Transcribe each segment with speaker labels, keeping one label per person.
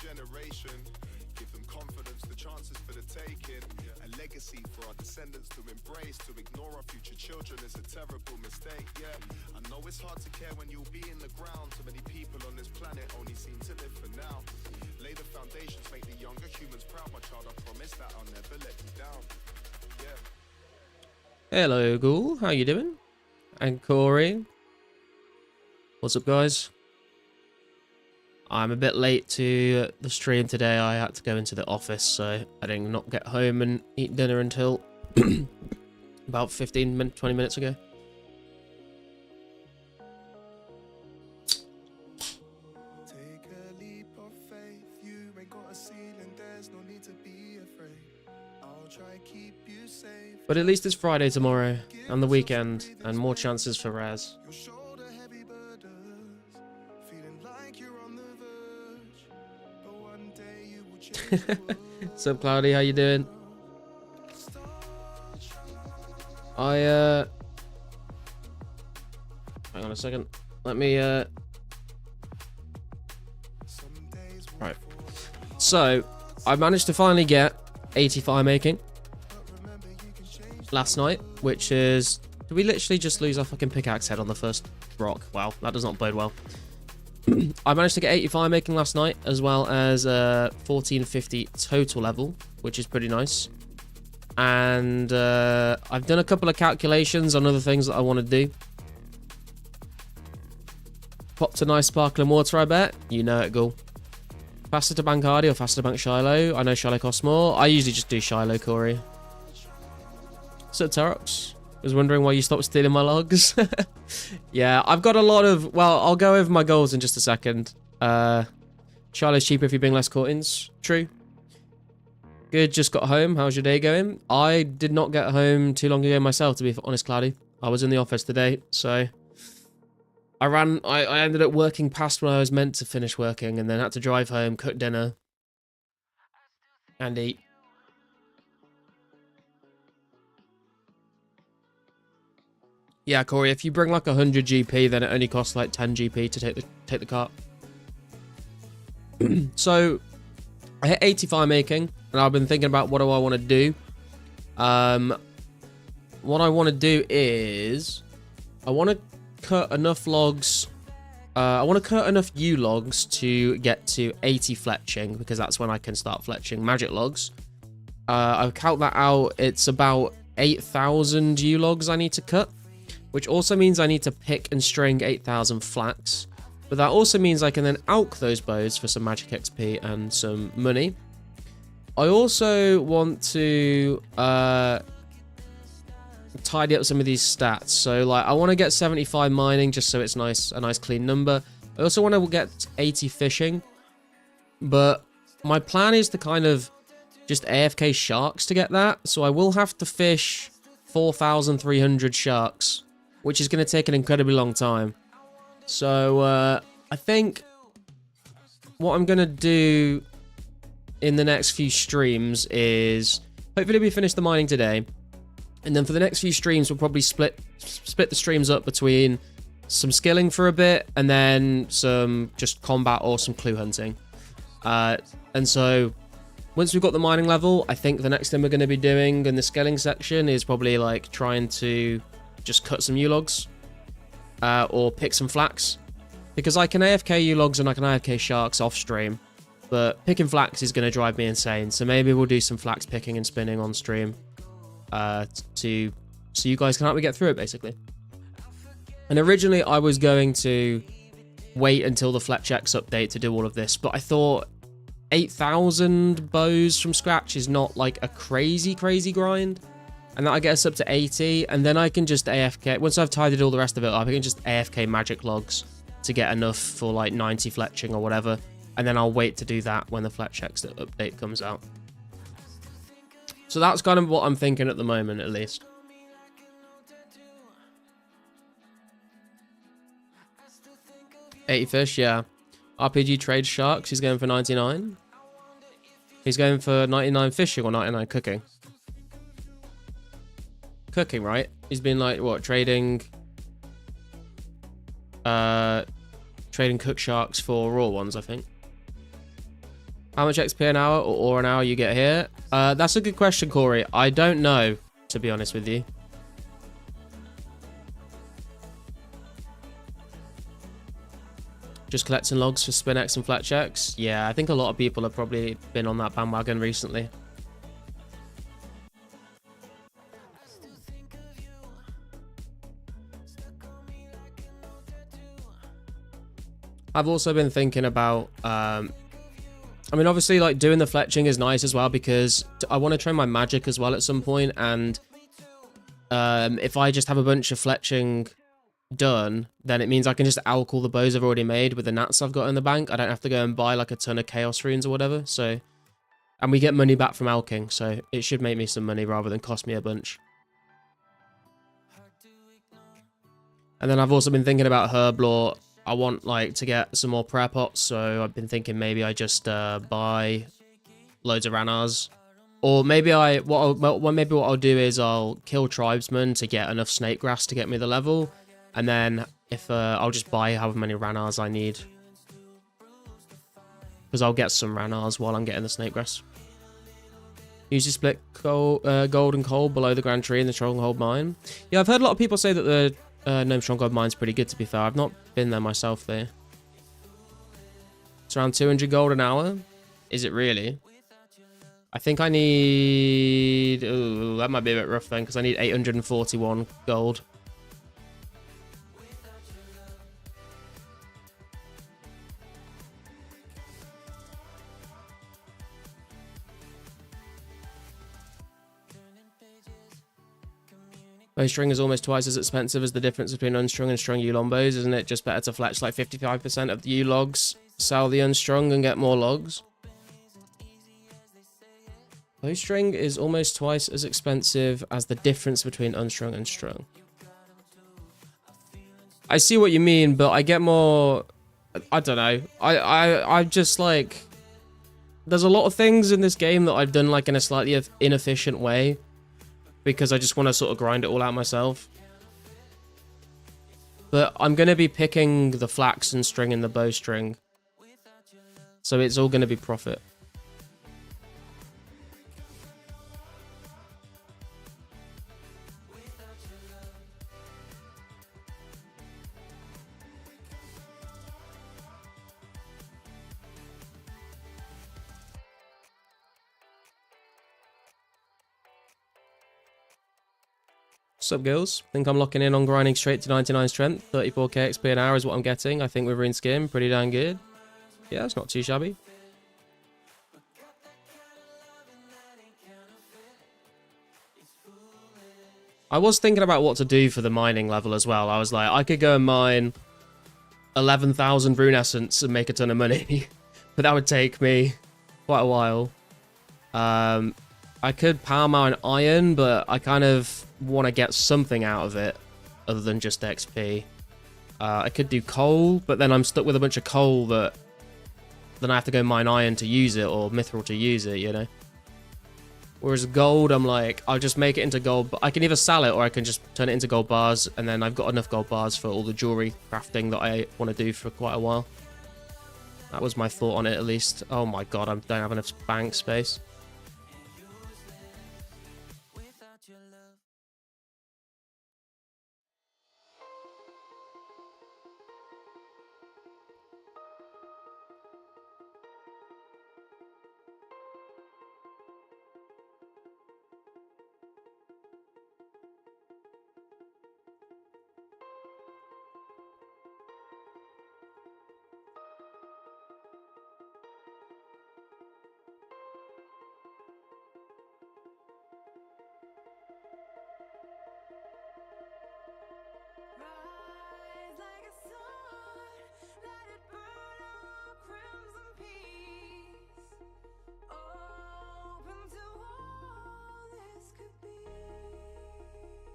Speaker 1: generation. Give them confidence, the chances for the taking. A legacy for our descendants to embrace. To ignore our future children is a terrible mistake, yeah. I know it's hard to care when you'll be in the ground. Too many people on this planet only seem to live for now. Lay the foundations, make the younger humans proud. My child, I promise that I'll never let you down, yeah.
Speaker 2: Hello, Ghoul. How you doing? And Corey. What's up, guys? I'm a bit late to the stream today. I had to go into the office, so I did not get home and eat dinner until about 20 minutes ago.
Speaker 1: Take a leap of faith. You ain't got a ceiling, there's no need to be afraid. I'll try keep you safe.
Speaker 2: But at least it's Friday tomorrow and the weekend, and more chances for Raz.
Speaker 1: Your shoulder heavy burdens, feeling like you're on the verge. But one day you will change the world.
Speaker 2: What's up, Cloudy? How you doing? Hang on a second. Let me, Right. So, I managed to finally get 80 fire making last night, which is... Did we literally just lose our fucking pickaxe head on the first rock? Wow, that does not bode well. I managed to get 80 fire making last night, as well as 1450 total level, which is pretty nice. And I've done a couple of calculations on other things that I want to do. Popped a nice sparkling water, I bet. You know it, Ghoul. Faster to bank Hardy or faster to bank Shiloh? I know Shiloh costs more. I usually just do Shiloh, Corey. So, Terox, was wondering why you stopped stealing my logs. Yeah, I've got a lot of... Well, I'll go over my goals in just a second. Shiloh's cheaper if you bring less coins. True. Good, just got home. How's your day going? I did not get home too long ago myself, to be honest, Cloudy. I was in the office today, so... I ended up working past when I was meant to finish working, and then had to drive home, cook dinner, and eat. Yeah, Corey, if you bring like 100 GP, then it only costs like 10 GP to take the cart. So, I hit 80 fire making, and I've been thinking about what do I want to do. What I want to do is, I want to cut enough logs. I want to cut enough U logs to get to 80 fletching, because that's when I can start fletching magic logs. I've count that out. It's about 8,000 U logs I need to cut, which also means I need to pick and string 8,000 flax. But that also means I can then alch those bows for some magic XP and some money. I also want to tidy up some of these stats. So, like, I want to get 75 mining just so it's a nice clean number. I also want to get 80 fishing. But my plan is to kind of just AFK sharks to get that. So I will have to fish 4,300 sharks, which is going to take an incredibly long time. So, I think what I'm going to do in the next few streams is hopefully we finish the mining today. And then for the next few streams, we'll probably split the streams up between some skilling for a bit and then some just combat or some clue hunting. And so once we've got the mining level, I think the next thing we're going to be doing in the skilling section is probably like trying to just cut some U-logs or pick some flax. Because I can AFK U-logs and I can AFK sharks off stream. But picking flax is going to drive me insane. So maybe we'll do some flax picking and spinning on stream. So you guys can help me get through it, basically. And originally I was going to wait until the Fletch X update to do all of this, but I thought 8,000 bows from scratch is not like a crazy grind, and that'll get us up to 80, and then I can just AFK, once I've tidied all the rest of it up, I can just AFK magic logs to get enough for like 90 fletching or whatever, and then I'll wait to do that when the Fletch X update comes out. So that's kind of what I'm thinking at the moment, at least. $80 fish, yeah. RPG trade sharks, he's going for 99. He's going for 99 fishing or 99 cooking. Cooking, right? He's been like, what, trading... trading cooked sharks for raw ones, I think. How much XP an hour or an hour you get here? That's a good question, Corey. I don't know, to be honest with you. Just collecting logs for Spinex and flat checks. Yeah, I think a lot of people have probably been on that bandwagon recently. I've also been thinking about, I mean, obviously, like, doing the fletching is nice as well, because I want to train my magic as well at some point, and if I just have a bunch of fletching done, then it means I can just alch all the bows I've already made with the nats I've got in the bank. I don't have to go and buy, like, a ton of chaos runes or whatever, so... And we get money back from alching, so it should make me some money rather than cost me a bunch. And then I've also been thinking about herb lore. I want, like, to get some more prayer pots, so I've been thinking maybe I just buy loads of ranars. Or maybe maybe what I'll do is I'll kill tribesmen to get enough snake grass to get me the level, and then if I'll just buy however many ranars I need, because I'll get some ranars while I'm getting the snake grass. Usually split gold and coal below the Grand Tree in the Stronghold mine. Yeah, I've heard a lot of people say that the Gnome Stronghold mine's pretty good, to be fair. I've not been there myself, though. It's around 200 gold an hour. Is it really? I think I need... Ooh, that might be a bit rough then, because I need 841 gold. Bowstring is almost twice as expensive as the difference between unstrung and strung U lombos, isn't it? Just better to fletch like 55% of the U logs, sell the unstrung and get more logs. Bowstring is almost twice as expensive as the difference between unstrung and strung. I see what you mean, but I get more... I don't know. I just like... There's a lot of things in this game that I've done like in a slightly inefficient way, because I just want to sort of grind it all out myself. But I'm going to be picking the flax and string and the bowstring, so it's all going to be profit. What's up, girls? Think I'm locking in on grinding straight to 99 strength. 34k XP an hour is what I'm getting. I think with Rune Skim, pretty damn good. Yeah, it's not too shabby. I was thinking about what to do for the mining level as well. I was like, I could go and mine 11,000 rune essence and make a ton of money. But that would take me quite a while. I could power mine iron, but I kind of want to get something out of it other than just XP. I could do coal, but then I'm stuck with a bunch of coal that then I have to go mine iron to use it, or mithril to use it, you know? Whereas gold, I'm like, I'll just make it into gold. But I can either sell it or I can just turn it into gold bars, and then I've got enough gold bars for all the jewelry crafting that I want to do for quite a while. That was my thought on it, at least. Oh my god, I don't have enough bank space.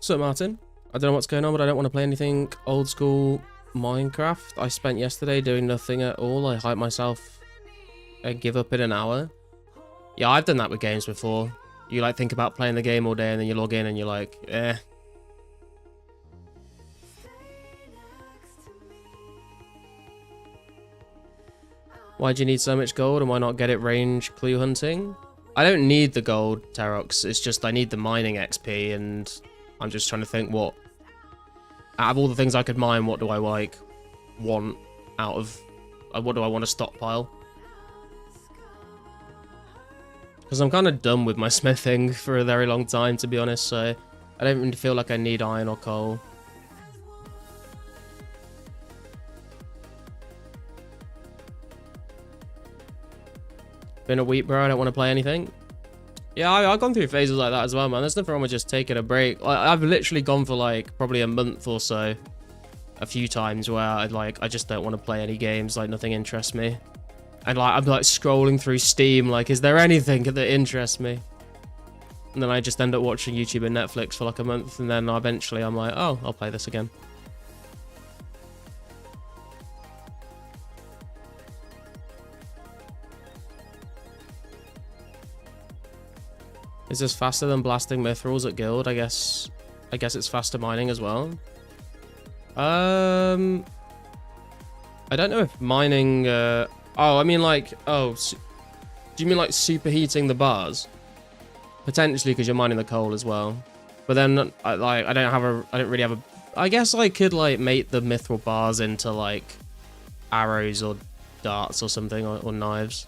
Speaker 2: So Martin, I don't know what's going on, but I don't want to play anything old school Minecraft. I spent yesterday doing nothing at all. I hyped myself and give up in an hour. Yeah, I've done that with games before. You like think about playing the game all day and then you log in and you're like, eh. Why do you need so much gold and why not get it range clue hunting? I don't need the gold, Terox. It's just I need the mining XP, and I'm just trying to think what... Out of all the things I could mine, what do I, like, want out of... what do I want to stockpile? Because I'm kind of done with my smithing for a very long time, to be honest, so... I don't really feel like I need iron or coal. Been a week, bro. I don't want to play anything. Yeah, I've gone through phases like that as well, man. There's nothing wrong with just taking a break. I've literally gone for like probably a month or so, a few times where I just don't want to play any games. Like nothing interests me, and like I'm like scrolling through Steam. Like, is there anything that interests me? And then I just end up watching YouTube and Netflix for like a month, and then eventually I'm like, oh, I'll play this again. Is this faster than blasting mithrils at guild? I guess it's faster mining as well. I don't know if mining. Oh, I mean like, oh, do you mean like superheating the bars? Potentially, because you're mining the coal as well. But then, I don't really have a. I guess I could like make the mithril bars into like arrows or darts or something, or knives.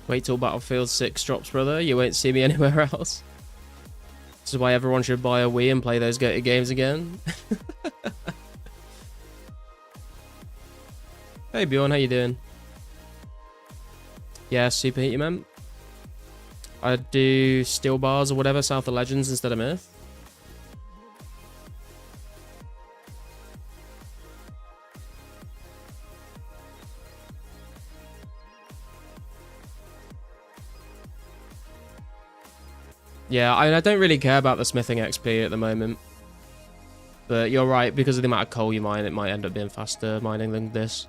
Speaker 2: Wait till Battlefield 6 drops, brother. You won't see me anywhere else. This is why everyone should buy a Wii and play those go-to games again. Hey Bjorn, how you doing? Yeah, superheat you meant? I'd do steel bars or whatever, South of Legends instead of Myth. Yeah, I don't really care about the smithing XP at the moment. But you're right, because of the amount of coal you mine, it might end up being faster mining than this.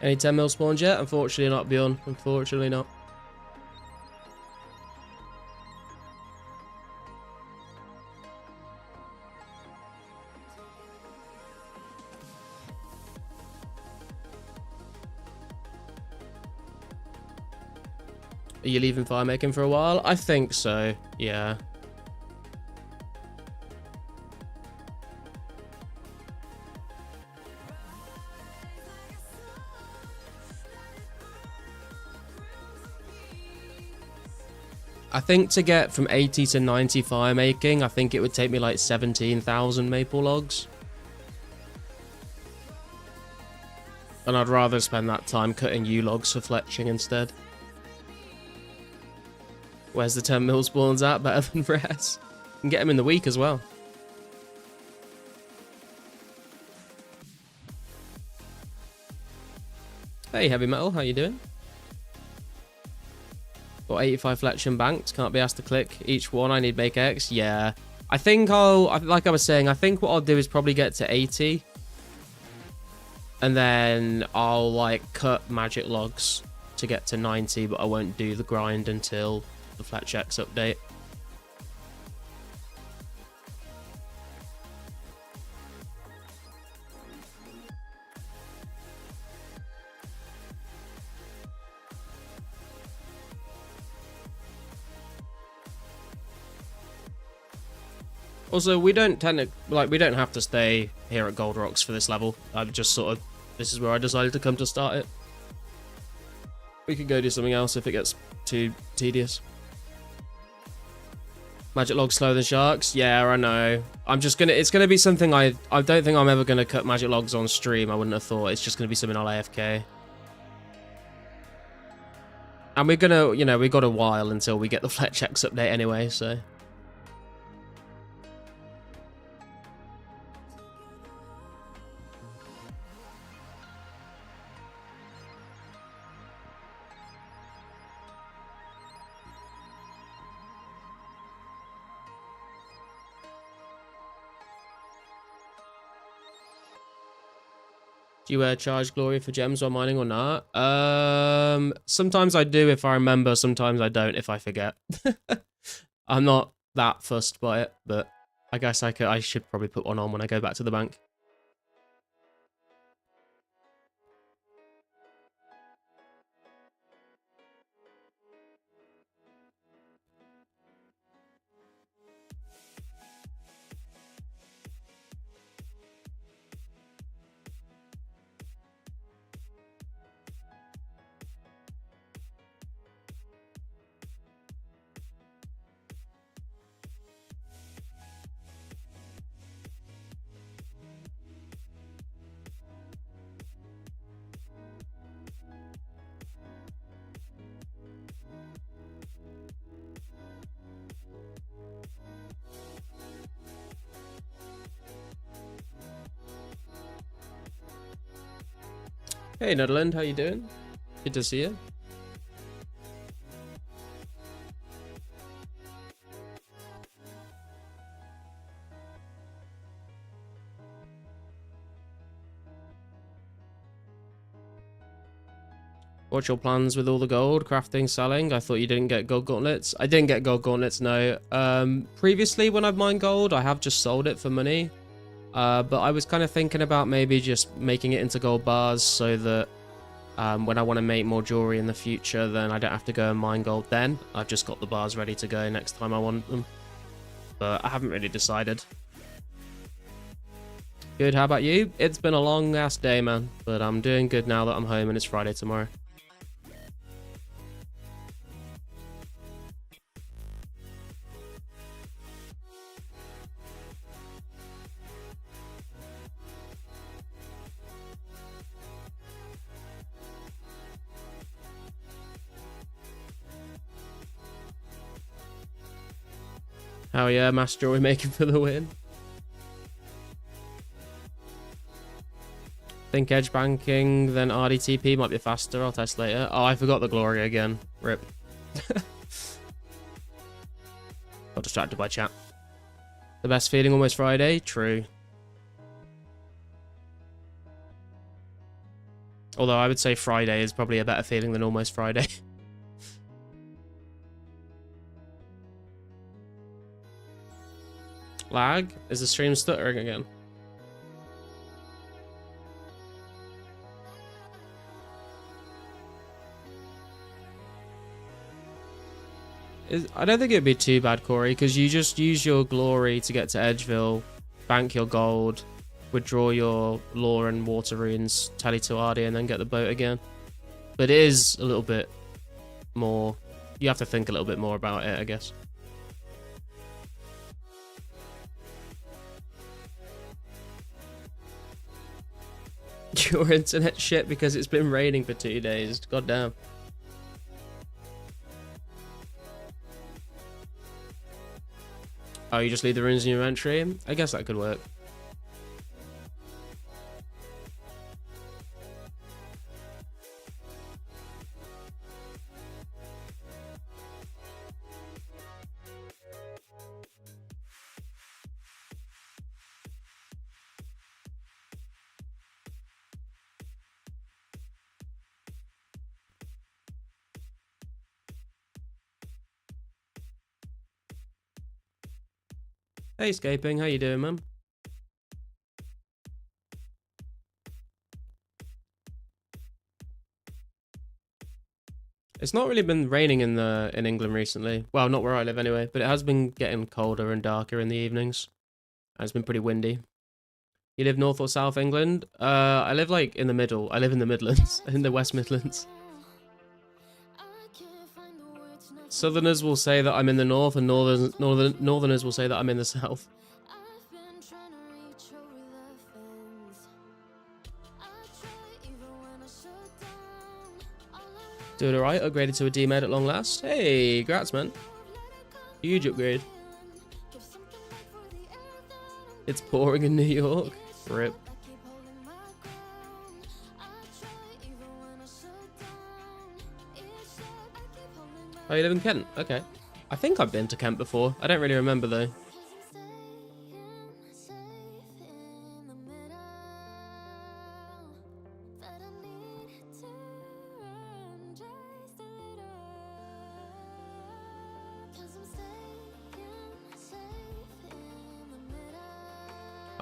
Speaker 2: Any 10 mil spawns yet? Unfortunately not, Bjorn. Unfortunately not. Are you leaving fire making for a while? I think so, yeah. I think to get from 80 to 90 fire making, I think it would take me like 17,000 maple logs. And I'd rather spend that time cutting yew logs for fletching instead. Where's the 10 mil spawns at? Better than Res. You can get them in the week as well. Hey, Heavy Metal, how you doing? Got 85 fletching banked. Can't be asked to click each one. I need make X. Yeah. I think like I was saying, I think what I'll do is probably get to 80. And then I'll like cut magic logs to get to 90, but I won't do the grind until the Fletch X update. Also, we don't have to stay here at Gold Rocks for this level. I've just sort of, this is where I decided to come to start it. We could go do something else if it gets too tedious. Magic logs slower than sharks? Yeah, I know. It's gonna be something I don't think I'm ever gonna cut magic logs on stream. I wouldn't have thought. It's just gonna be something I'll AFK. And we're gonna, we got a while until we get the Fletch X update anyway, so. Do you charge glory for gems while mining or not? Sometimes I do if I remember, sometimes I don't if I forget. I'm not that fussed by it, but I guess I should probably put one on when I go back to the bank. Hey Netherland, how you doing? Good to see you. What's your plans with all the gold? Crafting, selling? I thought you didn't get gold gauntlets. I didn't get gold gauntlets, no. Previously when I've mined gold, I have just sold it for money. But I was kind of thinking about maybe just making it into gold bars so that when I want to make more jewelry in the future, then I don't have to go and mine gold then. I've just got the bars ready to go next time I want them. But I haven't really decided. Good, how about you? It's been a long ass day, man. But I'm doing good now that I'm home and it's Friday tomorrow. How yeah, Master, are we making for the win? Think edge banking, then RDTP might be faster. I'll test later. Oh, I forgot the glory again. Rip. Got distracted by chat. The best feeling almost Friday? True. Although I would say Friday is probably a better feeling than almost Friday. Lag? Is the stream stuttering again? I don't think it'd be too bad, Corey, because you just use your glory to get to Edgeville, bank your gold, withdraw your lore and water runes, tally to Ardy, and then get the boat again. But it is a little bit more... You have to think a little bit more about it, I guess. Your internet shit because it's been raining for 2 days. God damn. Oh, you just leave the runes in your inventory? I guess that could work. Hey, Scaping, how you doing, man? It's not really been raining in England recently. Well, not where I live anyway, but it has been getting colder and darker in the evenings. And it's been pretty windy. You live north or south England? I live like in the middle. I live in the Midlands, in the West Midlands. Southerners will say that I'm in the north, and northerners will say that I'm in the south. Doing alright, upgraded to a D-Med at long last. Hey, grats, man. Huge upgrade. It's pouring in New York. Rip. Oh, you live in Kent? Okay. I think I've been to Kent before. I don't really remember, though.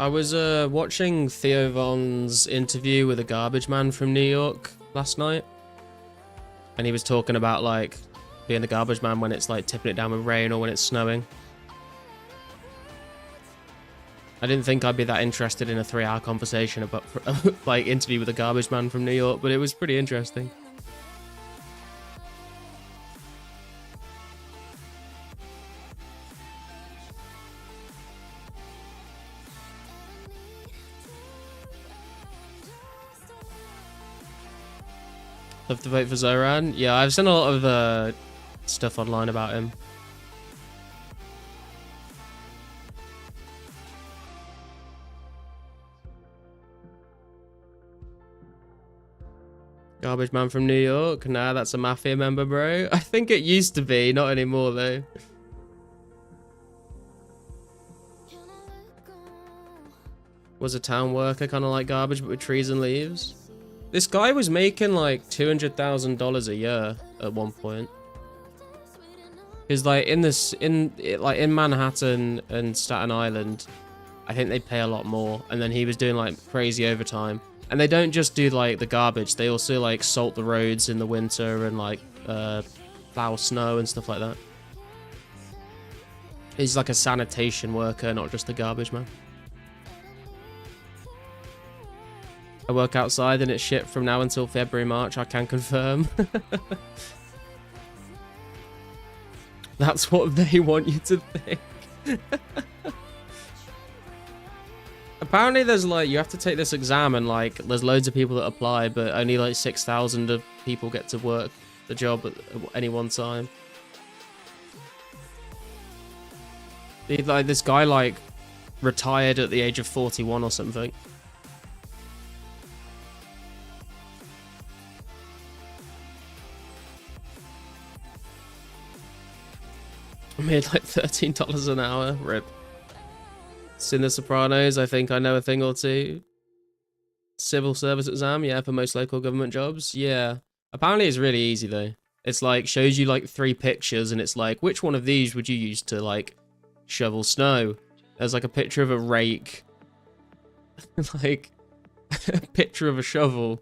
Speaker 2: I was watching Theo Von's interview with a garbage man from New York last night. And he was talking about like being the garbage man when it's like tipping it down with rain or when it's snowing. I didn't think I'd be that interested in a 3-hour conversation about like interview with a garbage man from New York, but it was pretty interesting. Love to vote for Zoran. Yeah, I've seen a lot of stuff online about him. Garbage man from New York? Nah, that's a mafia member, bro. I think it used to be, not anymore though. Was a town worker, kind of like garbage, but with trees and leaves. This guy was making like $200,000 a year at one point. Cause like in Manhattan and Staten Island, I think they pay a lot more. And then he was doing like crazy overtime. And they don't just do like the garbage, they also like salt the roads in the winter and like plow snow and stuff like that. He's like a sanitation worker, not just a garbage man. I work outside and it's shit from now until February, March, I can confirm. That's what they want you to think. Apparently there's like, you have to take this exam and like, there's loads of people that apply, but only like 6,000 of people get to work the job at any one time. Like this guy like retired at the age of 41 or something. I made like $13 an hour, rip. Seen The Sopranos, I think I know a thing or two. Civil service exam, yeah, for most local government jobs. Yeah. Apparently it's really easy though. It's like, shows you like 3 pictures and it's like, which one of these would you use to like shovel snow? There's like a picture of a rake. Like, a picture of a shovel.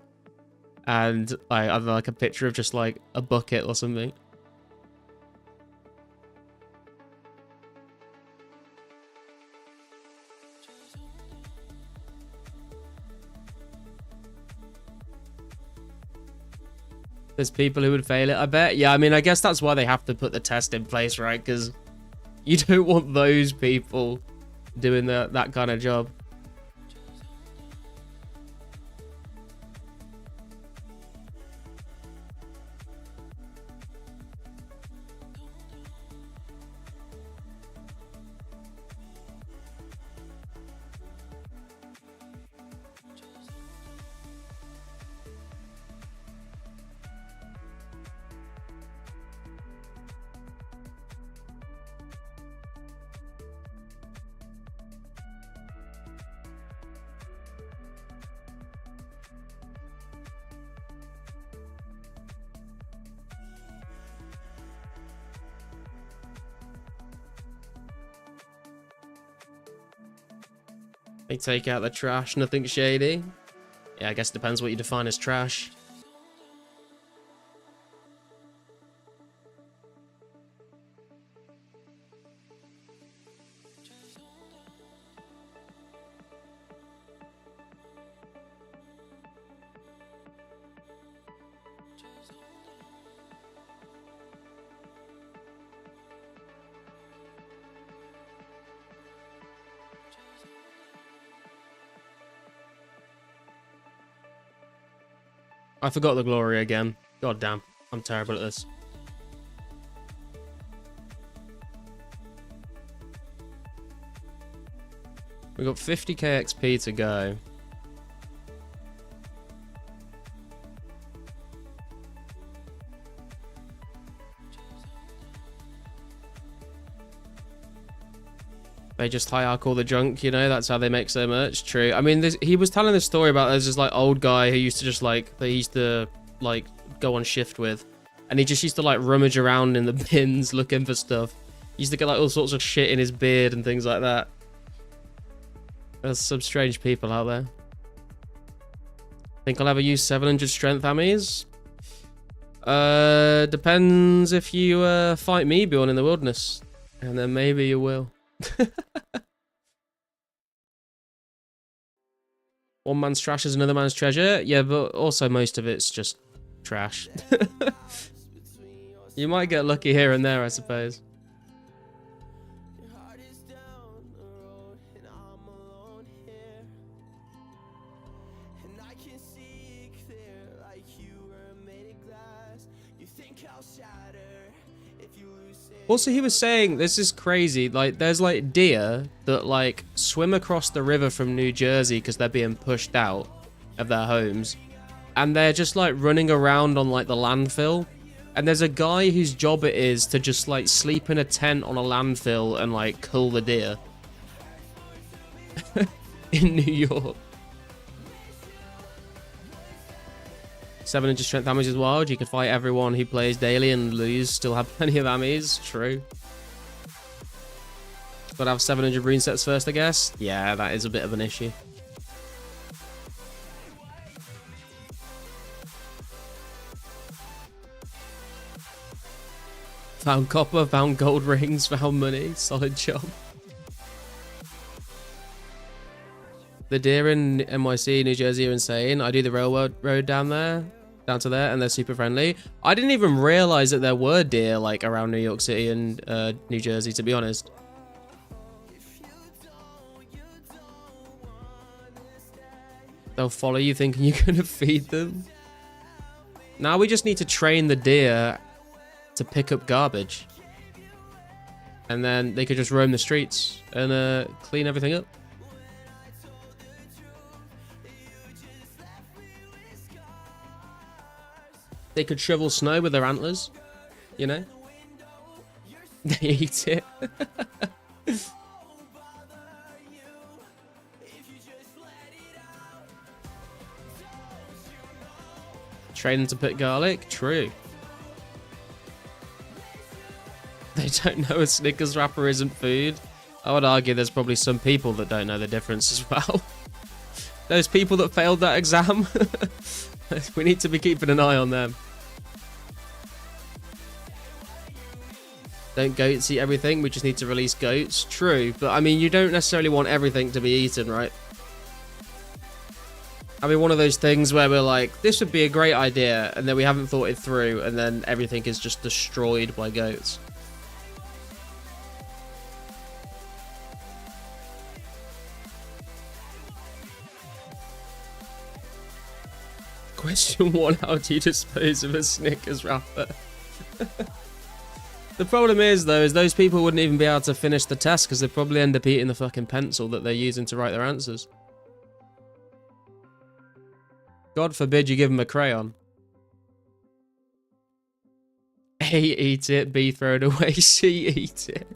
Speaker 2: And like a picture of just like a bucket or something. There's people who would fail it, I bet. Yeah, I mean, I guess that's why they have to put the test in place, right? Because you don't want those people doing that kind of job. They take out the trash, nothing shady. Yeah, I guess it depends what you define as trash. I forgot the glory again. God damn, I'm terrible at this. We got 50k XP to go. They just hierarch all the junk, you know, that's how they make so much. True. I mean, he was telling this story about there's this like old guy who used to just like, they used to like go on shift with. And he just used to like rummage around in the bins looking for stuff. He used to get like all sorts of shit in his beard and things like that. There's some strange people out there. Think I'll ever use 700 strength ammies? Depends if you fight me, Bjorn, in the wilderness. And then maybe you will. One man's trash is another man's treasure. Yeah, but also most of it's just trash. You might get lucky here and there, I suppose. Also, he was saying, this is crazy, like, there's, like, deer that, like, swim across the river from New Jersey because they're being pushed out of their homes. And they're just, like, running around on, like, the landfill. And there's a guy whose job it is to just, like, sleep in a tent on a landfill and, like, cull the deer. In New York. 700 strength damage is wild. You could fight everyone who plays daily and lose, still have plenty of ammies. True. Gotta have 700 rune sets first, I guess. Yeah, that is a bit of an issue. Found copper, found gold rings, found money. Solid job. The deer in NYC, New Jersey are insane. I do the railroad road down to there, and they're super friendly. I didn't even realize that there were deer like around New York City and New Jersey, to be honest. They'll follow you thinking you're gonna feed them. Now we just need to train the deer to pick up garbage. And then they could just roam the streets and clean everything up. They could shovel snow with their antlers, you know? They eat it. Train them to put garlic? True. They don't know a Snickers wrapper isn't food. I would argue there's probably some people that don't know the difference as well. Those people that failed that exam. We need to be keeping an eye on them. Don't goats eat everything? We just need to release goats. True, but I mean, you don't necessarily want everything to be eaten, right? I mean, one of those things where we're like, this would be a great idea, and then we haven't thought it through, and then everything is just destroyed by goats. Question 1, how do you dispose of a Snickers wrapper? The problem is, though, is those people wouldn't even be able to finish the test because they'd probably end up eating the fucking pencil that they're using to write their answers. God forbid you give them a crayon. A, eat it. B, throw it away. C, eat it.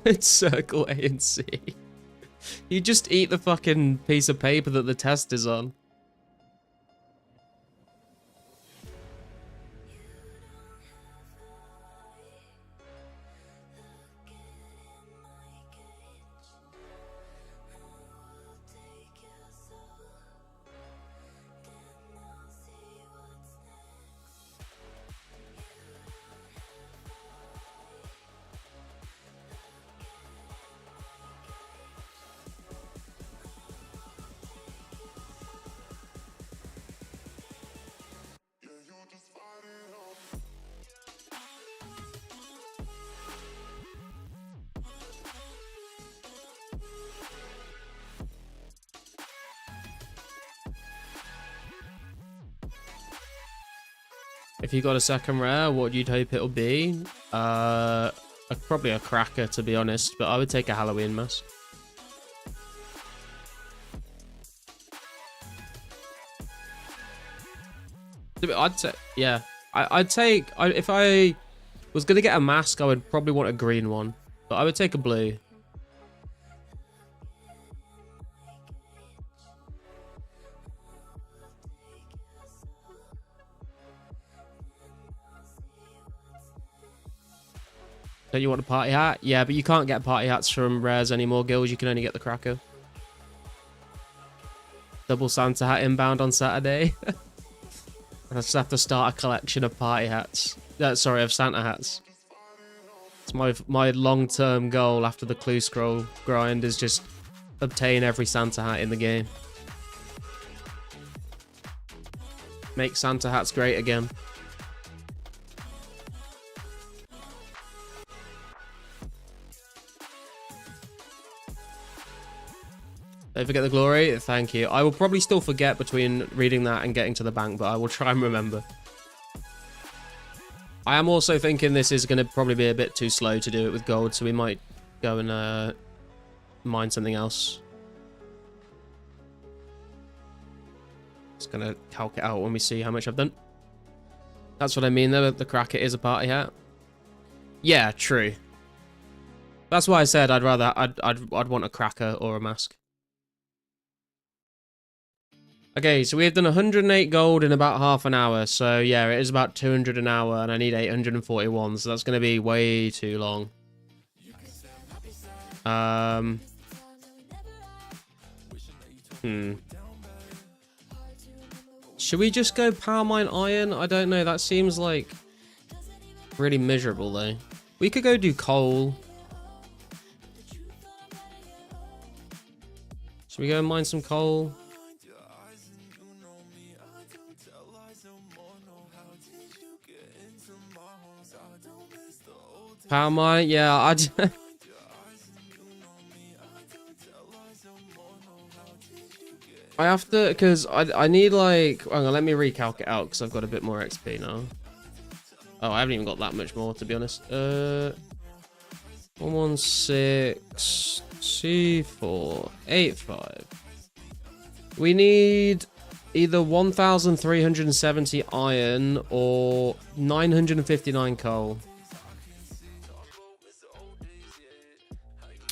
Speaker 2: It's circle A and C. You just eat the fucking piece of paper that the test is on. If you got a second rare, what you'd hope it'll be? Probably a cracker, to be honest, but I would take a Halloween mask. I'd say, yeah. I'd take, if I was going to get a mask, I would probably want a green one, but I would take a blue. Don't you want a party hat? Yeah, but you can't get party hats from rares anymore, Gills. You can only get the cracker. Double Santa hat inbound on Saturday. I just have to start a collection of party hats. Sorry, of Santa hats. It's my long-term goal after the clue scroll grind is just obtain every Santa hat in the game. Make Santa hats great again. Don't forget the glory. Thank you. I will probably still forget between reading that and getting to the bank, but I will try and remember. I am also thinking this is going to probably be a bit too slow to do it with gold, so we might go and mine something else. Just going to calc it out when we see how much I've done. That's what I mean, though. The cracker is a party hat. Yeah, true. That's why I said I'd want a cracker or a mask. Okay, so we have done 108 gold in about half an hour. So yeah, it is about 200 an hour, and I need 841. So that's going to be way too long. Should we just go power mine iron? I don't know. That seems like really miserable though. We could go do coal. Should we go and mine some coal? Power mine? Yeah, I have to, because I need like, hang on, let me recalc it out because I've got a bit more XP now. Oh, I haven't even got that much more, to be honest. 116 C485. We need either 1,370 iron or 959 coal.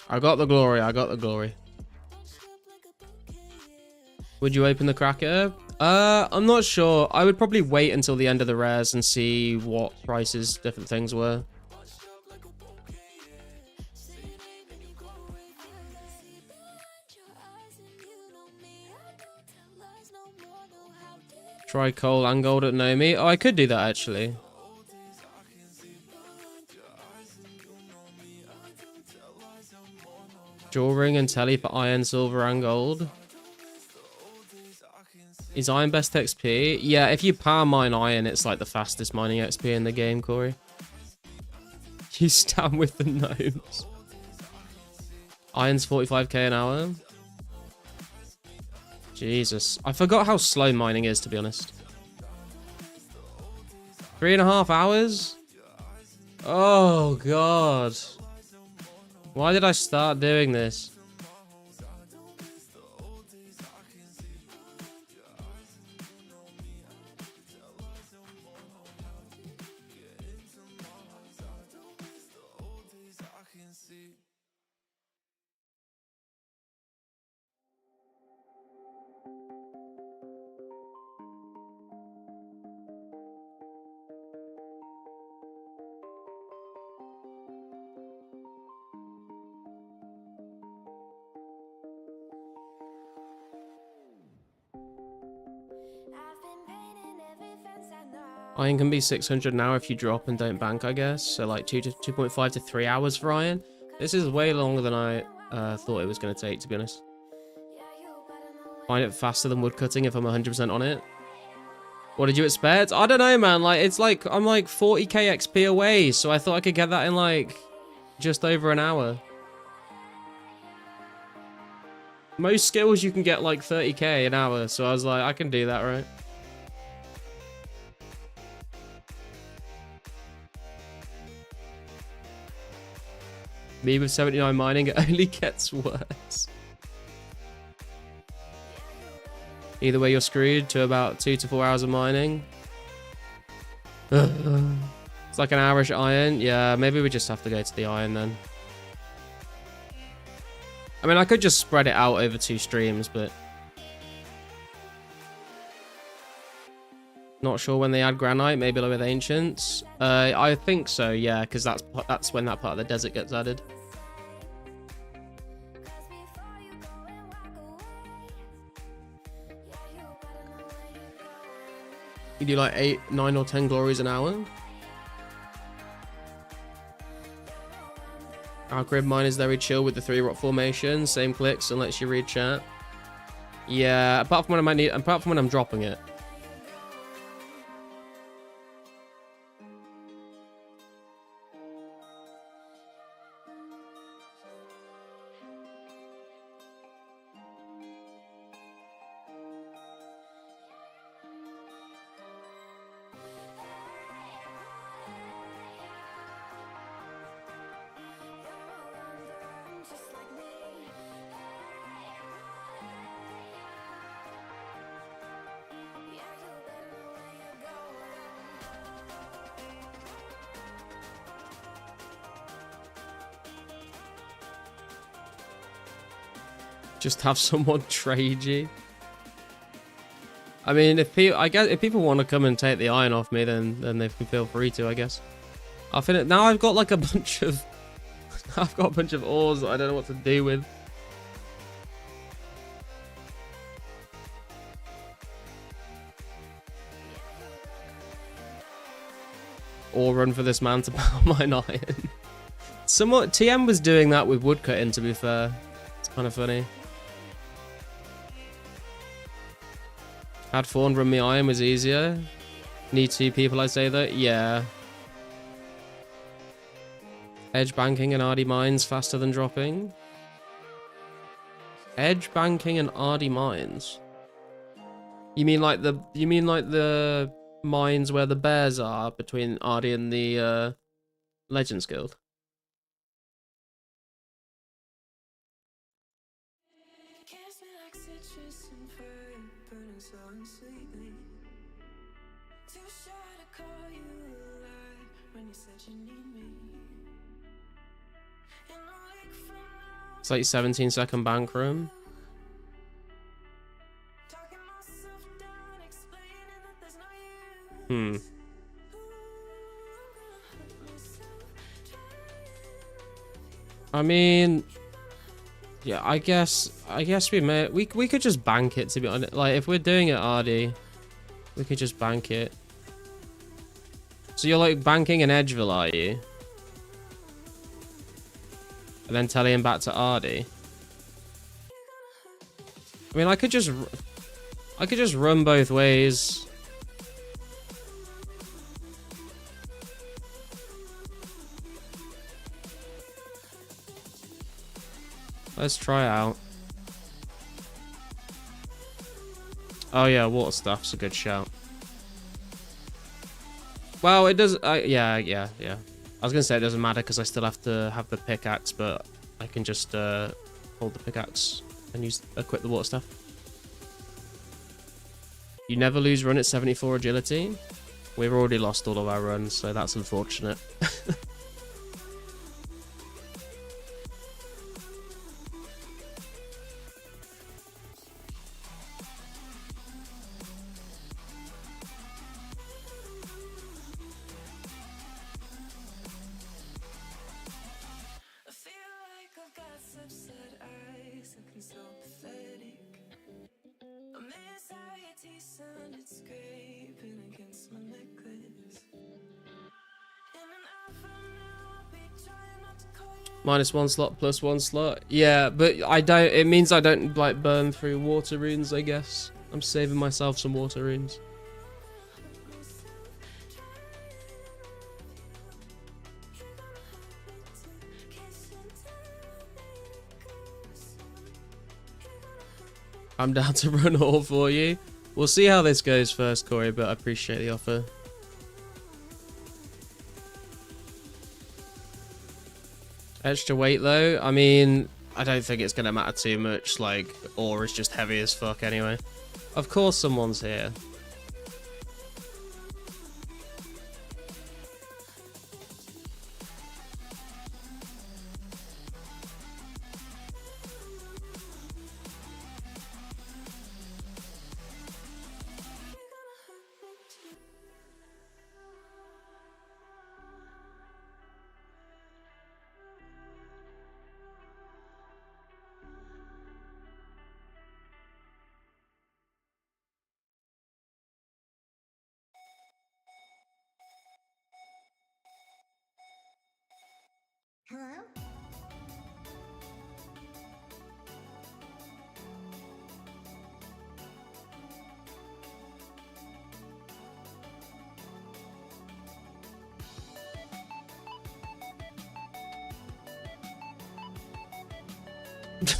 Speaker 2: I got the glory. I got the glory. Would you open the cracker? I'm not sure. I would probably wait until the end of the rares and see what prices different things were. Try coal and gold at Nomi. Oh, I could do that actually. Jaw ring and telly for iron, silver, and gold. Is iron best XP? Yeah, if you power mine iron, it's like the fastest mining XP in the game, Corey. You stand with the gnomes. Iron's 45k an hour. Jesus. I forgot how slow mining is, to be honest. 3.5 hours? Oh, God. Why did I start doing this? Iron can be 600 an hour if you drop and don't bank, I guess. So like 2.5 to 3 hours for iron. This is way longer than I thought it was going to take, to be honest. Find it faster than woodcutting if I'm 100% on it. What did you expect? I don't know, man. Like, it's like I'm like 40k XP away, so I thought I could get that in like just over an hour. Most skills you can get like 30k an hour, so I was like, I can do that, right? Me with 79 mining, it only gets worse. Either way, you're screwed to about 2 to 4 hours of mining. It's like an hourish iron. Yeah, maybe we just have to go to the iron then. I mean, I could just spread it out over 2 streams, but not not sure when they add granite, maybe like with ancients. I think so, yeah, because that's when that part of the desert gets added. You do like 8, 9 or 10 glories an hour. Our grid mine is very chill with the 3 rock formation, same clicks and lets you read chat. Yeah, apart from when I'm dropping it. Just have someone trade you. I mean, if people want to come and take the iron off me, then they can feel free to, I guess. Now I've got like a bunch of I've got a bunch of ores that I don't know what to do with. Or run for this man to power mine iron. Somewhat TM was doing that with woodcutting, to be fair. It's kind of funny. Had Fawn run me iron was easier. Need 2 people, I say that? Yeah. Edge banking and RD mines faster than dropping. Edge banking and RD mines. You mean like the mines where the bears are between RD and the Legends Guild? It's like 17-second bank room. I mean, yeah, I guess we could just bank it, to be honest. Like, if we're doing it RD, we could just bank it. So you're like banking an Edgeville, are you? And then telling him back to RD. I mean, I could just run both ways. Let's try it out. Oh yeah, water stuff's a good shout. Well, it does. Yeah. I was gonna say it doesn't matter because I still have to have the pickaxe, but I can just hold the pickaxe and equip the water stuff. You never lose run at 74 agility. We've already lost all of our runs, so that's unfortunate. -1 slot, +1 slot. Yeah, but I don't. It means I don't like burn through water runes, I guess. I'm saving myself some water runes. I'm down to run all for you. We'll see how this goes first, Corey, but I appreciate the offer. Extra weight though, I mean, I don't think it's gonna matter too much, like, ore is just heavy as fuck anyway. Of course someone's here.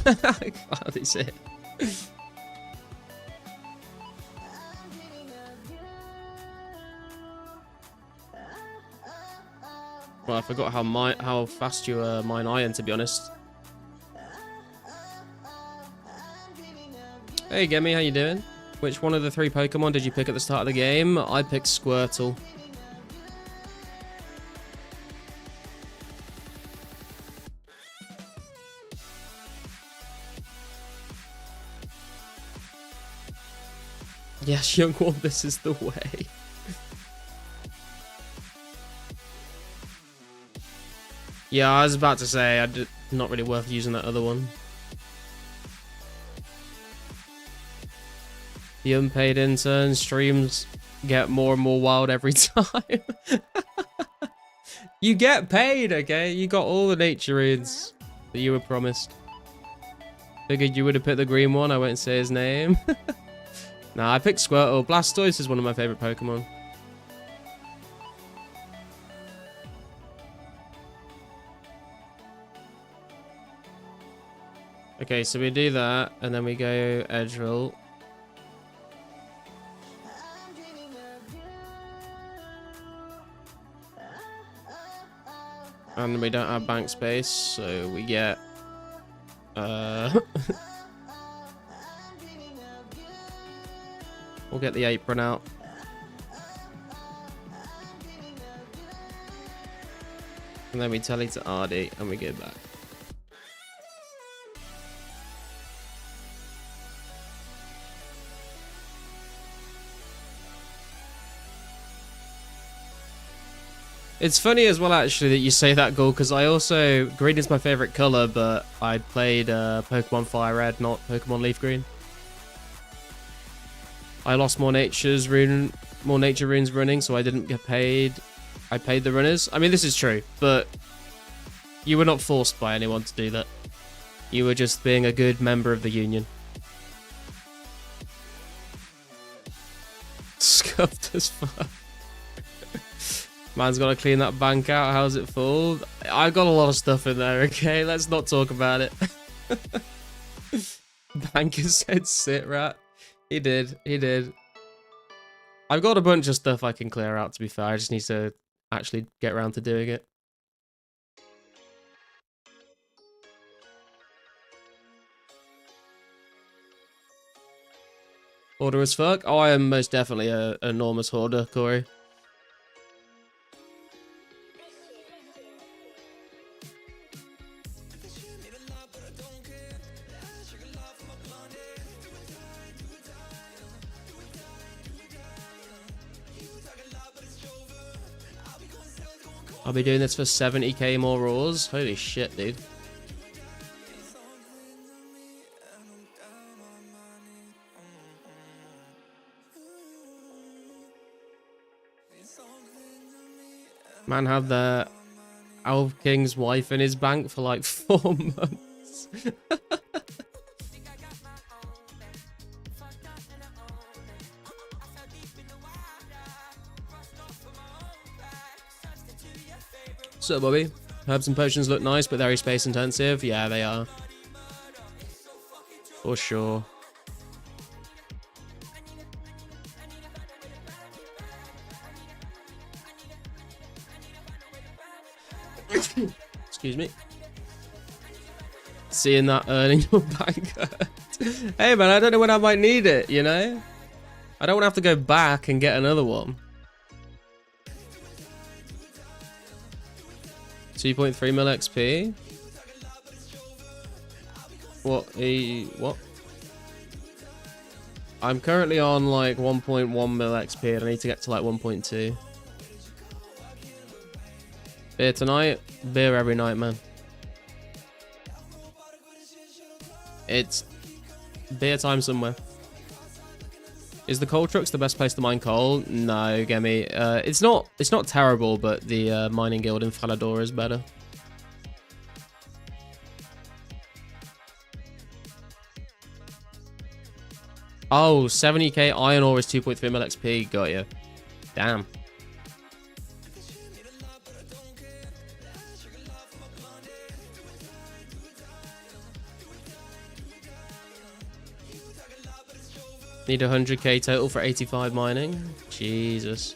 Speaker 2: I can't hardly see it. Well, I forgot how fast you mine iron, to be honest. Hey, Gemmy, how you doing? Which one of the 3 Pokemon did you pick at the start of the game? I picked Squirtle. Yes, young one, this is the way. Yeah, I was about to say, not really worth using that other one. The unpaid intern streams get more and more wild every time. You get paid, okay? You got all the nature runes that you were promised. Figured you would have picked the green one, I won't say his name. Nah, I picked Squirtle. Blastoise is one of my favorite Pokemon. Okay, so we do that, and then we go Edgeville. And we don't have bank space, so we get... we'll get the apron out. And then we tally to Ardy, and we go back. It's funny as well, actually, that you say that, Goal, because I also... Green is my favorite color, but I played Pokemon Fire Red, not Pokemon Leaf Green. I lost more nature runes running, so I didn't get paid. I paid the runners. I mean, this is true, but you were not forced by anyone to do that. You were just being a good member of the union. Scuffed as fuck. Man's got to clean that bank out. How's it full? I got a lot of stuff in there, okay? Let's not talk about it. Banker said sit, rat. He did. He did. I've got a bunch of stuff I can clear out, to be fair. I just need to actually get around to doing it. Hoarder as fuck? Oh, I am most definitely an enormous hoarder, Corey. I'll be doing this for 70k more roars. Holy shit, dude. Man had the Elf King's wife in his bank for like 4 months. So, Bobby, herbs and potions look nice, but very space intensive. Yeah, they are. For sure. Excuse me. Seeing that earning your bank. Hey, man, I don't know when I might need it, you know? I don't want to have to go back and get another one. 2.3 mil XP. What? I'm currently on like 1.1 mil XP and I need to get to like 1.2. Beer tonight, beer every night, man. It's beer time somewhere. Is the coal trucks the best place to mine coal? No, Gemi. It's not terrible, but the mining guild in Falador is better. Oh, 70k iron ore is 2.3 mil XP. Got you. Damn. Need 100k total for 85 mining. Jesus.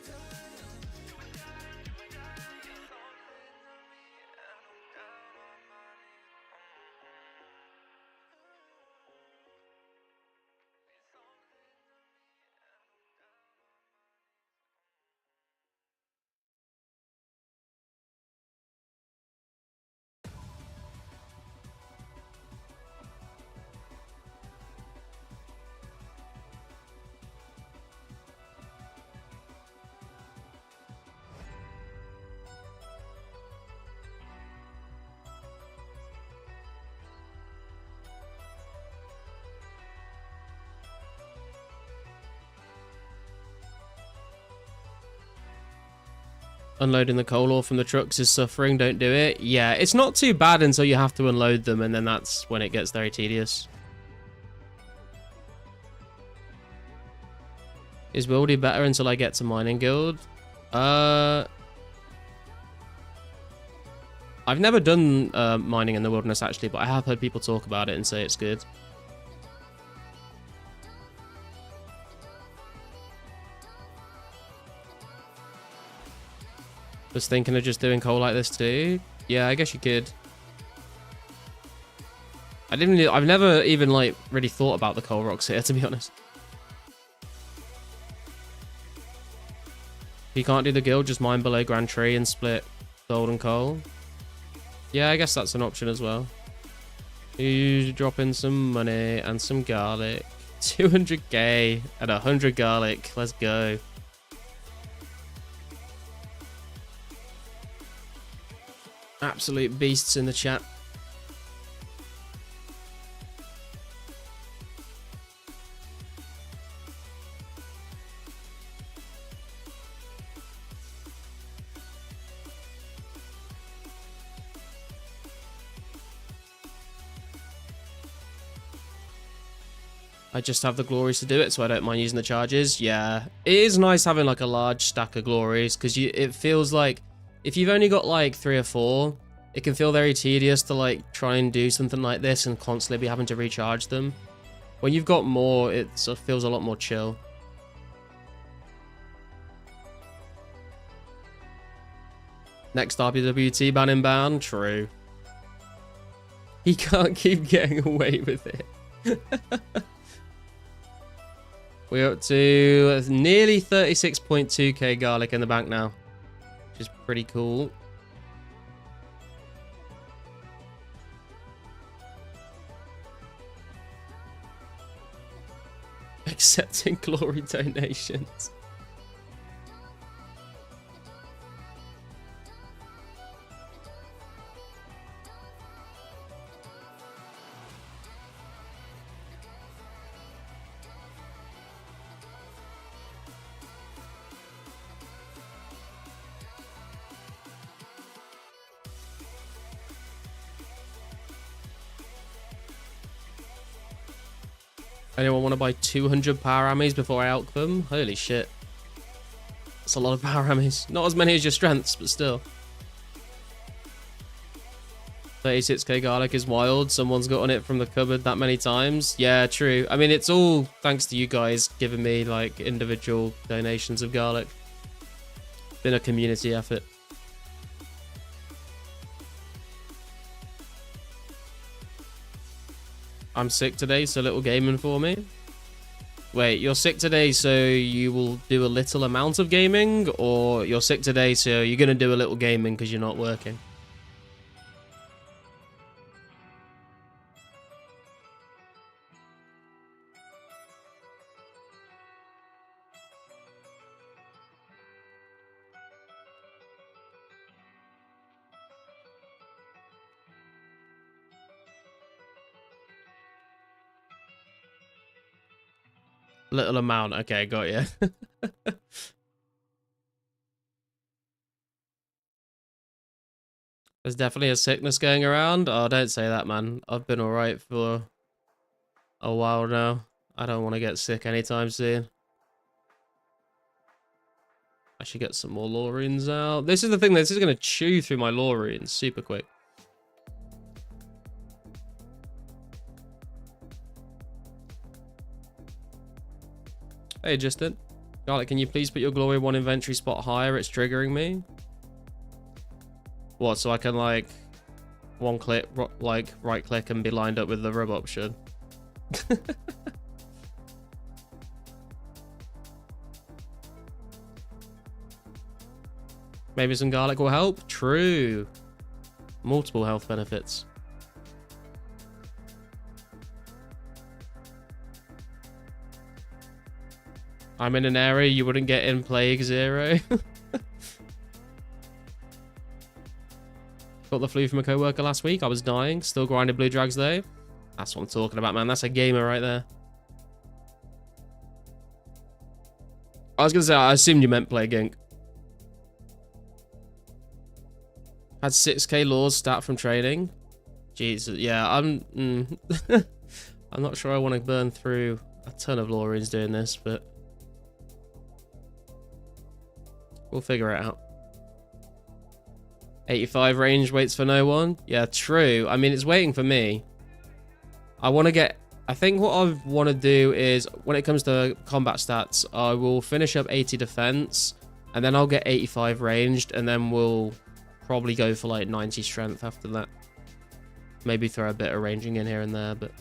Speaker 2: Unloading the coal ore from the trucks is suffering. Don't do it. Yeah, it's not too bad until you have to unload them, and then that's when it gets very tedious. Is Wildy better until I get to Mining Guild? I've never done mining in the wilderness, actually, but I have heard people talk about it and say it's good. Was thinking of just doing coal like this too. Yeah, I guess you could. I've never even like really thought about the coal rocks here, to be honest. If you can't do the guild, just mine below Grand Tree and split gold and coal. Yeah, I guess that's an option as well. You drop in some money and some garlic. 200k and 100 garlic. Let's go. Absolute beasts in the chat. I just have the glories to do it, so I don't mind using the charges. Yeah, it is nice having like a large stack of glories, because it feels like if you've only got like 3 or 4, it can feel very tedious to like try and do something like this and constantly be having to recharge them. When you've got more, it sort of feels a lot more chill. Next RPWT ban inbound, true. He can't keep getting away with it. We're up to nearly 36.2k garlic in the bank now, which is pretty cool. Accepting glory donations. Anyone want to buy 200 power ammies before I alch them? Holy shit. That's a lot of power ammies. Not as many as your strengths, but still. 36k garlic is wild. Someone's gotten it from the cupboard that many times. Yeah, true. I mean, it's all thanks to you guys giving me like individual donations of garlic. Been a community effort. I'm sick today, so little gaming for me. Wait, you're sick today, so you will do a little amount of gaming? Or you're sick today, so you're going to do a little gaming because you're not working? Little amount. Okay, got you. There's definitely a sickness going around. Oh, don't say that, man. I've been alright for a while now. I don't want to get sick anytime soon. I should get some more lore runes out. This is the thing. This is going to chew through my lore runes super quick. Hey, Justin. Garlic, can you please put your glory 1 inventory spot higher? It's triggering me. What, so I can, like, one click, like, right click and be lined up with the rub option? Maybe some garlic will help? True. Multiple health benefits. I'm in an area you wouldn't get in Plague Zero. Got the flu from a coworker last week. I was dying. Still grinding blue drags though. That's what I'm talking about, man. That's a gamer right there. I was gonna say, I assumed you meant Plague Inc. Had 6k laws stat from training. Jesus, yeah, I'm I'm not sure I want to burn through a ton of law runes doing this, but we'll figure it out. 85 range waits for no one. Yeah, true. I mean, it's waiting for me. I want to get... I think what I want to do is, when it comes to combat stats, I will finish up 80 defense, and then I'll get 85 ranged, and then we'll probably go for like 90 strength after that. Maybe throw a bit of ranging in here and there, but...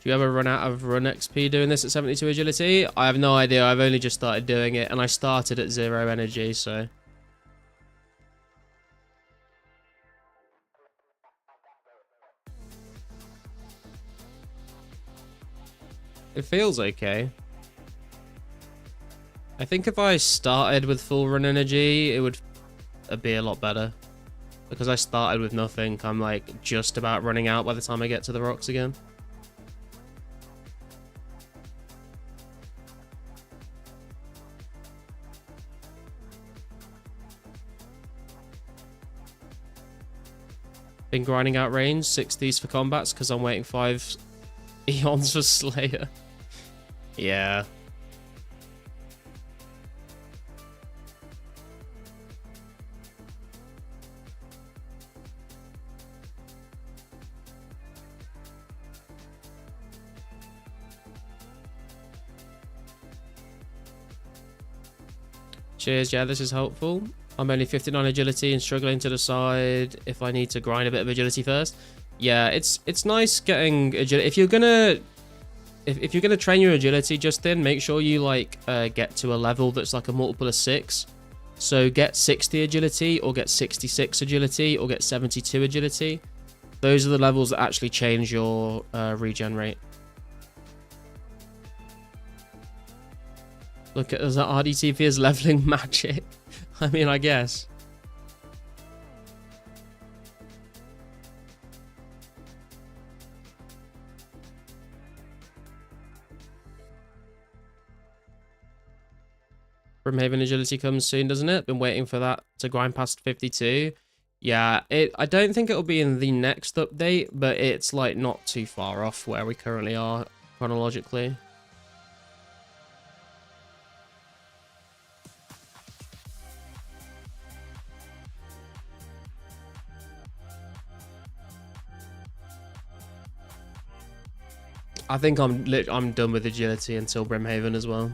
Speaker 2: Do you ever run out of run XP doing this at 72 agility? I have no idea. I've only just started doing it, and I started at 0 energy, so... It feels okay. I think if I started with full run energy, it would be a lot better. Because I started with nothing, I'm like just about running out by the time I get to the rocks again. Been grinding out range, 60s for combats because I'm waiting 5 eons for Slayer. Yeah. Cheers, yeah, this is helpful. I'm only 59 agility and struggling to decide if I need to grind a bit of agility first. Yeah, it's nice getting agility. If you're gonna train your agility, Justin, make sure you like get to a level that's like a multiple of 6. So get 60 agility, or get 66 agility, or get 72 agility. Those are the levels that actually change your regen rate. Look at us at RDTP as leveling magic. I mean, I guess. Brimhaven agility comes soon, doesn't it? Been waiting for that to grind past 52. Yeah, I don't think it'll be in the next update, but it's like not too far off where we currently are chronologically. I think I'm done with agility until Brimhaven as well.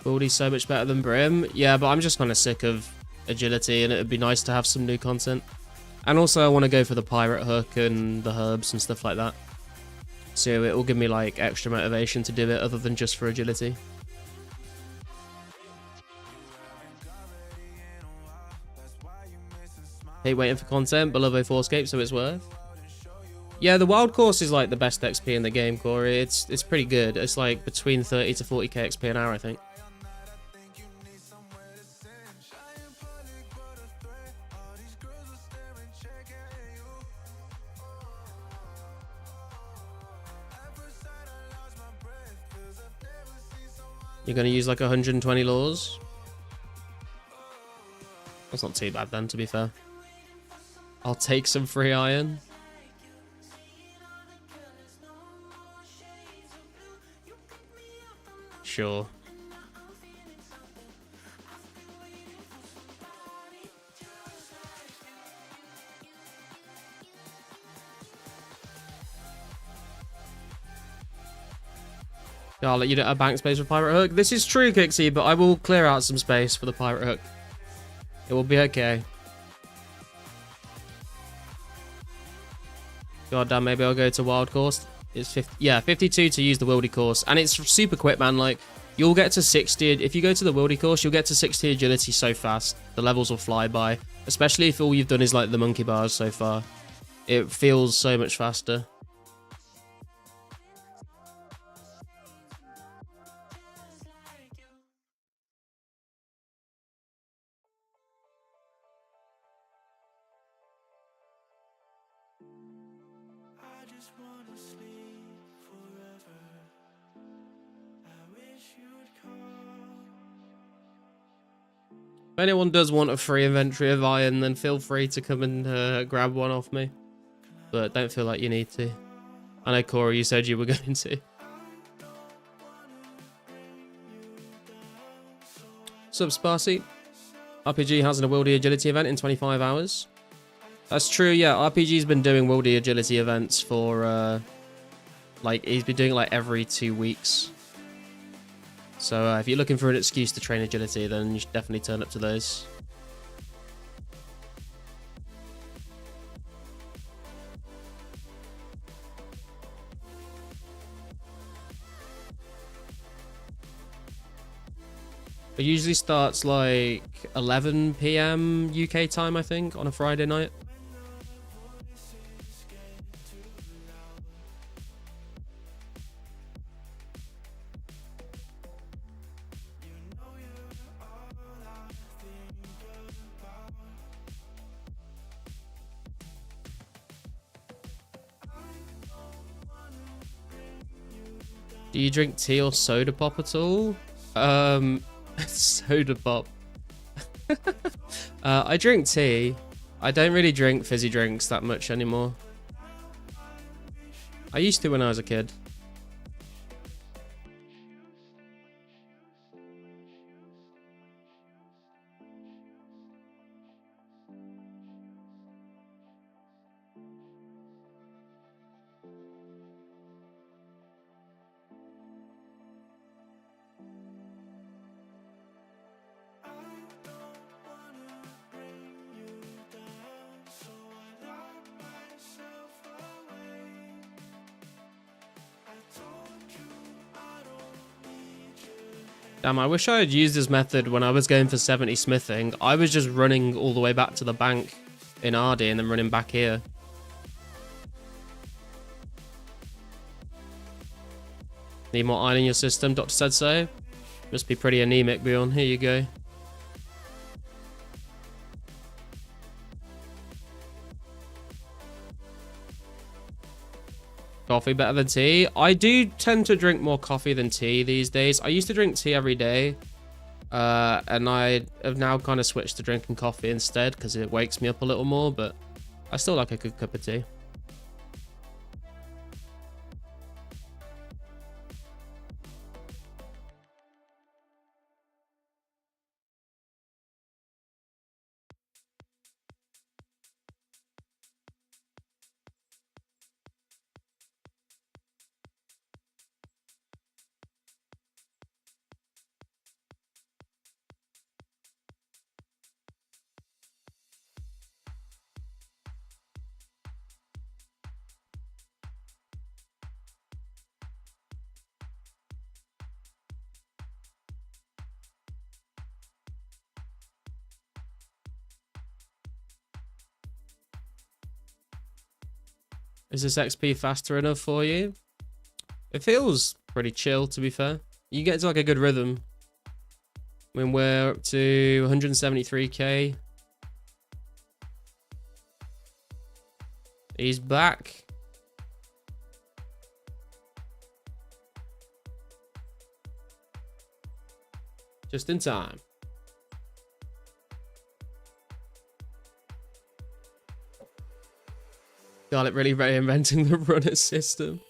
Speaker 2: Baldy's so much better than Brim. Yeah, but I'm just kind of sick of agility, and it'd be nice to have some new content. And also I want to go for the pirate hook and the herbs and stuff like that. So it will give me like extra motivation to do it other than just for agility. Hate waiting for content, but love 2004scape, so it's worth. Yeah, the wild course is like the best XP in the game, Corey. It's pretty good. It's like between 30 to 40k XP an hour, I think. You're going to use like 120 laws? That's not too bad then, to be fair. I'll take some free iron. Sure. Oh, you don't have bank space for Pirate Hook? This is true, Kixie, but I will clear out some space for the Pirate Hook. It will be okay. God damn, maybe I'll go to Wild Course. It's 50, yeah, 52 to use the Wildy Course. And it's super quick, man. Like, you'll get to 60. If you go to the Wildy Course, you'll get to 60 agility so fast. The levels will fly by. Especially if all you've done is, like, the monkey bars so far. It feels so much faster. If anyone does want a free inventory of iron, then feel free to come and grab one off me. But don't feel like you need to. I know, Corey, you said you were going to. Sub Sparcy. RPG has an Wildy Agility event in 25 hours. That's true, yeah. RPG's been doing Wildy Agility events for, like, he's been doing it, like, every 2 weeks. So if you're looking for an excuse to train agility, then you should definitely turn up to those. It usually starts like 11 PM UK time, I think, on a Friday night. Do you drink tea or soda pop at all? Soda pop. I drink tea. I don't really drink fizzy drinks that much anymore. I used to when I was a kid. Damn, I wish I had used this method when I was going for 70 smithing. I was just running all the way back to the bank in RD and then running back here. Need more iron in your system, Doctor said so. Must be pretty anemic, Bjorn. Here you go. Coffee better than tea? I do tend to drink more coffee than tea these days. I used to drink tea every day. And I have now kind of switched to drinking coffee instead because it wakes me up a little more, but I still like a good cup of tea. Is this XP faster enough for you? It feels pretty chill, to be fair. You get to like a good rhythm. I mean, we're up to 173k. He's back. Just in time. Garlic really reinventing the runner system.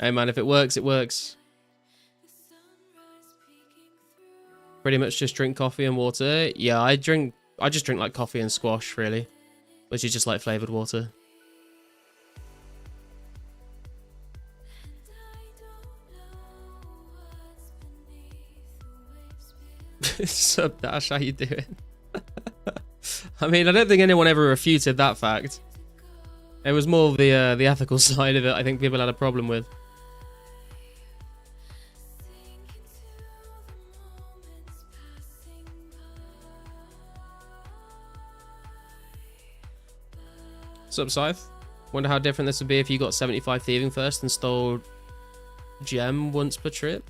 Speaker 2: Hey man, if it works, it works. Pretty much just drink coffee and water. Yeah, I just drink like coffee and squash really, which is just like flavored water. Sub Dash, how you doing? I mean, I don't think anyone ever refuted that fact. It was more the ethical side of it I think people had a problem with. Sup, Scythe? Wonder how different this would be if you got 75 thieving first and stole gem once per trip.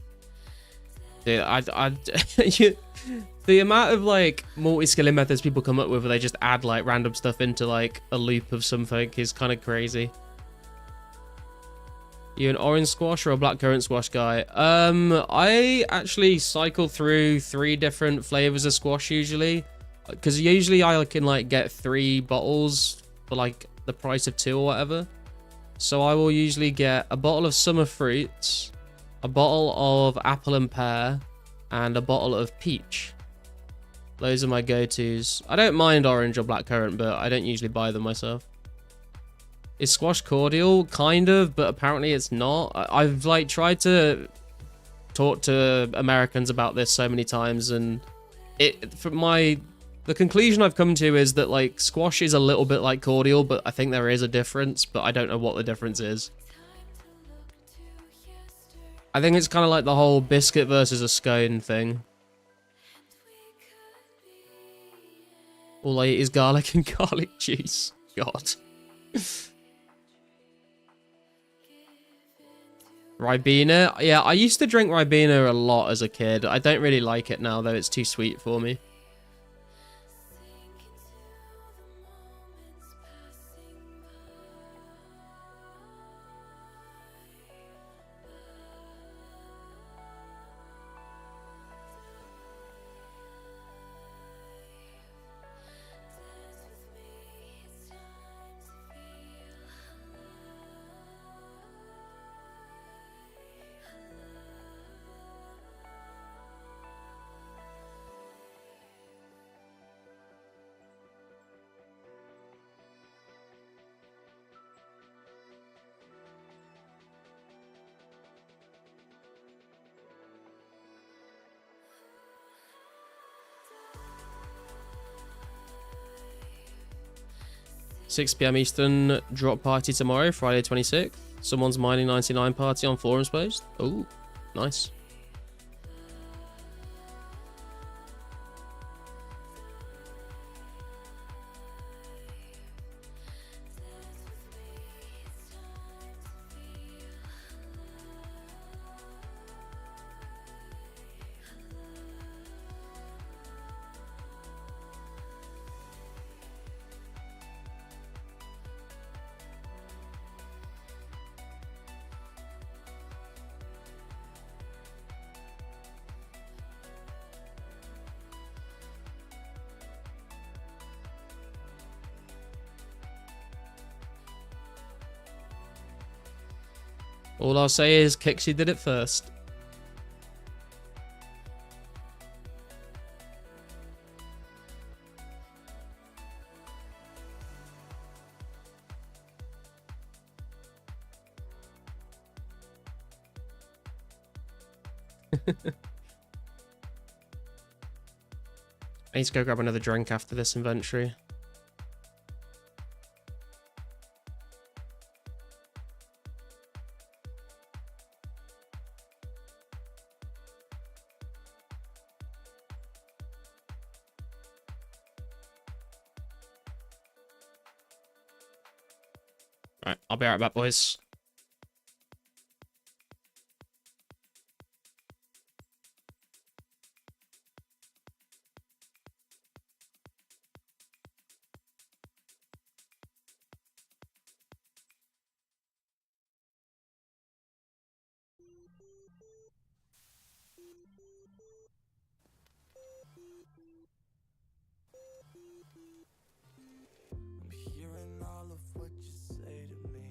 Speaker 2: Dude, the amount of like multi-skilling methods people come up with where they just add like random stuff into like a loop of something is kind of crazy. You an orange squash or a blackcurrant squash guy? I actually cycle through 3 different flavors of squash usually, because usually I can like get 3 bottles for like the price of 2 or whatever. So I will usually get a bottle of summer fruits, a bottle of apple and pear, and a bottle of peach. Those are my go-tos. I don't mind orange or blackcurrant, but I don't usually buy them myself. Is squash cordial? Kind of, but apparently it's not. I've like tried to talk to Americans about this so many times, and the conclusion I've come to is that like squash is a little bit like cordial, but I think there is a difference, but I don't know what the difference is. I think it's kind of like the whole biscuit versus a scone thing. All I eat is garlic and garlic juice. God. Ribena? Yeah, I used to drink Ribena a lot as a kid. I don't really like it now, though. It's too sweet for me. $6 PM Eastern drop party tomorrow, Friday 26th. Someone's mining 99 party on forums post. Oh, nice. All I'll say is Kixie did it first. I need to go grab another drink after this inventory. Right, I'll be right back, boys.
Speaker 1: I'm hearing all of what you say to me,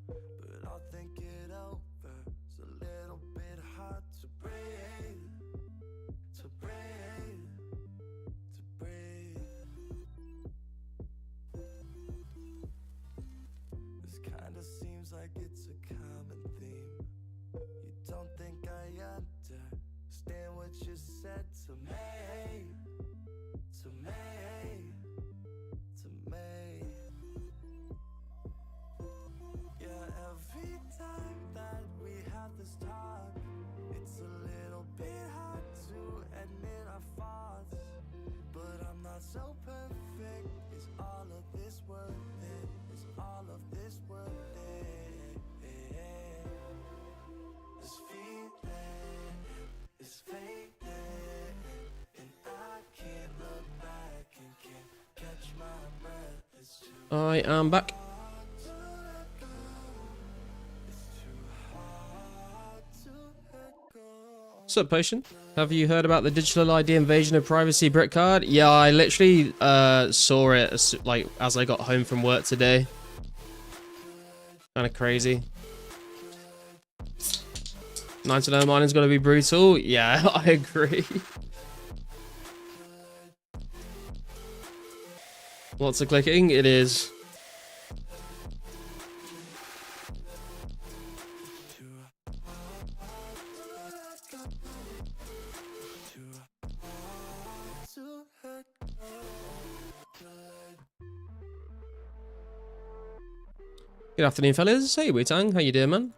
Speaker 1: but I'll think it over. It's a little bit hard to breathe, to breathe, to breathe. This kinda seems like it's a common theme. You don't think I understand what you said to me, to me, to me. Yeah, every time that we have this talk, it's a little bit hard to admit our faults. But I'm not so perfect. Is all of this worth it? Is all of this worth it? This feeling is fading, and I can't look back and can't catch my breath. It's too
Speaker 2: I am back.
Speaker 1: hard to let go. It's too hard to let go.
Speaker 2: What's up, Potion? Have you heard about the digital ID invasion of privacy Brit card? Yeah, I literally saw it as I got home from work today. Kind of crazy. 99 mining's gonna be brutal. Yeah, I agree. Lots of clicking. It is. Good afternoon, fellas. Hey, Wu-Tang. How you doing, man?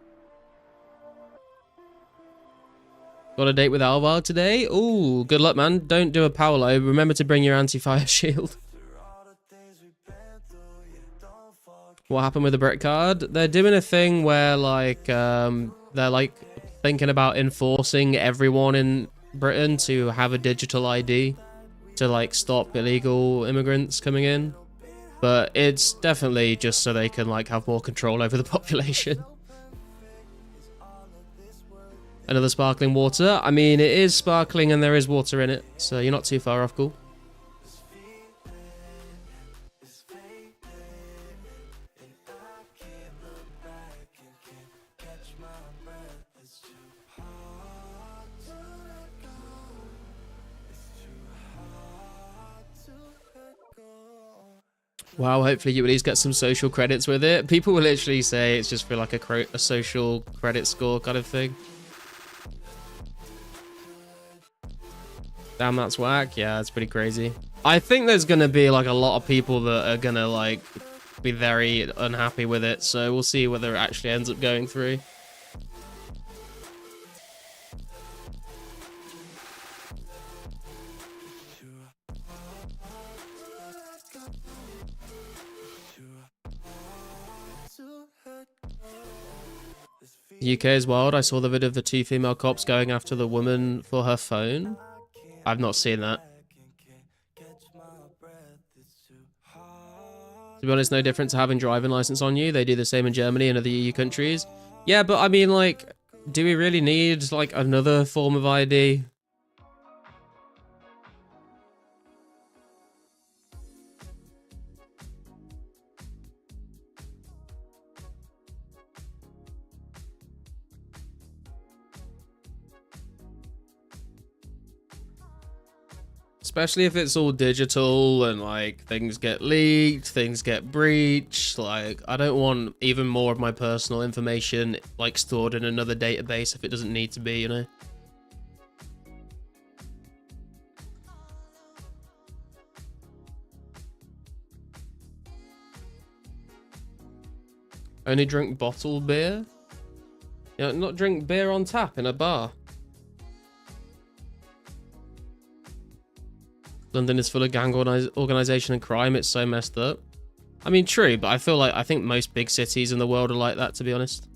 Speaker 2: Got a date with Alvar today? Ooh, good luck, man. Don't do a power low. Remember to bring your anti-fire shield. What happened with the Brit card? They're doing a thing where, like, they're, like, thinking about enforcing everyone in Britain to have a digital ID to, like, stop illegal immigrants coming in. But it's definitely just so they can, like, have more control over the population. Another sparkling water. I mean, it is sparkling and there is water in it, so you're not too far off, cool. Wow, hopefully you at least get some social credits with it. People will literally say it's just for like a social credit score kind of thing. Damn, that's whack. Yeah, it's pretty crazy. I think there's going to be like a lot of people that are going to like be very unhappy with it. So we'll see whether it actually ends up going through. UK is wild. I saw the video of the 2 female cops going after the woman for her phone. I've not seen that. To be honest, no difference to having driving license on you. They do the same in Germany and other EU countries. Yeah, but I mean, like, do we really need like another form of ID? Especially if it's all digital and like things get leaked, things get breached. Like, I don't want even more of my personal information like stored in another database if it doesn't need to be, you know? Only drink bottled beer? You know, not drink beer on tap in a bar. London is full of gang organization and crime. It's so messed up. I mean, true, but I think most big cities in the world are like that, to be honest.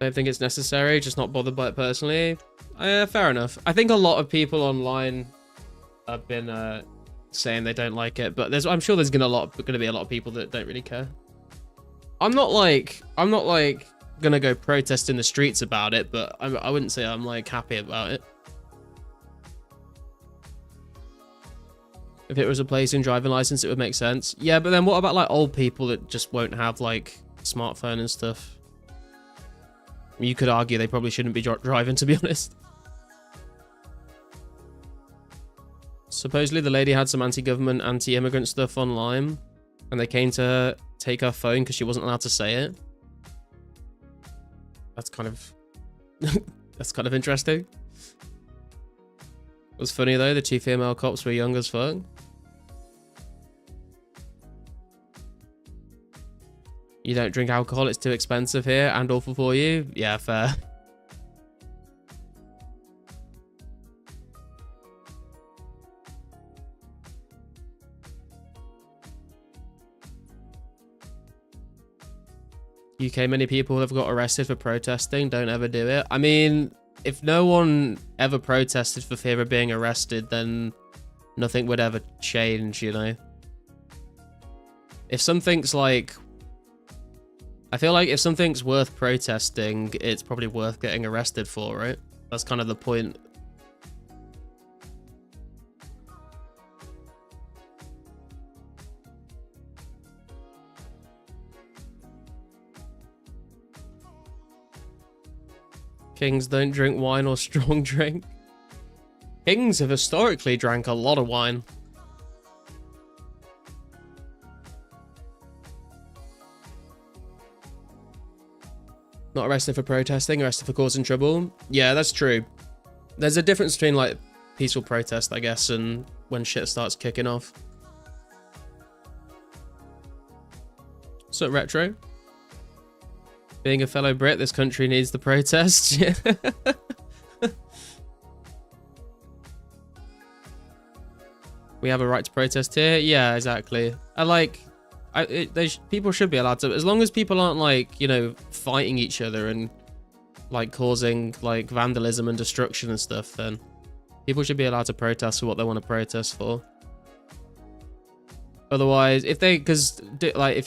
Speaker 2: I don't think it's necessary, just not bothered by it personally. Fair enough. I think a lot of people online have been saying they don't like it, but I'm sure there's gonna be a lot of people that don't really care. I'm not like gonna go protest in the streets about it, but I wouldn't say I'm like happy about it. If it was replacing driving license, it would make sense. Yeah, but then what about like old people that just won't have like smartphone and stuff? You could argue they probably shouldn't be driving, to be honest. Supposedly the lady had some anti-government, anti-immigrant stuff online, and they came to take her phone because she wasn't allowed to say it. That's kind of that's kind of interesting. It was funny though, the 2 female cops were young as fuck. You don't drink alcohol, it's too expensive here and awful for you. Yeah, fair. UK, many people have got arrested for protesting. Don't ever do it. I mean, if no one ever protested for fear of being arrested, then nothing would ever change, you know? If something's like... I feel like if something's worth protesting, it's probably worth getting arrested for, right? That's kind of the point. Kings don't drink wine or strong drink. Kings have historically drank a lot of wine. Not arrested for protesting, arrested for causing trouble. Yeah, that's true. There's a difference between like peaceful protest, I guess, and when shit starts kicking off. So retro. Being a fellow Brit, this country needs the protest. We have a right to protest here. Yeah, exactly. People should be allowed to, as long as people aren't like, you know, fighting each other and like causing like vandalism and destruction and stuff, then people should be allowed to protest for what they want to protest for. Otherwise, if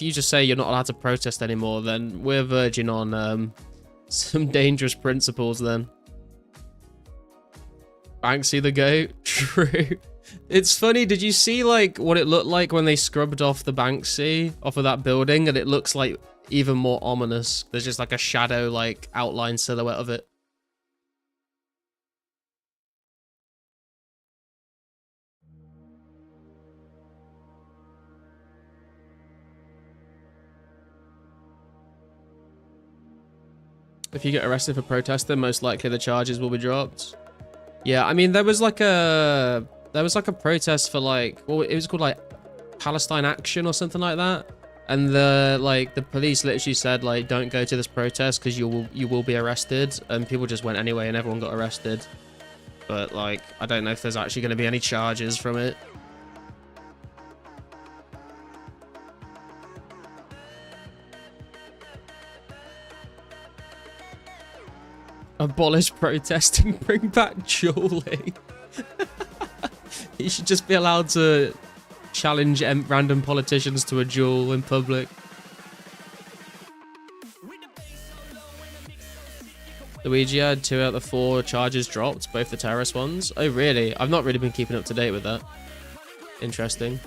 Speaker 2: you just say you're not allowed to protest anymore, then we're verging on some dangerous principles then. Banksy the goat? True. It's funny, did you see like what it looked like when they scrubbed off the Banksy off of that building? And it looks like even more ominous. There's just like a shadow, like outline silhouette of it. If you get arrested for protesting, most likely the charges will be dropped. Yeah, I mean, there was like a protest for like, well, it was called like Palestine Action or something like that. And the police literally said like, don't go to this protest because you will be arrested. And people just went anyway and everyone got arrested. But like, I don't know if there's actually going to be any charges from it. Abolish protesting, bring back dueling. You should just be allowed to challenge random politicians to a duel in public. Luigi had 2 out of the 4 charges dropped, both the terrorist ones. Oh, really? I've not really been keeping up to date with that. Interesting.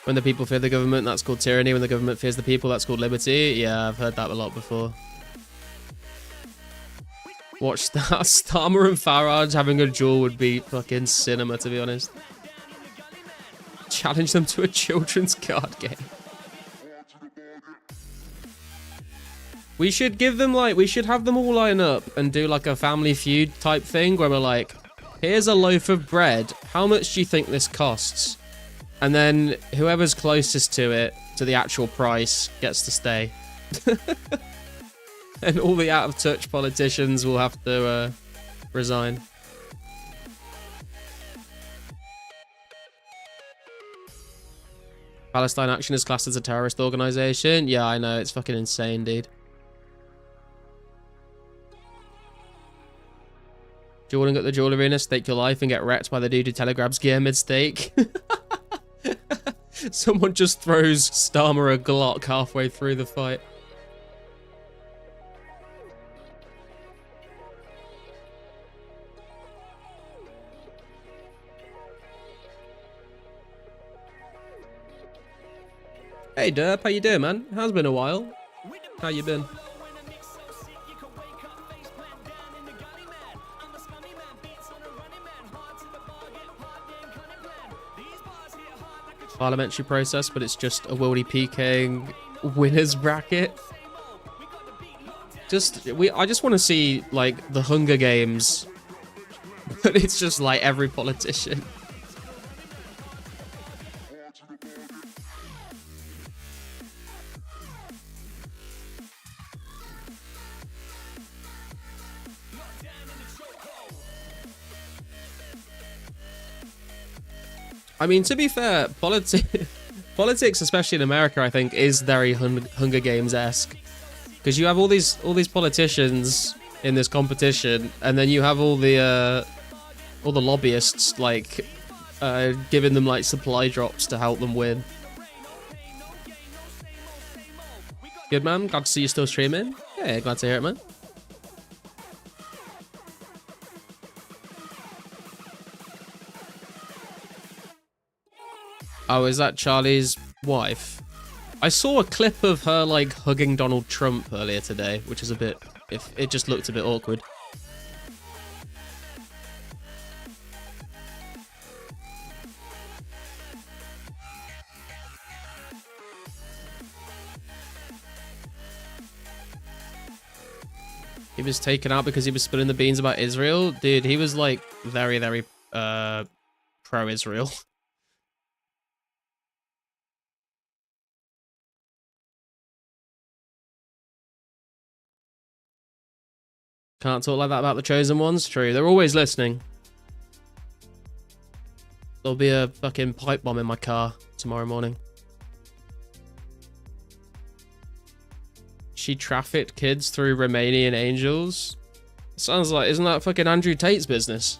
Speaker 2: When the people fear the government, that's called tyranny. When the government fears the people, that's called liberty. Yeah, I've heard that a lot before. Watch that. Starmer and Farage having a duel would be fucking cinema, to be honest. Challenge them to a children's card game. We should give them like, we should have them all line up and do like a Family Feud type thing where we're like, here's a loaf of bread. How much do you think this costs? And then whoever's closest to it, to the actual price, gets to stay. And all the out-of-touch politicians will have to resign. Palestine Action is classed as a terrorist organization. Yeah, I know. It's fucking insane, dude. Dueling at the duel arena, stake your life and get wrecked by the dude who telegrabs gear mid-stake. Someone just throws Starmer a Glock halfway through the fight. Hey Derp, how you doing, man? Has been a while. How you been? Parliamentary process, but it's just a Wildy PKing winners bracket. I just want to see like the Hunger Games, but it's just like every politician. I mean, to be fair, politics, especially in America, I think, is very Hunger Games-esque, because you have all these politicians in this competition, and then you have all the lobbyists like giving them like supply drops to help them win. Good, man. Glad to see you still streaming. Yeah, glad to hear it, man. Oh, is that Charlie's wife? I saw a clip of her, like, hugging Donald Trump earlier today, which is a bit... It just looked a bit awkward. He was taken out because he was spilling the beans about Israel? Dude, he was, like, very, very, pro-Israel. Can't talk like that about the chosen ones. True, they're always listening. There'll be a fucking pipe bomb in my car tomorrow morning. She trafficked kids through Romanian angels. Sounds like, isn't that fucking Andrew Tate's business?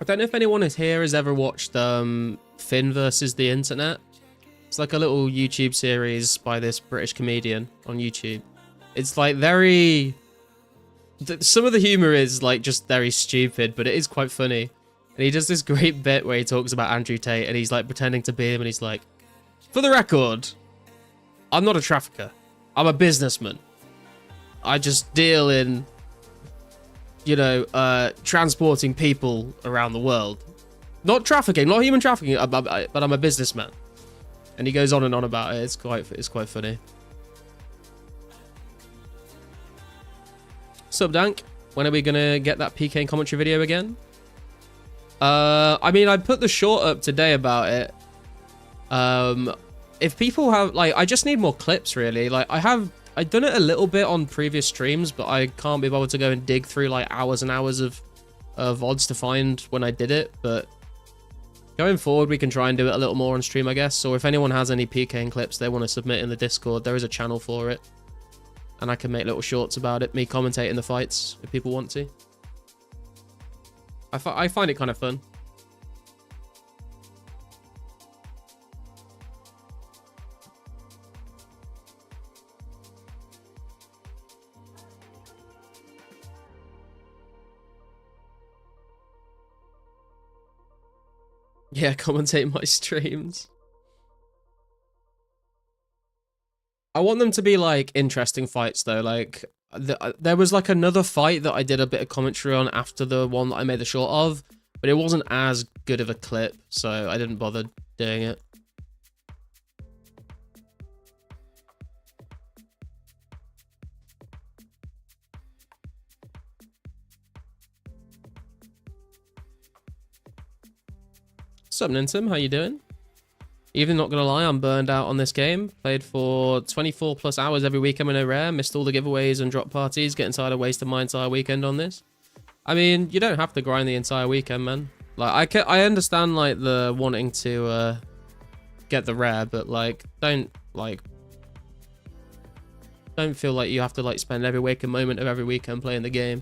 Speaker 2: I don't know if anyone here has ever watched Finn versus the Internet. It's like a little YouTube series by this British comedian on YouTube. It's like very... Some of the humor is like just very stupid, but it is quite funny. And he does this great bit where he talks about Andrew Tate and he's like pretending to be him and he's like, for the record, I'm not a trafficker. I'm a businessman. I just deal in... you know, transporting people around the world. Not trafficking, not human trafficking, but I'm a businessman. And he goes on and on about it. It's quite funny. Sup, Dank? When are we gonna get that PK commentary video again? I mean, I put the short up today about it. If people have, like, I just need more clips, really. Like, I've done it a little bit on previous streams, but I can't be bothered to go and dig through like hours and hours of VODs to find when I did it. But going forward, we can try and do it a little more on stream, I guess. Or if anyone has any PKing clips they want to submit in the Discord, there is a channel for it. And I can make little shorts about it, me commentating the fights if people want to. I find it kind of fun. Yeah, commentate my streams. I want them to be like interesting fights though. Like there was like another fight that I did a bit of commentary on after the one that I made the short of, but it wasn't as good of a clip, so I didn't bother doing it. What's up, Nintim? How you doing? Even not gonna lie, I'm burned out on this game. Played for 24 plus hours every weekend with no rare. Missed all the giveaways and drop parties. Getting tired of wasting my entire weekend on this. I mean, you don't have to grind the entire weekend, man. Like, I understand, like, the wanting to get the rare, but, like, don't feel like you have to, like, spend every waking moment of every weekend playing the game.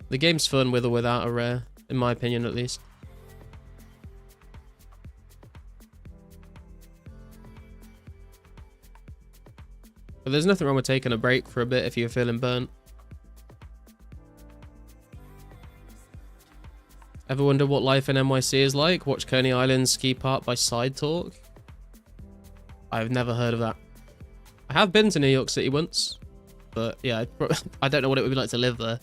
Speaker 2: The game's fun with or without a rare, in my opinion, at least. But there's nothing wrong with taking a break for a bit if you're feeling burnt. Ever wonder what life in NYC is like? Watch Coney Island ski park by Side Talk? I've never heard of that. I have been to New York City once, but yeah, I don't know what it would be like to live there.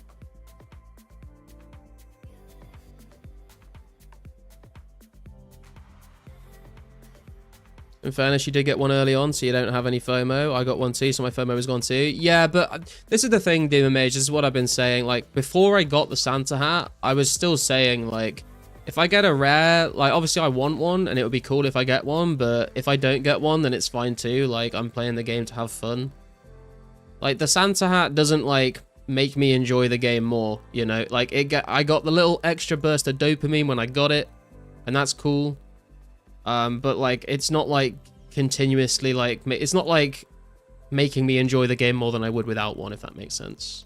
Speaker 2: In fairness, you did get one early on, so you don't have any FOMO. I got one too, so my FOMO was gone too. Yeah, but this is the thing, Demon Mage. This is what I've been saying. Like, before I got the Santa hat, I was still saying, like, if I get a rare, like, obviously I want one, and it would be cool if I get one, but if I don't get one, then it's fine too. Like, I'm playing the game to have fun. Like, the Santa hat doesn't, like, make me enjoy the game more, you know? Like, I got the little extra burst of dopamine when I got it, and that's cool. But like, it's not like continuously like, it's not like making me enjoy the game more than I would without one, if that makes sense.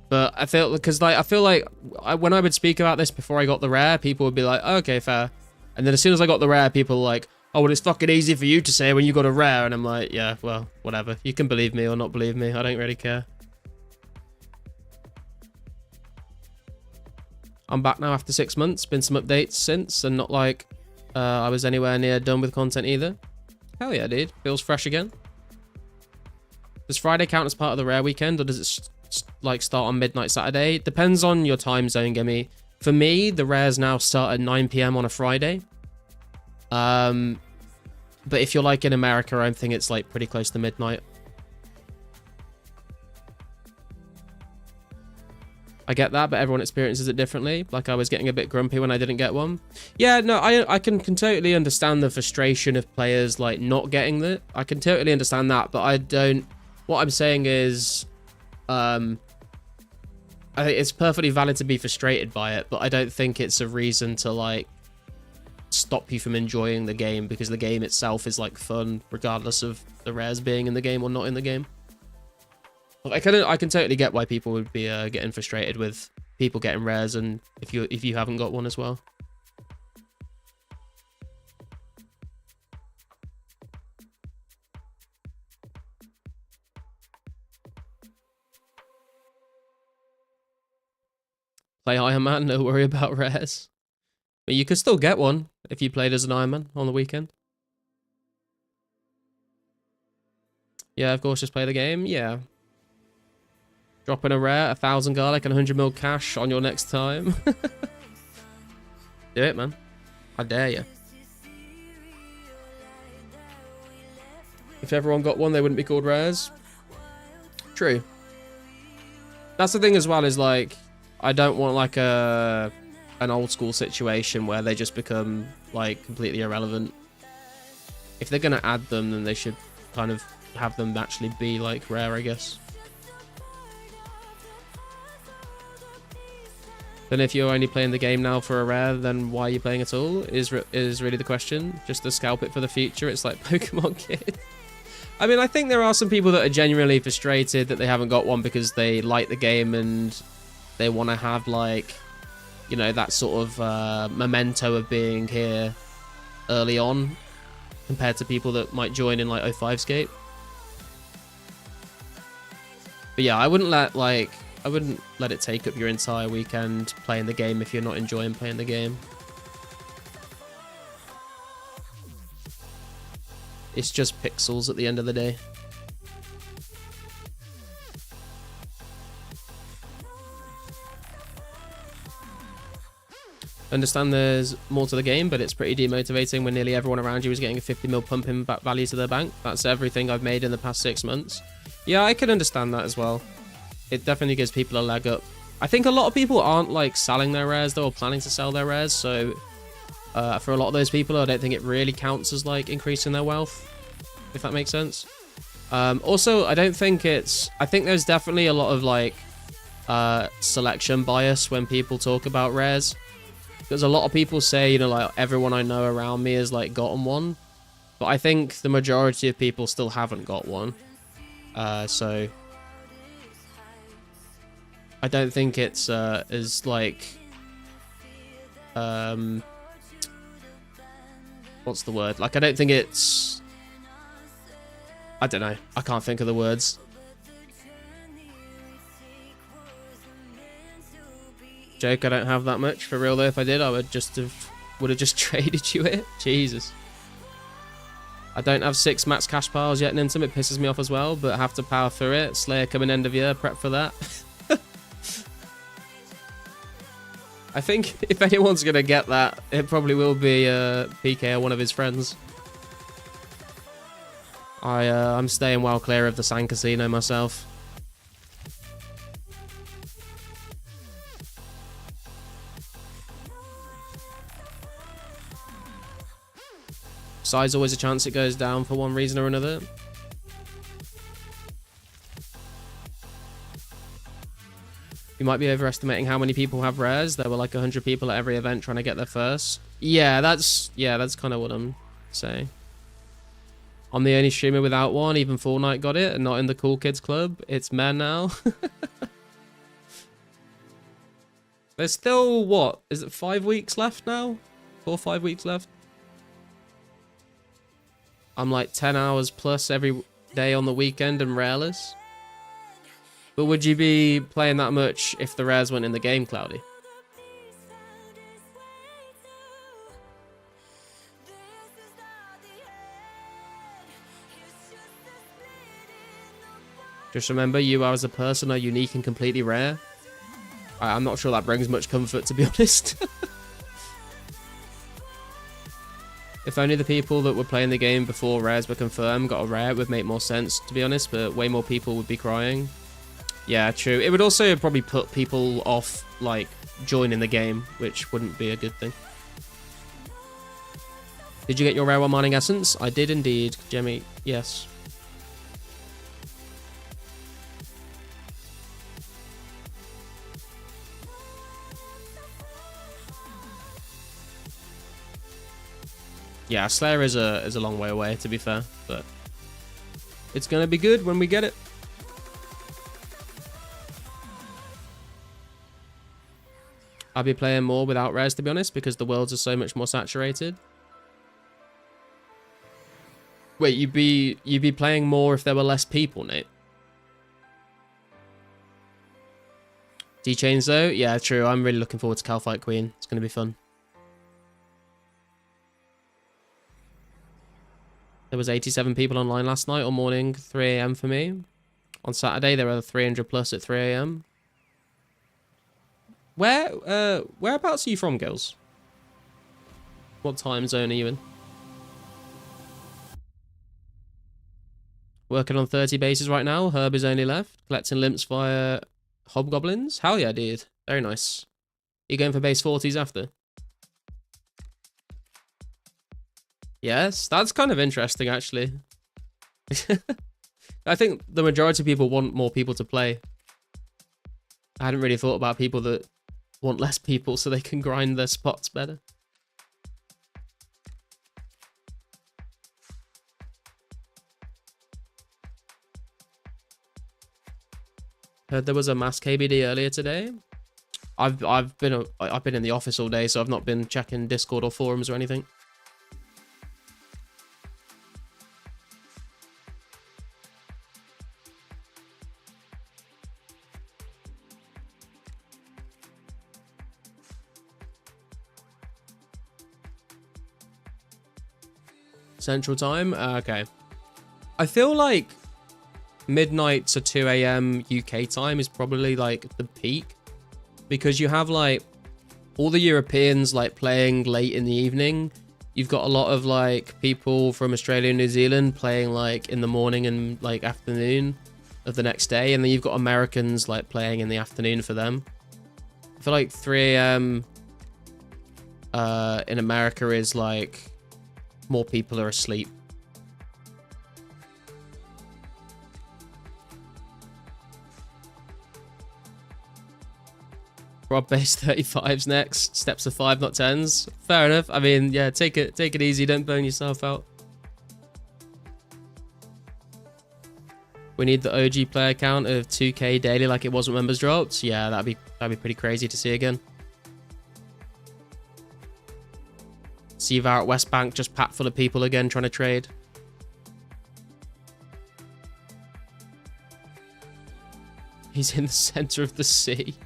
Speaker 2: But I feel, because like, I feel like when I would speak about this before I got the rare, people would be like, oh, okay, fair. And then as soon as I got the rare, people were like, oh, well, it's fucking easy for you to say when you got a rare. And I'm like, yeah, well, whatever. You can believe me or not believe me. I don't really care. I'm back now after 6 months. Been some updates since, and not like I was anywhere near done with content either. Hell yeah, dude. Feels fresh again. Does Friday count as part of the rare weekend, or does it like start on midnight Saturday? Depends on your time zone, Gimme. For me, the rares now start at 9 PM on a Friday. But if you're like in America, I think it's like pretty close to midnight. I get that, but everyone experiences it differently. Like, I was getting a bit grumpy when I didn't get one. Yeah, no, I can totally understand the frustration of players, like, not getting that. I can totally understand that, but I don't... What I'm saying is... I think it's perfectly valid to be frustrated by it, but I don't think it's a reason to, like, stop you from enjoying the game, because the game itself is, like, fun, regardless of the rares being in the game or not in the game. I can totally get why people would be getting frustrated with people getting rares, and if you haven't got one as well. Play Iron Man, no worry about rares. But you could still get one if you played as an Iron Man on the weekend. Yeah, of course, just play the game. Yeah. Dropping a rare, 1,000 garlic, and 100 mil cash on your next time. Do it, man. I dare you. If everyone got one, they wouldn't be called rares. True. That's the thing as well, is like, I don't want like an old school situation where they just become like completely irrelevant. If they're gonna add them, then they should kind of have them actually be like rare, I guess. Then if you're only playing the game now for a rare, then why are you playing at all? Is really the question. Just to scalp it for the future. It's like Pokemon Kid. I mean, I think there are some people that are genuinely frustrated that they haven't got one because they like the game and they want to have, like, you know, that sort of memento of being here early on compared to people that might join in like 2004scape. But yeah, I wouldn't let it take up your entire weekend playing the game if you're not enjoying playing the game. It's just pixels at the end of the day. Understand there's more to the game, but it's pretty demotivating when nearly everyone around you is getting a 50 mil pump in back value to their bank. That's everything I've made in the past 6 months. Yeah, I can understand that as well. It definitely gives people a leg up. I think a lot of people aren't like selling their rares though, or planning to sell their rares, so for a lot of those people, I don't think it really counts as like increasing their wealth, if that makes sense. Also, I don't think it's... I think there's definitely a lot of like selection bias when people talk about rares. Because a lot of people say, you know, like everyone I know around me has like gotten one. But I think the majority of people still haven't got one. So I don't think it's as like what's the word? Like I don't think it's... I don't know. I can't think of the words. Joke, I don't have that much. For real though, if I did, I would have just traded you it. Jesus. I don't have 6 max cash piles yet in Intimate. It pisses me off as well, but I have to power through it. Slayer coming end of year, prep for that. I think if anyone's gonna get that, it probably will be PK or one of his friends. I'm staying well clear of the Sand Casino myself. Besides, always a chance it goes down for one reason or another. You might be overestimating how many people have rares. There were like 100 people at every event trying to get their first. Yeah, that's kind of what I'm saying. I'm the only streamer without one. Even Fortnite got it, and not in the cool kids club. It's men now. There's still, what? Is it 5 weeks left now? 4 or 5 weeks left? I'm like 10 hours plus every day on the weekend and rareless. But would you be playing that much if the rares weren't in the game, Cloudy? Just remember, you as a person are unique and completely rare. I'm not sure that brings much comfort, to be honest. If only the people that were playing the game before rares were confirmed got a rare, it would make more sense, to be honest, but way more people would be crying. Yeah, true. It would also probably put people off, like, joining the game, which wouldn't be a good thing. Did you get your rare one mining essence? I did indeed, Jemmy. Yes. Yeah, Slayer is a long way away, to be fair, but it's gonna be good when we get it. I'll be playing more without rares, to be honest, because the worlds are so much more saturated. Wait, you'd be playing more if there were less people, Nate? D-Chains though? Yeah, true. I'm really looking forward to Calfight Queen. It's gonna be fun. There was 87 people online last night or morning, 3 AM for me. On Saturday, there were 300 plus at 3 AM. Whereabouts are you from, girls? What time zone are you in? Working on 30 bases right now. Herb is only left. Collecting limps via hobgoblins. Hell yeah, dude. Very nice. You going for base 40s after? Yes, that's kind of interesting, actually. I think the majority of people want more people to play. I hadn't really thought about people that want less people so they can grind their spots better. Heard there was a mass KBD earlier today. I've been in the office all day, so I've not been checking Discord or forums or anything. Central Time? Okay. I feel like midnight to 2 a.m. UK time is probably like the peak, because you have like all the Europeans like playing late in the evening. You've got a lot of like people from Australia and New Zealand playing like in the morning and like afternoon of the next day, and then you've got Americans like playing in the afternoon for them. I feel like 3 a.m. In America is like more people are asleep. Rob base 35s next. Steps of 5, not 10s. Fair enough. I mean, yeah, take it easy. Don't burn yourself out. We need the OG player count of 2k daily like it was when members dropped. Yeah, that'd be pretty crazy to see again. See Var at West Bank just packed full of people again trying to trade. He's in the center of the sea.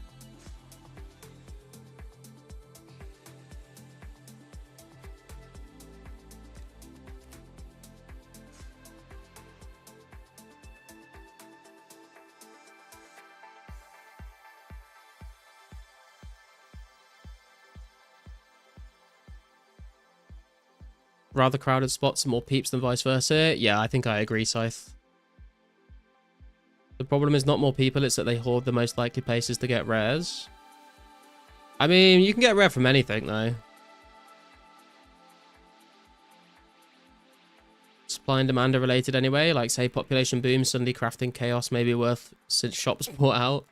Speaker 2: Rather crowded spots and more peeps than vice versa. Yeah, I think I agree, Scythe. The problem is not more people, it's that they hoard the most likely places to get rares. I mean, you can get rare from anything, though. Supply and demand are related anyway. Like, say, population boom, suddenly crafting chaos may be worth since shops bought out.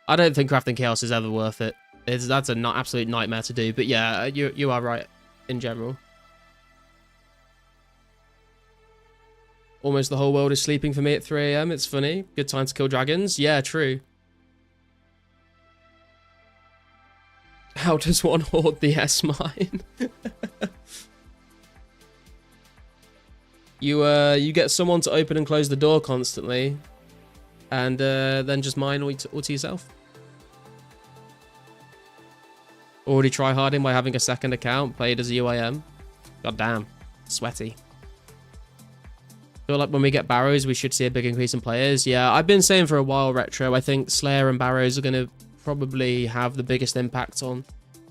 Speaker 2: I don't think crafting chaos is ever worth it. That's an absolute nightmare to do. But yeah, you are right in general. Almost the whole world is sleeping for me at 3 a.m. It's funny. Good time to kill dragons. Yeah, true. How does one hoard the S-mine? You get someone to open and close the door constantly, and then just mine all to yourself. Already try harding by having a second account played as a UIM. God damn, sweaty. Feel like when we get Barrows, we should see a big increase in players. Yeah, I've been saying for a while, Retro, I think Slayer and Barrows are going to probably have the biggest impact on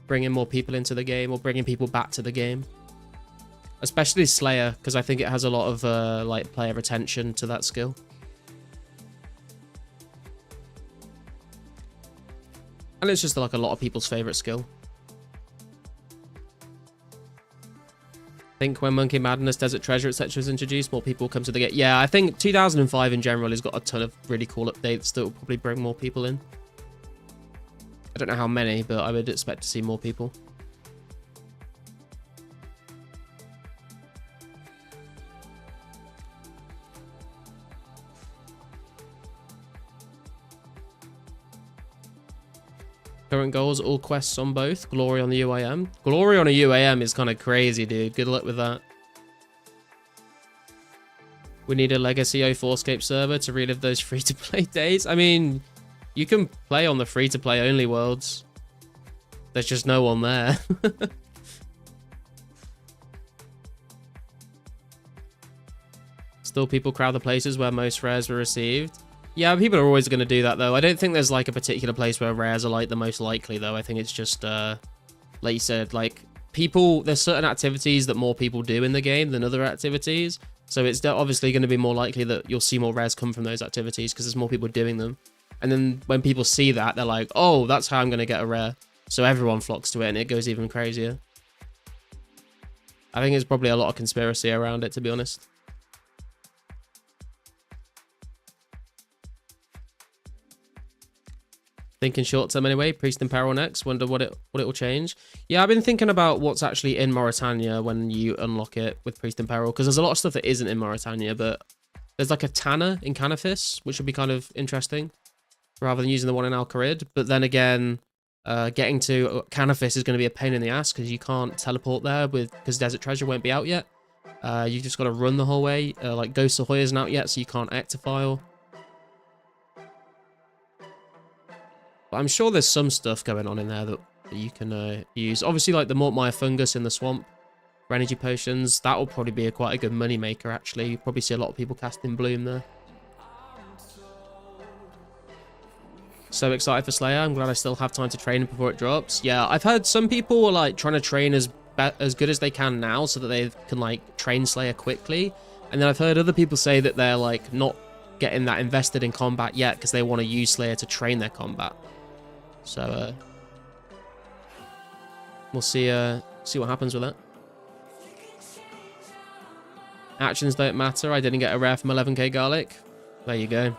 Speaker 2: bringing more people into the game or bringing people back to the game. Especially Slayer, because I think it has a lot of like player retention to that skill. And it's just like a lot of people's favorite skill. I think when Monkey Madness, Desert Treasure, etc. is introduced, more people come to the game. Yeah, I think 2005 in general has got a ton of really cool updates that will probably bring more people in. I don't know how many, but I would expect to see more people. Current goals, all quests on both. Glory on the UIM. Glory on a UIM is kind of crazy, dude. Good luck with that. We need a legacy 2004scape server to relive those free-to-play days. I mean, you can play on the free-to-play only worlds. There's just no one there. Still people crowd the places where most rares were received. Yeah, people are always going to do that, though. I don't think there's, like, a particular place where rares are, like, the most likely, though. I think it's just, like you said, like, people... There's certain activities that more people do in the game than other activities. So it's obviously going to be more likely that you'll see more rares come from those activities because there's more people doing them. And then when people see that, they're like, oh, that's how I'm going to get a rare. So everyone flocks to it, and it goes even crazier. I think there's probably a lot of conspiracy around it, to be honest. Thinking short term anyway. Priest in Peril next. Wonder what it will change. Yeah, I've been thinking about what's actually in Mauritania when you unlock it with Priest in Peril, because there's a lot of stuff that isn't in Mauritania, but there's like a Tanner in Canifis, which would be kind of interesting, rather than using the one in Al Kharid. But then again, getting to Canifis is going to be a pain in the ass because you can't teleport there because Desert Treasure won't be out yet. You've just got to run the whole way. Like Ghost Ahoy isn't out yet, so you can't Ectofile. But I'm sure there's some stuff going on in there that you can use. Obviously, like the Mortmire fungus in the swamp, for energy potions. That will probably be quite a good money maker, actually. You probably see a lot of people casting Bloom there. So excited for Slayer. I'm glad I still have time to train it before it drops. Yeah, I've heard some people are like trying to train as good as they can now so that they can like train Slayer quickly. And then I've heard other people say that they're like not getting that invested in combat yet because they want to use Slayer to train their combat. So we'll see what happens with that. Actions don't matter. I didn't get a rare from 11k garlic. There you go.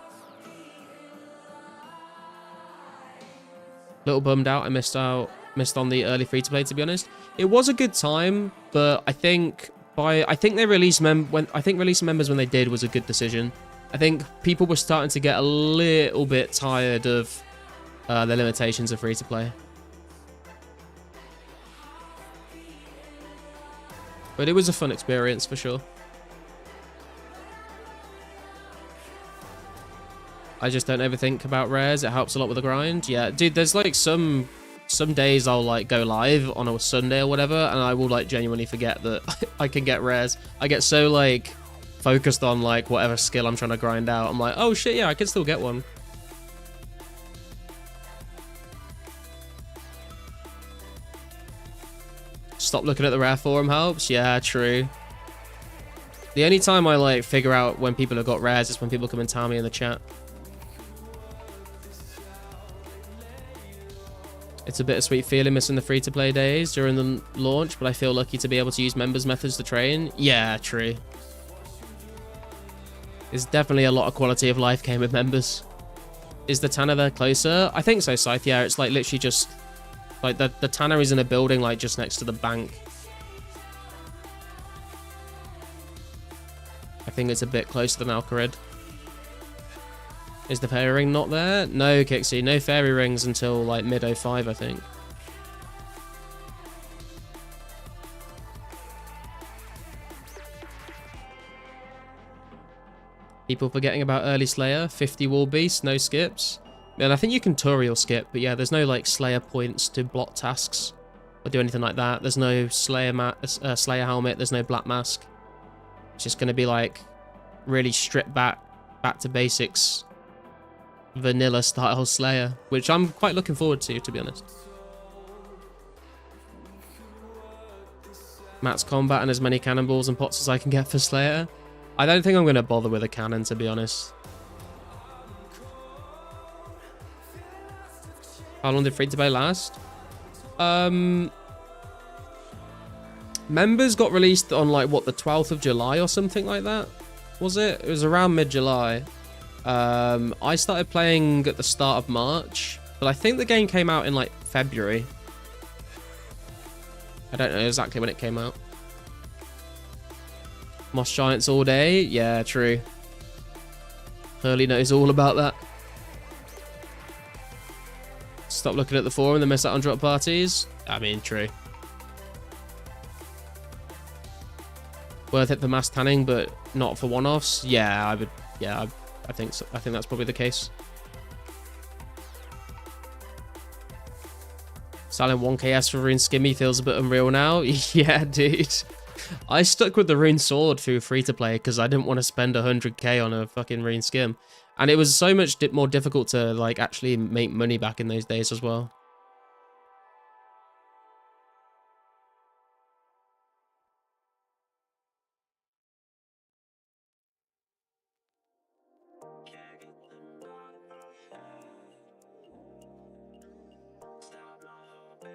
Speaker 2: Little bummed out. I missed on the early free to play, to be honest. It was a good time, but I think they released releasing members when they did was a good decision. I think people were starting to get a little bit tired of the limitations of free to play. But it was a fun experience for sure. I just don't overthink about rares. It helps a lot with the grind. Yeah, dude, there's like some days I'll like go live on a Sunday or whatever, and I will like genuinely forget that I can get rares. I get so like focused on like whatever skill I'm trying to grind out. I'm like, oh shit, yeah, I can still get one. Stop looking at the rare forum helps. Yeah, true. The only time I like figure out when people have got rares is when people come and tell me in the chat. It's a bittersweet feeling missing the free-to-play days during the launch, but I feel lucky to be able to use members' methods to train. Yeah, true. There's definitely a lot of quality of life came with members. Is the Tanner there closer? I think so, Scythe. Yeah, it's like literally just... like the Tanner is in a building like just next to the bank. I think it's a bit closer than Alcarid. Is the fairy ring not there? No, Kixie. No fairy rings until like mid-05, I think. People forgetting about early Slayer. 50 wall beasts, no skips. And I think you can tutorial skip, but yeah, there's no like Slayer points to block tasks or do anything like that. There's no Slayer Slayer helmet. There's no black mask. It's just going to be like really stripped back to basics. Vanilla style Slayer, which I'm quite looking forward to be honest. Max combat and as many cannonballs and pots as I can get for Slayer. I don't think I'm going to bother with a cannon, to be honest. How long did free-to-play last? Members got released on like what, the 12th of July or something like that? Was it? It was around mid-July. I started playing at the start of March, but I think the game came out in like February. I don't know exactly when it came out. Moss Giants all day? Yeah, true. Hurley knows all about that. Stop looking at the forum and miss out on drop parties. I mean, true. Worth it for mass tanning, but not for one-offs? Yeah, I would. Yeah, I think so. I think that's probably the case. Selling 1KS for Rune Skimmy feels a bit unreal now. Yeah, dude. I stuck with the Rune Sword through free-to-play because I didn't want to spend 100k on a fucking Rune Skim. And it was so much more difficult to like actually make money back in those days as well.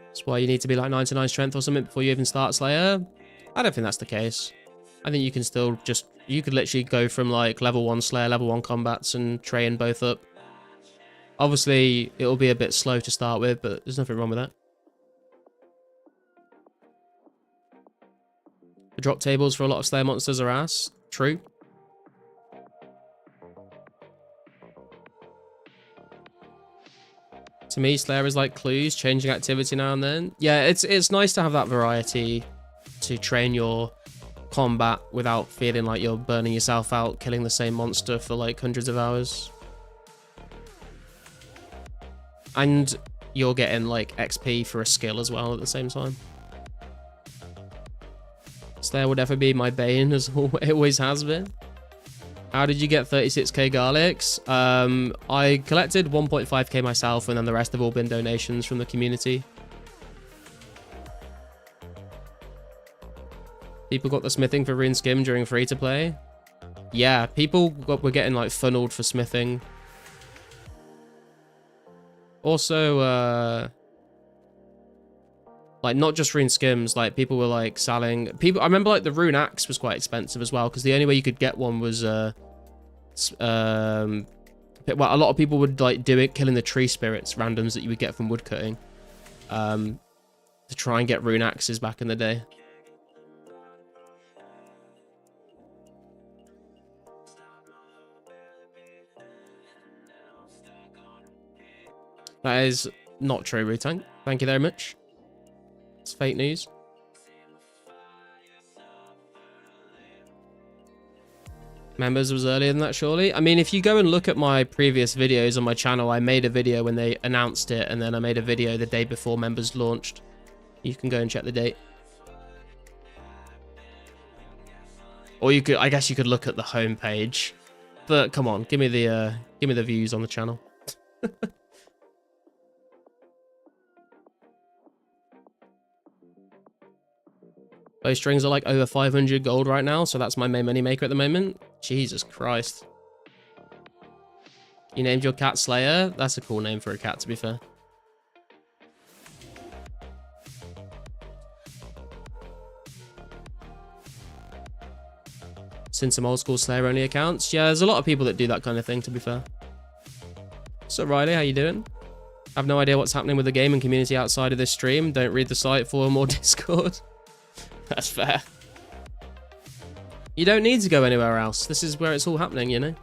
Speaker 2: That's why you need to be like 99 strength or something before you even start Slayer. I don't think that's the case. I think you can still just... you could literally go from like level 1 Slayer, level 1 combats and train both up. Obviously, it'll be a bit slow to start with, but there's nothing wrong with that. The drop tables for a lot of Slayer monsters are ass. True. To me, Slayer is like clues, changing activity now and then. Yeah, it's nice to have that variety to train your combat without feeling like you're burning yourself out, killing the same monster for like hundreds of hours. And you're getting like XP for a skill as well at the same time. Slayer will definitely be my bane, as it always has been. How did you get 36k garlics? I collected 1.5k myself, and then the rest have all been donations from the community. People got the smithing for Rune Skim during free-to-play. Yeah, people were getting like funneled for smithing. Also, like not just Rune Skims, like people were like selling. I remember like the Rune Axe was quite expensive as well, because the only way you could get one was well, a lot of people would like do it killing the tree spirits randoms that you would get from woodcutting, to try and get Rune Axes back in the day. That is not true, Wu-Tang. Thank you very much. It's fake news. Members was earlier than that, surely. I mean, if you go and look at my previous videos on my channel, I made a video when they announced it, and then I made a video the day before members launched. You can go and check the date. Or you could, I guess you could look at the homepage. But come on, give me the views on the channel. Those strings are like over 500 gold right now, so that's my main money maker at the moment. Jesus Christ. You named your cat Slayer? That's a cool name for a cat, to be fair. Seen some old school Slayer only accounts. Yeah, there's a lot of people that do that kind of thing, to be fair. So Riley, how you doing? I have no idea what's happening with the gaming community outside of this stream. Don't read the site, forum, or Discord. That's fair. You don't need to go anywhere else. This is where it's all happening, you know?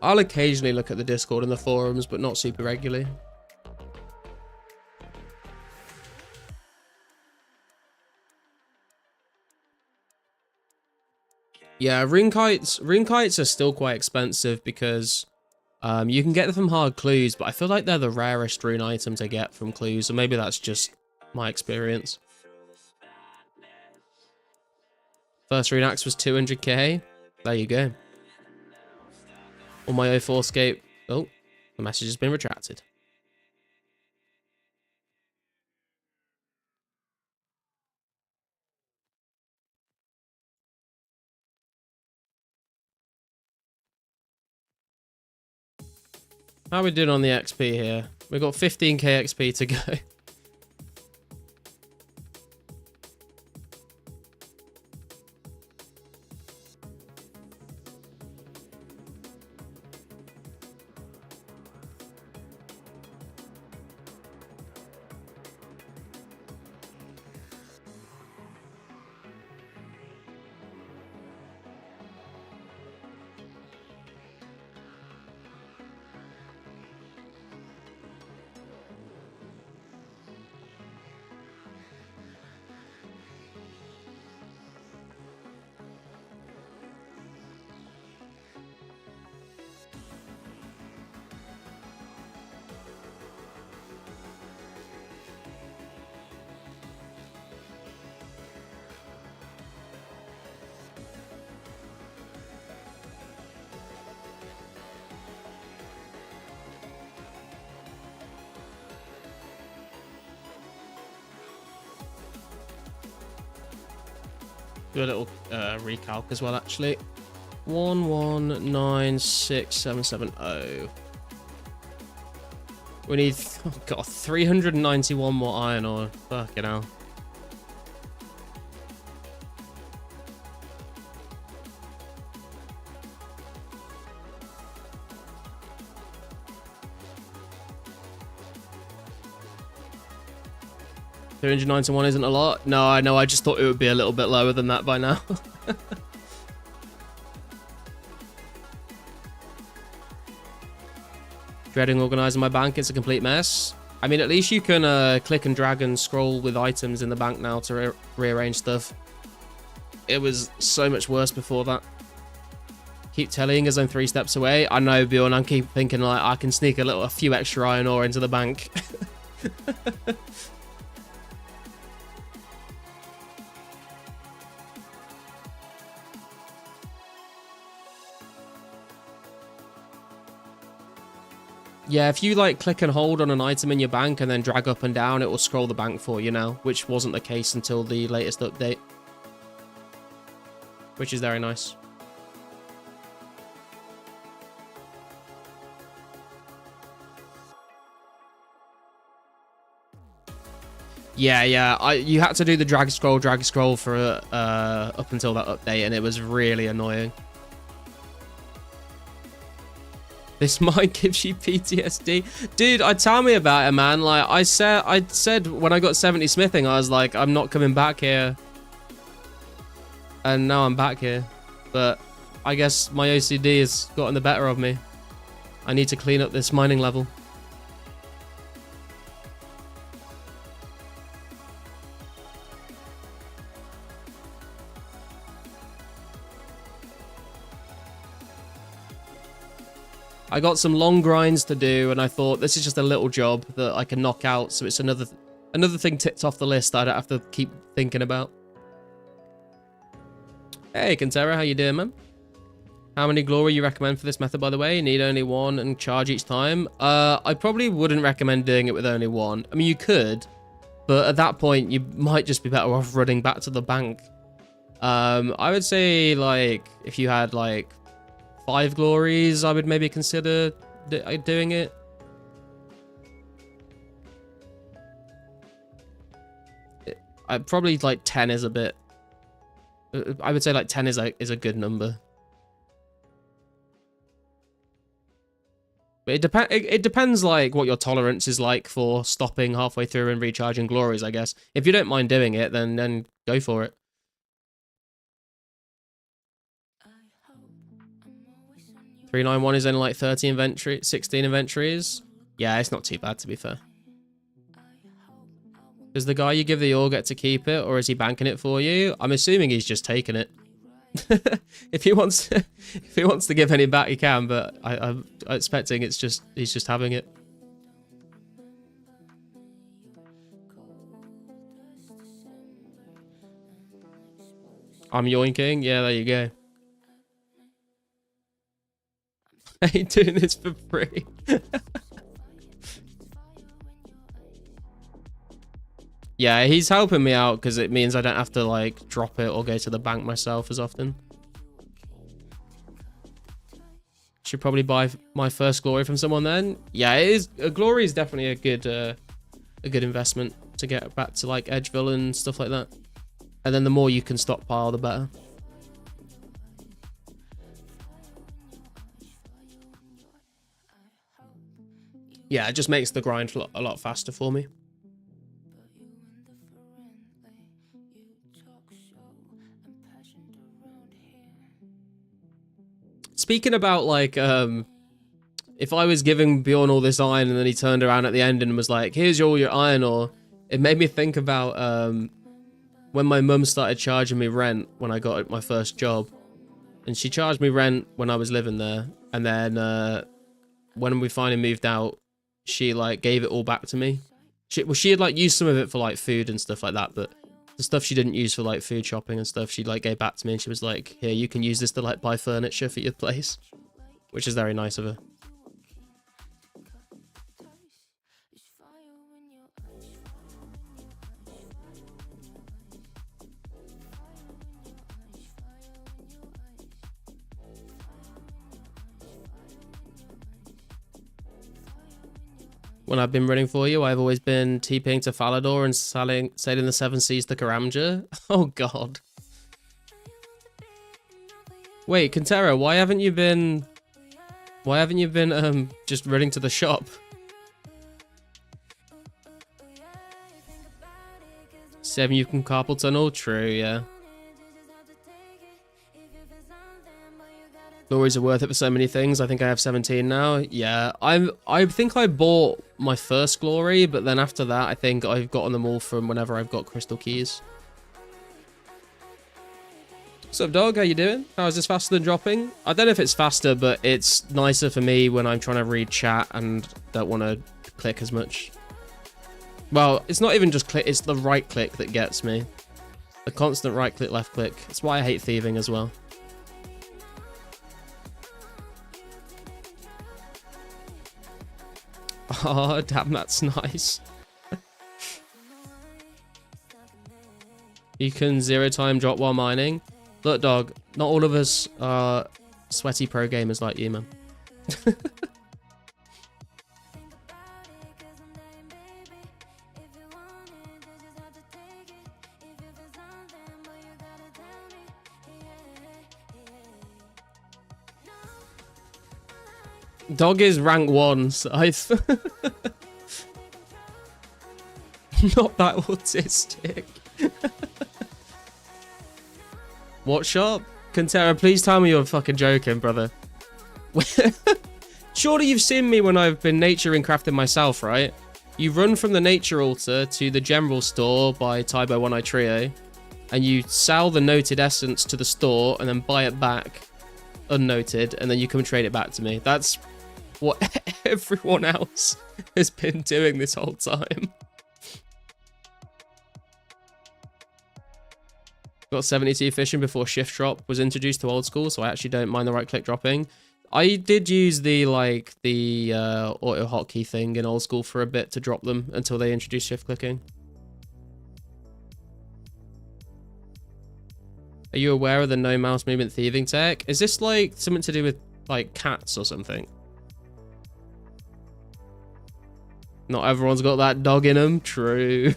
Speaker 2: I'll occasionally look at the Discord and the forums, but not super regularly. Yeah, rune kites are still quite expensive because you can get them from hard clues, but I feel like they're the rarest rune item to get from clues, or maybe that's just my experience. First rune axe was 200k. There you go. On my 2004scape. Oh, the message has been retracted. How are we doing on the XP here? We've got 15k XP to go. 'Do a little recalc as well, actually. 1196770. We need, oh god, 391 more iron ore. Fucking hell. $391 isn't a lot. No, I know. I just thought it would be a little bit lower than that by now. Dreading organising my bank. It's a complete mess. I mean, at least you can click and drag and scroll with items in the bank now to rearrange stuff. It was so much worse before that. keep telling us I'm 3 steps away. I know, Bjorn, I keep thinking like I can sneak a few extra iron ore into the bank. Yeah, if you like click and hold on an item in your bank and then drag up and down, it will scroll the bank for you now, which wasn't the case until the latest update. Which is very nice. Yeah. You had to do the drag scroll for up until that update, and it was really annoying. This might give you PTSD. Dude, tell me about it, man. Like, I said when I got 70 smithing, I was like, I'm not coming back here. And now I'm back here. But I guess my OCD has gotten the better of me. I need to clean up this mining level. I got some long grinds to do, and I thought this is just a little job that I can knock out, so it's another thing ticked off the list that I don't have to keep thinking about. Hey, Kentera, how you doing, man? How many glory you recommend for this method, by the way? You need only 1 and charge each time. I probably wouldn't recommend doing it with only 1. I mean, you could, but at that point, you might just be better off running back to the bank. I would say, like, if you had, like, 5 glories, I would maybe consider doing it. Probably like 10 is a bit. I would say like 10 is a good number. But it depends like what your tolerance is like for stopping halfway through and recharging glories, I guess. If you don't mind doing it, then go for it. 391 is only like 16 inventories. Yeah, it's not too bad, to be fair. Does the guy you give the ore get to keep it, or is he banking it for you? I'm assuming he's just taking it. If he wants to give any back, he can, but I'm expecting he's just having it. I'm yoinking. Yeah, there you go. I ain't doing this for free. Yeah, he's helping me out because it means I don't have to like drop it or go to the bank myself as often. Should probably buy my first glory from someone then. Yeah, it is. Glory is definitely a good investment to get back to like Edgeville and stuff like that. And then the more you can stockpile, the better. Yeah, it just makes the grind a lot faster for me. Speaking about like, if I was giving Bjorn all this iron and then he turned around at the end and was like, here's all your iron ore, it made me think about when my mum started charging me rent when I got my first job. And she charged me rent when I was living there. And then when we finally moved out, she like gave it all back to me. She had like used some of it for like food and stuff like that, but the stuff she didn't use for like food shopping and stuff, she like gave back to me, and she was like, here, you can use this to like buy furniture for your place, which is very nice of her. When I've been running for you, I've always been TPing to Falador and sailing the 7 seas to Karamja. Oh god. Wait, Kentera, why haven't you been just running to the shop? 7 you can carpal tunnel? True, yeah. Glories are worth it for so many things. I think I have 17 now. Yeah, I think I bought my first glory, but then after that, I think I've gotten them all from whenever I've got crystal keys. What's up, dog? How you doing? How is this faster than dropping? I don't know if it's faster, but it's nicer for me when I'm trying to read chat and don't want to click as much. Well, it's not even just click, it's the right click that gets me. The constant right click, left click. That's why I hate thieving as well. Oh, damn, that's nice. You can 0-time drop while mining. Look, dog, not all of us are sweaty pro gamers like you, man. Dog is rank 1, so not that autistic. What shop? Cantera, please tell me you're fucking joking, brother. Surely you've seen me when I've been nature and crafting myself, right? You run from the nature altar to the general store by Tybo One Eye Trio, and you sell the noted essence to the store and then buy it back unnoted, and then you come and trade it back to me. That's what everyone else has been doing this whole time. Got 72 fishing before shift drop was introduced to old school, so I actually don't mind the right click dropping. I did use the auto hotkey thing in old school for a bit to drop them until they introduced shift clicking. Are you aware of the no mouse movement thieving tech? Is this like something to do with like cats or something? Not everyone's got that dog in them. True.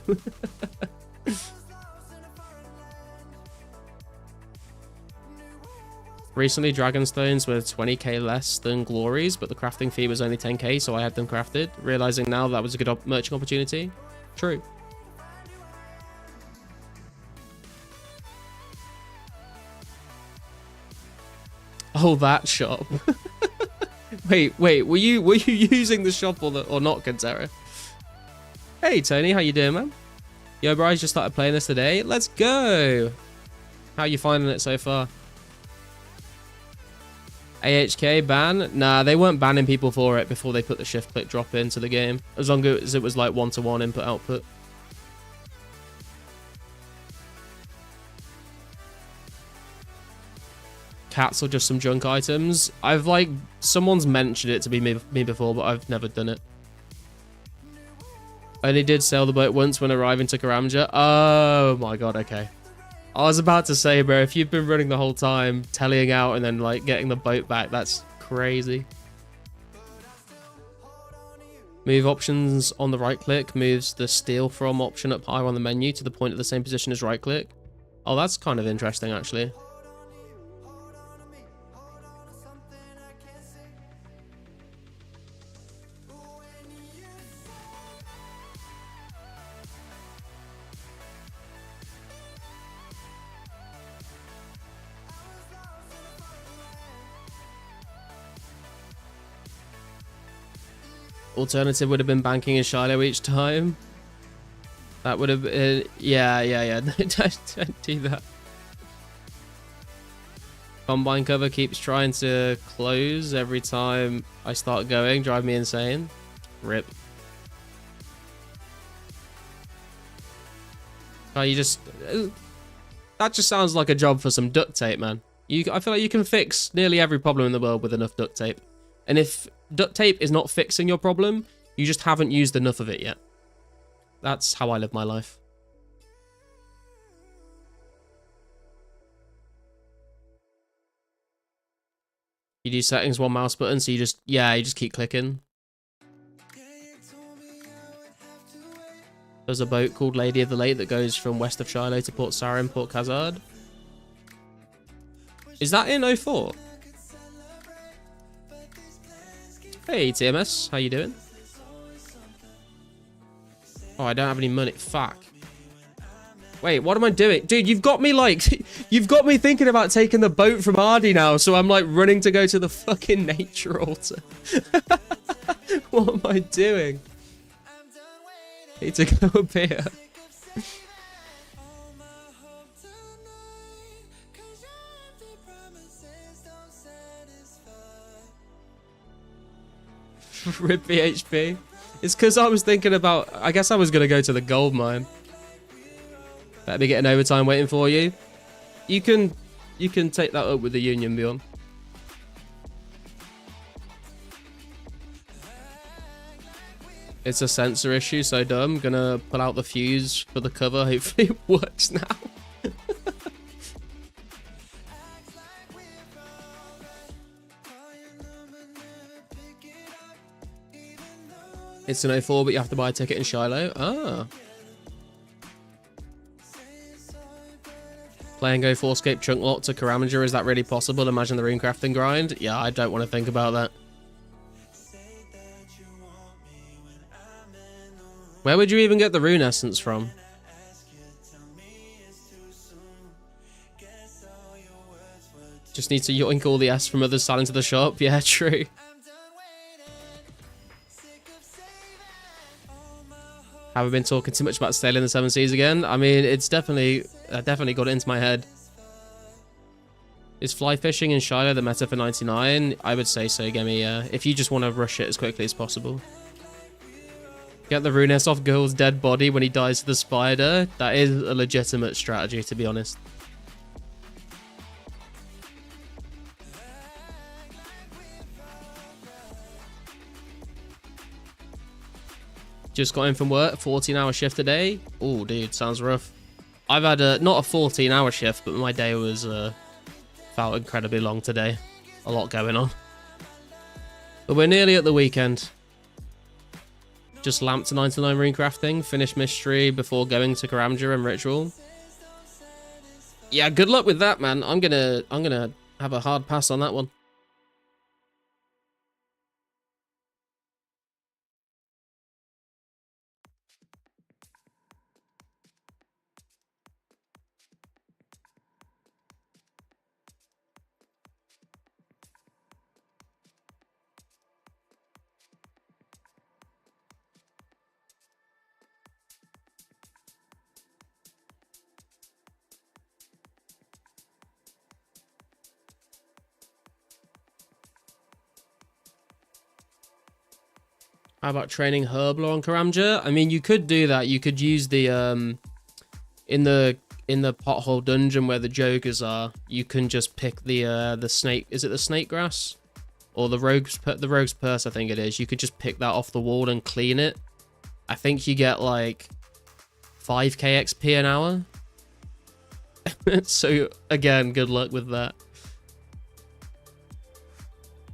Speaker 2: Recently, Dragonstones were 20k less than Glories, but the crafting fee was only 10k, so I had them crafted. Realizing now that was a good merching opportunity. True. Oh, that shop. wait, were you using the shop or not, Cantera? Hey, Tony, how you doing, man? Yo, bro, I just started playing this today. Let's go. How you finding it so far? AHK ban? Nah, they weren't banning people for it before they put the shift click drop into the game. As long as it was like 1-to-1 input output. Cats or just some junk items? I've like, someone's mentioned it to be me before, but I've never done it. Only did sail the boat once when arriving to Karamja. Oh my god, okay. I was about to say, bro, if you've been running the whole time, tellying out and then like getting the boat back, that's crazy. Move options on the right click moves the steal from option up higher on the menu to the point at the same position as right click. Oh, that's kind of interesting, actually. Alternative would have been banking in Shiloh each time. That would have been... Yeah. Don't do that. Combine cover keeps trying to close every time I start going. Drive me insane. Rip. Oh, you just... That just sounds like a job for some duct tape, man. I feel like you can fix nearly every problem in the world with enough duct tape. And if duct tape is not fixing your problem, you just haven't used enough of it yet. That's how I live my life. You do settings one mouse button, so you just keep clicking. There's a boat called Lady of the Lake that goes from west of Shiloh to Port Sarim, Port Khazard. Is that in 04? Hey TMS, how you doing? Oh, I don't have any money. Fuck. Wait, what am I doing? Dude, you've got me like... You've got me thinking about taking the boat from Ardy now, so I'm like running to go to the fucking nature altar. What am I doing? Need to go up here. Rip BHP. It's because I was thinking about... I guess I was going to go to the gold mine. Better be getting overtime waiting for you. You can take that up with the Union, Bjorn. It's a sensor issue, so dumb. Gonna pull out the fuse for the cover. Hopefully it works now. It's an 04, but you have to buy a ticket in Shiloh. Ah. Playing 2004scape chunk lot to Karamager, is that really possible? Imagine the rune crafting grind. Yeah, I don't want to think about that. Where would you even get the rune essence from? Just need to yoink all the S from others selling to the shop. Yeah, true. Have I been talking too much about sailing the 7 seas again? I mean, it's definitely got it into my head. Is fly fishing in Shiloh the meta for 99? I would say so, Gemi, yeah. If you just want to rush it as quickly as possible. Get the runes off Girl's dead body when he dies to the spider. That is a legitimate strategy, to be honest. Just got in from work, 14-hour shift a day. Oh, dude, sounds rough. I've had not a 14-hour shift, but my day was felt incredibly long today. A lot going on. But we're nearly at the weekend. Just lamp to 99 rune crafting, finish mystery before going to Karamager and ritual. Yeah, good luck with that, man. I'm gonna have a hard pass on that one. How about training Herbler on Karamager? I mean, you could do that. You could use the in the pothole dungeon where the jokers are. You can just pick the snake. Is it the snake grass or the rogue's purse? I think it is. You could just pick that off the wall and clean it. I think you get like 5k XP an hour. So again, good luck with that.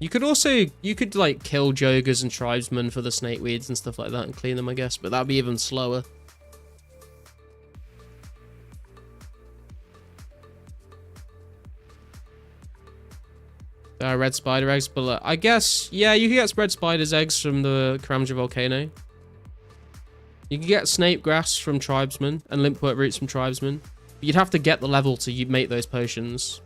Speaker 2: You could like kill jogers and tribesmen for the snake weeds and stuff like that and clean them, I guess, but that'd be even slower. There are red spider eggs, but I guess, yeah, you can get red spider's eggs from the Karamager volcano. You can get snake grass from tribesmen and limpwort roots from tribesmen. But you'd have to get the level to make those potions.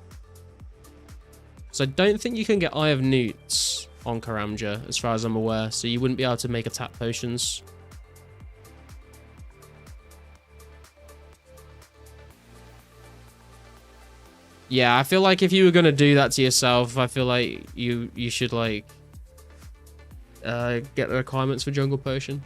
Speaker 2: So I don't think you can get Eye of Newts on Karamager, as far as I'm aware. So you wouldn't be able to make attack potions. Yeah, I feel like if you were going to do that to yourself, I feel like you should, like, get the requirements for Jungle Potion.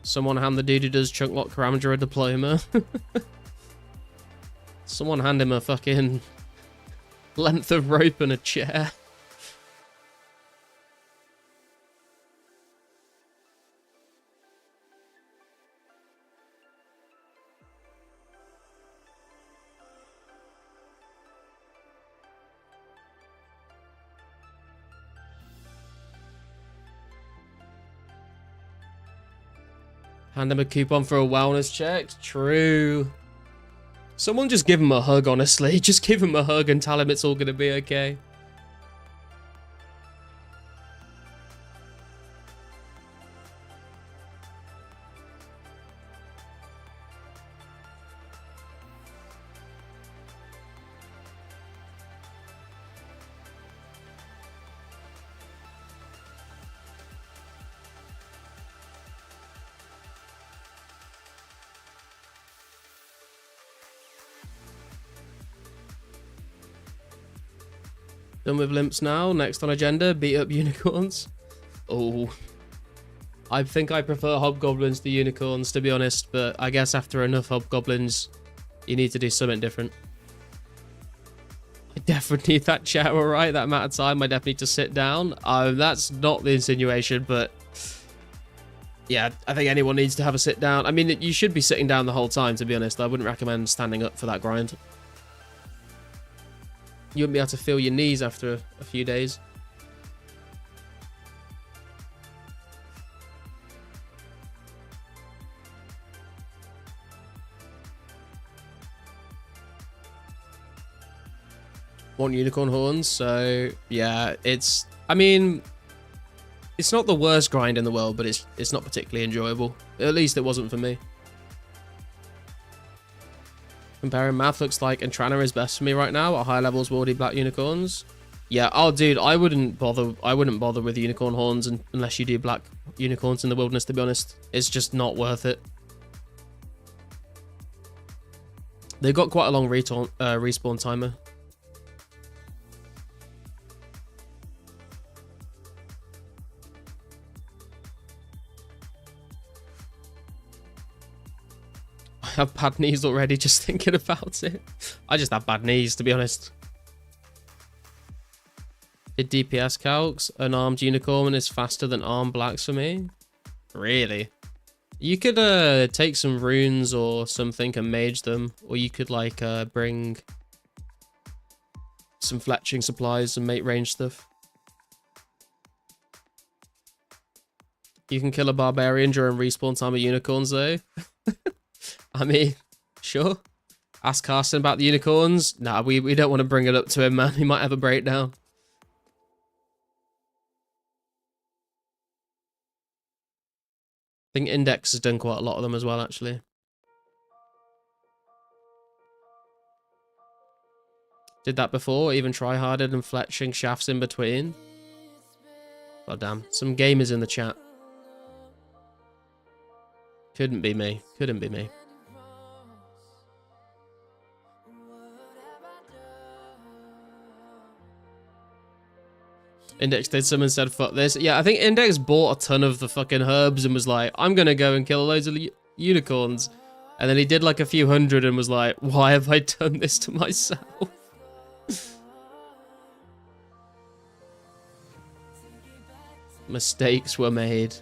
Speaker 2: Someone hand the dude who does chunk lock Karamager a diploma. Someone hand him a fucking length of rope and a chair. Hand him a coupon for a wellness check. True. Someone just give him a hug, honestly. Just give him a hug and tell him it's all going to be okay. Done with limps now. Next on agenda, beat up unicorns. Oh. I think I prefer hobgoblins to unicorns, to be honest, but I guess after enough hobgoblins, you need to do something different. I definitely need that chair, alright? That amount of time, I definitely need to sit down. That's not the insinuation, but yeah, I think anyone needs to have a sit down. I mean, you should be sitting down the whole time, to be honest. I wouldn't recommend standing up for that grind. You wouldn't be able to feel your knees after a few days. Want unicorn horns, so yeah, I mean, it's not the worst grind in the world, but it's not particularly enjoyable. At least it wasn't for me. Comparing math, looks like Entrana is best for me right now. At high levels, Worldy Black Unicorns. Yeah, oh dude, I wouldn't bother with unicorn horns unless you do black unicorns in the wilderness, to be honest. It's just not worth it. They've got quite a long respawn timer. I have bad knees already just thinking about it. I just have bad knees, to be honest. Did DPS calcs? An armed unicorn is faster than armed blacks for me. Really? You could take some runes or something and mage them, or you could like bring some fletching supplies and make range stuff. You can kill a barbarian during respawn time of unicorns though. I mean, sure. Ask Carson about the unicorns. Nah, we don't want to bring it up to him, man. He might have a breakdown. I think Index has done quite a lot of them as well, actually. Did that before, even try-harded and fletching shafts in between. God damn, some gamers in the chat. Couldn't be me. Couldn't be me. Index did some and said, fuck this. Yeah, I think Index bought a ton of the fucking herbs and was like, I'm gonna go and kill loads of unicorns. And then he did like a few hundred and was like, why have I done this to myself? Mistakes were made.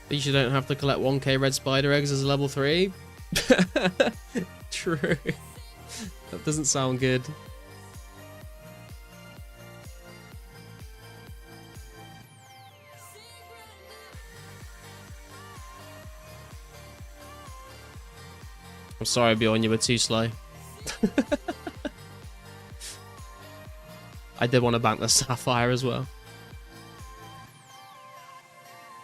Speaker 2: At least you don't have to collect 1k red spider eggs as a level 3. True. That doesn't sound good. I'm sorry, Bjorn, you were too slow. I did want to bank the sapphire as well.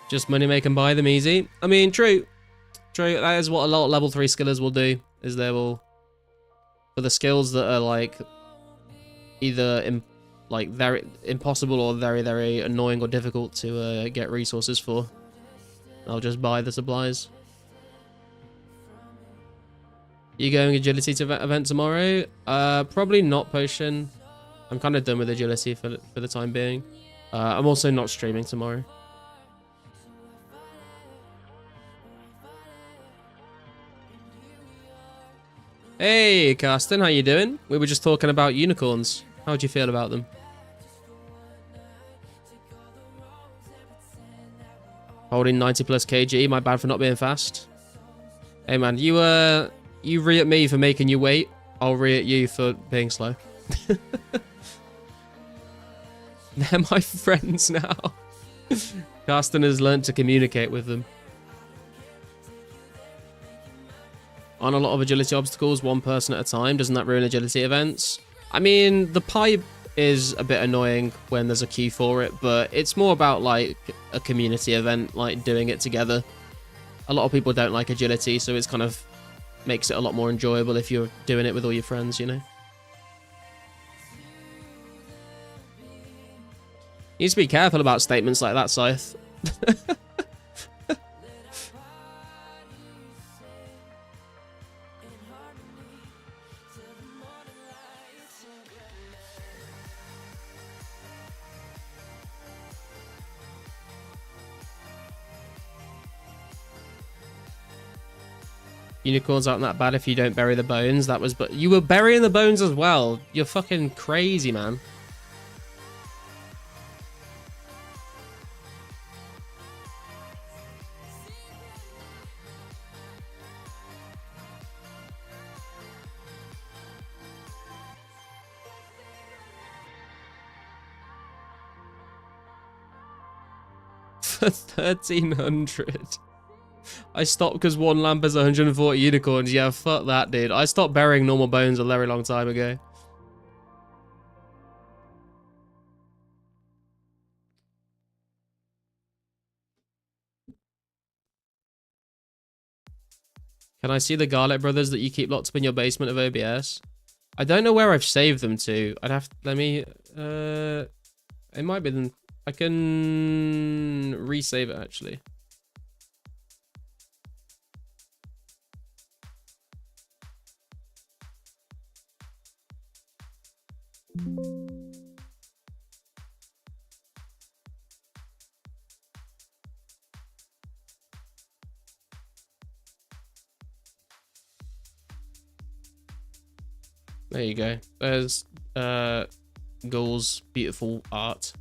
Speaker 2: Just money make and buy them easy. I mean, true. True. That is what a lot of level 3 skillers will do. Is they will, for the skills that are like either very impossible or very, very annoying or difficult to get resources for, I'll just buy the supplies. You going agility to event tomorrow? Probably not, Potion. I'm kind of done with agility for the time being. I'm also not streaming tomorrow. Hey, Karsten, how you doing? We were just talking about unicorns. How do you feel about them? Holding 90 plus kg, my bad for not being fast. Hey man, you re at me for making you wait. I'll re at you for being slow. They're my friends now. Karsten has learnt to communicate with them. On a lot of agility obstacles, one person at a time. Doesn't that ruin agility events? I mean, the pipe is a bit annoying when there's a queue for it, but it's more about like a community event, like doing it together. A lot of people don't like agility, so it's kind of makes it a lot more enjoyable if you're doing it with all your friends, you know? You need to be careful about statements like that, Scythe. Unicorns aren't that bad if you don't bury the bones. That was, but you were burying the bones as well. You're fucking crazy, man. For 1300. I stopped because one lamp is 140 unicorns. Yeah, fuck that, dude. I stopped burying normal bones a very long time ago. Can I see the Garlic Brothers that you keep locked up in your basement of OBS? I don't know where I've saved them to. I'd have to, let me, it might be them. I can resave it actually. There you go. There's Ghoul's beautiful art.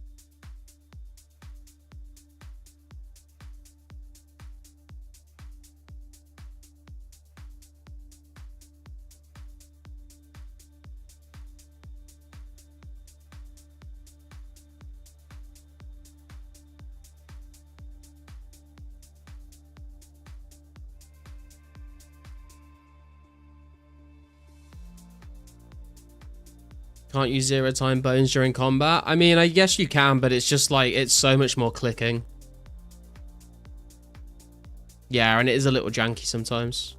Speaker 2: Can't use 0 time bones during combat. I mean, I guess you can, but it's just like, it's so much more clicking. Yeah, and it is a little janky sometimes.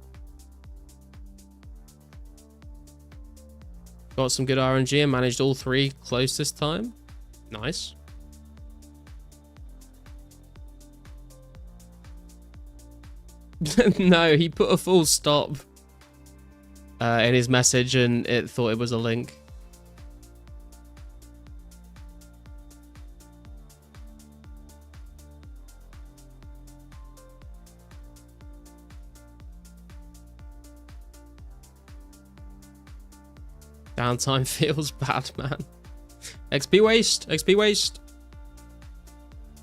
Speaker 2: Got some good RNG and managed all 3 close this time. Nice. No, he put a full stop in his message and it thought it was a link. Downtime feels bad, man. XP waste. XP waste.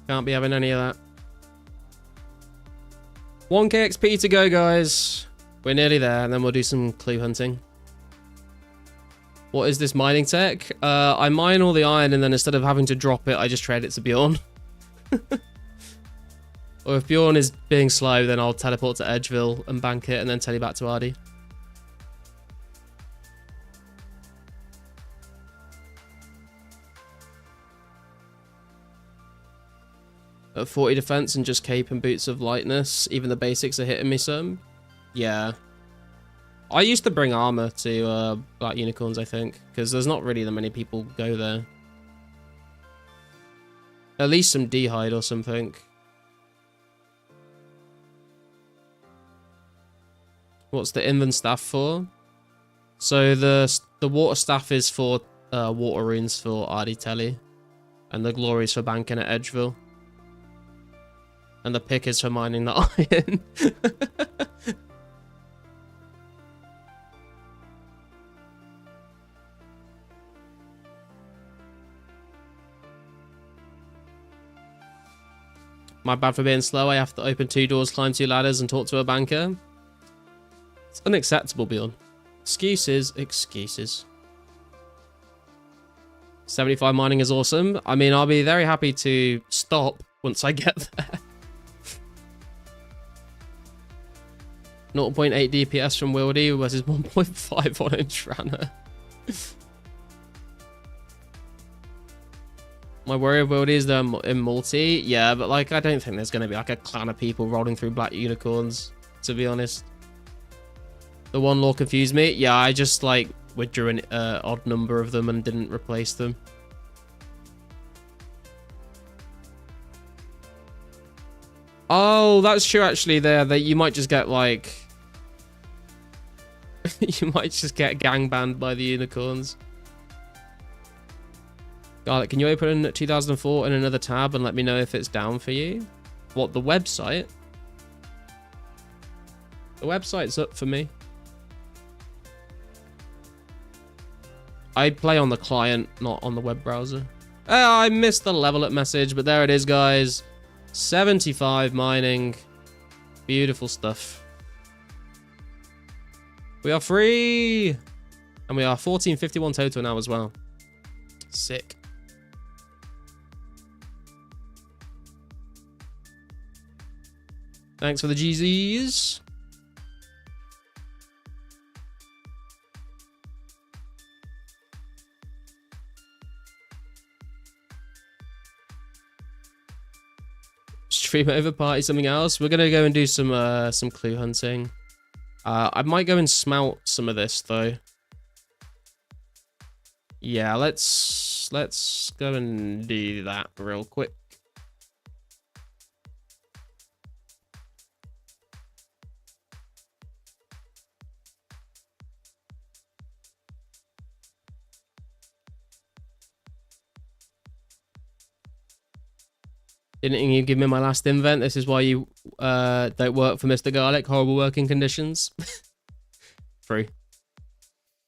Speaker 2: Can't be having any of that. 1k XP to go, guys. We're nearly there, and then we'll do some clue hunting. What is this mining tech? I mine all the iron, and then instead of having to drop it, I just trade it to Bjorn. Or if Bjorn is being slow, then I'll teleport to Edgeville and bank it, and then tele back to Ardy. At 40 defense and just cape and boots of lightness. Even the basics are hitting me some. Yeah. I used to bring armor to Black Unicorns, I think. Because there's not really that many people go there. At least some D-hide or something. What's the Inven staff for? So the water staff is for water runes for Ardy Telly. And the glories for banking at Edgeville. And the pick is for mining the iron. My bad for being slow. I have to open 2 doors, climb 2 ladders, and talk to a banker. It's unacceptable, Bjorn. Excuses, excuses. 75 mining is awesome. I mean, I'll be very happy to stop once I get there. 0.8 DPS from Wildy versus 1.5 on Intrana. My worry about is they're in multi. Yeah, but like I don't think there's gonna be like a clan of people rolling through black unicorns, to be honest. The one law confused me. Yeah, I just like withdrew an odd number of them and didn't replace them. Oh, that's true actually there. That you might just get like you might just get gang banned by the unicorns. Garlic, can you open 2004 in another tab and let me know if it's down for you? What, the website? The website's up for me. I play on the client, not on the web browser. I missed the level up message, but there it is, guys. 75 mining. Beautiful stuff. We are free! And we are 1451 total now as well. Sick. Thanks for the GZs. Stream over, party, something else. We're gonna go and do some clue hunting. I might go and smelt some of this though. Yeah, let's go and do that real quick. Didn't you give me my last invent? This is why you don't work for Mr. Garlic. Horrible working conditions. True.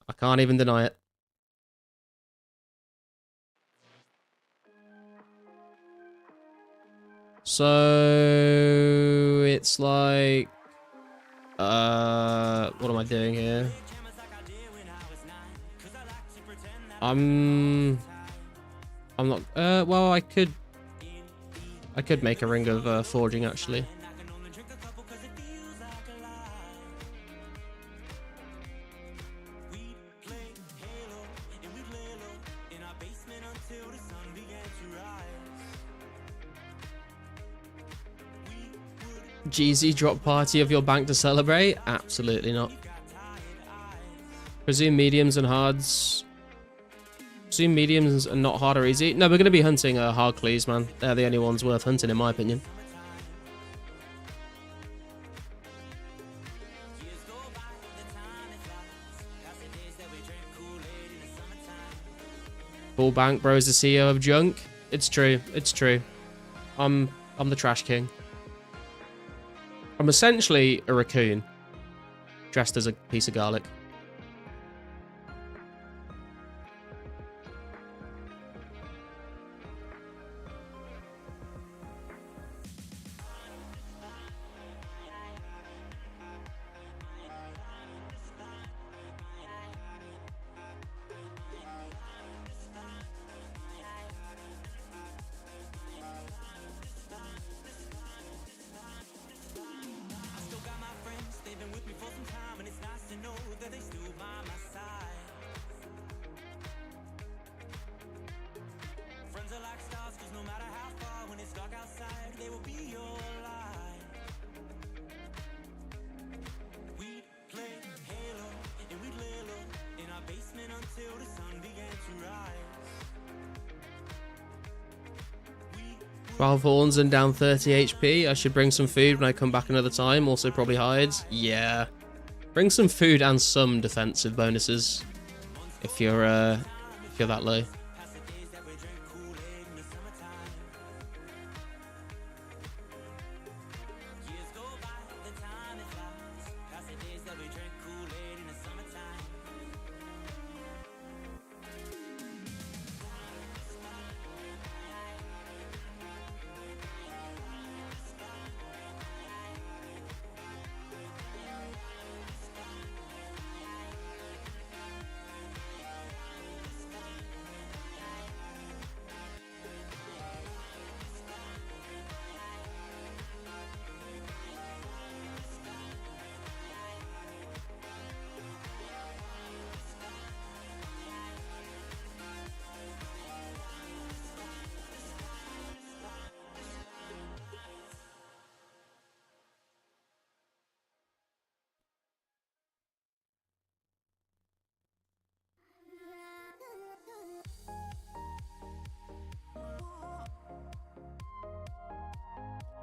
Speaker 2: I can't even deny it. So it's like what am I doing here? I'm not well, I could make a ring of forging actually. GZ drop party of your bank to celebrate? Absolutely not. Presume mediums and hards. Presume mediums and not hard or easy. No, we're going to be hunting hard clees, man. They're the only ones worth hunting, in my opinion. Full bank, bro, is the CEO of junk. It's true. It's true. I'm the trash king. I'm essentially a raccoon dressed as a piece of garlic. Twelve horns and down 30 HP. I should bring some food when I come back another time. Also probably hides. Yeah. Bring some food and some defensive bonuses if you're that low.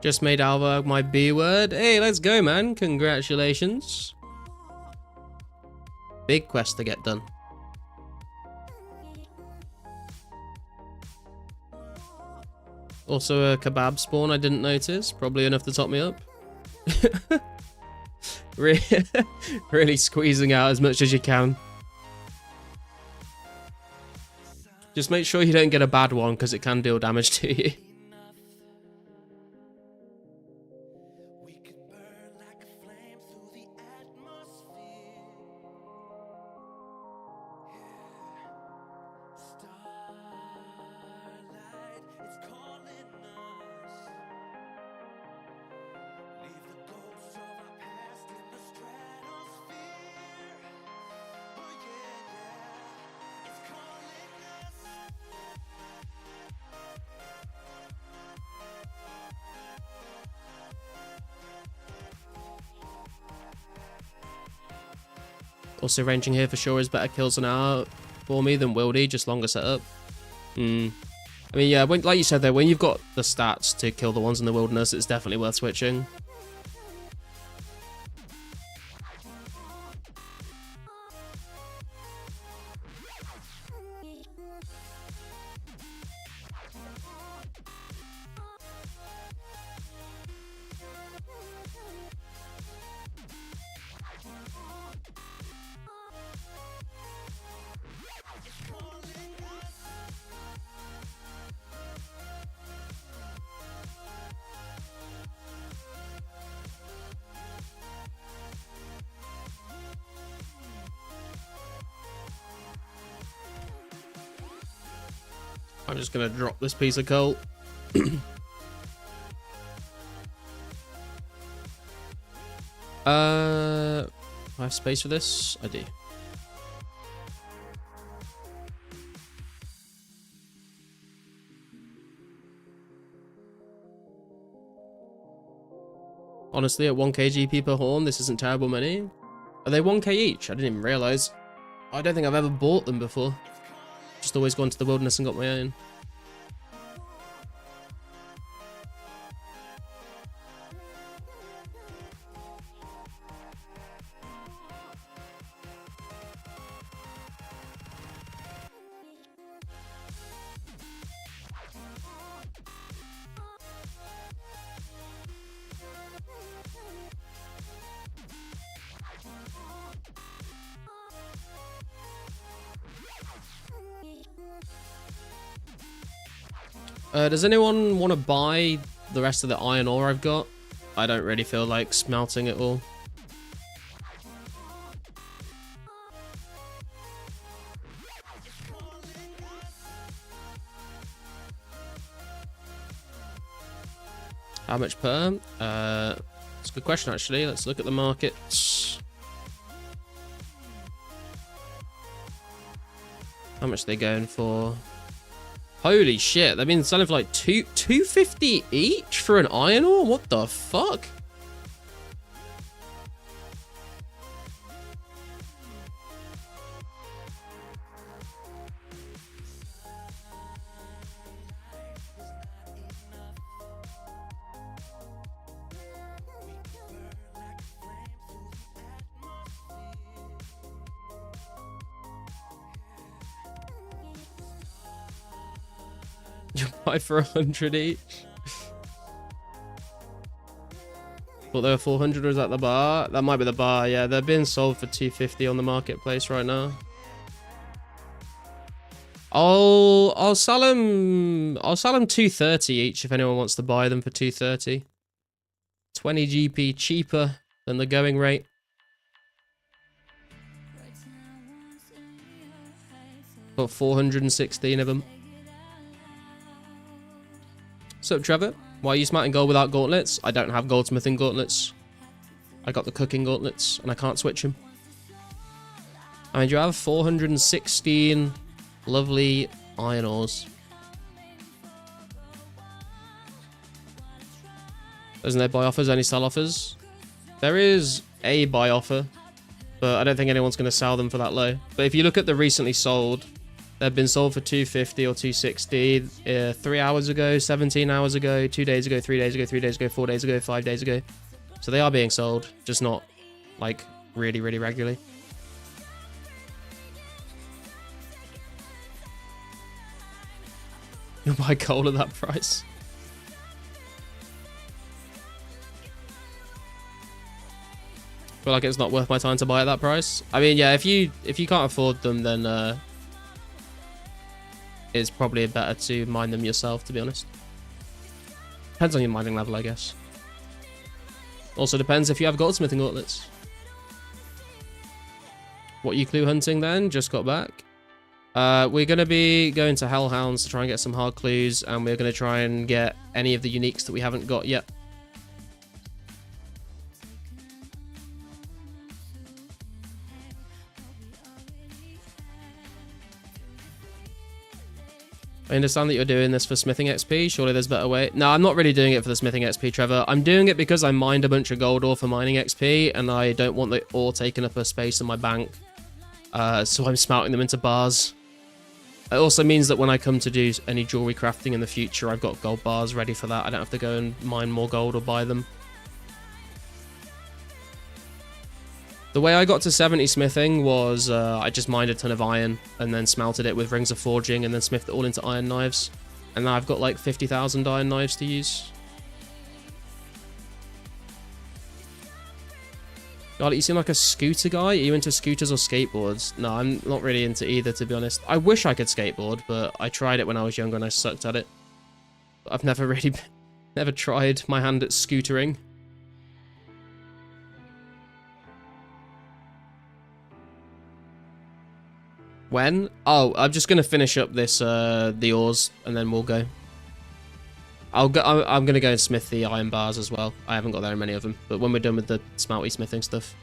Speaker 2: Just made Alva my B word. Hey, let's go, man. Congratulations. Big quest to get done. Also a kebab spawn I didn't notice. Probably enough to top me up. Really squeezing out as much as you can. Just make sure you don't get a bad one because it can deal damage to you. Also, ranging here for sure is better kills an hour for me than Wildy, just longer setup. I mean, yeah, like you said there, when you've got the stats to kill the ones in the wilderness, it's definitely worth switching. I'm just gonna drop this piece of coal. I have space for this? I do. Honestly, at 1k GP per horn, this isn't terrible money. Are they 1k each? I didn't even realize. I don't think I've ever bought them before. Just always gone to the wilderness and got my own. Does anyone want to buy the rest of the iron ore I've got? I don't really feel like smelting it all. How much per? It's a good question, actually. Let's look at the markets. How much are they going for? Holy shit, they've been selling for like $250 each for an iron ore? What the fuck? You buy for 100 each. Thought they were 400, or is that the bar? That might be the bar, yeah. They're being sold for 250 on the marketplace right now. I'll sell them 230 each if anyone wants to buy them for 230. 20 GP cheaper than the going rate. Got 416 of them. So, Trevor, why are you smiting gold without gauntlets? I don't have goldsmithing gauntlets. I got the cooking gauntlets, and I can't switch them. I mean, you have 416 lovely iron ores. Isn't there buy offers? Any sell offers? There is a buy offer, but I don't think anyone's going to sell them for that low. But if you look at the recently sold, They've been sold for 250 or 260 3 hours ago, 17 hours ago, 2 days ago, 3 days ago, 3 days ago, 4 days ago, 5 days ago. So they are being sold, just not like really, really regularly. You'll buy gold at that price. Feel like it's not worth my time to buy at that price. I mean, yeah, if you can't afford them, then it's probably better to mine them yourself, to be honest. Depends on your mining level, I guess. Also depends if you have goldsmithing gauntlets. What you clue hunting then? Just got back. We're going to be going to Hellhounds to try and get some hard clues, and we're going to try and get any of the uniques that we haven't got yet. I understand that you're doing this for smithing XP. Surely there's a better way. No, I'm not really doing it for the smithing XP, Trevor. I'm doing it because I mined a bunch of gold ore for mining XP, and I don't want the ore taking up a space in my bank. So I'm smelting them into bars. It also means that when I come to do any jewelry crafting in the future, I've got gold bars ready for that. I don't have to go and mine more gold or buy them. The way I got to 70 smithing was I just mined a ton of iron and then smelted it with rings of forging and then smithed it all into iron knives. And now I've got like 50,000 iron knives to use. God, you seem like a scooter guy. Are you into scooters or skateboards? No, I'm not really into either, to be honest. I wish I could skateboard, but I tried it when I was younger and I sucked at it. I've never really, never tried my hand at scootering. When? Oh, I'm just gonna finish up this the ores and then we'll go. I'm gonna go and smith the iron bars as well. I haven't got very many of them, but when we're done with the smelty smithing stuff.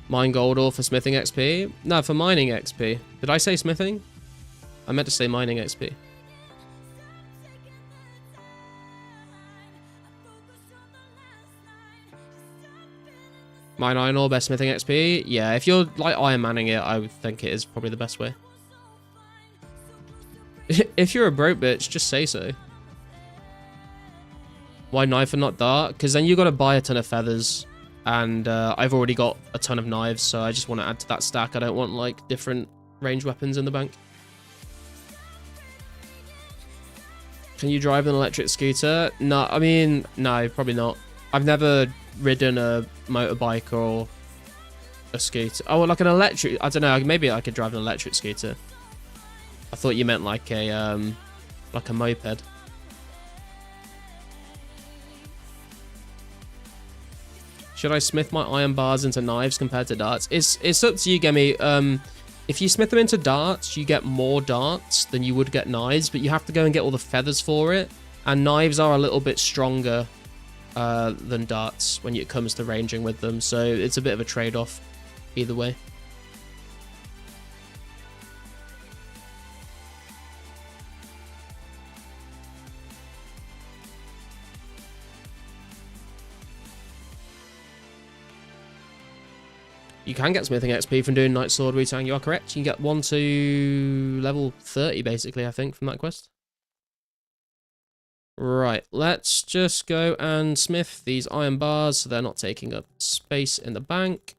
Speaker 2: Mine gold ore for smithing XP? No, for mining XP. Did I say smithing? I meant to say mining XP. Mine iron ore, best smithing XP? Yeah, if you're like Iron Manning it, I would think it is probably the best way. If you're a broke bitch, just say so. Why knife and not dart? Because then you got to buy a ton of feathers. And I've already got a ton of knives, so I just want to add to that stack. I don't want like different range weapons in the bank. Can you drive an electric scooter? No, I mean, no, probably not. I've never ridden a motorbike or a scooter. Oh, like an electric, I don't know, maybe I could drive an electric scooter. I thought you meant like a moped. Should I smith my iron bars into knives compared to darts? It's up to you, Gemi. If you smith them into darts, you get more darts than you would get knives, but you have to go and get all the feathers for it. And knives are a little bit stronger than darts when it comes to ranging with them, so it's a bit of a trade-off either way. You can get smithing XP from doing Night Sword Wu-Tang, you are correct. You can get 1 to level 30 basically, I think, from that quest. Right, let's just go and smith these iron bars so they're not taking up space in the bank.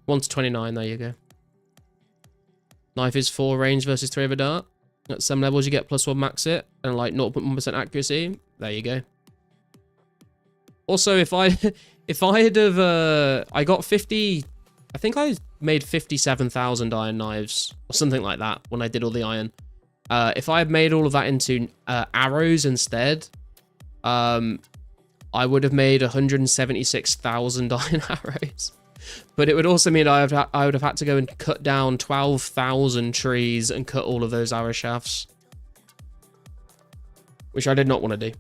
Speaker 2: One to 29, there you go. Knife is 4 range versus 3 of a dart. At some levels you get +1 max it, and like 0.1% accuracy. There you go. Also, if I had have, I got 50, I think I made 57,000 iron knives or something like that when I did all the iron. If I had made all of that into arrows instead, I would have made 176,000 iron arrows. But it would also mean I would have had to go and cut down 12,000 trees and cut all of those arrow shafts, which I did not want to do.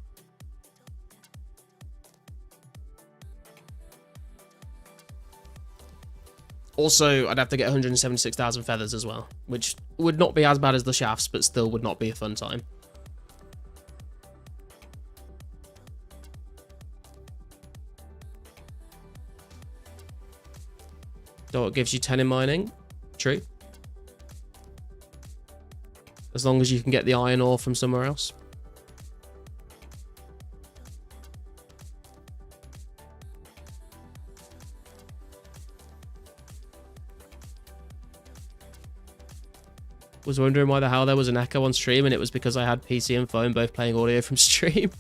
Speaker 2: Also, I'd have to get 176,000 feathers as well, which would not be as bad as the shafts, but still would not be a fun time. So it gives you 10 in mining. True. As long as you can get the iron ore from somewhere else. Was wondering why the hell there was an echo on stream, and it was because I had PC and phone both playing audio from stream.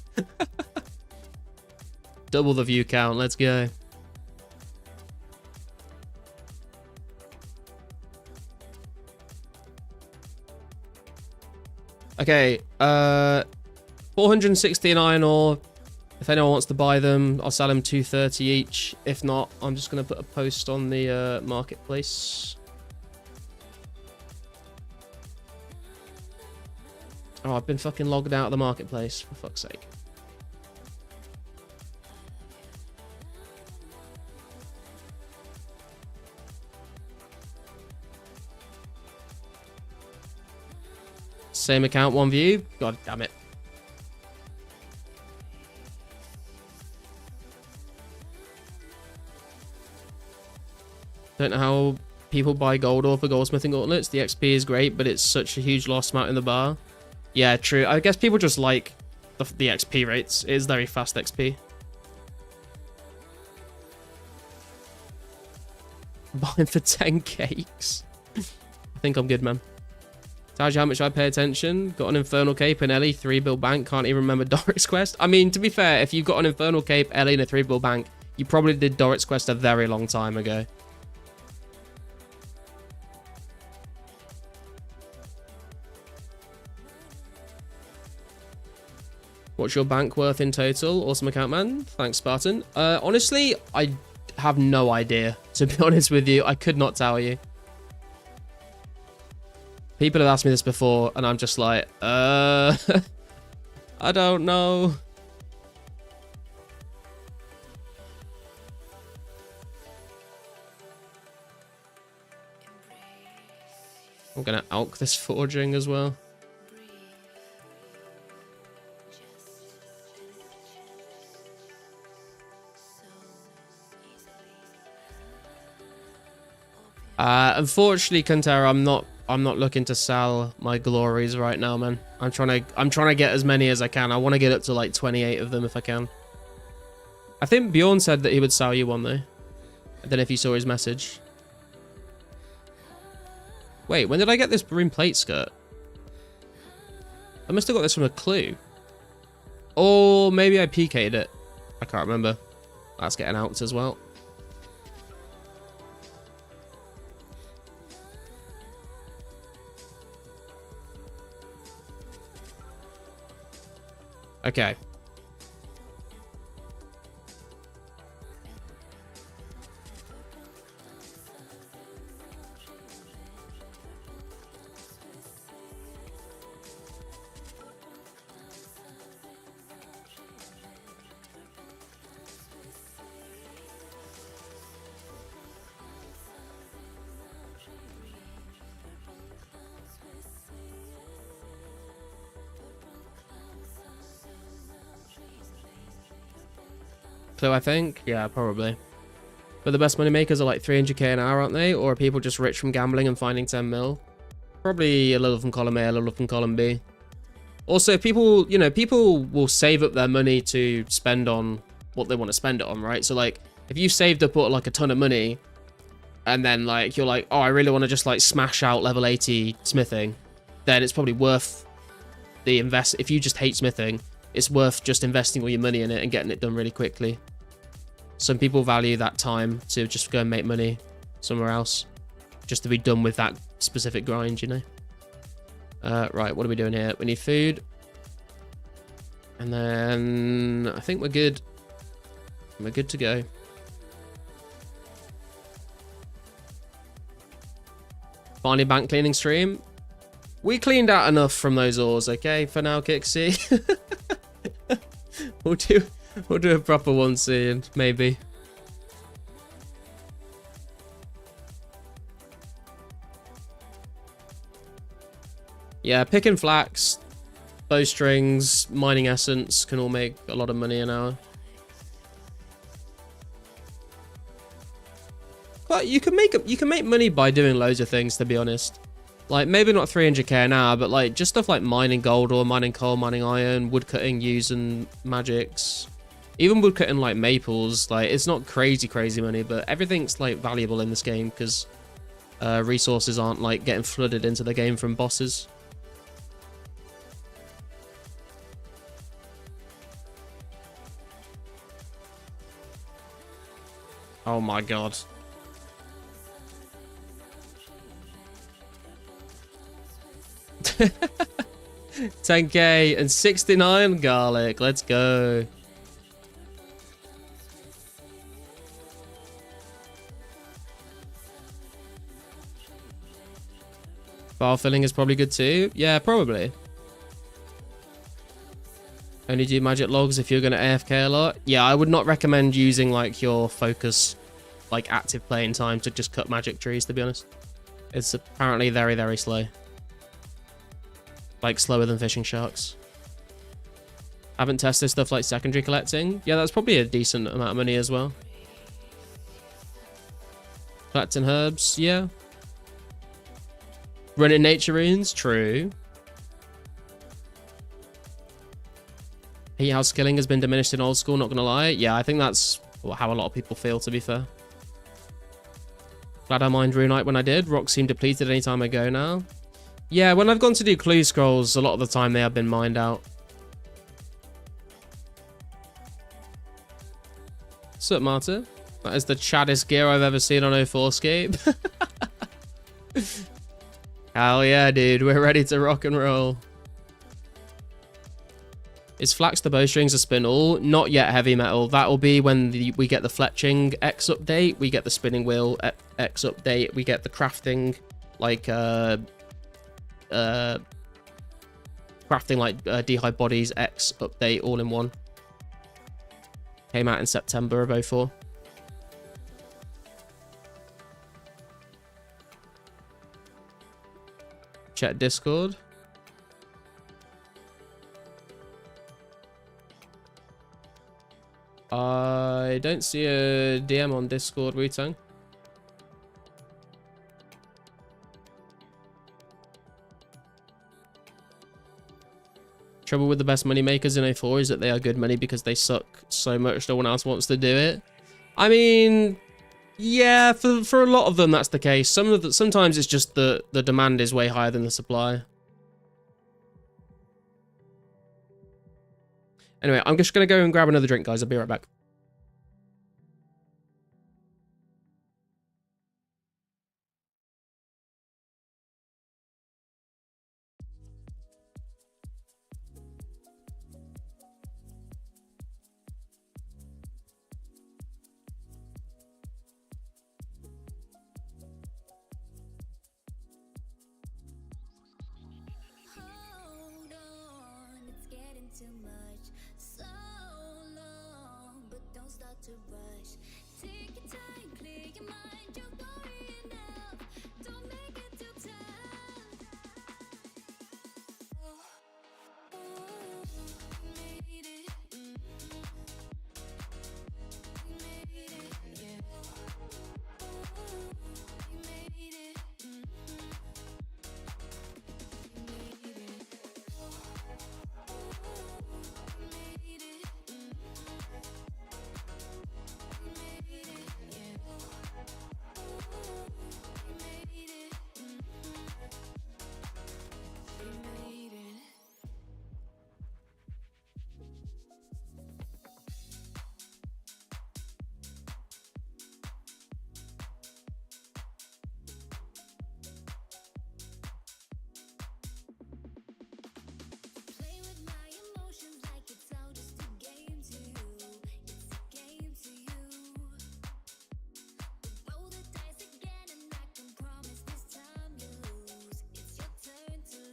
Speaker 2: Double the view count, let's go. Okay, 416 iron ore. If anyone wants to buy them, I'll sell them 230 each. If not, I'm just going to put a post on the marketplace. Oh, I've been fucking logged out of the marketplace, for fuck's sake. Same account, one view? God damn it. Don't know how people buy gold ore for goldsmithing gauntlets. The XP is great, but it's such a huge loss amount in the bar. Yeah, true. I guess people just like the XP rates. It is very fast XP. Buying for 10 cakes. I think I'm good, man. Tells you how much I pay attention. Got an Infernal Cape and Ellie, 3-bill bank. Can't even remember Doric's Quest. I mean, to be fair, if you've got an Infernal Cape, Ellie, and a 3-bill bank, you probably did Doric's Quest a very long time ago. What's your bank worth in total? Awesome account, man. Thanks, Spartan. Honestly, I have no idea. To be honest with you, I could not tell you. People have asked me this before, and I'm just like, I don't know. I'm gonna alk this forging as well. Unfortunately, Kantara, I'm not looking to sell my glories right now, man. I'm trying to get as many as I can. I want to get up to like 28 of them if I can. I think Bjorn said that he would sell you one though. I don't know if you saw his message. Wait, when did I get this green plate skirt? I must have got this from a clue. Or maybe I PK'd it. I can't remember. That's getting out as well. Okay. So I think, yeah, probably. But the best money makers are like 300k an hour, aren't they? Or are people just rich from gambling and finding 10 mil? Probably a little from column A, a little from column B. Also, people, you know, people will save up their money to spend on what they want to spend it on, right? So like, if you saved up like a ton of money, and then like you're like, oh, I really want to just like smash out level 80 smithing, then it's probably worth the invest. If you just hate smithing, it's worth just investing all your money in it and getting it done really quickly. Some people value that time to just go and make money somewhere else, just to be done with that specific grind, you know. Right, what are we doing here? We need food. And then I think we're good. We're good to go. Finally, bank cleaning stream. We cleaned out enough from those ores, okay? For now, Kixie. We'll do a proper one soon, maybe. Yeah, picking flax, bowstrings, mining essence can all make a lot of money an hour. But you can make money by doing loads of things, to be honest. Like, maybe not 300k an hour, but like just stuff like mining gold or mining coal, mining iron, woodcutting, using magics. Even woodcutting like maples, like it's not crazy money, but everything's like valuable in this game because resources aren't like getting flooded into the game from bosses. Oh my god. $10k and 69 garlic. Let's go. Bar filling is probably good too. Yeah, probably. Only do magic logs if you're going to AFK a lot. Yeah, I would not recommend using like your focus, like active playing time to just cut magic trees, to be honest. It's apparently very slow. Like slower than fishing sharks. Haven't tested stuff like secondary collecting. Yeah, that's probably a decent amount of money as well. Collecting herbs, yeah. Running nature runes, true. Hate how skilling has been diminished in old school, not gonna lie. Yeah, I think that's how a lot of people feel, to be fair. Glad I mined Runite when I did. Rocks seem depleted any time I go now. Yeah, when I've gone to do clue scrolls, a lot of the time they have been mined out. What's up, Marta? That is the chaddest gear I've ever seen on 2004scape. Hell yeah, dude. We're ready to rock and roll. Is flax the bowstrings a spinel? Not yet, heavy metal. That will be when we get the fletching X update. We get the spinning wheel X update. We get the crafting, like, crafting like Dehyde Bodies X update all in one. Came out in September of 2004. Check Discord. I don't see a DM on Discord, Wu-Tang. Trouble with the best money makers in A4 is that they are good money because they suck so much no one else wants to do it. I mean, yeah, for a lot of them that's the case. Sometimes it's just the demand is way higher than the supply. Anyway, I'm just gonna go and grab another drink, guys. I'll be right back.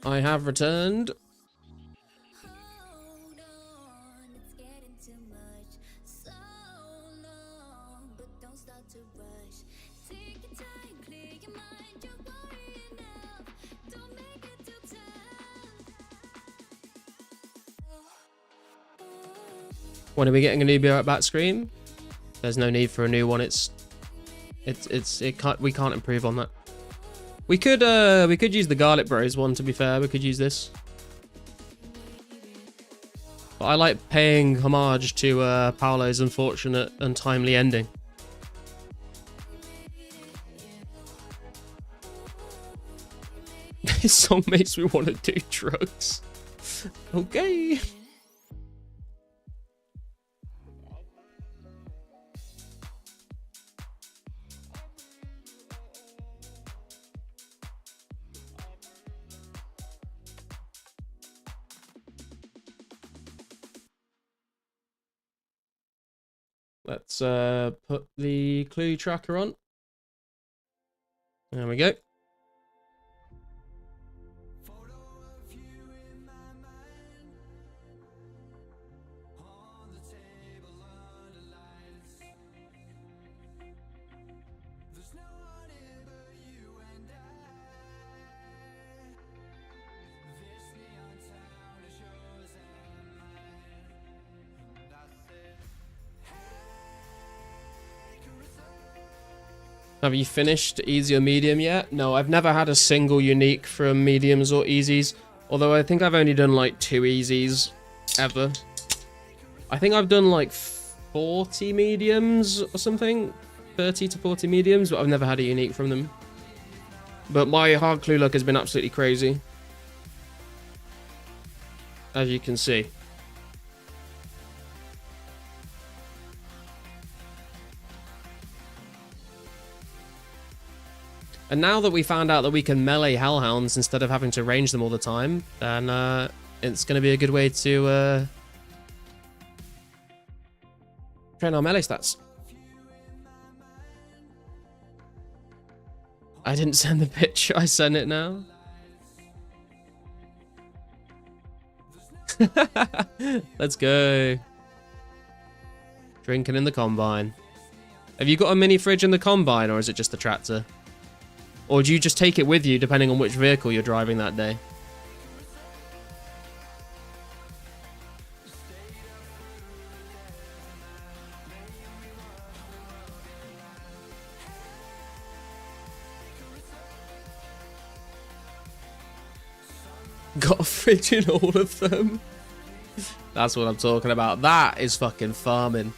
Speaker 2: I have returned. When are we getting a new Be Right Back screen? There's no need for a new one. We can't improve on that. We could use the Garlic Bros one, to be fair. We could use this. But I like paying homage to Paolo's unfortunate and timely ending. This song makes me want to do drugs. Okay. Let's put the clue tracker on. There we go. Have you finished easy or medium yet? No, I've never had a single unique from mediums or easies. Although I think I've only done like 2 easies ever. I think I've done like 40 mediums or something. 30 to 40 mediums, but I've never had a unique from them. But my hard clue luck has been absolutely crazy. As you can see. And now that we found out that we can melee hellhounds instead of having to range them all the time, then it's going to be a good way to train our melee stats. I didn't send the picture, I sent it now. Let's go. Drinking in the combine. Have you got a mini fridge in the combine, or is it just the tractor? Or do you just take it with you depending on which vehicle you're driving that day? Got a fridge in all of them? That's what I'm talking about. That is fucking farming.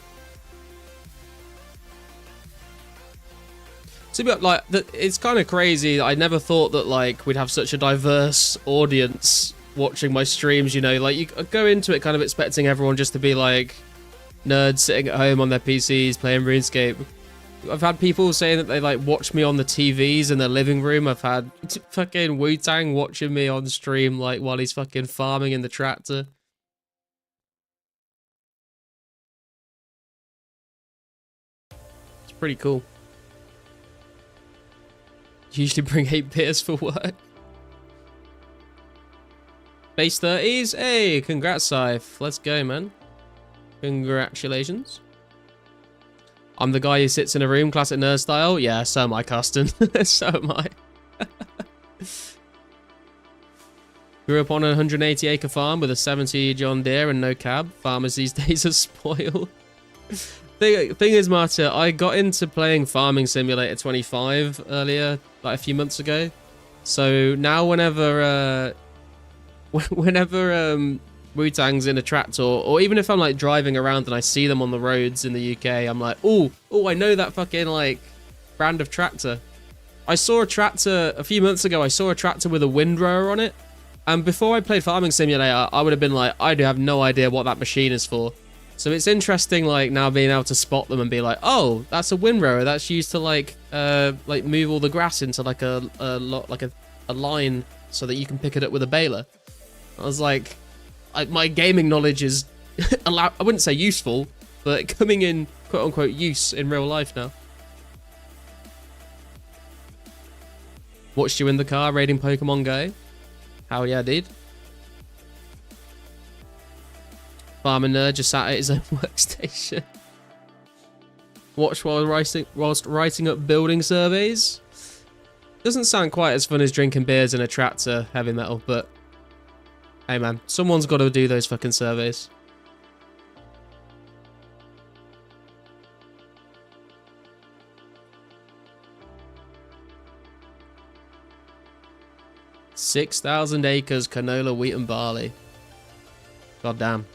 Speaker 2: Like, it's kind of crazy. I never thought that like we'd have such a diverse audience watching my streams, you know. Like, you go into it kind of expecting everyone just to be like nerds sitting at home on their PCs playing RuneScape. I've had people saying that they like watch me on the TVs in their living room. I've had fucking Wu-Tang watching me on stream like while he's fucking farming in the tractor. It's pretty cool. Usually bring 8 beers for work. Base 30s? Hey, congrats, Scythe. Let's go, man. Congratulations. I'm the guy who sits in a room, classic nerd style. Yeah, so am I, Custon. So am I. Grew up on a 180-acre farm with a 70 John Deere and no cab. Farmers these days are spoiled. Thing is, Marta, I got into playing Farming Simulator 25 earlier, like a few months ago. So now whenever Wu-Tang's in a tractor, or even if I'm like driving around and I see them on the roads in the UK, I'm like, oh, I know that fucking like brand of tractor. I saw a tractor a few months ago. I saw a tractor with a windrower on it, and before I played Farming Simulator, I would have been like, I do have no idea what that machine is for. So it's interesting, like, now being able to spot them and be like, oh, that's a windrower. That's used to like move all the grass into like a line so that you can pick it up with a baler. I was like, my gaming knowledge is I wouldn't say useful, but coming in quote unquote use in real life now. Watched you in the car raiding Pokemon Go. Hell yeah, dude. Farmer nerd just sat at his own workstation. Watch whilst writing up building surveys. Doesn't sound quite as fun as drinking beers in a tractor, heavy metal, but hey man, someone's got to do those fucking surveys. 6,000 acres, canola, wheat, and barley. God damn.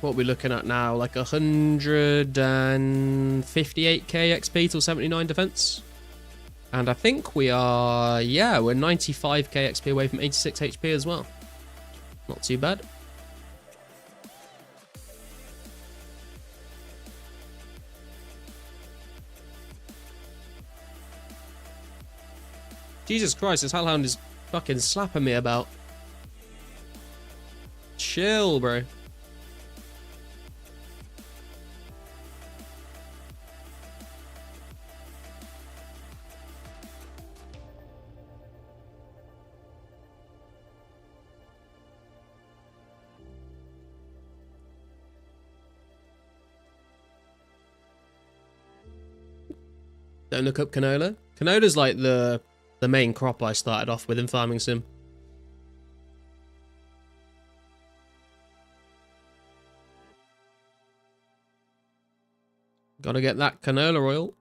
Speaker 2: What are we looking at now? Like 158k XP till 79 defense. And I think we are, yeah, we're 95k XP away from 86 HP as well. Not too bad. Jesus Christ, this hellhound is fucking slapping me about. Chill, bro. Don't look up canola. Canola's like the main crop I started off with in Farming Sim. Gotta get that canola oil.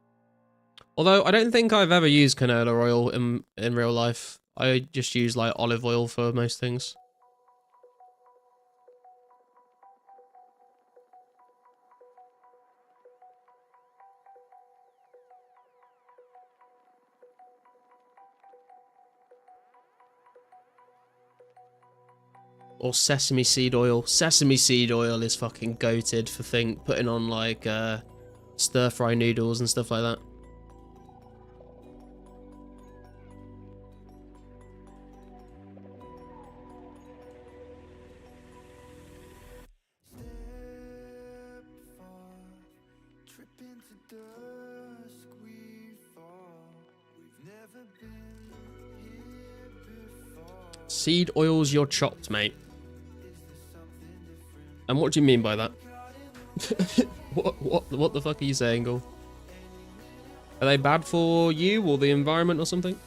Speaker 2: Although I don't think I've ever used canola oil in real life. I just use like olive oil for most things. Or sesame seed oil. Sesame seed oil is fucking goated for putting on like stir fry noodles and stuff like that. Seed oils you're chopped, mate. And what do you mean by that? What the fuck are you saying, Gul? Are they bad for you or the environment or something?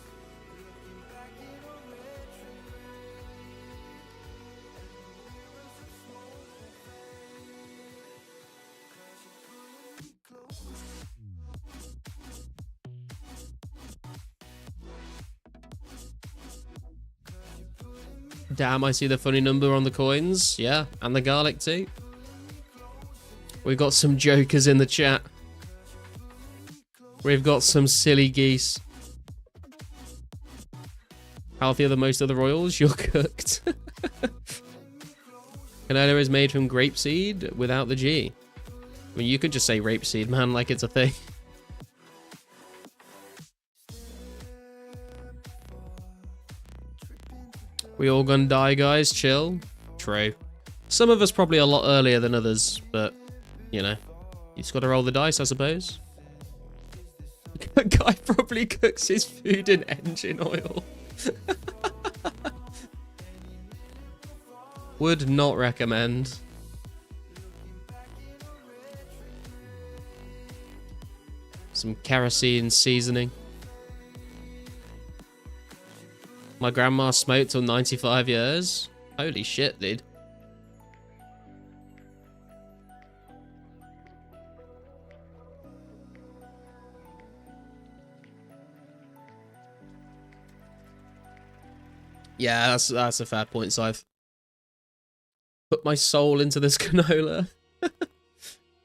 Speaker 2: Damn, I see the funny number on the coins. Yeah, and the garlic too. We've got some jokers in the chat. We've got some silly geese. Healthier than most of the royals? You're cooked. Canola is made from grapeseed without the G. I mean, you could just say rapeseed, man, like it's a thing. We all gonna die, guys. Chill. True. Some of us probably a lot earlier than others, but, you know, you just gotta roll the dice, I suppose. Guy probably cooks his food in engine oil. Would not recommend. Some kerosene seasoning. My grandma smoked till 95 years. Holy shit, dude. Yeah, that's a fair point, Scythe. Put my soul into this canola.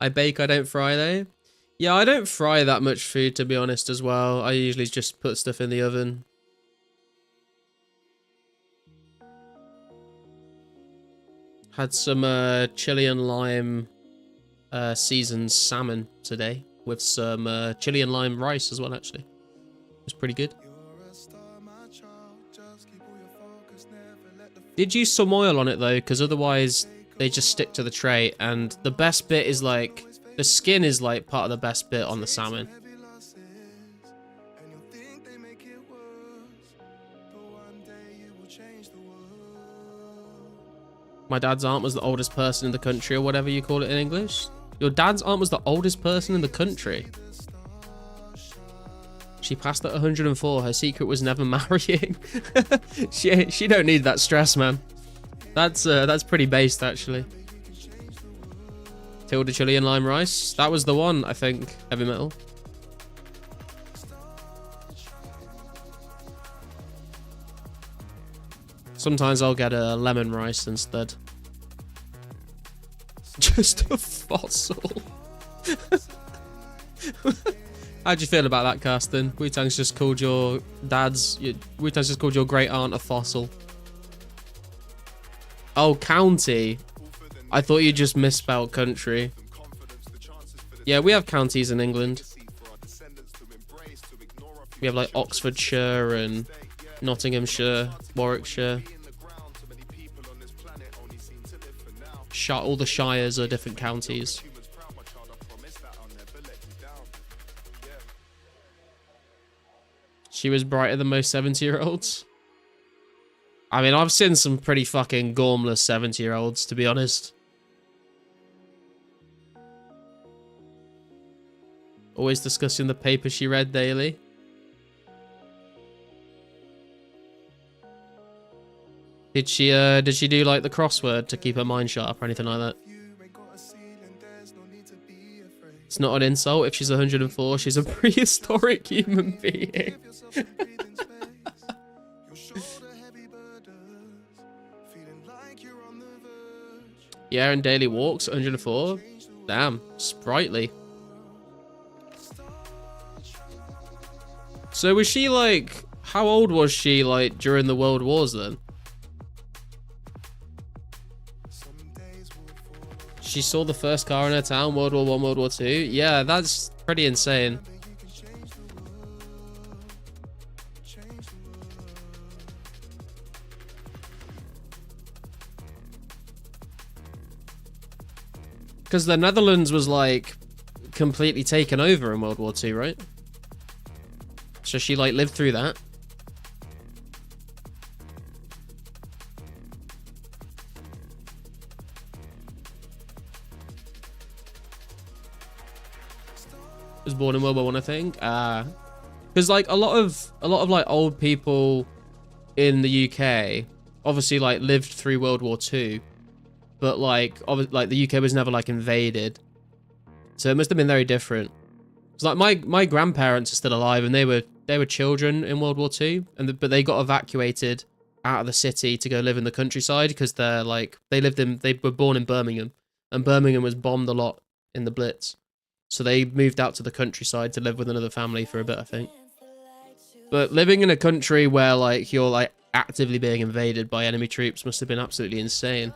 Speaker 2: I bake, I don't fry though. Yeah, I don't fry that much food, to be honest, as well. I usually just put stuff in the oven. Had some chili and lime seasoned salmon today with some chili and lime rice as well, actually. It was pretty good. Did use some oil on it though, because otherwise they just stick to the tray, and the best bit is like, the skin is like part of the best bit on the salmon. My dad's aunt was the oldest person in the country, or whatever you call it in English. Your dad's aunt was the oldest person in the country. She passed at 104. Her secret was never marrying. she don't need that stress, man. That's pretty based, actually. Tilda chili and lime rice. That was the one, I think. Heavy metal. Sometimes I'll get a lemon rice instead. Just a fossil. How'd you feel about that, Carsten? Wu-Tang's just called your Wu-Tang's just called your great aunt a fossil. Oh, county. I thought you just misspelled country. Yeah, we have counties in England. We have like Oxfordshire and Nottinghamshire, Warwickshire. All the shires are different counties. She was brighter than most 70-year-olds. I mean, I've seen some pretty fucking gormless 70-year-olds, to be honest. Always discussing the paper she read daily. Did she do like the crossword to keep her mind sharp or anything like that? It's not an insult. If she's 104, she's a prehistoric human being. Yeah, and daily walks, 104. Damn, sprightly. So was she like, how old was she like during the World Wars then? She saw the first car in her town, World War I, World War II. Yeah, that's pretty insane. Because the Netherlands was like completely taken over in World War II, right? So she like lived through that. Was born in World War I think. Because like a lot of like old people in the UK obviously like lived through World War II, but like the UK was never like invaded, so it must have been very different. It's like my grandparents are still alive, and they were children in World War II, but they got evacuated out of the city to go live in the countryside because they were born in Birmingham, and Birmingham was bombed a lot in the Blitz. So they moved out to the countryside to live with another family for a bit, I think. But living in a country where like you're like actively being invaded by enemy troops must have been absolutely insane.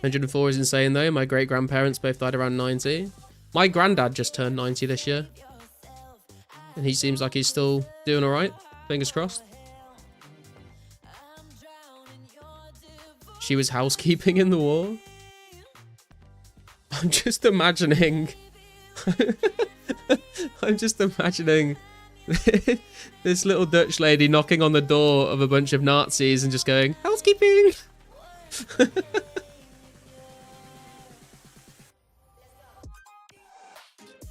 Speaker 2: 104 is insane though. My great grandparents both died around 90. My granddad just turned 90 this year, and he seems like he's still doing all right. Fingers crossed. She was housekeeping in the war. I'm just imagining this little Dutch lady knocking on the door of a bunch of Nazis and just going, housekeeping.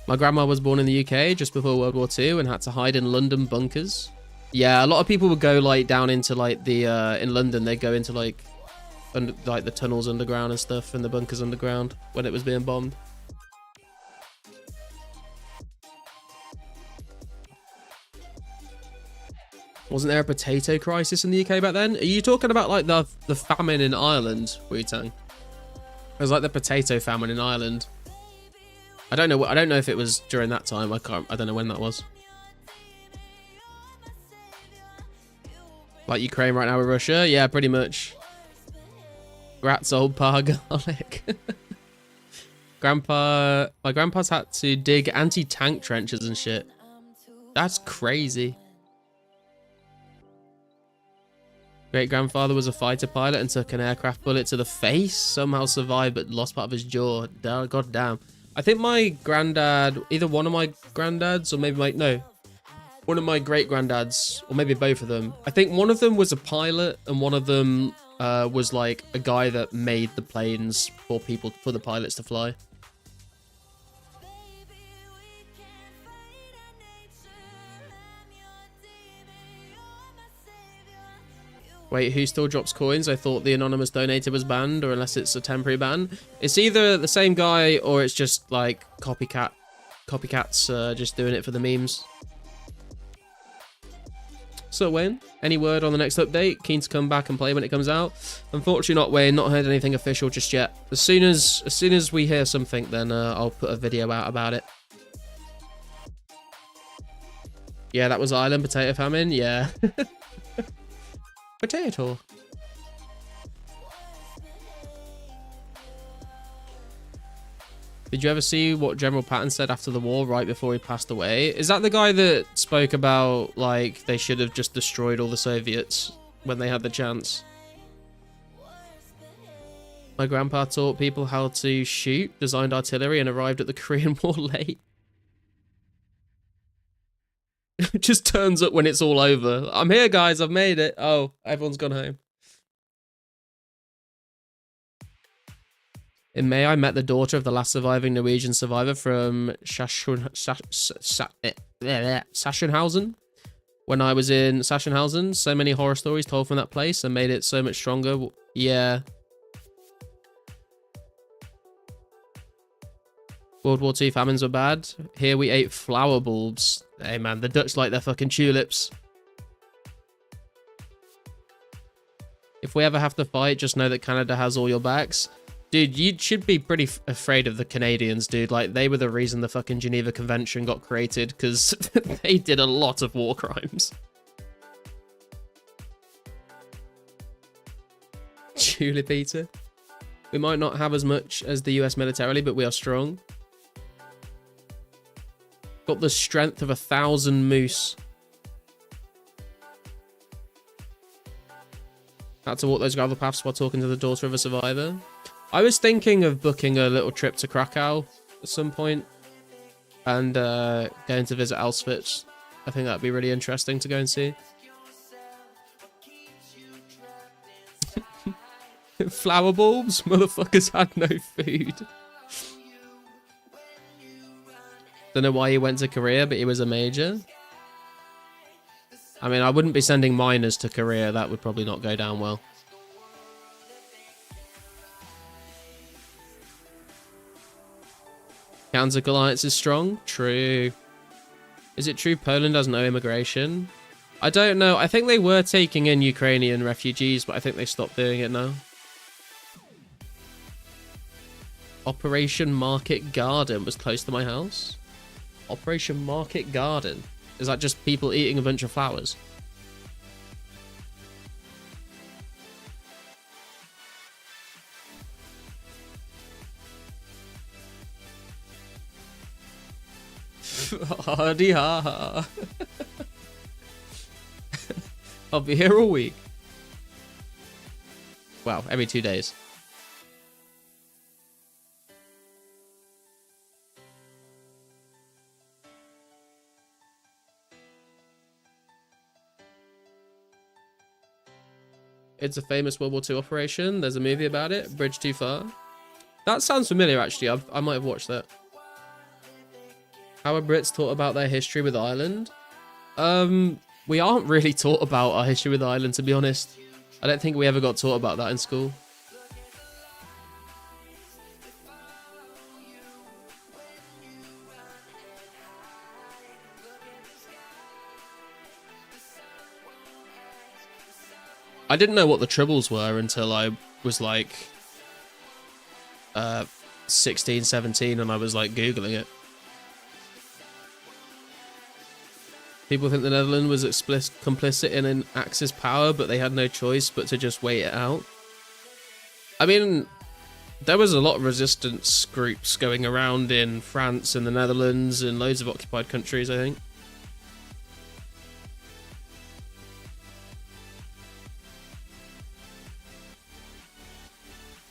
Speaker 2: My grandma was born in the UK just before World War II and had to hide in London bunkers. Yeah, a lot of people would go like down into like the in London, they'd go into like the tunnels underground and stuff, and the bunkers underground when it was being bombed. Wasn't there a potato crisis in the UK back then? Are you talking about like the famine in Ireland, Wu-Tang? It was like the potato famine in Ireland. I don't know if it was during that time. I don't know when that was. Like Ukraine right now with Russia? Yeah, pretty much. Rat's old pa garlic. My grandpa's had to dig anti-tank trenches and shit. That's crazy. Great grandfather was a fighter pilot and took an aircraft bullet to the face. Somehow survived but lost part of his jaw. God damn. I think my granddad, either one of my granddads or maybe no. One of my great granddads, or maybe both of them. I think one of them was a pilot, and one of them was like a guy that made the planes for the pilots to fly. Wait, who still drops coins? I thought the anonymous donator was banned, or unless it's a temporary ban. It's either the same guy, or it's just like copycats just doing it for the memes. So Wayne, any word on the next update? Keen to come back and play when it comes out? Unfortunately not, Wayne. Not heard anything official just yet. As soon as we hear something, then I'll put a video out about it. Yeah, that was Ireland potato famine. Yeah. Potato. Did you ever see what General Patton said after the war, right before he passed away? Is that the guy that spoke about, like, they should have just destroyed all the Soviets when they had the chance? My grandpa taught people how to shoot, designed artillery, and arrived at the Korean War late. Just turns up when it's all over. I'm here, guys. I've made it. Oh, everyone's gone home. In May, I met the daughter of the last surviving Norwegian survivor from Sachsenhausen. When I was in Sachsenhausen, so many horror stories told from that place and made it so much stronger. Yeah. World War II famines were bad. Here we ate flower bulbs. Hey man, the Dutch like their fucking tulips. If we ever have to fight, just know that Canada has all your backs. Dude, you should be pretty afraid of the Canadians, dude. Like, they were the reason the fucking Geneva Convention got created, because they did a lot of war crimes. Tulip eater. We might not have as much as the US militarily, but we are strong. Got the strength of 1,000 moose. Had to walk those gravel paths while talking to the daughter of a survivor. I was thinking of booking a little trip to Krakow at some point and going to visit Auschwitz. I think that'd be really interesting to go and see. Flower bulbs? Motherfuckers had no food. Don't know why he went to Korea, but he was a major. I mean, I wouldn't be sending miners to Korea. That would probably not go down well. Kansas Alliance is strong? True. Is it true Poland has no immigration? I don't know. I think they were taking in Ukrainian refugees, but I think they stopped doing it now. Operation Market Garden was close to my house. Operation Market Garden. Is that just people eating a bunch of flowers? Hardy ha. I'll be here all week. Wow, every 2 days. It's a famous World War II operation. There's a movie about it. Bridge Too Far. That sounds familiar, actually. I might have watched that. How are Brits taught about their history with Ireland? We aren't really taught about our history with Ireland, to be honest. I don't think we ever got taught about that in school. I didn't know what the Troubles were until I was like 16, 17, and I was like Googling it. People think the Netherlands was complicit in an Axis power, but they had no choice but to just wait it out. I mean, there was a lot of resistance groups going around in France and the Netherlands and loads of occupied countries, I think.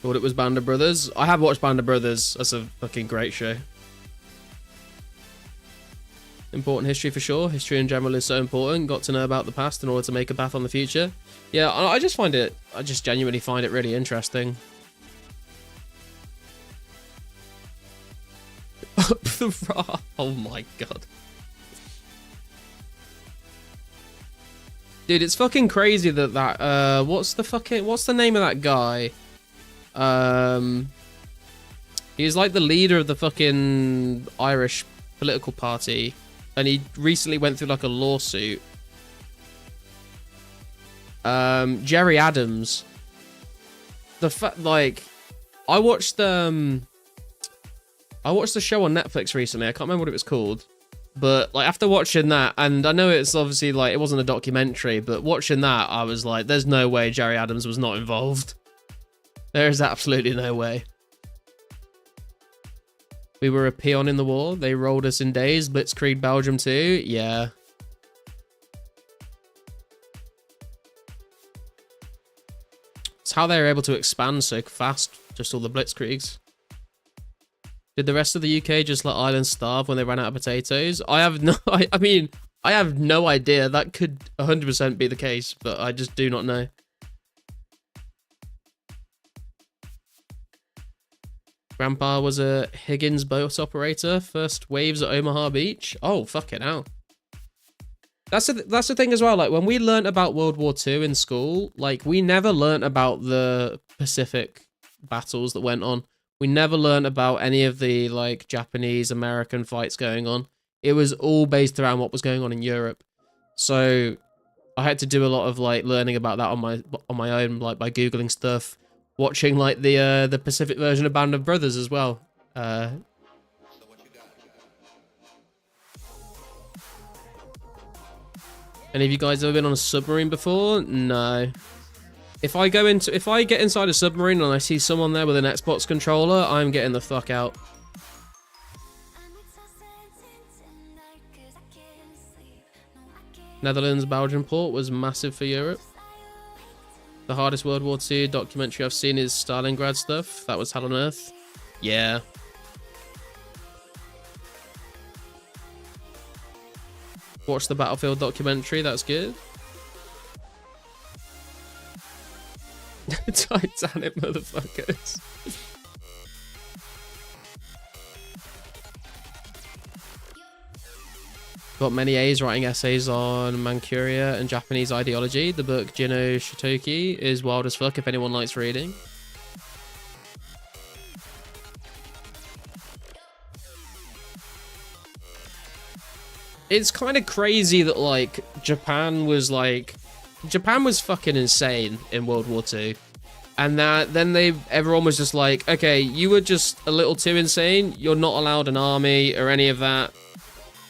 Speaker 2: Thought it was Band of Brothers. I have watched Band of Brothers. That's a fucking great show. Important history for sure. History in general is so important. Got to know about the past in order to make a path on the future. Yeah, I just genuinely find it really interesting. Up the raw. Oh my god. Dude, it's fucking crazy that what's the name of that guy? He's like the leader of the fucking Irish political party, and he recently went through like a lawsuit. Jerry Adams. I watched the show on Netflix recently. I can't remember what it was called. But like after watching that, and I know it's obviously like it wasn't a documentary, but watching that, I was like, there's no way Jerry Adams was not involved. There is absolutely no way. We were a peon in the war. They rolled us in days. Blitzkrieg Belgium too. Yeah. It's how they were able to expand so fast. Just all the Blitzkriegs. Did the rest of the UK just let Ireland starve when they ran out of potatoes? I have no... I mean, I have no idea. That could 100% be the case, but I just do not know. Grandpa was a Higgins boat operator. First waves at Omaha Beach. Oh, fucking hell. That's the thing as well. Like, when we learnt about World War II in school, like, we never learnt about the Pacific battles that went on. We never learned about any of the like Japanese-American fights going on. It was all based around what was going on in Europe. So I had to do a lot of like learning about that on my own, like by Googling stuff, watching like the Pacific version of Band of Brothers as well. Any of you guys ever been on a submarine before? No. If I get inside a submarine and I see someone there with an Xbox controller, I'm getting the fuck out. Netherlands Belgian port was massive for Europe. The hardest World War II documentary I've seen is Stalingrad stuff. That was Hell on Earth. Yeah. Watch the Battlefield documentary, that's good. Titanic motherfuckers. Got many A's writing essays on Manchuria and Japanese ideology. The book Jino Shitoki is wild as fuck if anyone likes reading. It's kind of crazy that like Japan was fucking insane in World War II. And then everyone was just like, okay, you were just a little too insane. You're not allowed an army or any of that.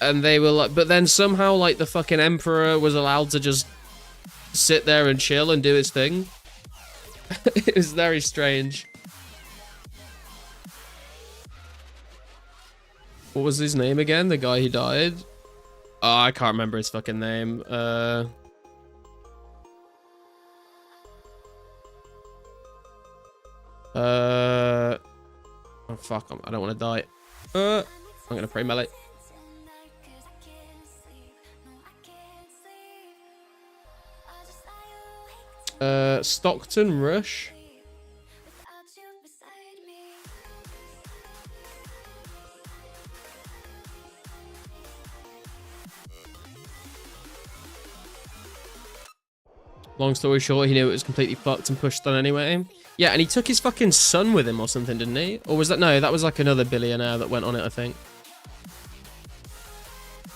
Speaker 2: And they were like, but then somehow like the fucking emperor was allowed to just sit there and chill and do his thing. It was very strange. What was his name again? The guy who died? Oh, I can't remember his fucking name. Oh fuck, I don't want to die. I'm gonna pray melee. Stockton Rush. Long story short, he knew it was completely fucked and pushed on anyway. Yeah, and he took his fucking son with him or something, didn't he? Or was that... No, that was like another billionaire that went on it, I think.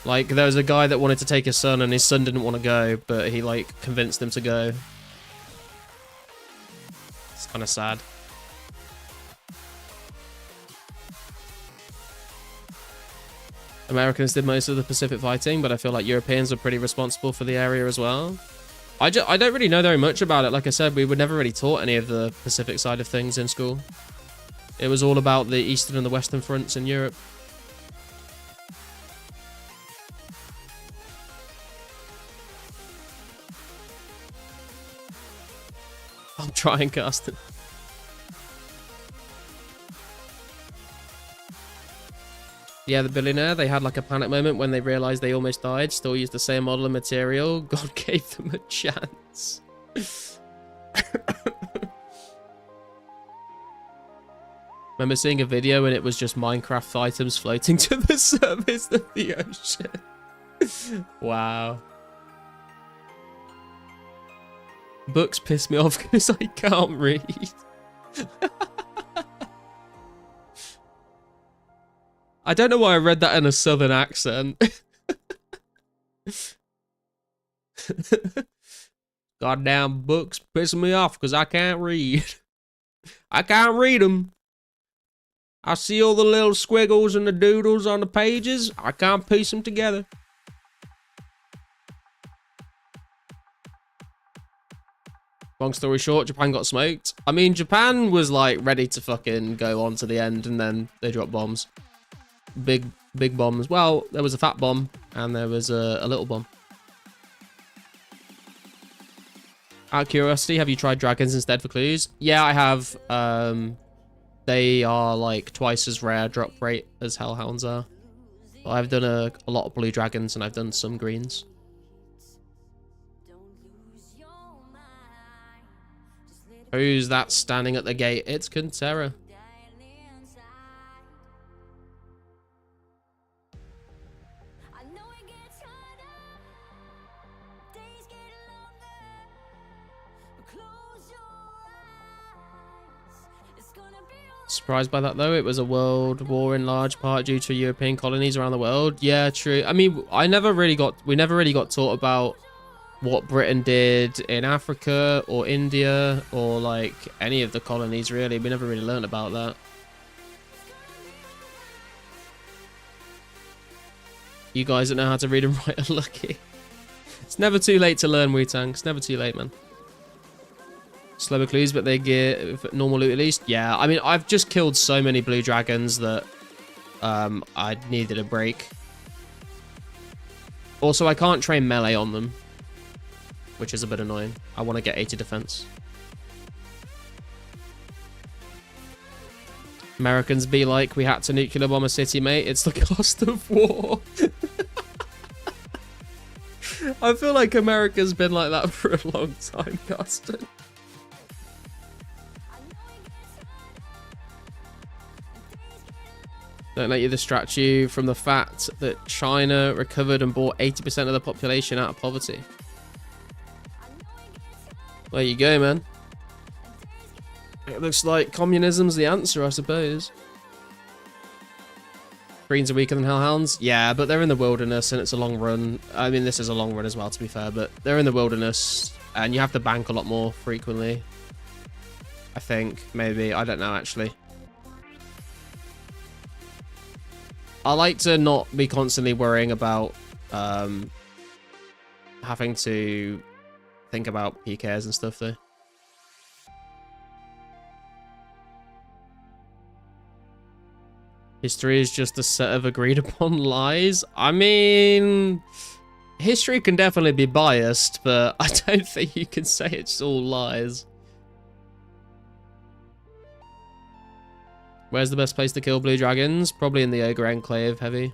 Speaker 2: Like, there was a guy that wanted to take his son and his son didn't want to go, but he, like, convinced him to go. It's kind of sad. Americans did most of the Pacific fighting, but I feel like Europeans were pretty responsible for the area as well. I don't really know very much about it. Like I said, we were never really taught any of the Pacific side of things in school. It was all about the Eastern and the Western fronts in Europe. I'm trying, Carsten. Yeah, the billionaire, they had like a panic moment when they realized they almost died, still used the same model and material. God gave them a chance. Remember seeing a video and it was just Minecraft items floating to the surface of the ocean. Wow. Books piss me off because I can't read. I don't know why I read that in a southern accent. Goddamn books piss me off because I can't read. I can't read them. I see all the little squiggles and the doodles on the pages. I can't piece them together. Long story short, Japan got smoked. I mean, Japan was like ready to fucking go on to the end and then they dropped bombs. Big bombs. Well, there was a fat bomb and there was a little bomb. Out of curiosity, have you tried dragons instead for clues? Yeah, I have. They are like twice as rare drop rate as hellhounds are. But I've done a lot of blue dragons and I've done some greens. Who's that standing at the gate? It's Kuntera. Surprised by that though. It was a world war in large part due to European colonies around the world. Yeah, true. I mean, we never really got taught about what Britain did in Africa or India or like any of the colonies really. We never really learned about that. You guys don't know how to read and write are lucky. It's never too late to learn, Wu-Tang. It's never too late, man. Slower clues, but they get normal loot at least. Yeah, I mean, I've just killed so many blue dragons that I needed a break. Also, I can't train melee on them, which is a bit annoying. I want to get 80 defense. Americans be like, we had to nuclear bomb a city, mate. It's the cost of war. I feel like America's been like that for a long time, Gaston. Don't let you distract you from the fact that China recovered and brought 80% of the population out of poverty. There you go, man. It looks like communism's the answer, I suppose. Greens are weaker than hellhounds? Yeah, but they're in the wilderness and it's a long run. I mean, this is a long run as well, to be fair, but they're in the wilderness and you have to bank a lot more frequently. I think, maybe. I don't know, actually. I like to not be constantly worrying about having to think about PKs and stuff, though. History is just a set of agreed upon lies. I mean, history can definitely be biased, but I don't think you can say it's all lies. Where's the best place to kill blue dragons? Probably in the Ogre Enclave, heavy.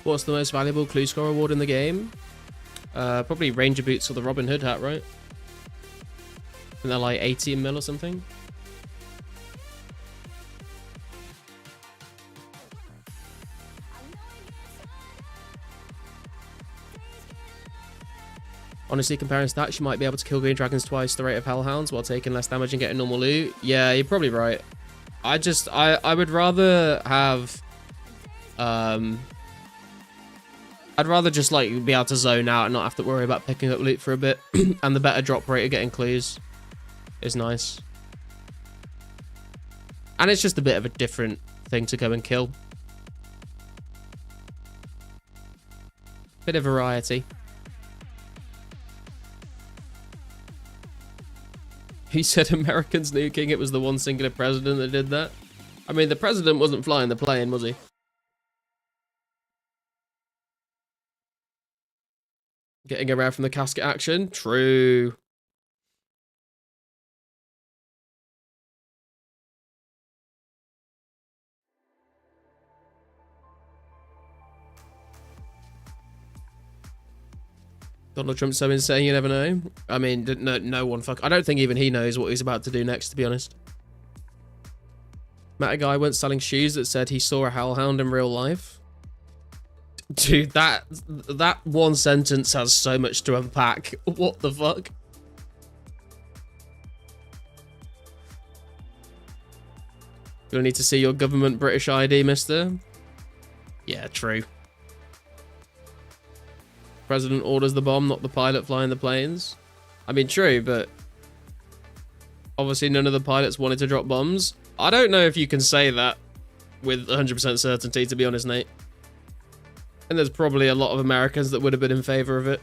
Speaker 2: What's the most valuable clue score award in the game? Probably Ranger Boots or the Robin Hood hat, right? And they're like 18 mil or something. Honestly, comparing stats, you might be able to kill green dragons twice the rate of hellhounds while taking less damage and getting normal loot. Yeah, you're probably right. I would rather have, I'd rather just like be able to zone out and not have to worry about picking up loot for a bit. And the better drop rate of getting clues is nice. And it's just a bit of a different thing to go and kill. Bit of variety. He said Americans nuking. It was the one singular president that did that. I mean, the president wasn't flying the plane, was he? Getting around from the casket action? True. Donald Trump's so insane, you never know. I mean, no one I don't think even he knows what he's about to do next, to be honest. Met a guy once selling shoes that said he saw a hellhound in real life. Dude, that one sentence has so much to unpack. What the fuck? Gonna need to see your government British ID, mister. Yeah, true. President orders the bomb, not the pilot flying the planes. I mean, true, but obviously none of the pilots wanted to drop bombs. I don't know if you can say that with 100% certainty, to be honest, Nate. And there's probably a lot of Americans that would have been in favor of it.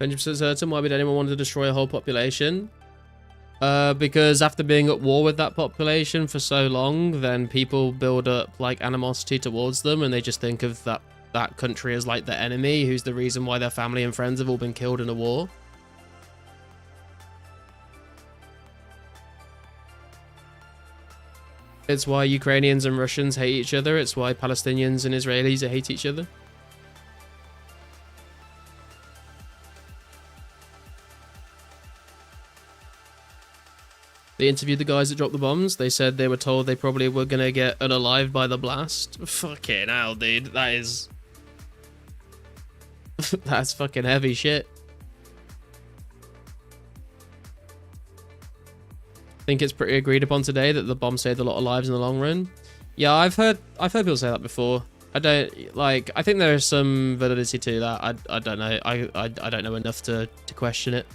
Speaker 2: %, certain. Why would anyone want to destroy a whole population? Because after being at war with that population for so long, then people build up like animosity towards them, and they just think of that country as like the enemy, who's the reason why their family and friends have all been killed in a war. It's why Ukrainians and Russians hate each other. It's why Palestinians and Israelis hate each other. They interviewed the guys that dropped the bombs. They said they were told they probably were going to get unalived by the blast. Fucking hell, dude. That is... That's fucking heavy shit. I think it's pretty agreed upon today that the bomb saved a lot of lives in the long run. Yeah, I've heard people say that before. I don't... Like, I think there is some validity to that. I don't know. I don't know enough to question it.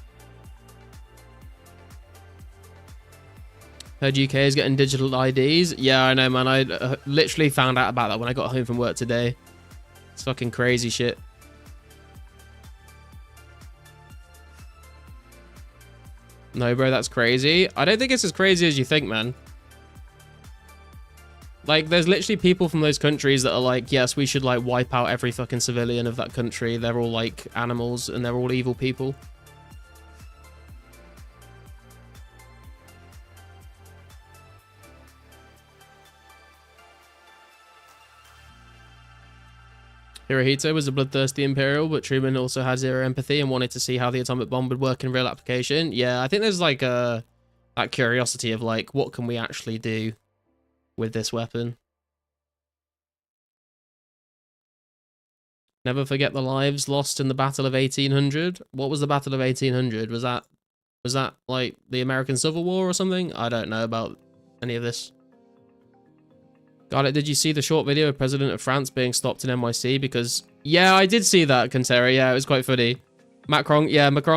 Speaker 2: Heard UK is getting digital IDs. Yeah, I know, man. I literally found out about that when I got home from work today. It's fucking crazy shit. No, bro, that's crazy. I don't think it's as crazy as you think, man. Like, there's literally people from those countries that are like, yes, we should, like, wipe out every fucking civilian of that country. They're all, like, animals, and they're all evil people. Hirohito was a bloodthirsty Imperial, but Truman also had zero empathy and wanted to see how the atomic bomb would work in real application. Yeah, I think there's like that curiosity of like, what can we actually do with this weapon? Never forget the lives lost in the Battle of 1800. What was the Battle of 1800? Was that like the American Civil War or something? I don't know about any of this. Got it. Did you see the short video of President of France being stopped in NYC? Because, yeah, I did see that, Contera. Yeah, it was quite funny. Macron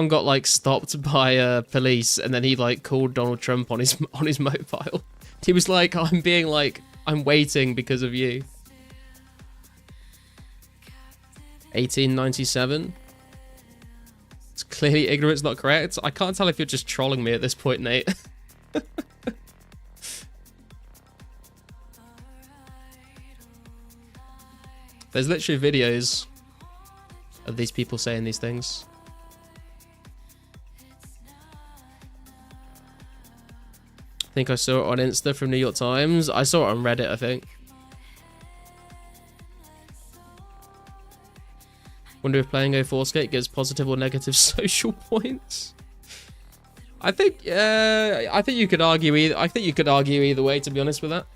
Speaker 2: got, like, stopped by police, and then he, like, called Donald Trump on his mobile. He was like, I'm waiting because of you. 1897. It's clearly ignorance, not correct. I can't tell if you're just trolling me at this point, Nate. There's literally videos of these people saying these things. I think I saw it on Insta from New York Times. I saw it on Reddit, I think. Wonder if playing 2004scape gives positive or negative social points. I think you could argue either way, to be honest with that.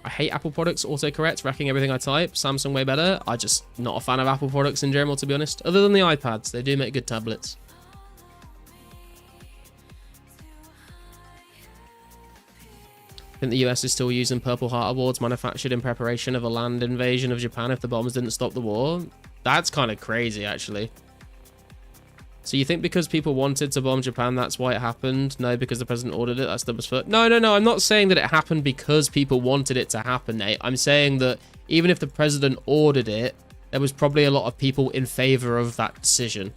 Speaker 2: I hate Apple products, autocorrect, wrecking everything I type. Samsung way better. I'm just not a fan of Apple products in general, to be honest. Other than the iPads, they do make good tablets. I think the US is still using Purple Heart Awards manufactured in preparation of a land invasion of Japan if the bombs didn't stop the war. That's kind of crazy, actually. So you think because people wanted to bomb Japan, that's why it happened? No, because the president ordered it? That's dumb as fuck. No, I'm not saying that it happened because people wanted it to happen, Nate. I'm saying that even if the president ordered it, there was probably a lot of people in favor of that decision.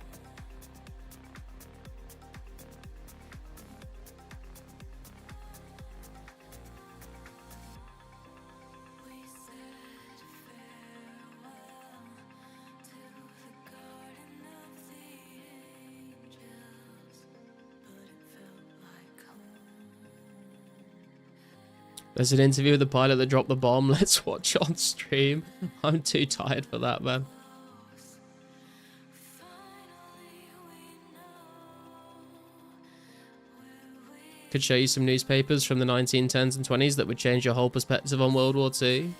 Speaker 2: There's an interview with the pilot that dropped the bomb. Let's watch on stream. I'm too tired for that, man. Could show you some newspapers from the 1910s and 20s that would change your whole perspective on World War II.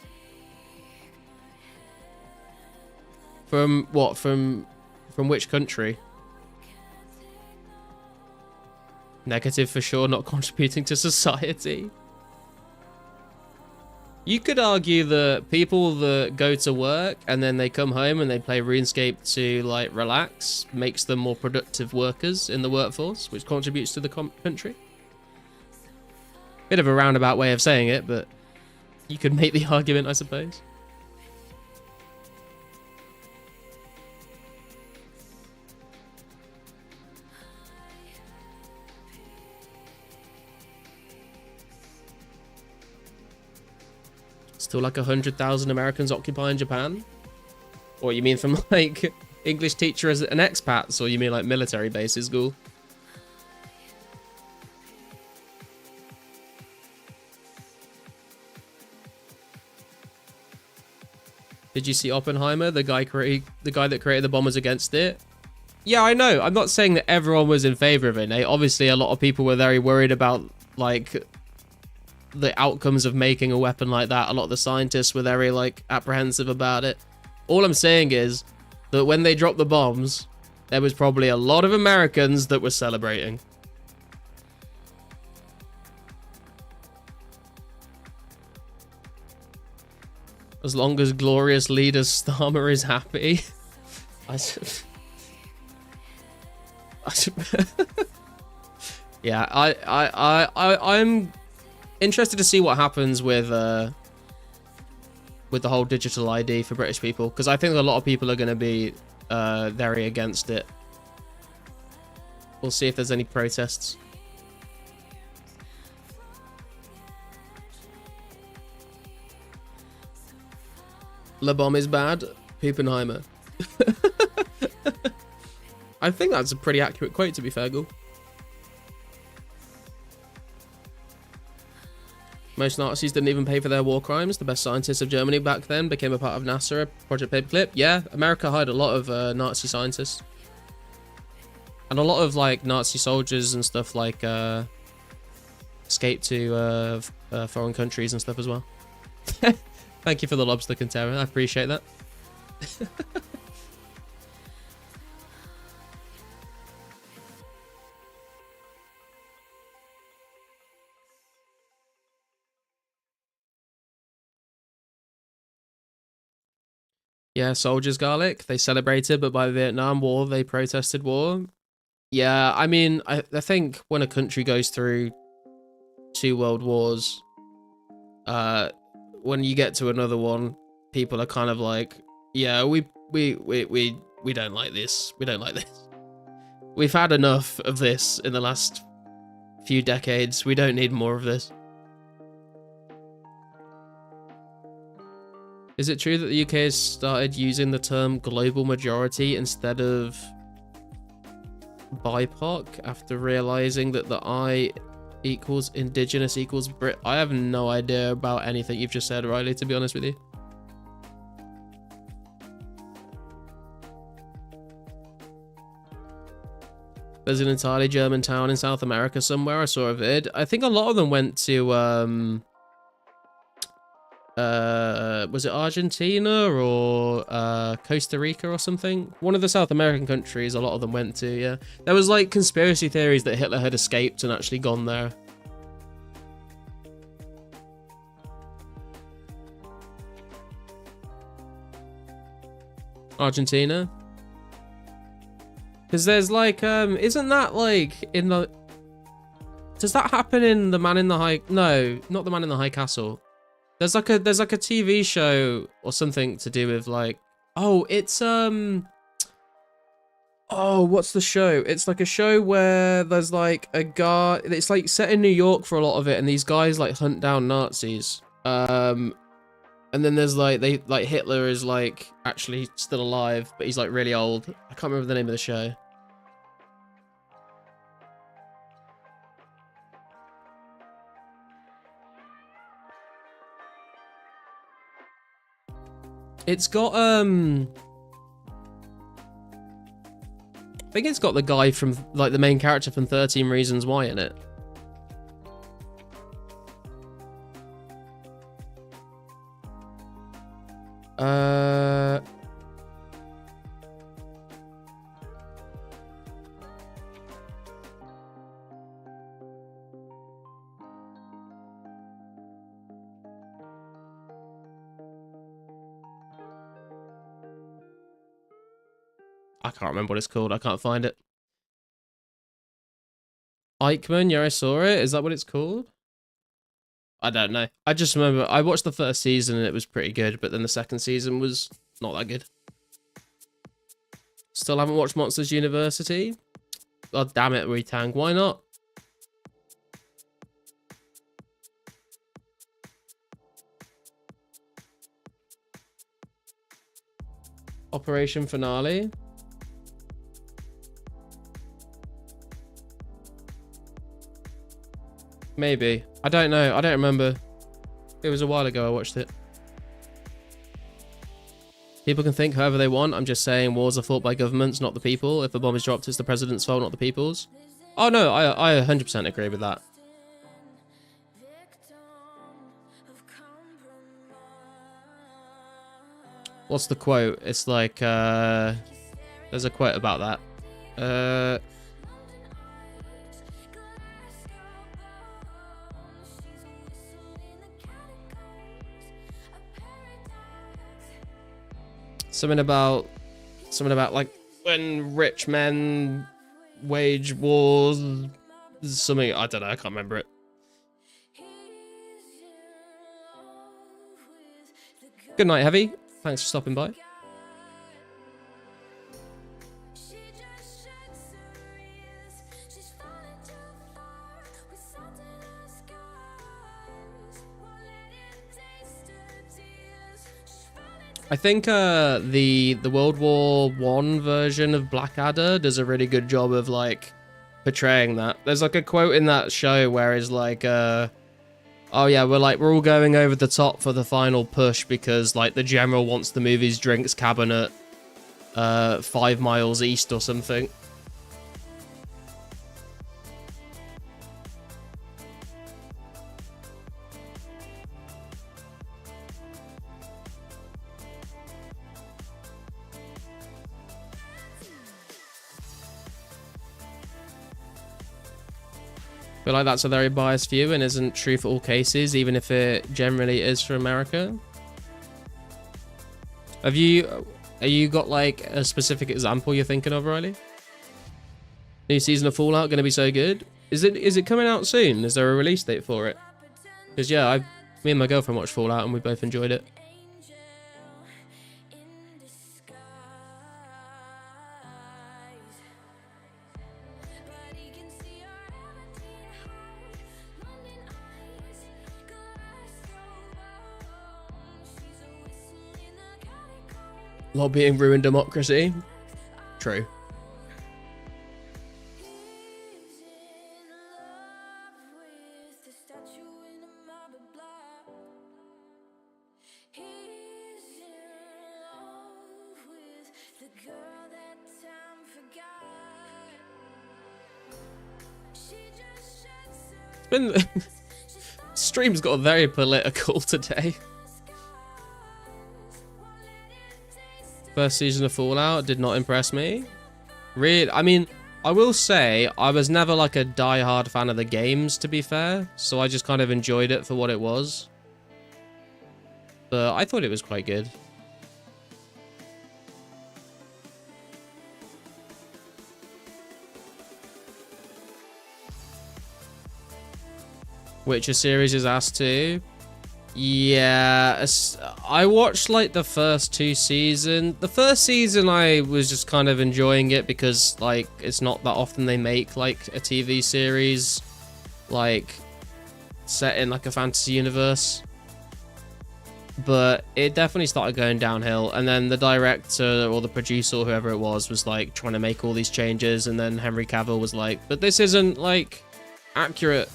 Speaker 2: From what? From which country? Negative for sure, not contributing to society. You could argue that people that go to work and then they come home and they play RuneScape to like relax makes them more productive workers in the workforce, which contributes to the country. Bit of a roundabout way of saying it, but you could make the argument, I suppose. Still like 100,000 Americans occupying Japan? Or you mean from like English teacher as an expats, or you mean like military bases, Ghoul? Did you see Oppenheimer? The guy that created the bomb was against it. Yeah, I know. I'm not saying that everyone was in favor of it, Nate. Obviously, a lot of people were very worried about like the outcomes of making a weapon like that. A lot of the scientists were very like apprehensive about it. All I'm saying is that when they dropped the bombs, there was probably a lot of Americans that were celebrating. As long as glorious leader Starmer is happy. Yeah, I'm interested to see what happens with the whole digital ID for British people, because I think a lot of people are going to be very against it. We'll see if there's any protests. La bomb is bad. Oppenheimer. I think that's a pretty accurate quote, to be fair, Ghoul. Most Nazis didn't even pay for their war crimes. The best scientists of Germany back then became a part of NASA, Project Paperclip. Yeah, America hired a lot of Nazi scientists. And a lot of like Nazi soldiers and stuff like escaped to foreign countries and stuff as well. Thank you for the lobster, Cantera. I appreciate that. Yeah, soldiers garlic. They celebrated, but by the Vietnam War, they protested war. Yeah, I mean, I think when a country goes through 2 world wars, when you get to another one, people are kind of like, yeah, we don't like this. We don't like this. We've had enough of this in the last few decades. We don't need more of this. Is it true that the UK has started using the term global majority instead of BIPOC after realizing that the I equals indigenous equals Brit? I have no idea about anything you've just said, Riley, to be honest with you. There's an entirely German town in South America somewhere. I saw a vid. I think a lot of them went to was it Argentina or Costa Rica or something? One of the South American countries a lot of them went to, yeah. There was like conspiracy theories that Hitler had escaped and actually gone there. Argentina? Because there's like, isn't that like in the... Does that happen in The Man in the High... No, not The Man in the High Castle. There's like a TV show or something to do with like... Oh, it's, Oh, what's the show? It's like a show where there's like a guy... It's like set in New York for a lot of it, and these guys like hunt down Nazis. And then there's like, Hitler is like actually still alive, but he's like really old. I can't remember the name of the show. It's got, I think it's got the guy from, like, the main character from 13 Reasons Why in it. I can't remember what it's called. I can't find it. Eichmann, yeah, I saw it. Is that what it's called? I don't know. I just remember I watched the first season and it was pretty good, but then the second season was not that good. Still haven't watched Monsters University? God damn it, Retang. Why not? Operation Finale? Maybe. I don't know. I don't remember. It was a while ago I watched it. People can think however they want. I'm just saying wars are fought by governments, not the people. If a bomb is dropped, it's the president's fault, not the people's. Oh no, I 100% agree with that. What's the quote? It's like, there's a quote about that. Something about like when rich men wage wars, something, I don't know, I can't remember it. Good night, Heavy. Thanks for stopping by. I think the World War I version of Blackadder does a really good job of like portraying that. There's like a quote in that show where it's like, oh yeah, we're all going over the top for the final push because like the general wants to move his drinks cabinet 5 miles east or something. I feel like that's a very biased view and isn't true for all cases, even if it generally is for America. Have you got like a specific example you're thinking of, Riley? New season of Fallout going to be so good? Is it coming out soon? Is there a release date for it? Because yeah, me and my girlfriend watched Fallout and we both enjoyed it. Lobbying ruined democracy. True. It's been stream's got very political today. First season of Fallout did not impress me. Really, I mean, I will say I was never like a die-hard fan of the games, to be fair. So I just kind of enjoyed it for what it was. But I thought it was quite good. Witcher series is asked to. Yeah, I watched like the first 2 seasons. The first season I was just kind of enjoying it because like it's not that often they make like a TV series like set in like a fantasy universe. But it definitely started going downhill, and then the director or the producer or whoever it was like trying to make all these changes, and then Henry Cavill was like, but this isn't like accurate.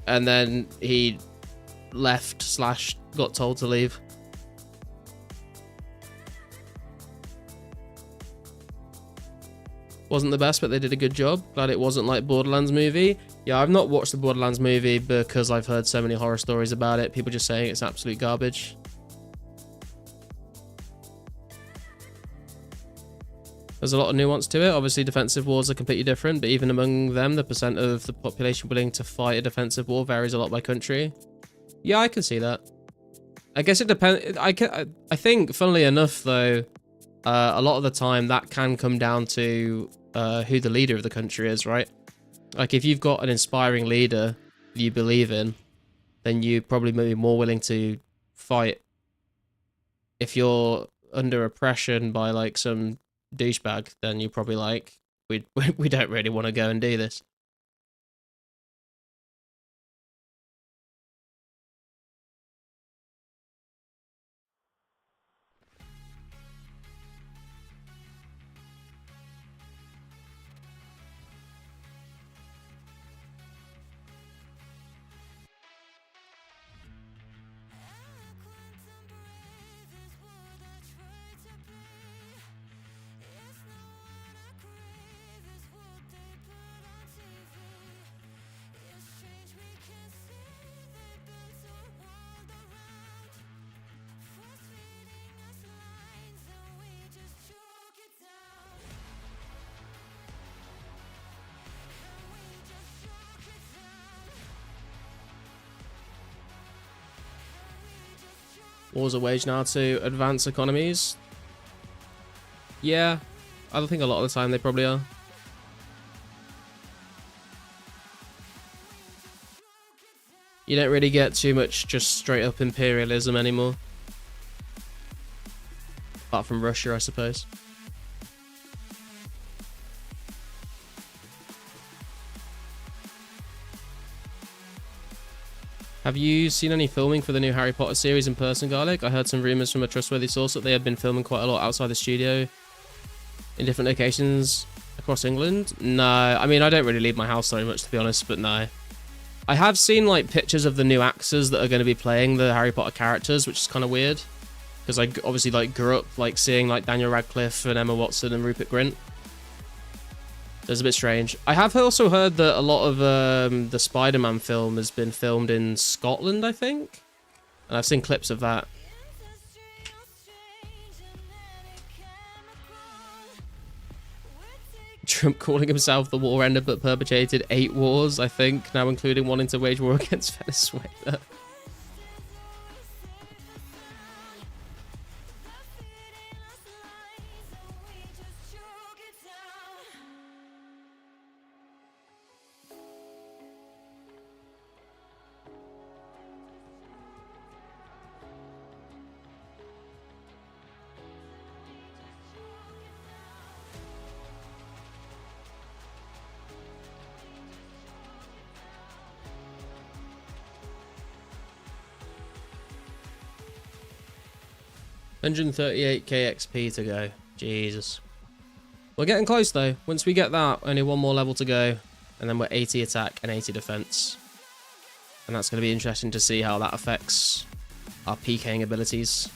Speaker 2: And then he left / got told to leave. Wasn't the best, but they did a good job. Glad it wasn't like Borderlands movie. Yeah, I've not watched the Borderlands movie because I've heard so many horror stories about it. People just saying it's absolute garbage. There's a lot of nuance to it. Obviously, defensive wars are completely different, but even among them, the percent of the population willing to fight a defensive war varies a lot by country. Yeah, I can see that. I guess it depends. I think, funnily enough, though, a lot of the time that can come down to who the leader of the country is, right? Like, if you've got an inspiring leader you believe in, then you probably may be more willing to fight. If you're under oppression by, like, some douchebag, then you're probably like, we don't really want to go and do this. Wars are waged now to advance economies. Yeah, I think a lot of the time they probably are. You don't really get too much just straight up imperialism anymore. Apart from Russia, I suppose. Have you seen any filming for the new Harry Potter series in person, Garlic? I heard some rumors from a trustworthy source that they had been filming quite a lot outside the studio in different locations across England. No, I mean, I don't really leave my house very much, to be honest, but no. I have seen like pictures of the new actors that are going to be playing the Harry Potter characters, which is kind of weird because I obviously like grew up like seeing like Daniel Radcliffe and Emma Watson and Rupert Grint. It's a bit strange. I have also heard that a lot of the Spider-Man film has been filmed in Scotland, I think. And I've seen clips of that. Trump calling himself the war ender but perpetrated 8 wars, I think, now including wanting to wage war against Venezuela. 138k XP to go. Jesus. We're getting close though. Once we get that, only one more level to go. And then we're 80 attack and 80 defense. And that's going to be interesting to see how that affects our PKing abilities.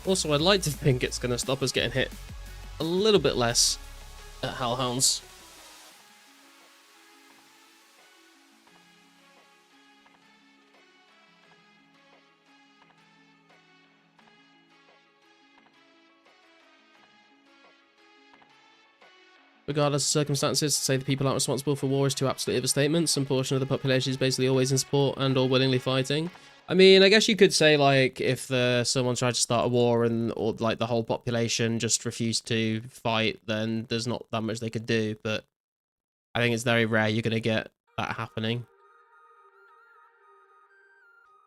Speaker 2: Also, I'd like to think it's going to stop us getting hit a little bit less at Hellhounds. Regardless of circumstances, to say the people aren't responsible for war is too absolute of a statement. Some portion of the population is basically always in support and or willingly fighting. I mean, I guess you could say, like, if someone tried to start a war or like, the whole population just refused to fight, then there's not that much they could do, but I think it's very rare you're going to get that happening.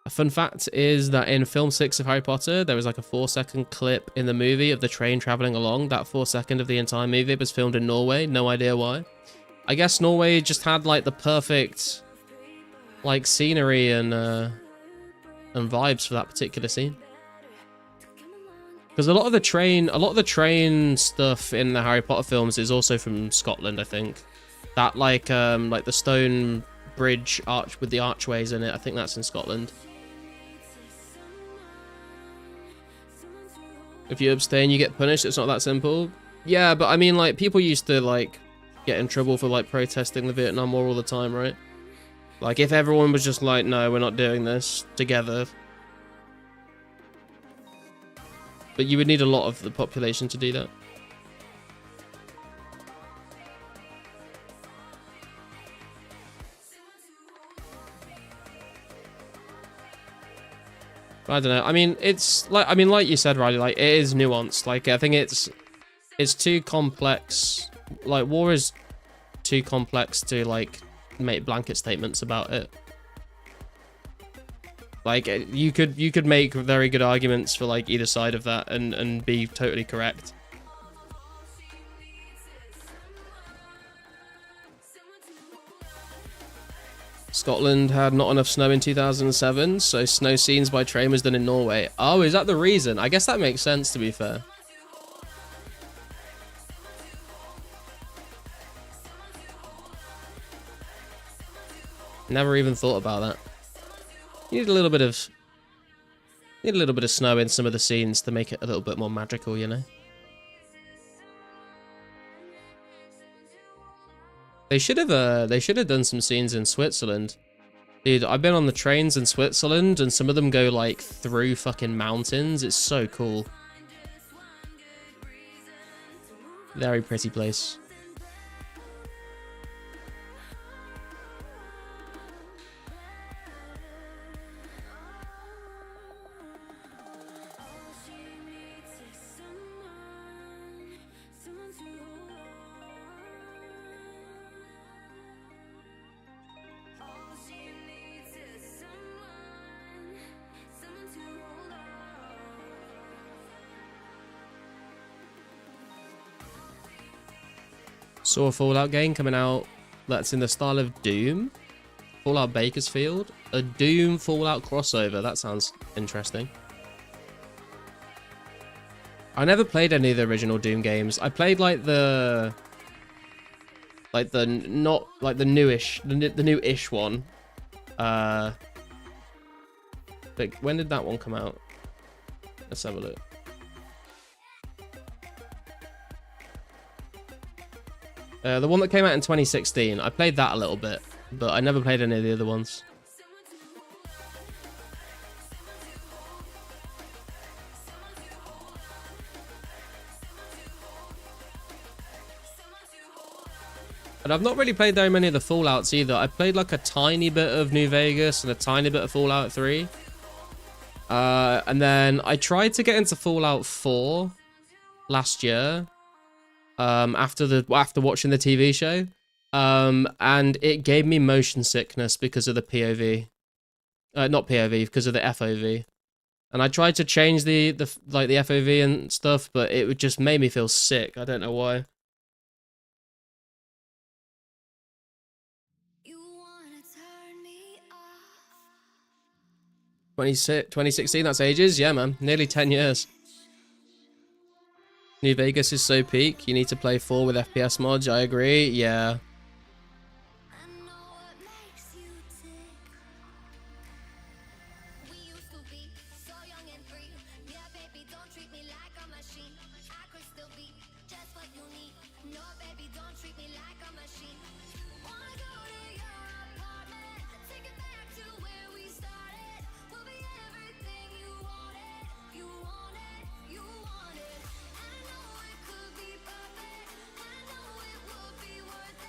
Speaker 2: A fun fact is that in film 6 of Harry Potter, there was like a 4-second clip in the movie of the train traveling along. That 4 second of the entire movie was filmed in Norway. No idea why. I guess Norway just had like the perfect like scenery and vibes for that particular scene. Because a lot of the train stuff in the Harry Potter films is also from Scotland, I think. That like the stone bridge arch with the archways in it, I think that's in Scotland. If you abstain, you get punished. It's not that simple. Yeah, but I mean, like, people used to like get in trouble for like protesting the Vietnam War all the time, right? Like, if everyone was just like, no, we're not doing this together. But you would need a lot of the population to do that. I don't know. I mean, it's like, like you said, Riley, like, it is nuanced. Like, I think it's too complex. Like, war is too complex to like make blanket statements about it. Like, you could make very good arguments for like either side of that and be totally correct. Scotland had not enough snow in 2007, so snow scenes by train was done in Norway. Oh, is that the reason? I guess that makes sense, to be fair. Never even thought about that. You need a little bit of snow in some of the scenes to make it a little bit more magical, you know. They should have done some scenes in Switzerland. Dude, I've been on the trains in Switzerland and some of them go like through fucking mountains. It's so cool. Very pretty place. Saw a Fallout game coming out that's in the style of Doom. Fallout Bakersfield. A Doom Fallout crossover. That sounds interesting. I never played any of the original Doom games. I played like the newish one. But when did that one come out? Let's have a look. The one that came out in 2016, I played that a little bit, but I never played any of the other ones. And I've not really played very many of the Fallouts either. I played like a tiny bit of New Vegas and a tiny bit of Fallout 3. And then I tried to get into Fallout 4 last year. After watching the TV show. And it gave me motion sickness because of the POV. Not POV, because of the FOV. And I tried to change the FOV and stuff, but it just made me feel sick. I don't know why. 2016, that's ages? Yeah, man. Nearly 10 years. New Vegas is so peak. You need to play 4 with FPS mods. I agree. Yeah.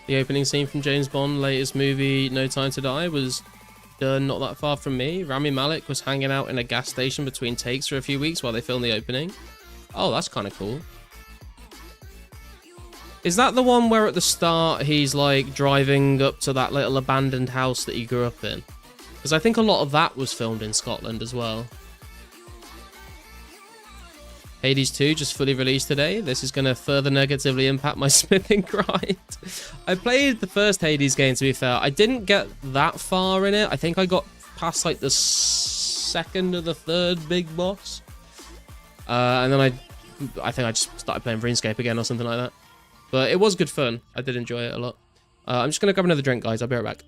Speaker 2: The opening scene from James Bond's latest movie, No Time to Die, was done not that far from me. Rami Malek was hanging out in a gas station between takes for a few weeks while they filmed the opening. Oh, that's kind of cool. Is that the one where at the start he's like driving up to that little abandoned house that he grew up in? Because I think a lot of that was filmed in Scotland as well. Hades 2 just fully released today. This is going to further negatively impact my smithing grind. I played the first Hades game, to be fair. I didn't get that far in it. I think I got past like the second or the third big boss. And then I think I just started playing RuneScape again or something like that. But it was good fun. I did enjoy it a lot. I'm just going to grab another drink, guys. I'll be right back.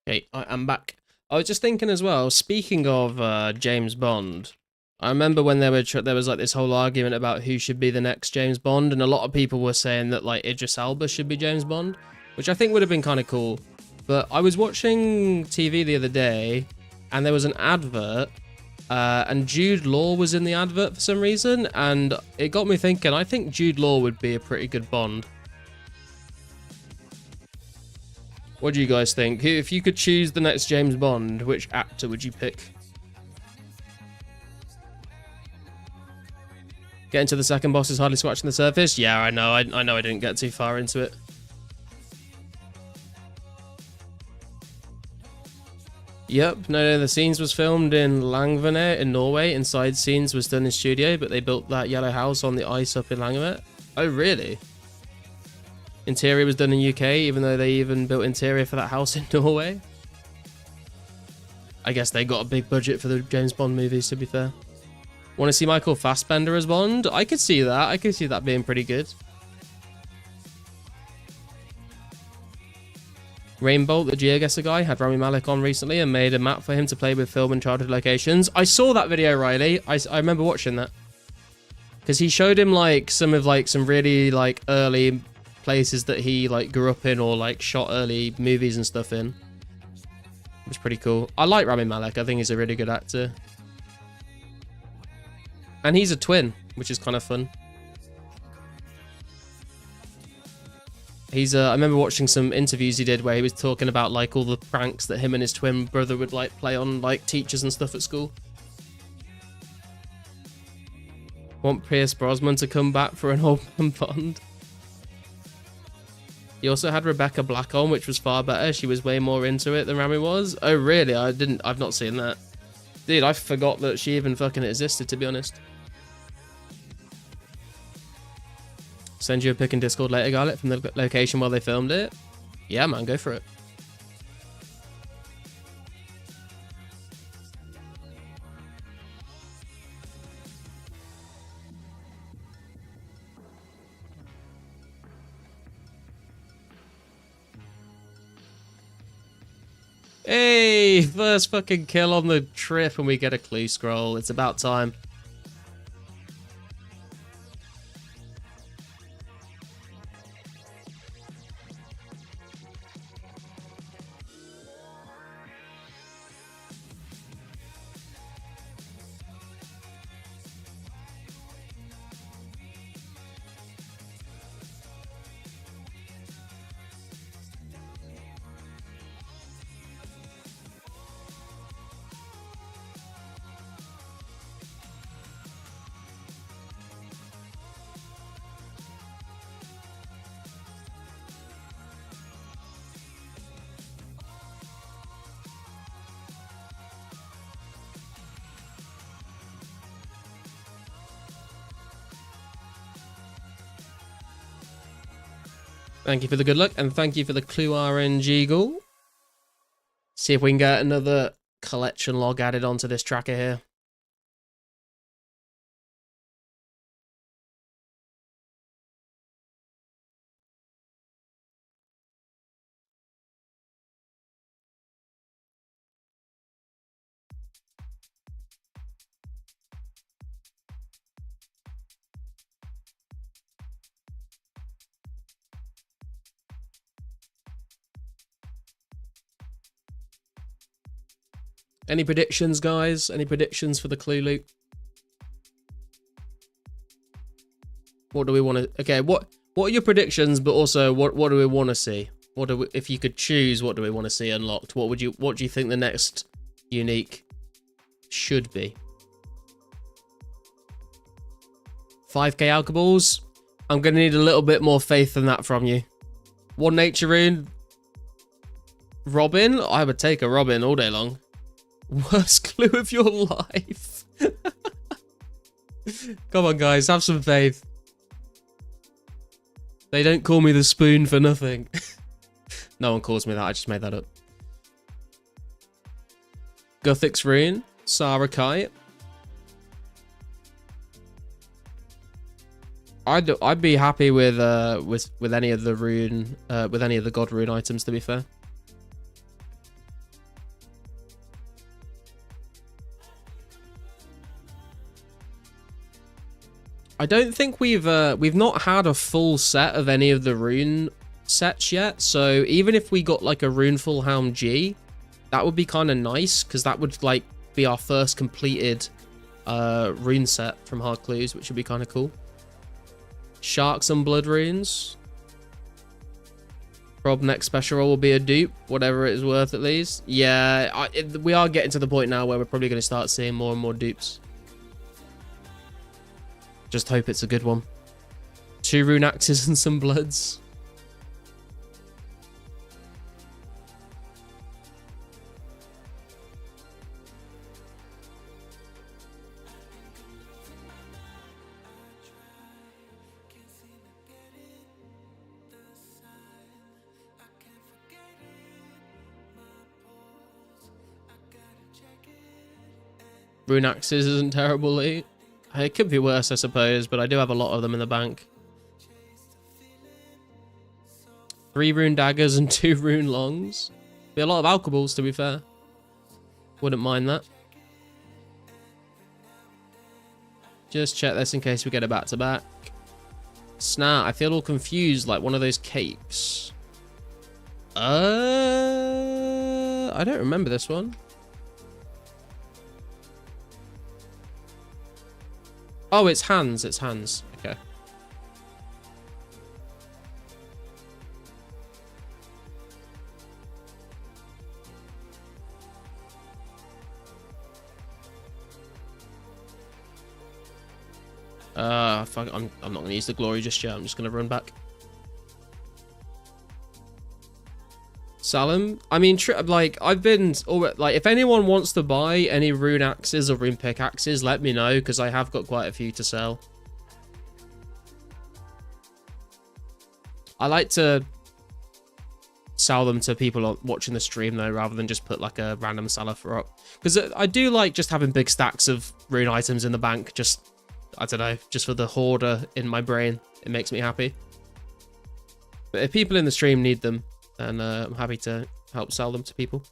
Speaker 2: Okay, I'm back. I was just thinking as well, speaking of James Bond, I remember when there was like this whole argument about who should be the next James Bond, and a lot of people were saying that like Idris Elba should be James Bond, which I think would have been kind of cool. But I was watching TV the other day, and there was an advert, and Jude Law was in the advert for some reason, and it got me thinking, I think Jude Law would be a pretty good Bond. What do you guys think? If you could choose the next James Bond, which actor would you pick? Getting to the second boss is hardly scratching the surface. Yeah, I know. I know I didn't get too far into it. Yep, no, the scenes was filmed in Langvaner in Norway. Inside scenes was done in studio, but they built that yellow house on the ice up in Langvaner. Oh, really? Interior was done in UK, even though they even built interior for that house in Norway. I guess they got a big budget for the James Bond movies, to be fair. Want to see Michael Fassbender as Bond? I could see that. I could see that being pretty good. Rainbolt, the GeoGuessr guy, had Rami Malek on recently and made a map for him to play with film and childhood locations. I saw that video, Riley. I remember watching that. Because he showed him like some really like early places that he like grew up in or like shot early movies and stuff in. Which is pretty cool. I like Rami Malek. I think he's a really good actor. And he's a twin, which is kind of fun. I remember watching some interviews he did where he was talking about like all the pranks that him and his twin brother would like play on like teachers and stuff at school. Want Pierce Brosnan to come back for an old man Bond. He also had Rebecca Black on, which was far better. She was way more into it than Rami was. Oh really? I've not seen that. Dude, I forgot that she even fucking existed, to be honest. Send you a pic in Discord later, Garlic, from the location while they filmed it. Yeah, man, go for it. Hey, first fucking kill on the trip and we get a clue scroll. It's about time. Thank you for the good luck, and thank you for the clue RNG goal. See if we can get another collection log added onto this tracker here. Any predictions, guys? Any predictions for the clue loot? What do we want to... Okay, what are your predictions, but also what do we want to see? If you could choose, what do we want to see unlocked? What do you think the next unique should be? 5k alcohols? I'm going to need a little bit more faith than that from you. One nature rune. Robin? I would take a Robin all day long. Worst clue of your life. Come on, guys, have some faith. They don't call me the spoon for nothing. No one calls me that, I just made that up. Guthix rune, Sarah Kite. I'd be happy with any of the rune, with any of the god rune items, to be fair. I don't think we've not had a full set of any of the rune sets yet, so even if we got like a Runeful Helm G, that would be kind of nice, because that would like be our first completed rune set from Hard Clues, which would be kind of cool. Sharks and blood runes. Prob next special roll will be a dupe, whatever it is worth at least. Yeah, we are getting to the point now where we're probably going to start seeing more and more dupes. Just hope it's a good one. 2 rune axes and some bloods. Rune axes isn't terrible, Lee. It could be worse, I suppose, but I do have a lot of them in the bank. 3 rune daggers and 2 rune longs. Be a lot of alcohols, to be fair. Wouldn't mind that. Just check this in case we get it back to back. Snap, I feel all confused like one of those cakes. I don't remember this one. Oh, it's hands. It's hands. Okay. Fuck, I'm not gonna use the glory just yet. I'm just gonna run back. Salim, I mean, like, I've been, like, if anyone wants to buy any rune axes or rune pickaxes, let me know, because I have got quite a few to sell. I like to sell them to people watching the stream, though, rather than just put, like, a random seller for up. Because I do like just having big stacks of rune items in the bank, just, I don't know, just for the hoarder in my brain. It makes me happy. But if people in the stream need them, and I'm happy to help sell them to people.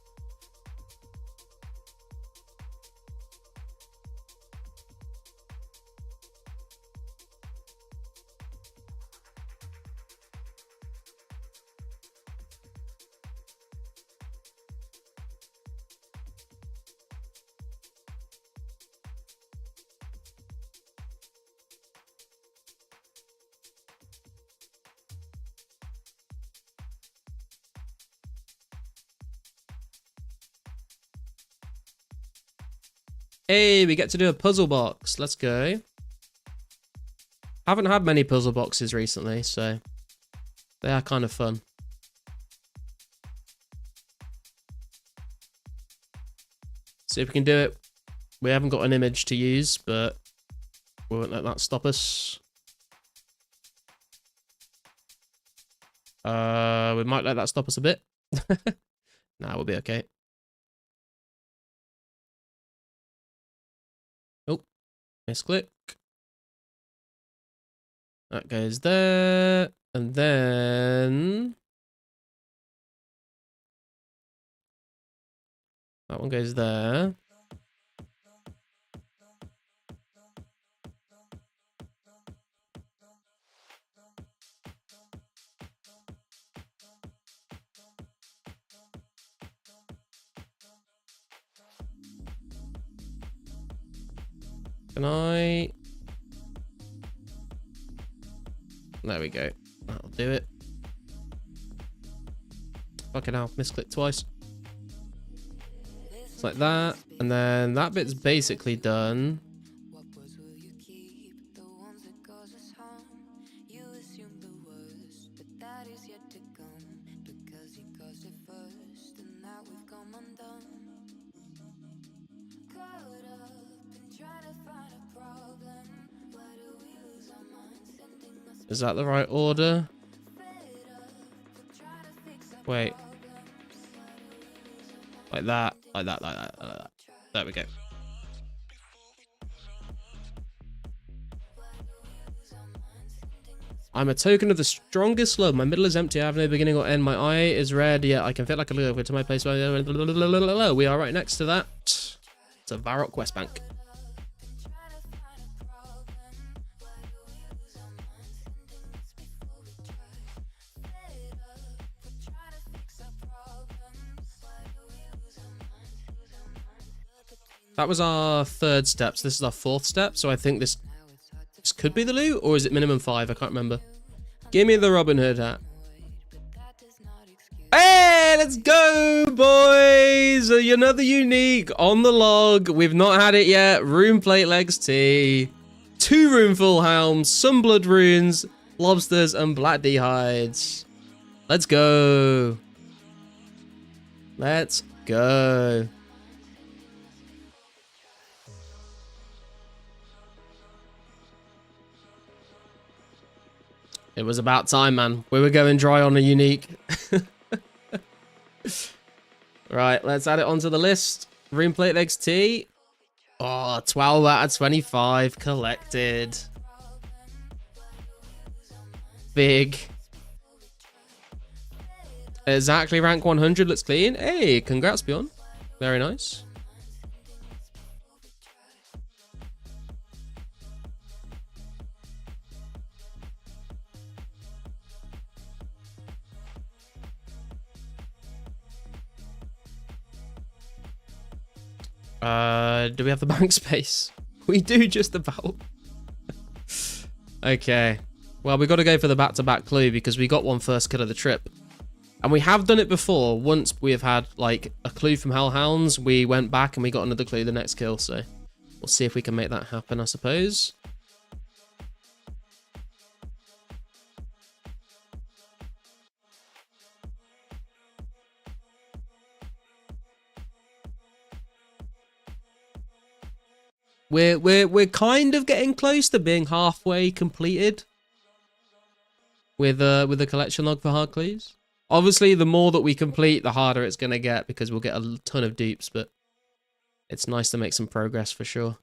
Speaker 2: Hey, we get to do a puzzle box. Let's go. Haven't had many puzzle boxes recently, so they are kind of fun. See if we can do it. We haven't got an image to use, but we won't let that stop us. We might let that stop us a bit. Nah, we'll be okay. Oh, misclick. That goes there, and then that one goes there. Can I? There we go. That'll do it. Fucking hell, misclick twice. It's like that, and then that bit's basically done. Is that the right order? Wait. Like that, like that, like that, like that. There we go. I'm a token of the strongest love. My middle is empty. I have no beginning or end. My eye is red. Yeah, I can fit like a liquid to my place. We are right next to that. It's a Varrock West Bank. That was our third step, so this is our fourth step, so I think this could be the loot, or is it minimum 5? I can't remember. Give me the Robin Hood hat. Hey, let's go, boys! Another unique on the log. We've not had it yet. Rune plate legs tea. 2 rune full helms, some blood runes, lobsters, and black D hides. Let's go. Let's go. It was about time, man. We were going dry on a unique. Right, let's add it onto the list. Rune plate legs tea. Oh, 12 out of 25 collected. Big. Exactly rank 100 looks clean. Hey, congrats, Bjorn. Very nice. Do we have the bank space? We do just about. Okay. Well, we got to go for the back-to-back clue because we got one first kill of the trip. And we have done it before. Once we have had, like, a clue from Hellhounds, we went back and we got another clue the next kill, so we'll see if we can make that happen, I suppose. We're kind of getting close to being halfway completed with the collection log for hard clues. Obviously, the more that we complete, the harder it's gonna get because we'll get a ton of dupes, but it's nice to make some progress for sure.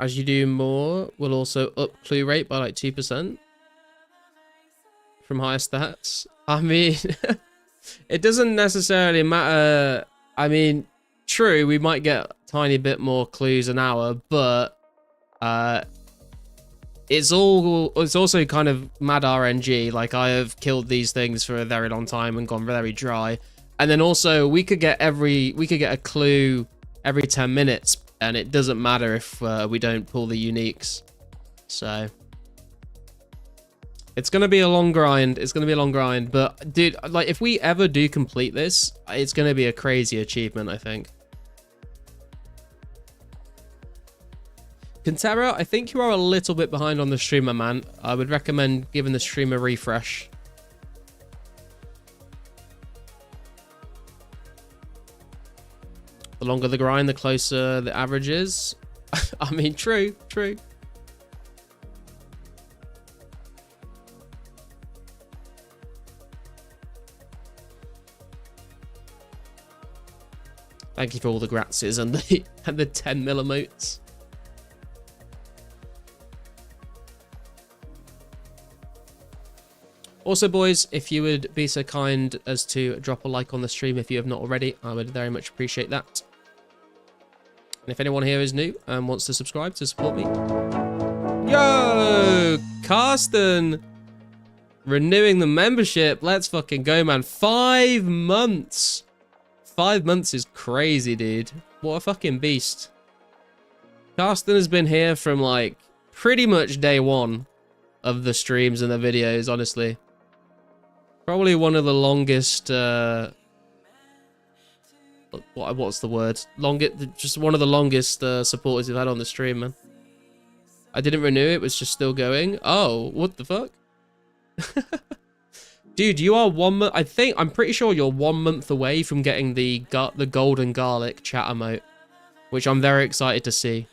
Speaker 2: As you do more, we'll also up clue rate by like 2% from higher stats. I mean, it doesn't necessarily matter. I mean, true, we might get a tiny bit more clues an hour, but it's also kind of mad RNG. Like, I have killed these things for a very long time and gone very dry. And then also we could get a clue every 10 minutes. And it doesn't matter if we don't pull the uniques. So it's going to be a long grind. It's going to be a long grind. But, dude, like, if we ever do complete this, it's going to be a crazy achievement, I think. Kintera, I think you are a little bit behind on the streamer, man. I would recommend giving the stream a refresh. The longer the grind, the closer the average is. I mean, true. Thank you for all the gratzes and the 10 millimotes. Also, boys, if you would be so kind as to drop a like on the stream if you have not already, I would very much appreciate that. And if anyone here is new and wants to subscribe to support me. Yo, Carsten, renewing the membership. Let's fucking go, man. 5 months. 5 months is crazy, dude. What a fucking beast. Carsten has been here from, like, pretty much day one of the streams and the videos, honestly. Probably one of the longest, what's the word? Just one of the longest supporters we've had on the stream, man. I didn't renew it, was just still going. Oh, what the fuck? Dude, you are 1 month. I'm pretty sure you're 1 month away from getting the golden garlic chat emote, which I'm very excited to see.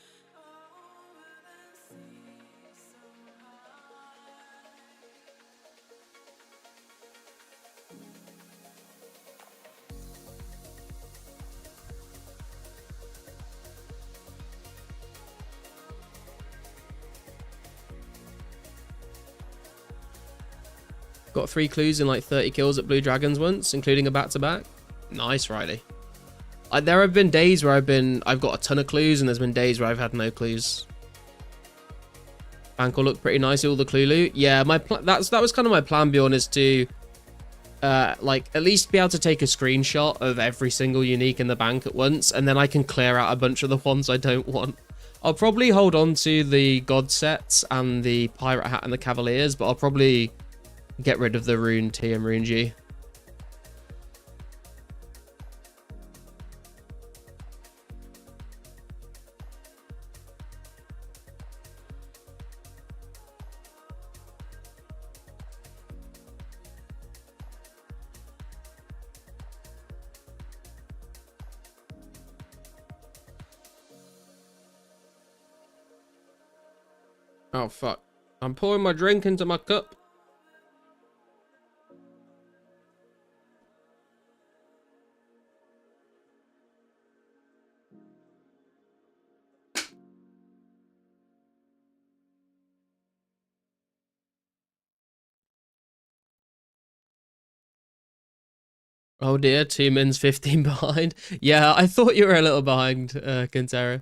Speaker 2: Got 3 clues and like 30 kills at Blue Dragons once, including a back-to-back. Nice, Riley. There have been days where I've got a ton of clues, and there's been days where I've had no clues. Bank will look pretty nice, all the clue loot. Yeah, that was kind of my plan, Bjorn, is to like at least be able to take a screenshot of every single unique in the bank at once, and then I can clear out a bunch of the ones I don't want. I'll probably hold on to the God sets and the Pirate Hat and the Cavaliers, but I'll probably get rid of the Rune T and Rune G. Oh, fuck. I'm pouring my drink into my cup. Oh dear, 2 mins, 15 behind. Yeah, I thought you were a little behind, Quintero.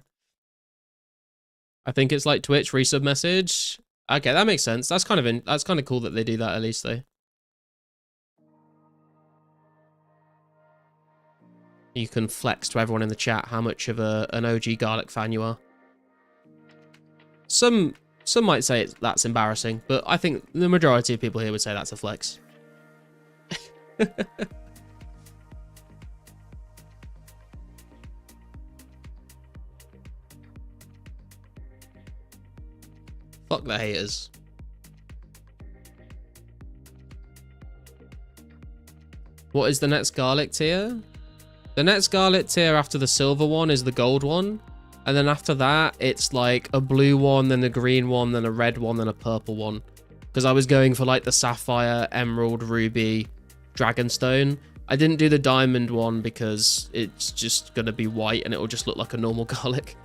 Speaker 2: I think it's like Twitch resub message. Okay, that makes sense. That's kind of cool that they do that at least though. You can flex to everyone in the chat how much of an OG Garlic fan you are. Some might say that's embarrassing, but I think the majority of people here would say that's a flex. Fuck the haters. What is the next Garlic tier? The next Garlic tier after the silver one is the gold one. And then after that, it's like a blue one, then a green one, then a red one, then a purple one. Because I was going for like the sapphire, emerald, ruby, dragonstone. I didn't do the diamond one because it's just going to be white and it will just look like a normal garlic.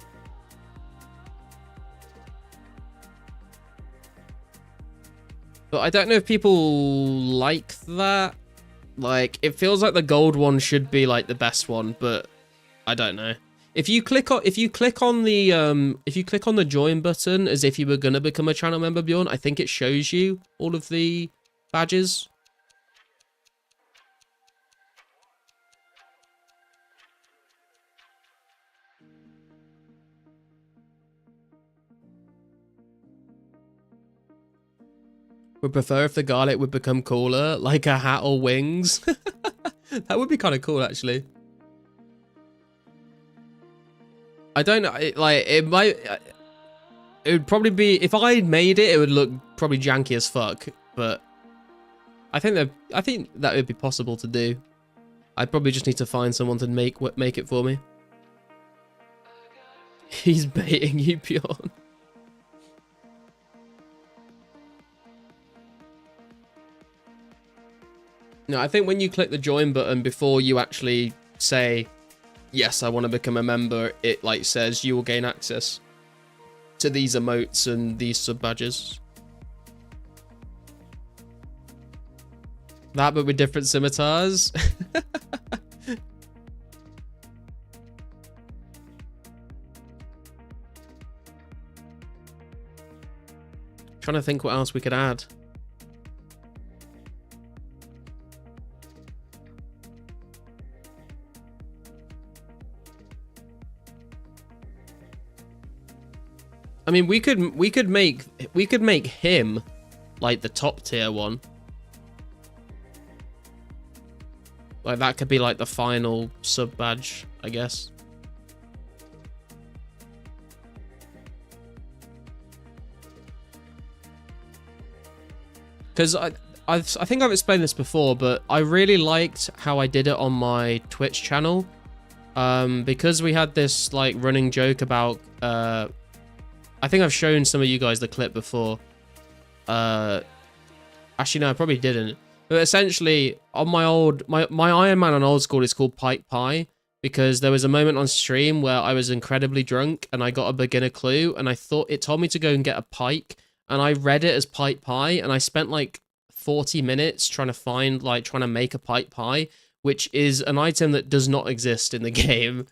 Speaker 2: But I don't know if people like that. Like, it feels like the gold one should be like the best one, but I don't know. If you click on the join button as if you were gonna become a channel member, Bjorn, I think it shows you all of the badges. Would prefer if the garlic would become cooler, like a hat or wings. That would be kind of cool, actually. I don't know, it would probably be, if I made it, it would look probably janky as fuck, but I think that would be possible to do. I'd probably just need to find someone to make it for me. He's baiting you, Bjorn. No, I think when you click the join button before you actually say, yes, I want to become a member, it like says you will gain access to these emotes and these sub badges. That, but with different scimitars. Trying to think what else we could add. I mean, we could make him like the top tier one. Like that could be like the final sub badge, I guess. Because I think I've explained this before, but I really liked how I did it on my Twitch channel. Because we had this like running joke about I think I've shown some of you guys the clip before. Actually, no, I probably didn't. But essentially, on my Iron Man on old school is called Pike Pie, because there was a moment on stream where I was incredibly drunk and I got a beginner clue, and I thought it told me to go and get a pike, and I read it as Pike Pie, and I spent like 40 minutes trying to make a Pike Pie, which is an item that does not exist in the game.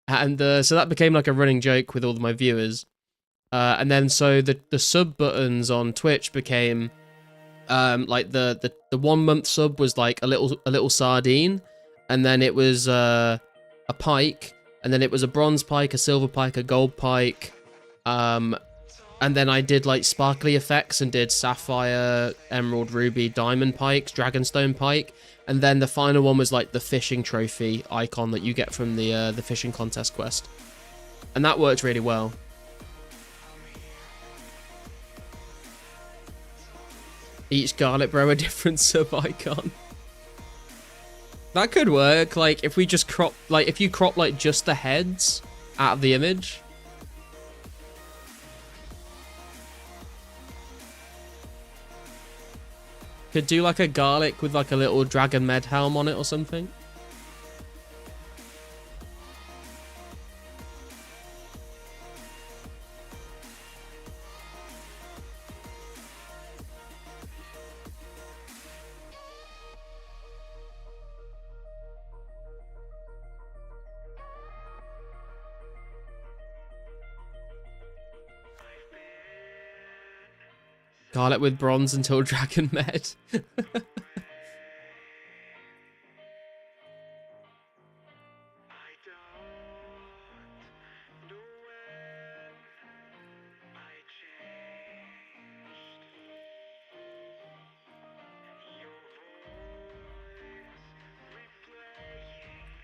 Speaker 2: And so that became like a running joke with all of my viewers. And then so the sub buttons on Twitch became like the 1 month sub was like a little sardine, and then it was a pike, and then it was a bronze pike, a silver pike, a gold pike, and then I did like sparkly effects and did sapphire, emerald, ruby, diamond pikes, dragonstone pike, and then the final one was like the fishing trophy icon that you get from the fishing contest quest, and that worked really well. Each garlic bro a different sub icon. That could work, like if we just crop, like if you crop like just the heads out of the image. Could do like a garlic with like a little dragon med helm on it or something. Garlic with bronze until Dragon Med.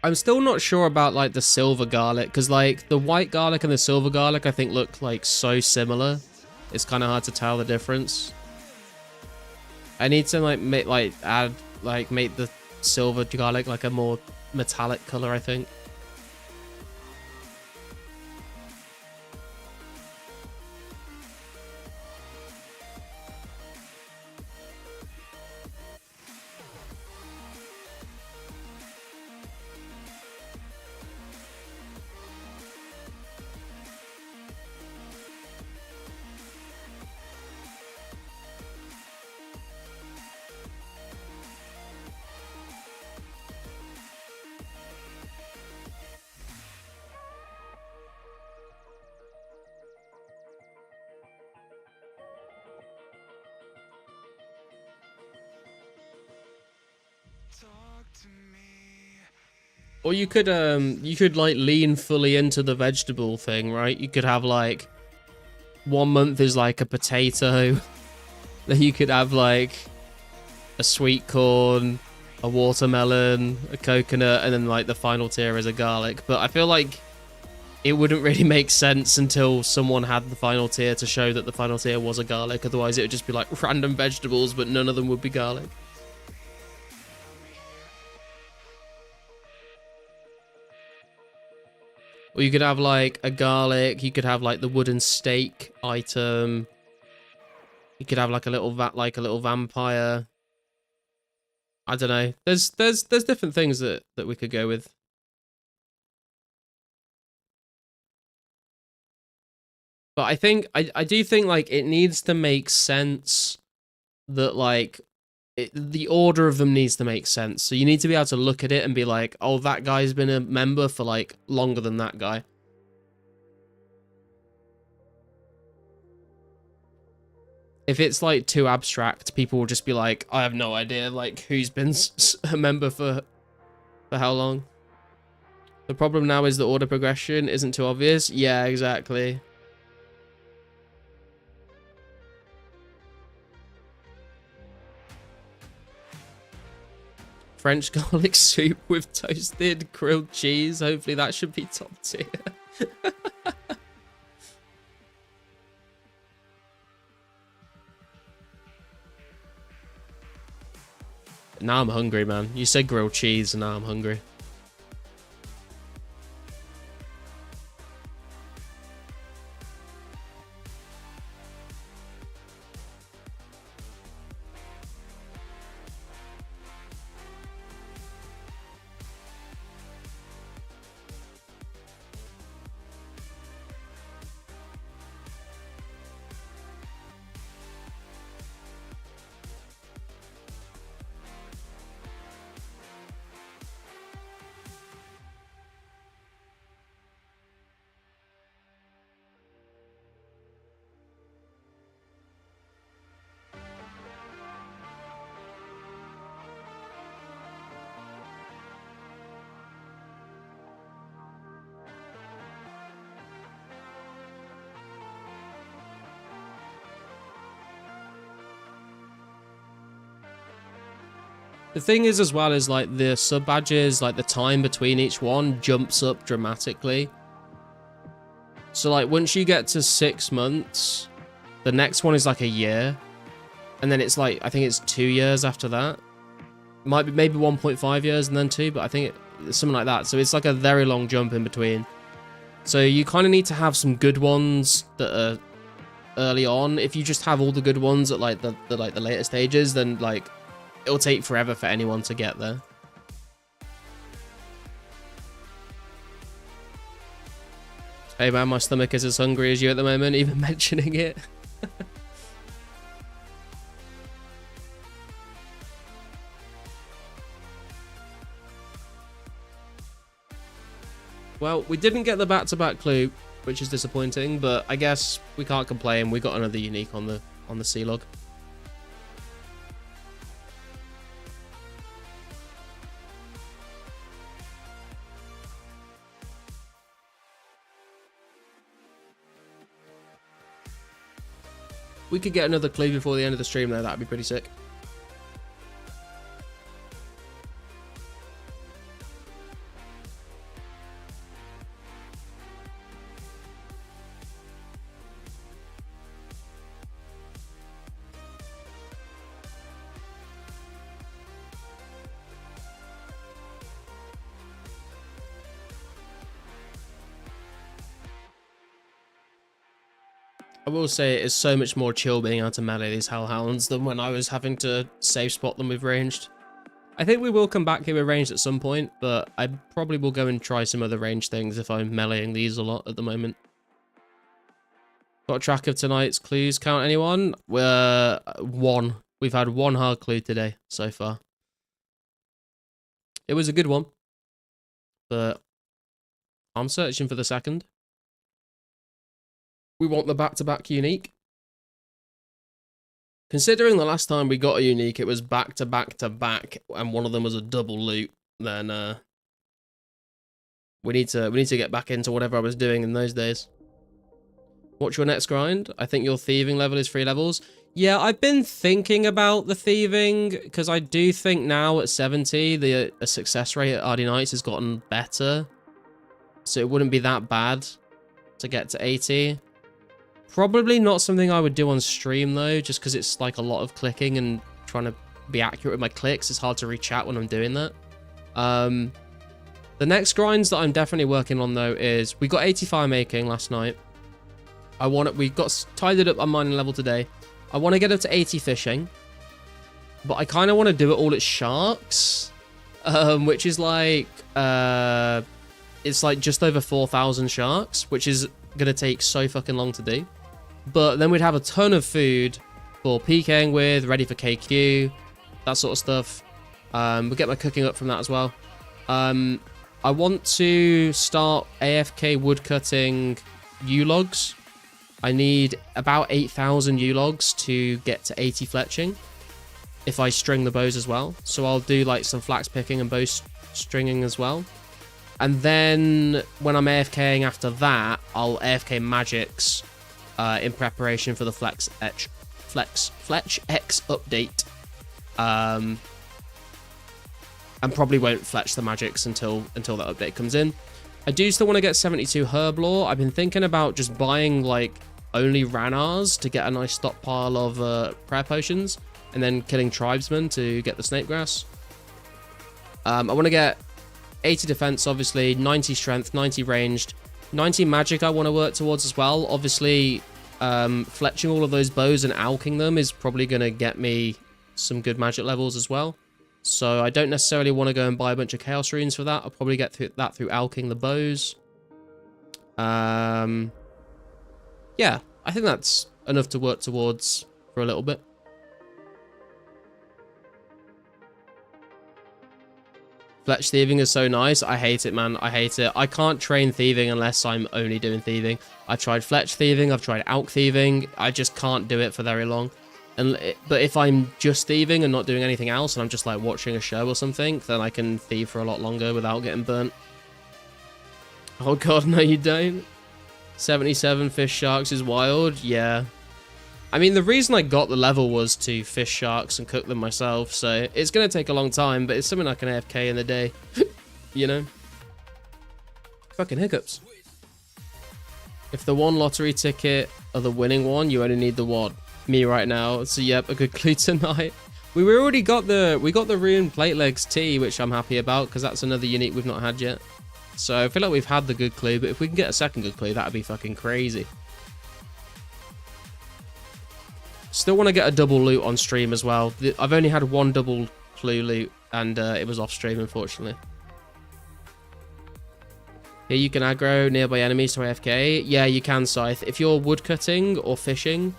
Speaker 2: I'm still not sure about like the silver garlic, because like the white garlic and the silver garlic I think look like so similar. It's kind of hard to tell the difference. I need to like make the silver garlic like a more metallic color, I think. Or you could like lean fully into the vegetable thing, right? You could have like 1 month is like a potato, then you could have like a sweet corn, a watermelon, a coconut, and then like the final tier is a garlic. But I feel like it wouldn't really make sense until someone had the final tier to show that the final tier was a garlic. Otherwise it would just be like random vegetables, but none of them would be garlic. Or you could have like a garlic, you could have like the wooden stake item. You could have like a little vampire. I don't know. There's different things that we could go with. But I think I do think like it needs to make sense that like the order of them needs to make sense. So you need to be able to look at it and be like, oh, that guy's been a member for like longer than that guy. If it's like too abstract, people will just be like, I have no idea like who's been a member for how long. The problem now is the order progression isn't too obvious. Yeah, exactly. French garlic soup with toasted grilled cheese. Hopefully that should be top tier. Now I'm hungry, man. You said grilled cheese and now I'm hungry. The thing is as well is like the sub badges, like the time between each one jumps up dramatically. So like once you get to 6 months, the next one is like a year. And then it's like, I think it's 2 years after that. Might be maybe 1.5 years and then 2, but I think it's something like that. So it's like a very long jump in between. So you kind of need to have some good ones that are early on. If you just have all the good ones at like the later stages, then like it'll take forever for anyone to get there. Hey man, my stomach is as hungry as you at the moment, even mentioning it. Well, we didn't get the back-to-back clue, which is disappointing, but I guess we can't complain. We got another unique on the on the sea log. We could get another clue before the end of the stream though, that'd be pretty sick. I will say it is so much more chill being able to melee these hellhounds than when I was having to safe spot them with ranged. I think we will come back here with ranged at some point, but I probably will go and try some other ranged things if I'm meleeing these a lot at the moment. Got a track of tonight's clues. Count anyone? We're one. We've had one hard clue today so far. It was a good one, but I'm searching for the second. We want the back-to-back unique. Considering the last time we got a unique, it was back-to-back-to-back, and one of them was a double loot, then we need to get back into whatever I was doing in those days. What's your next grind? I think your thieving level is 3 levels. Yeah, I've been thinking about the thieving, because I do think now at 70, the success rate at RD Knights has gotten better. So it wouldn't be that bad to get to 80. Probably not something I would do on stream though, just because it's like a lot of clicking and trying to be accurate with my clicks. It's hard to reach out when I'm doing that. The next grinds that I'm definitely working on though is we got 80 fire making last night. We got tidied up on mining level today. I want to get up to 80 fishing, but I kind of want to do it all at sharks, which is like it's like just over 4,000 sharks, which is gonna take so fucking long to do. But then we'd have a ton of food for PKing with, ready for KQ, that sort of stuff. We'll get my cooking up from that as well. I want to start AFK woodcutting U-logs. I need about 8,000 U-logs to get to 80 fletching if I string the bows as well. So I'll do like some flax picking and bow stringing as well. And then when I'm AFKing after that, I'll AFK magics in preparation for the Fletch X update. And probably won't fletch the magics until that update comes in. I do still want to get 72 herb lore. I've been thinking about just buying like only Ranars to get a nice stockpile of prayer potions, and then killing tribesmen to get the snake grass. I want to get 80 defense, obviously, 90 strength, 90 ranged, 90 magic I want to work towards as well. Obviously, fletching all of those bows and alking them is probably going to get me some good magic levels as well. So I don't necessarily want to go and buy a bunch of chaos runes for that. I'll probably get that through alking the bows. Yeah, I think that's enough to work towards for a little bit. Fletch thieving is so nice. I hate it, man. I hate it. I can't train thieving unless I'm only doing thieving. I've tried fletch thieving. I've tried alk thieving. I just can't do it for very long. But if I'm just thieving and not doing anything else, and I'm just like watching a show or something, then I can thieve for a lot longer without getting burnt. Oh god, no you don't. 77 fish sharks is wild. Yeah. I mean, the reason I got the level was to fish sharks and cook them myself, so it's going to take a long time, but it's something I can AFK in the day, you know? Fucking hiccups. If the one lottery ticket are the winning one, you only need the one. Me right now, so yep, a good clue tonight. We already got the rune plate legs tea, which I'm happy about, because that's another unique we've not had yet. So I feel like we've had the good clue, but if we can get a second good clue, that'd be fucking crazy. Still want to get a double loot on stream as well. I've only had one double clue loot, and it was off stream, unfortunately. Here you can aggro nearby enemies to AFK. Yeah, you can, Scythe. If you're woodcutting or fishing,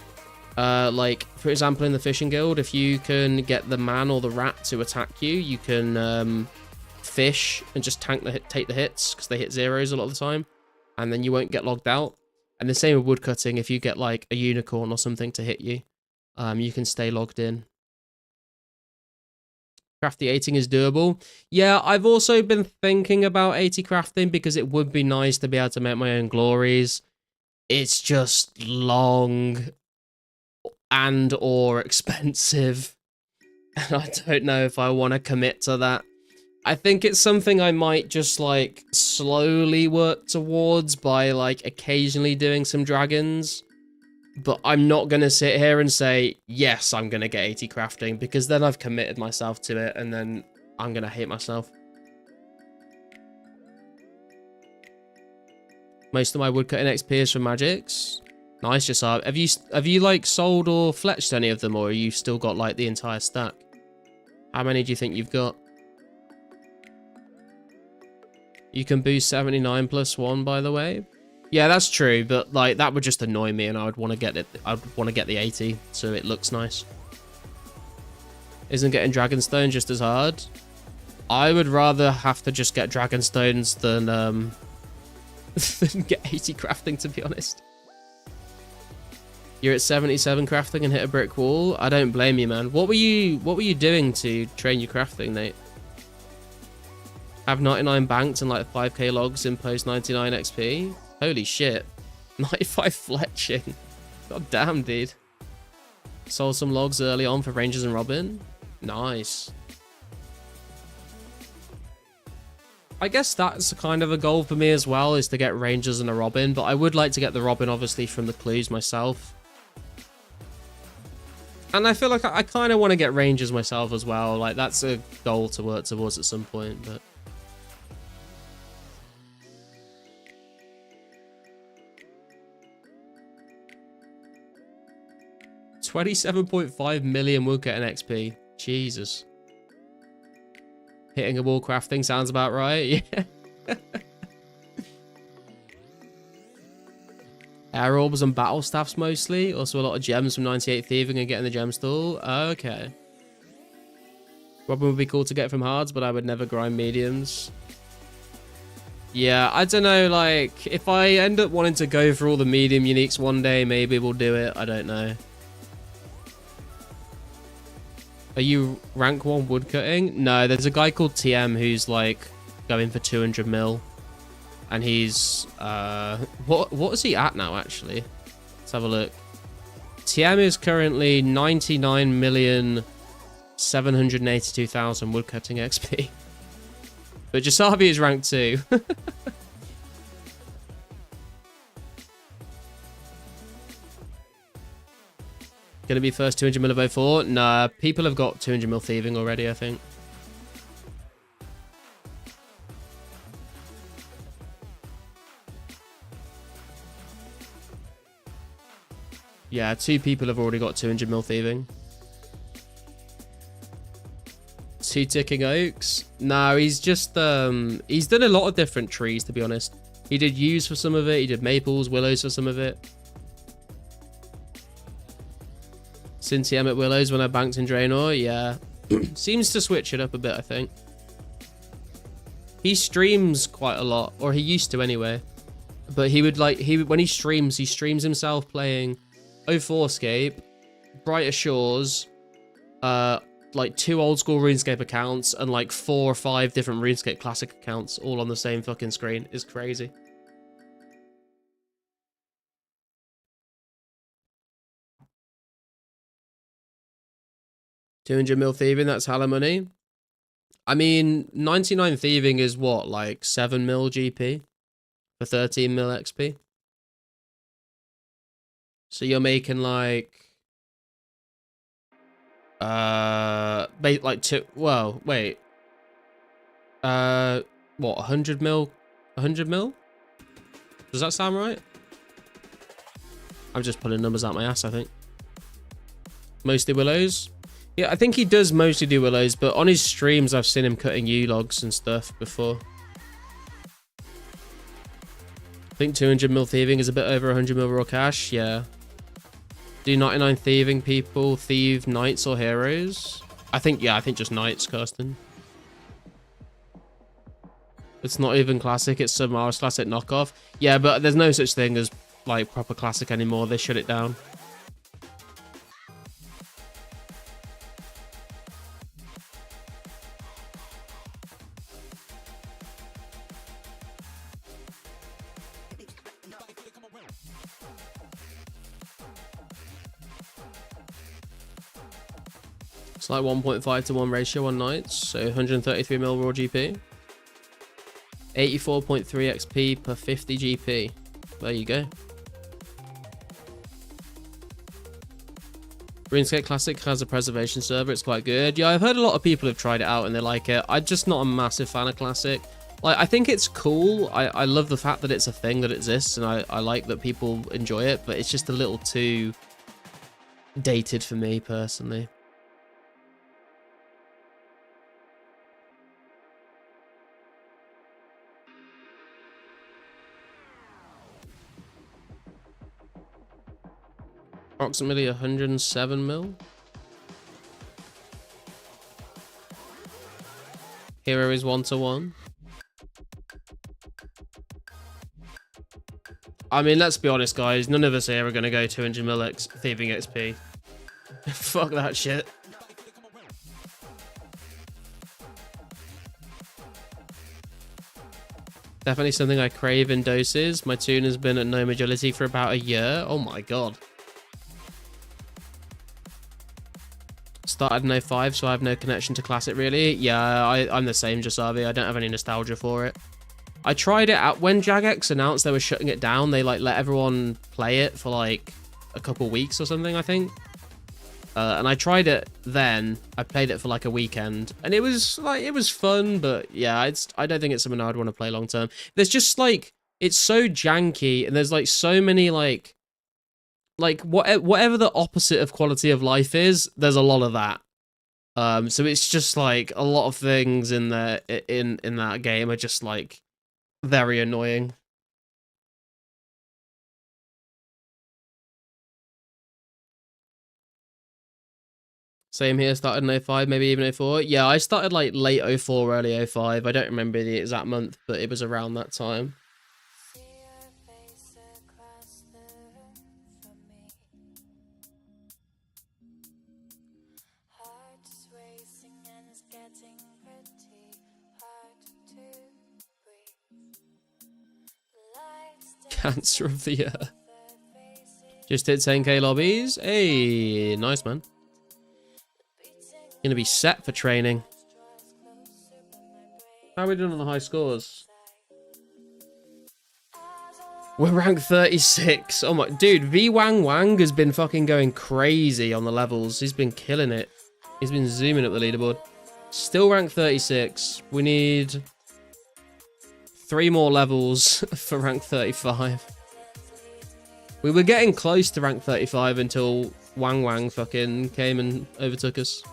Speaker 2: like, for example, in the fishing guild, if you can get the man or the rat to attack you, you can fish and just take the hits, because they hit zeros a lot of the time, and then you won't get logged out. And the same with woodcutting, if you get, like, a unicorn or something to hit you, you can stay logged in. Crafty 18 is doable. Yeah, I've also been thinking about 80 crafting because it would be nice to be able to make my own glories. It's just long and or expensive. And I don't know if I want to commit to that. I think it's something I might just like slowly work towards by like occasionally doing some dragons. But I'm not going to sit here and say, yes, I'm going to get 80 crafting, because then I've committed myself to it, and then I'm going to hate myself. Most of my woodcutting XP is from magics. Nice, Jasab. Have you like sold or fletched any of them, or have you still got like the entire stack? How many do you think you've got? You can boost 79 plus 1, by the way. Yeah, that's true, but like that would just annoy me, and I would want to get it. I'd want to get the 80, so it looks nice. Isn't getting Dragonstone just as hard? I would rather have to just get Dragonstones than than get 80 crafting, to be honest. You're at 77 crafting and hit a brick wall. I don't blame you, man. What were you doing to train your crafting, Nate? Have 99 banked and like 5k logs in post 99 XP. Holy shit. 95 fletching. God damn, dude. Sold some logs early on for Rangers and Robin. Nice. I guess that's kind of a goal for me as well, is to get Rangers and a Robin. But I would like to get the Robin, obviously, from the clues myself. And I feel like I kind of want to get Rangers myself as well. Like, that's a goal to work towards at some point, but... 27.5 million woodcutting XP. Jesus. Hitting a wall crafting sounds about right. Yeah. Air orbs and battle staffs mostly. Also a lot of gems from 98 thieving and getting the gem stall. Okay. Robin would be cool to get from hards, but I would never grind mediums. Yeah, I don't know, like, if I end up wanting to go for all the medium uniques one day, maybe we'll do it. I don't know. Are you rank 1 woodcutting? No, there's a guy called TM who's like going for 200 mil. And he's what is he at now, actually? Let's have a look. TM is currently 99,782,000 woodcutting XP. But Jasabi is rank 2. Gonna be first 200 mil of 04? Nah, people have got 200 mil thieving already, I think. Yeah, 2 people have already got 200 mil thieving. 2 ticking oaks? No, he's just, he's done a lot of different trees, to be honest. He did yews for some of it, he did maples, willows for some of it. Since TM at willows when I banked in Draenor, yeah. Seems to switch it up a bit, I think. He streams quite a lot, or he used to anyway. But he would like, when he streams himself playing 2004scape, Brighter Shores, like 2 old school RuneScape accounts, and like 4 or 5 different RuneScape Classic accounts all on the same fucking screen. It's crazy. $200 mil thieving, that's hella money. I mean, 99 thieving is what, like 7 mil GP for 13 mil XP? So you're making like like 2, well, wait. What, 100 mil? 100 mil? Does that sound right? I'm just pulling numbers out my ass, I think. Mostly willows. Yeah, I think he does mostly do willows, but on his streams I've seen him cutting yew logs and stuff before. I think 200 mil thieving is a bit over 100 mil raw cash, yeah. Do 99 thieving people thieve knights or heroes? I think just knights, Kirsten. It's not even classic, it's some Mars classic knockoff. Yeah, but there's no such thing as like proper classic anymore, they shut it down. It's like 1.5 to 1 ratio on knights, so 133 mil raw GP. 84.3 XP per 50 GP. There you go. RuneScape Classic has a preservation server. It's quite good. Yeah, I've heard a lot of people have tried it out and they like it. I'm just not a massive fan of Classic. Like, I think it's cool. I love the fact that it's a thing that exists, and I like that people enjoy it, but it's just a little too dated for me personally. Approximately 107 mil. Hero is 1-to-1. I mean, let's be honest, guys. None of us here are going to go 200 mil thieving XP. Fuck that shit. Definitely something I crave in doses. My tune has been at no agility for about a year. Oh my god. Started in 05, so I have no connection to Classic, really. Yeah, I'm the same, Jasavi. I don't have any nostalgia for it. I tried it out when Jagex announced they were shutting it down. They like let everyone play it for like a couple weeks or something, I think. And I tried it then. I played it for like a weekend, and it was fun, but yeah, I don't think it's something I'd want to play long term. There's just like, it's so janky, and there's like so many like whatever the opposite of quality of life is, there's a lot of that. So it's just like a lot of things in there in that game are just like very annoying. Same here, started in 05, maybe even 04. Yeah, I started like late 04, early 05. I don't remember the exact month, but it was around that time. Cancer of the Earth. Just hit 10k lobbies. Hey, nice, man. Gonna be set for training. How are we doing on the high scores? We're ranked 36. Oh my, dude, V Wang Wang has been fucking going crazy on the levels. He's been killing it. He's been zooming up the leaderboard. Still ranked 36. We need 3 more levels for rank 35. We were getting close to rank 35 until Wang Wang fucking came and overtook us.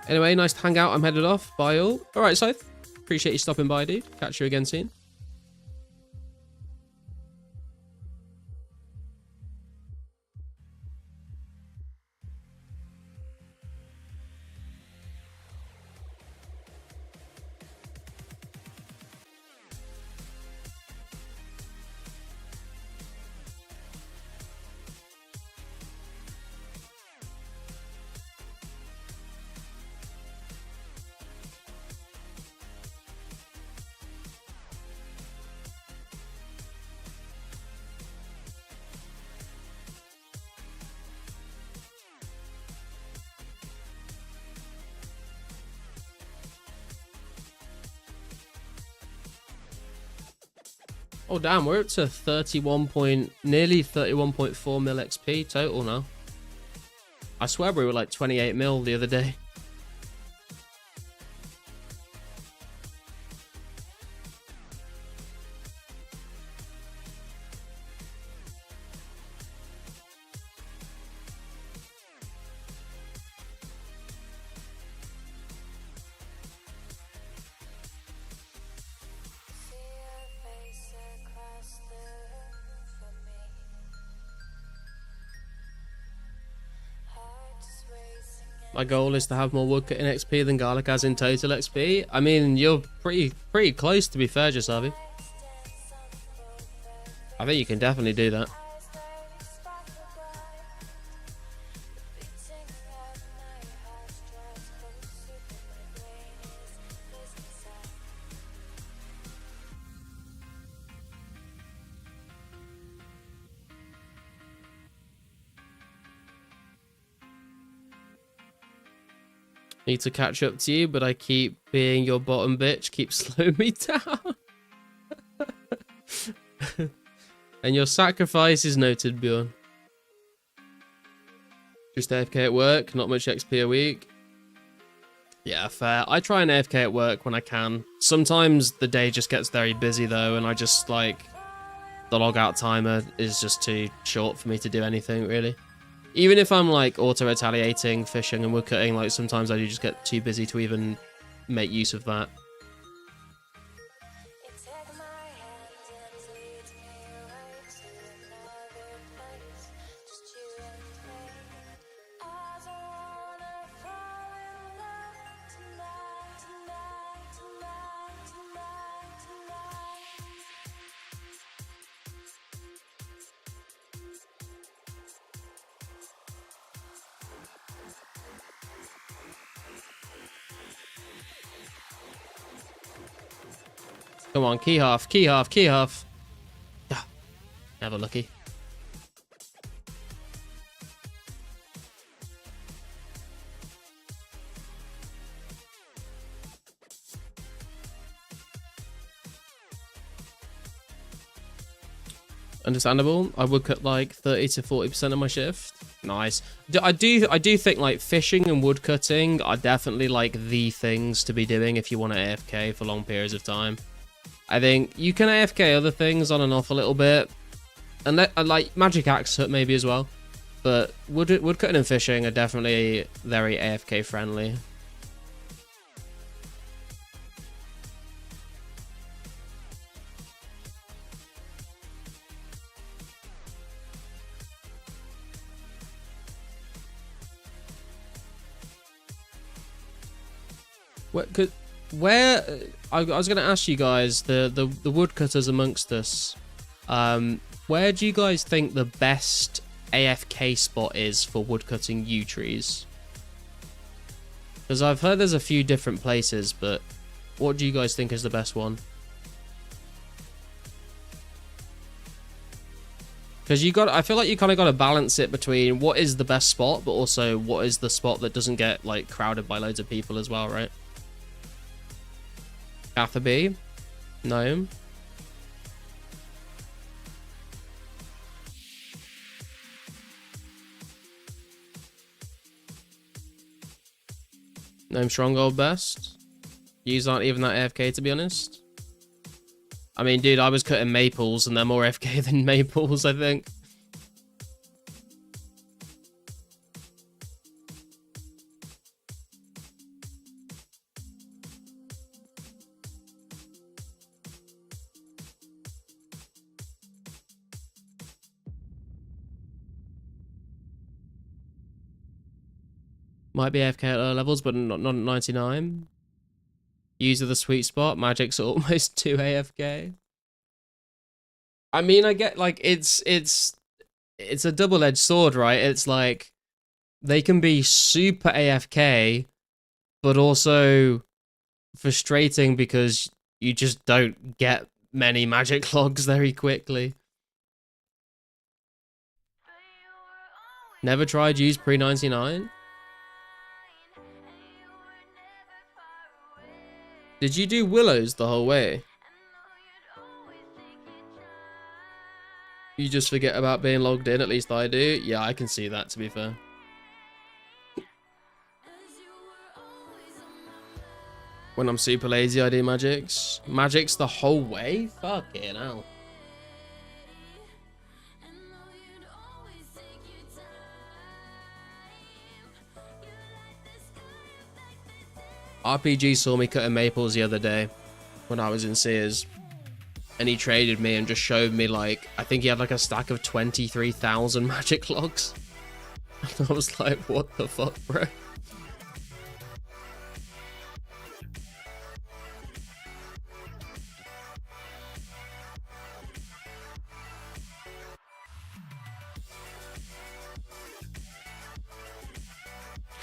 Speaker 2: Anyway, nice to hang out. I'm headed off. Bye all. Alright, Scythe. Appreciate you stopping by, dude. Catch you again soon. Oh damn, we're up to nearly 31.4 mil XP total now. I swear we were like 28 mil the other day. My goal is to have more woodcutting XP than Garlic has in total XP. I mean, you're pretty close, to be fair, Jasavi. I think you can definitely do that. Need to catch up to you, but I keep being your bottom bitch. Keep slowing me down. And your sacrifice is noted, Bjorn. Just AFK at work, not much XP a week. Yeah, fair. I try and AFK at work when I can. Sometimes the day just gets very busy though, and I just like... the logout timer is just too short for me to do anything, really. Even if I'm like auto-retaliating, fishing and woodcutting, like sometimes I do just get too busy to even make use of that. Come on, key half, key half, key half. Ah, never lucky. Understandable. I would cut like 30 to 40% of my shift. Nice. I do think like fishing and wood cutting are definitely like the things to be doing if you want to AFK for long periods of time. I think you can AFK other things on and off a little bit, and like magic axe maybe as well. But wood cutting and fishing are definitely very AFK friendly. Where I was going to ask you guys, the woodcutters amongst us, where do you guys think the best AFK spot is for woodcutting yew trees? Because I've heard there's a few different places, but what do you guys think is the best one? Because I feel like you kind of got to balance it between what is the best spot, but also what is the spot that doesn't get like crowded by loads of people as well, right? Catherby, Gnome. Gnome Stronghold best. Yous aren't even that AFK, to be honest. I mean, dude, I was cutting maples and they're more AFK than maples, I think. Might be AFK at lower levels, but not at 99. Use of the sweet spot. Magic's almost 2 AFK. I mean, I get like it's a double-edged sword, right? It's like they can be super AFK, but also frustrating because you just don't get many magic logs very quickly. Never tried use pre-99? Did you do willows the whole way? You just forget about being logged in, at least I do. Yeah, I can see that, to be fair. When I'm super lazy, I do magics. Magics the whole way? Fucking hell. RPG saw me cutting maples the other day when I was in Sears, and he traded me and just showed me like, I think he had like a stack of 23,000 magic logs. And I was like, what the fuck, bro?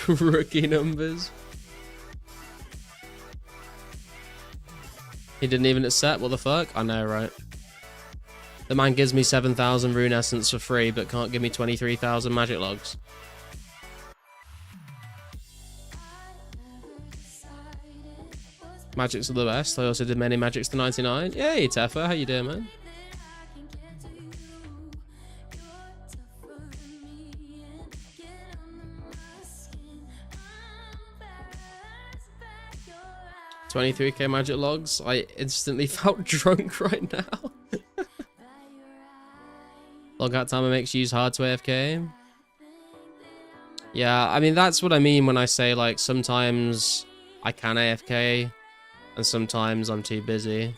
Speaker 2: Rookie numbers. He didn't even accept, what the fuck? I know, right? The man gives me 7,000 rune essence for free, but can't give me 23,000 magic logs. Magics are the best. I also did many Magics to 99. Yay, Teffa, how you doing, man? $23K Magic logs. I instantly felt drunk right now. Logout timer makes you use hard to AFK. Yeah, I mean, that's what I mean when I say, like, sometimes I can AFK and sometimes I'm too busy.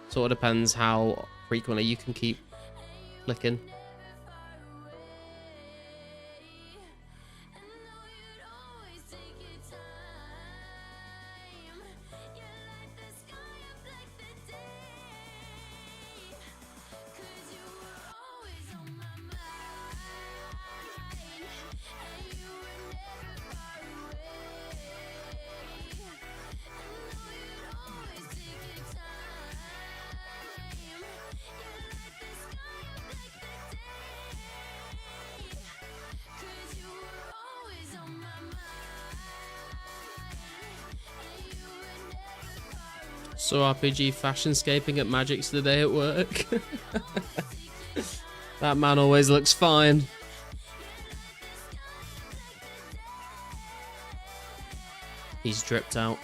Speaker 2: Sort of depends how frequently you can keep clicking. So RPG fashionscaping at Magic's today at work. That man always looks fine. He's dripped out.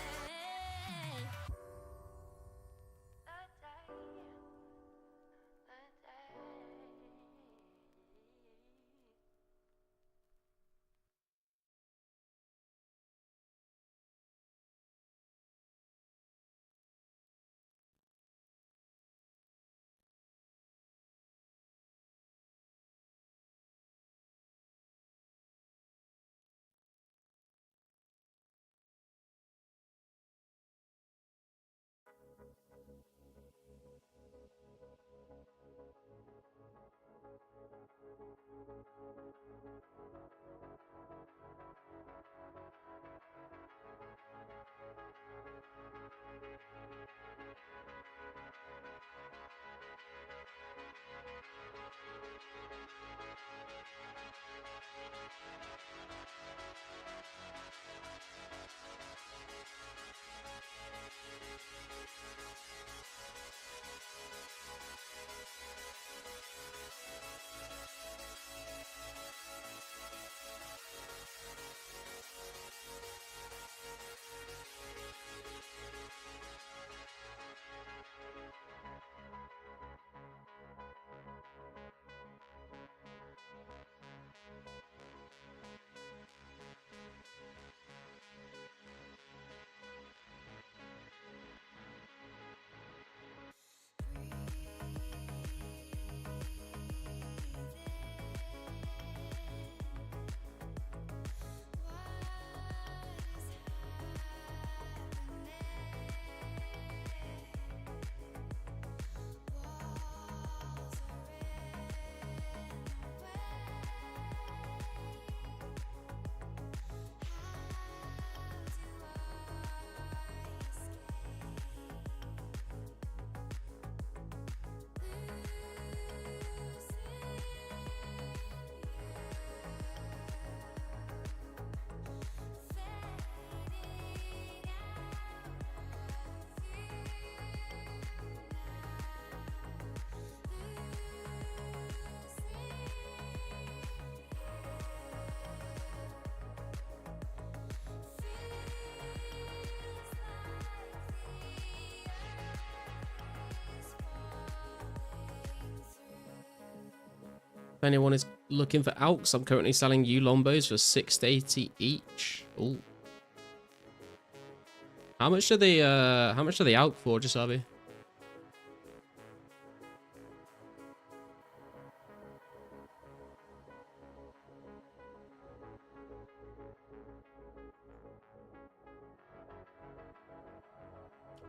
Speaker 2: If anyone is looking for alks, I'm currently selling you lombos for $680 each. Ooh. How much are they out for, Jasabi?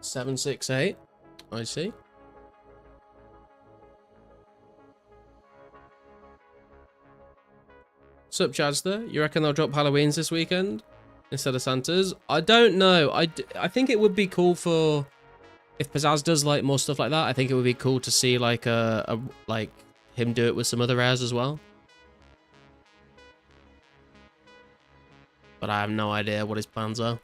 Speaker 2: $768. I see. Sup, Chadster? You reckon they'll drop Halloweens this weekend instead of Santa's? I don't know. I think it would be cool for if Pizzazz does like more stuff like that. I think it would be cool to see like like him do it with some other rares as well. But I have no idea what his plans are.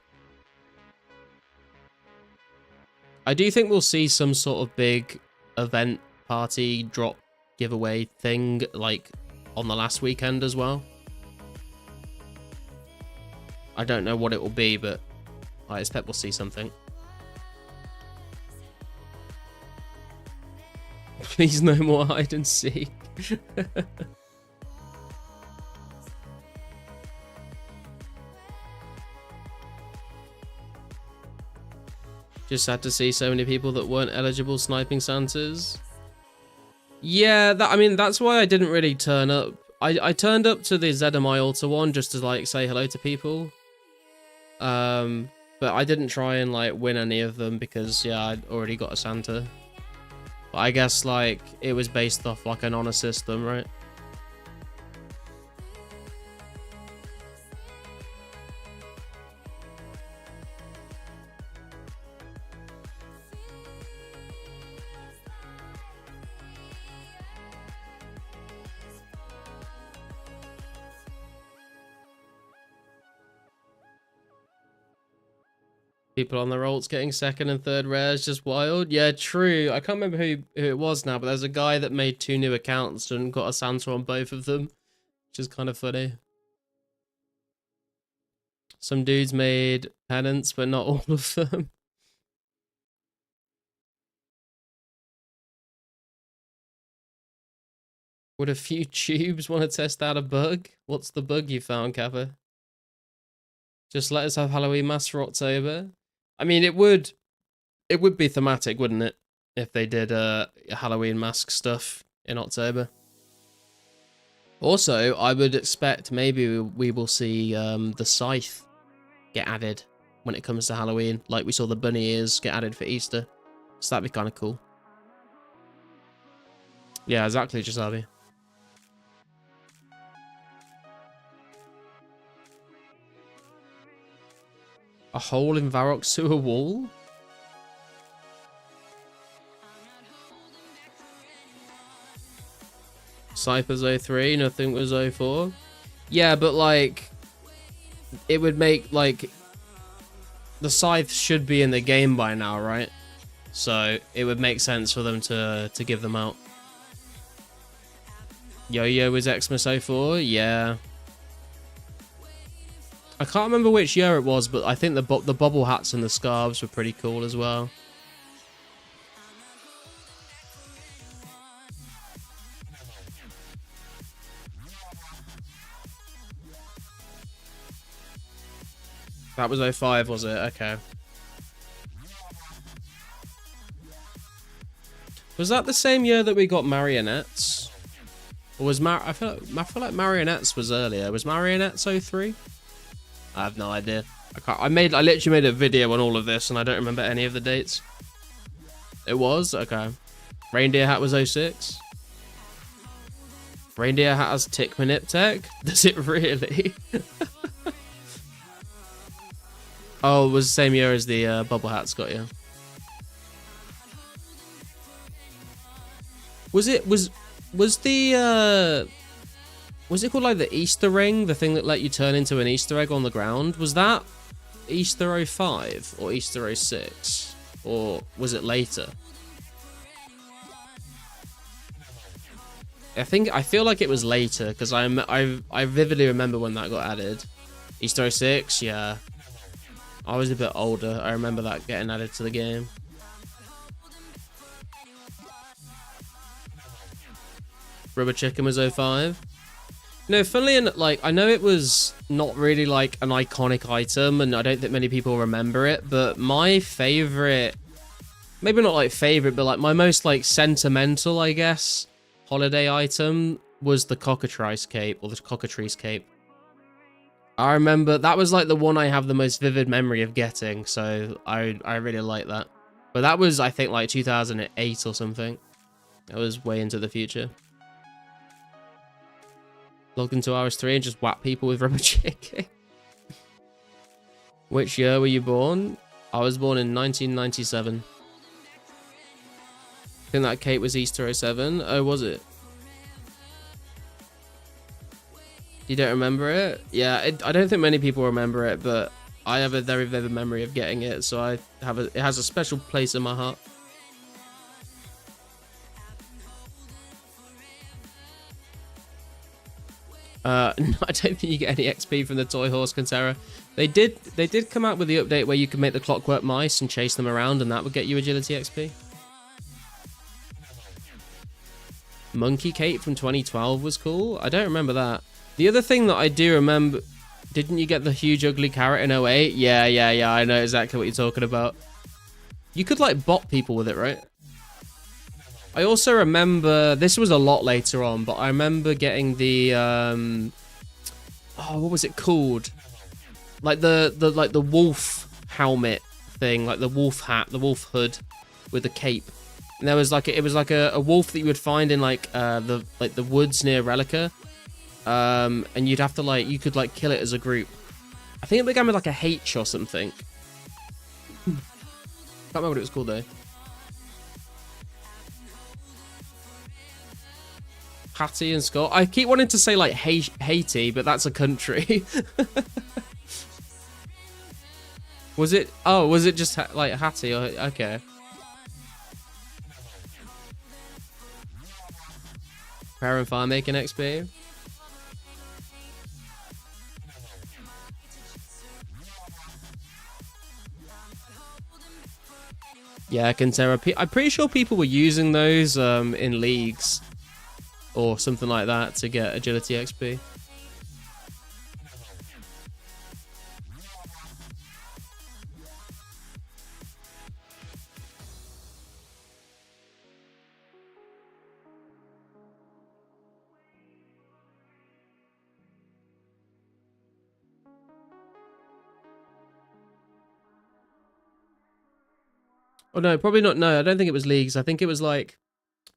Speaker 2: I do think we'll see some sort of big event party drop giveaway thing like on the last weekend as well. I don't know what it will be, but I expect we'll see something. Please no more hide and seek. Just had to see so many people that weren't eligible sniping Santas. Yeah, I mean, that's why I didn't really turn up. I turned up to the ZMI Alta one just to like say hello to people. But I didn't try and like win any of them because yeah, I'd already got a Santa. But I guess like it was based off like an honor system, right? People on the rolls getting second and third rares, just wild. Yeah, true. I can't remember who it was now, but there's a guy that made 2 new accounts and got a Santa on both of them, which is kind of funny. Some dudes made pennants, but not all of them. Would a few tubes want to test out a bug? What's the bug you found, Kappa? Just let us have Halloween masks for October. I mean, it would be thematic, wouldn't it? If they did Halloween mask stuff in October. Also, I would expect maybe we will see the scythe get added when it comes to Halloween. Like we saw the bunny ears get added for Easter. So that'd be kind of cool. Yeah, exactly, Jasabi. A hole in Varrock's sewer wall? Cypher's 03, nothing was 04. Yeah, but like, it would make like, the scythe should be in the game by now, right? So it would make sense for them to give them out. Yo-Yo was Xmas 04, yeah. I can't remember which year it was, but I think the bobble hats and the scarves were pretty cool as well. That was 05, was it? Okay. Was that the same year that we got marionettes? Or was I feel like marionettes was earlier. Was marionettes 03? I have no idea. I literally made a video on all of this and I don't remember any of the dates. It was? Okay. Reindeer hat was 06. Reindeer hat has tick manip tech? Does it really? Oh, it was the same year as the bubble hats got you. Was it called like the Easter ring, the thing that let you turn into an Easter egg on the ground? Was that Easter 05 or Easter 06? Or was it later? I feel like it was later because I vividly remember when that got added. Easter 06, yeah. I was a bit older. I remember that getting added to the game. Rubber Chicken was 05. No, funnily enough, like, I know it was not really, like, an iconic item, and I don't think many people remember it, but my favorite, maybe not, like, favorite, but, like, my most, like, sentimental, I guess, holiday item was the Cockatrice Cape, or the Cockatrice Cape. I remember, that was, like, the one I have the most vivid memory of getting, so I really like that. But that was, I think, like, 2008 or something. That was way into the future. Logged into RS3 and just whack people with rubber chicken. Which year were you born? I was born in 1997. I think that cape was Easter 07. Oh, was it? You don't remember it? Yeah, I don't think many people remember it, but I have a very vivid memory of getting it, so it has a special place in my heart. No, I don't think you get any XP from the toy horse, Cantera. They did come out with the update where you could make the clockwork mice and chase them around, and that would get you agility XP. Monkey Cape from 2012 was cool. I don't remember that. The other thing that I do remember, didn't you get the huge ugly carrot in 08? Yeah, I know exactly what you're talking about. You could like bot people with it, right? I also remember, this was a lot later on, but I remember getting the oh, what was it called? Like the wolf helmet thing, like the wolf hat, the wolf hood with the cape. And there was like it was like a wolf that you would find in like the woods near Relica. And you'd have to you could kill it as a group. I think it began with like a H or something. Can't remember what it was called though. Hattie and Scott. I keep wanting to say like Haiti, but that's a country. Was it? Oh, was it just like Hattie? Okay. Prayer and Fire making XP. Yeah, Cantera. I'm pretty sure people were using those in leagues or something like that to get agility XP. Oh no, probably not. No, I don't think it was leagues. I think it was like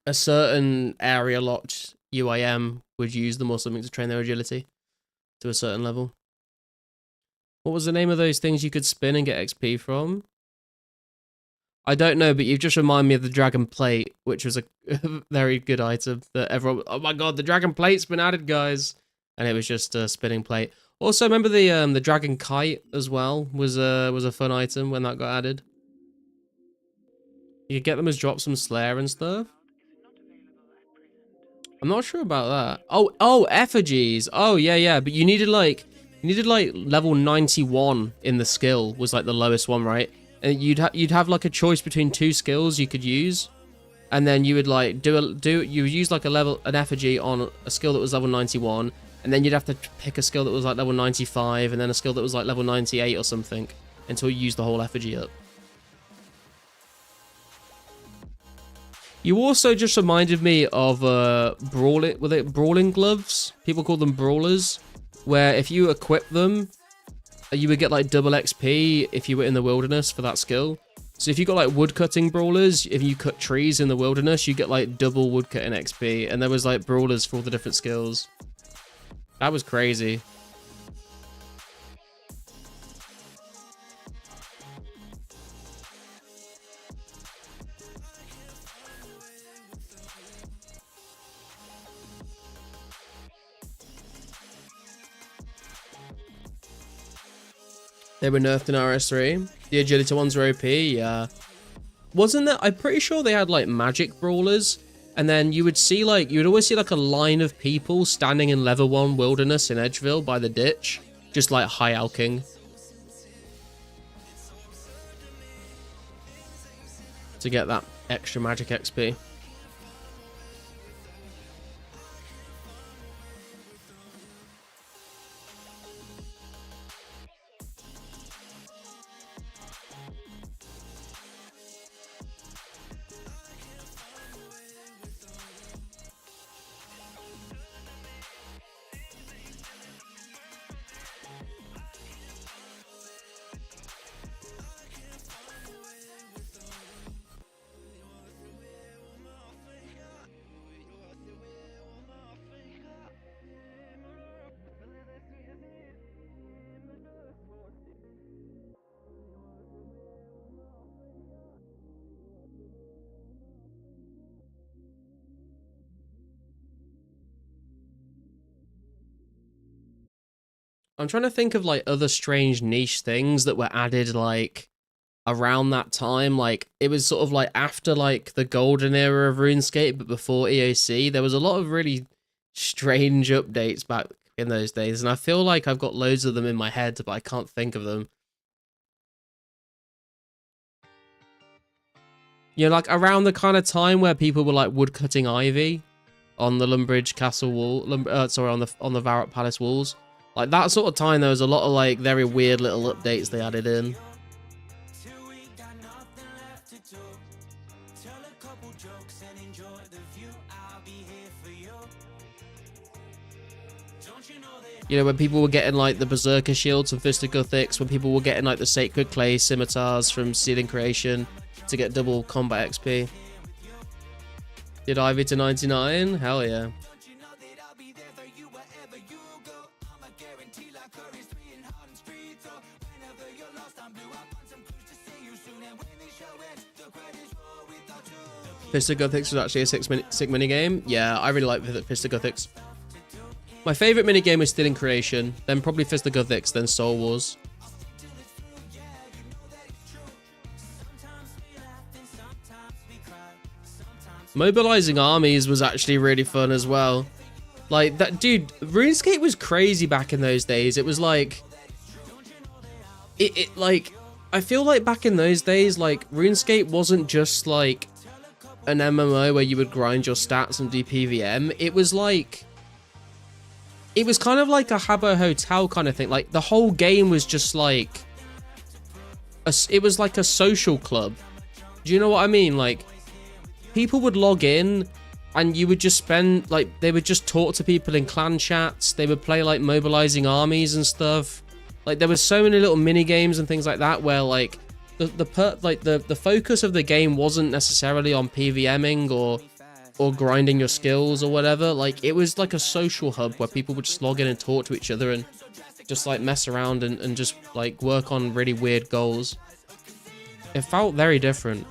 Speaker 2: a certain area locked UIM would use them or something to train their agility to a certain level. What was the name of those things you could spin and get XP from? I don't know, but you've just reminded me of the Dragon Plate, which was a very good item that everyone... Oh my god, the Dragon Plate's been added, guys! And it was just a spinning plate. Also, remember the Dragon Kite as well was a fun item when that got added. You could get them as drops from Slayer and stuff. I'm not sure about that. Oh, effigies. Oh, yeah. But you needed like level 91 in the skill was like the lowest one, right? And you'd have like a choice between two skills you could use, and then you would like you would use like an effigy on a skill that was level 91, and then you'd have to pick a skill that was like level 95, and then a skill that was like level 98 or something until you use the whole effigy up. You also just reminded me of brawling gloves? People call them brawlers, where if you equip them, you would get like double XP if you were in the wilderness for that skill. So if you got like woodcutting brawlers, if you cut trees in the wilderness, you get like double woodcutting XP, and there was like brawlers for all the different skills. That was crazy. They were nerfed in RS3. The agility ones were OP, yeah. Wasn't there? I'm pretty sure they had like magic brawlers, and then you would see like, you would always see like a line of people standing in level 1 wilderness in Edgeville by the ditch, just like high alking. To get that extra magic XP. I'm trying to think of like other strange niche things that were added like around that time. Like it was sort of like after like the golden era of RuneScape, but before EOC. There was a lot of really strange updates back in those days, and I feel like I've got loads of them in my head, but I can't think of them. You know, like around the kind of time where people were like woodcutting ivy on the Lumbridge Castle wall, sorry, on the Varrock Palace walls. Like that sort of time, there was a lot of like very weird little updates they added in. You know, when people were getting like the Berserker shields from Fisticuthix, when people were getting like the Sacred Clay scimitars from Sealing Creation to get double combat XP. Did Ivy to 99? Hell yeah. Fisticuthix was actually a sick mini game. Yeah, I really like Fisticuthix. My favorite minigame was Stealing Creation, then probably Fisticuthix, then Soul Wars. Mobilizing armies was actually really fun as well. Like, that, dude, RuneScape was crazy back in those days. It was like... like, I feel like back in those days, like, RuneScape wasn't just, like, an MMO where you would grind your stats and do PVM. It was like... It was kind of like a Habbo Hotel kind of thing. Like, the whole game was just like... it was like a social club. Do you know what I mean? Like, people would log in and you would just spend... Like, they would just talk to people in clan chats. They would play, like, mobilizing armies and stuff. Like, there was so many little mini games and things like that where, like... The focus of the game wasn't necessarily on PVMing or grinding your skills or whatever. Like, it was like a social hub where people would just log in and talk to each other and just like mess around and just like work on really weird goals. It felt very different.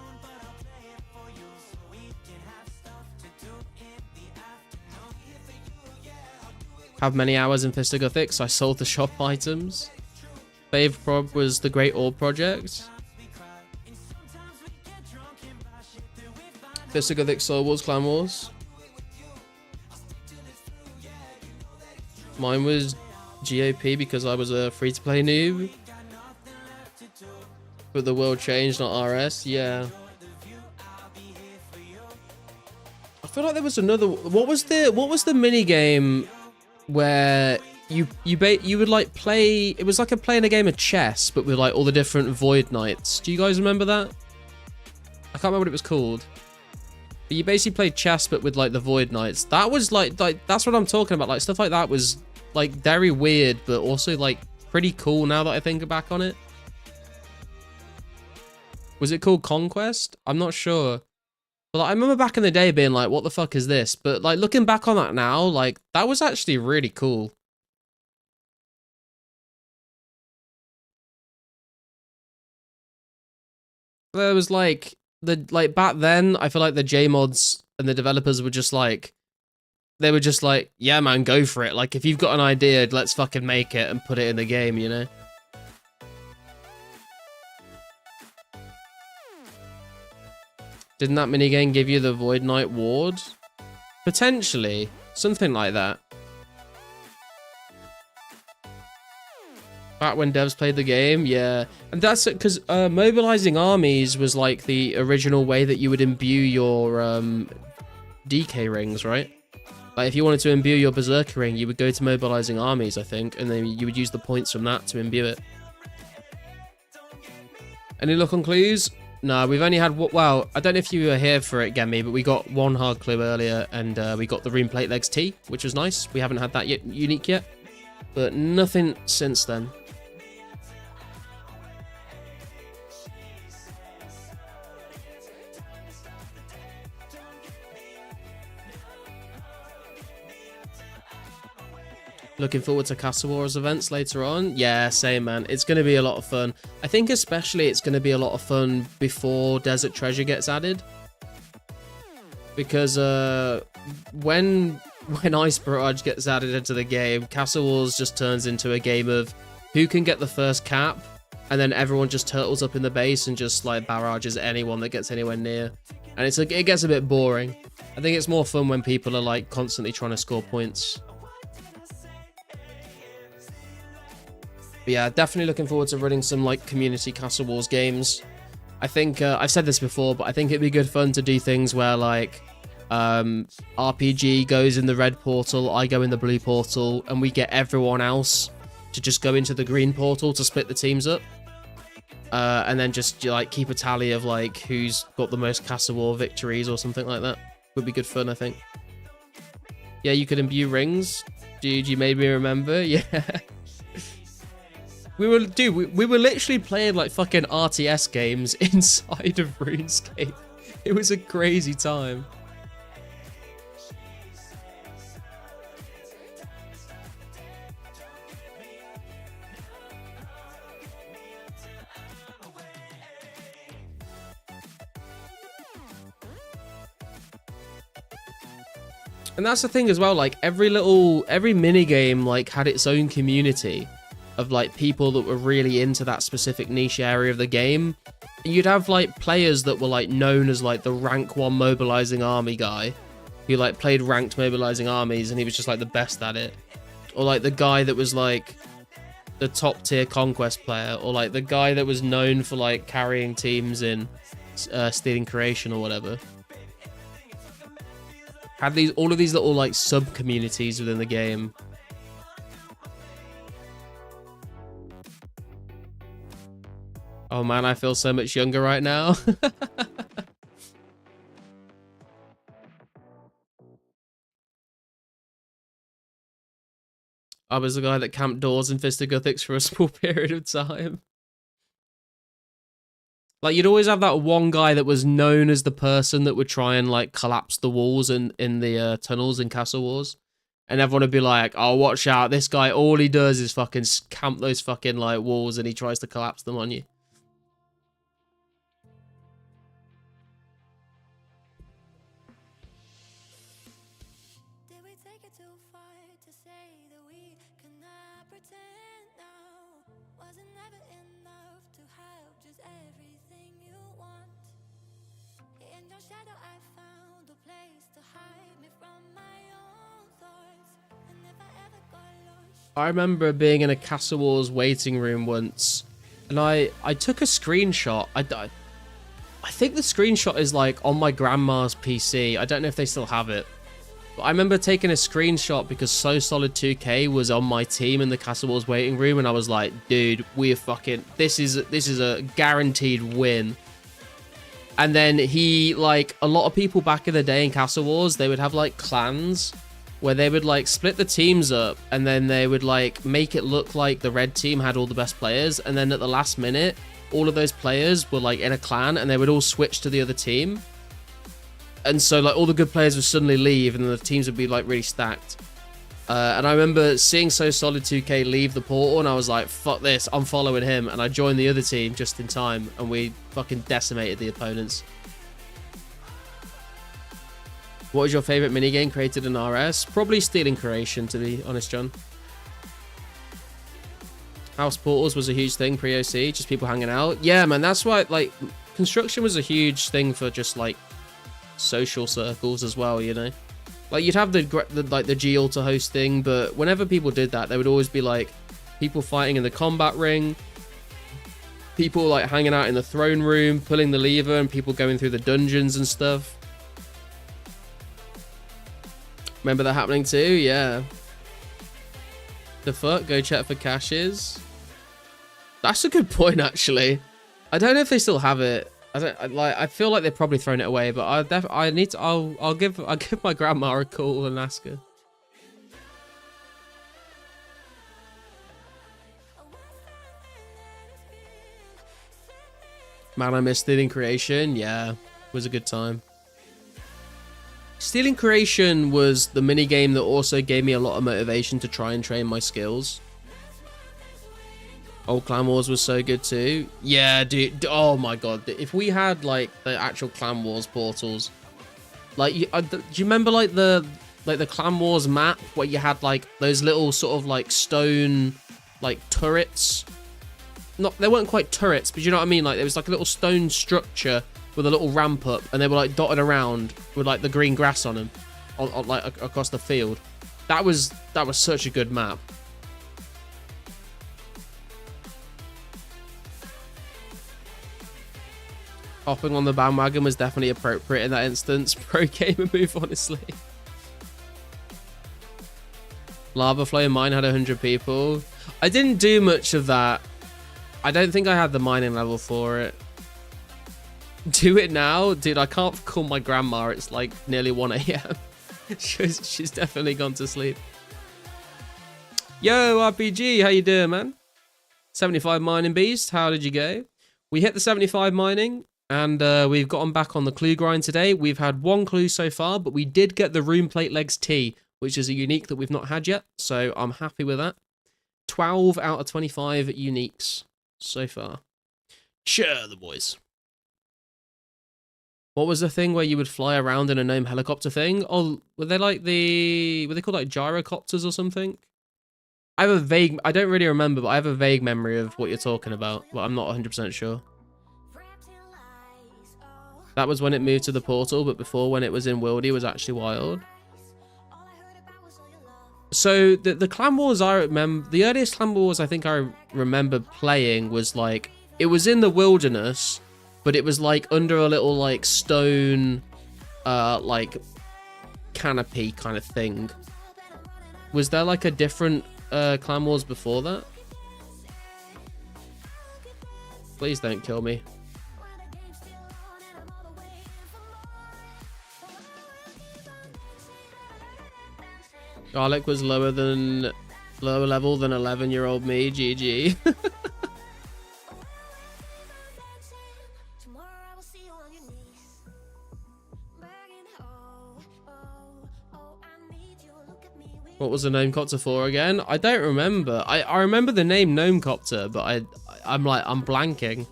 Speaker 2: Have many hours in Fisticuthix. I sold the shop items. Fave prob was the Great Orb Project. Fisticuthix, Soul Wars, Clan Wars. Mine was GOP because I was a free-to-play noob. But the world changed, not RS. Yeah. I feel like there was another. What was the mini game where you would like play? It was like playing a game of chess, but with like all the different Void Knights. Do you guys remember that? I can't remember what it was called. But you basically played chess, but with like the Void Knights. That was like that's what I'm talking about. Like, stuff like that was like very weird, but also like pretty cool now that I think back on it. Was it called Conquest? I'm not sure. But like, I remember back in the day being like, what the fuck is this? But like looking back on that now, like that was actually really cool. There was like back then, I feel like the J mods and the developers were just like, they were just like, yeah man, go for it. Like, if you've got an idea, let's fucking make it and put it in the game, you know? Didn't that minigame give you the Void Knight Ward? Potentially. Something like that. Back when devs played the game, yeah. And that's because mobilizing armies was like the original way that you would imbue your DK rings, right? Like, if you wanted to imbue your Berserker ring, you would go to mobilizing armies, I think, and then you would use the points from that to imbue it. Any luck on clues? No, we've only had... Well, I don't know if you were here for it, Gemmy, but we got one hard clue earlier, and we got the Rune Plate Legs T, which was nice. We haven't had that unique yet, but nothing since then. Looking forward to Castle Wars events later on. Yeah, same, man. It's going to be a lot of fun. I think especially it's going to be a lot of fun before Desert Treasure gets added. Because when when Ice Barrage gets added into the game, Castle Wars just turns into a game of who can get the first cap, and then everyone just turtles up in the base and just like barrages anyone that gets anywhere near. And it gets a bit boring. I think it's more fun when people are like constantly trying to score points. But yeah, definitely looking forward to running some like community Castle Wars games. I think I've said this before, but I think it'd be good fun to do things where like RPG goes in the red portal, I go in the blue portal, and we get everyone else to just go into the green portal to split the teams up. And then just like keep a tally of like who's got the most Castle War victories or something like that. Would be good fun, I think. Yeah, you could imbue rings. Dude, you made me remember. Yeah. We were literally playing like fucking RTS games inside of RuneScape. It was a crazy time. And that's the thing as well, like every mini game like had its own community of like people that were really into that specific niche area of the game. And you'd have like players that were like known as like the rank 1 mobilizing army guy who like played ranked mobilizing armies and he was just like the best at it. Or like the guy that was like the top tier conquest player, or like the guy that was known for like carrying teams in stealing creation or whatever. Had all of these little like sub communities within the game. Oh man, I feel so much younger right now. I was the guy that camped doors in Fistigathics for a small period of time. Like, you'd always have that one guy that was known as the person that would try and, like, collapse the walls in the tunnels in Castle Wars. And everyone would be like, oh, watch out, this guy, all he does is fucking camp those fucking, like, walls and he tries to collapse them on you. I remember being in a Castle Wars waiting room once, and I took a screenshot. I think the screenshot is like on my grandma's PC. I don't know if they still have it. But I remember taking a screenshot because So Solid 2K was on my team in the Castle Wars waiting room, and I was like, dude, we're fucking, this is a guaranteed win. And then he, like, a lot of people back in the day in Castle Wars, they would have like clans where they would like split the teams up, and then they would like make it look like the red team had all the best players, and then at the last minute all of those players were like in a clan and they would all switch to the other team, and so like all the good players would suddenly leave and the teams would be like really stacked. And I remember seeing So Solid 2K leave the portal and I was like, fuck this, I'm following him, and I joined the other team just in time and we fucking decimated the opponents. What was your favorite minigame created in RS? Probably Stealing Creation, to be honest, John. House portals was a huge thing pre-OC, just people hanging out. Yeah, man, that's why, like, construction was a huge thing for just, like, social circles as well, you know? Like, you'd have the G-Alter host thing, but whenever people did that, there would always be, like, people fighting in the combat ring, people, like, hanging out in the throne room, pulling the lever, and people going through the dungeons and stuff. Remember that happening too? Yeah. The fuck? Go check for caches. That's a good point, actually. I don't know if they still have it. I feel like they've probably thrown it away, but I'll give my grandma a call and ask her. Man, I miss Stealing Creation. Yeah, it was a good time. Stealing Creation was the minigame that also gave me a lot of motivation to try and train my skills. Old Clan Wars was so good too. Yeah, dude. Oh my god. If we had like the actual Clan Wars portals, like, do you remember like the like the Clan Wars map where you had like those little sort of like stone like turrets. Not, they weren't quite turrets, but you know what I mean? Like there was like a little stone structure with a little ramp up, and they were like dotted around with like the green grass on them, on like across the field. That was such a good map. Hopping on the bandwagon was definitely appropriate in that instance. Pro gamer move, honestly. Lava Flow in mine had 100 people. I didn't do much of that. I don't think I had the mining level for it. Do it now? Dude, I can't call my grandma. It's like nearly 1 a.m. She's definitely gone to sleep. Yo, RPG, how you doing, man? 75 mining beast, how did you go? We hit the 75 mining, and we've gotten back on the clue grind today. We've had 1 clue so far, but we did get the Room Plate Legs Tea, which is a unique that we've not had yet, so I'm happy with that. 12 out of 25 uniques so far. Sure, the boys. What was the thing where you would fly around in a gnome helicopter thing? Oh, were they like were they called like gyrocopters or something? I don't really remember, but I have a vague memory of what you're talking about, but I'm not 100% sure. That was when it moved to the portal, but before, when it was in Wildy, was actually wild. So the Clan Wars I remember, the earliest Clan Wars I think I remember playing was like, it was in the wilderness, but it was like under a little like stone, like canopy kind of thing. Was there like a different Clan Wars before that? Please don't kill me. Garlic was lower level than 11-year-old me. GG. What was the Gnome Copter for again? I don't remember. I remember the name Gnome Copter, but I'm blanking.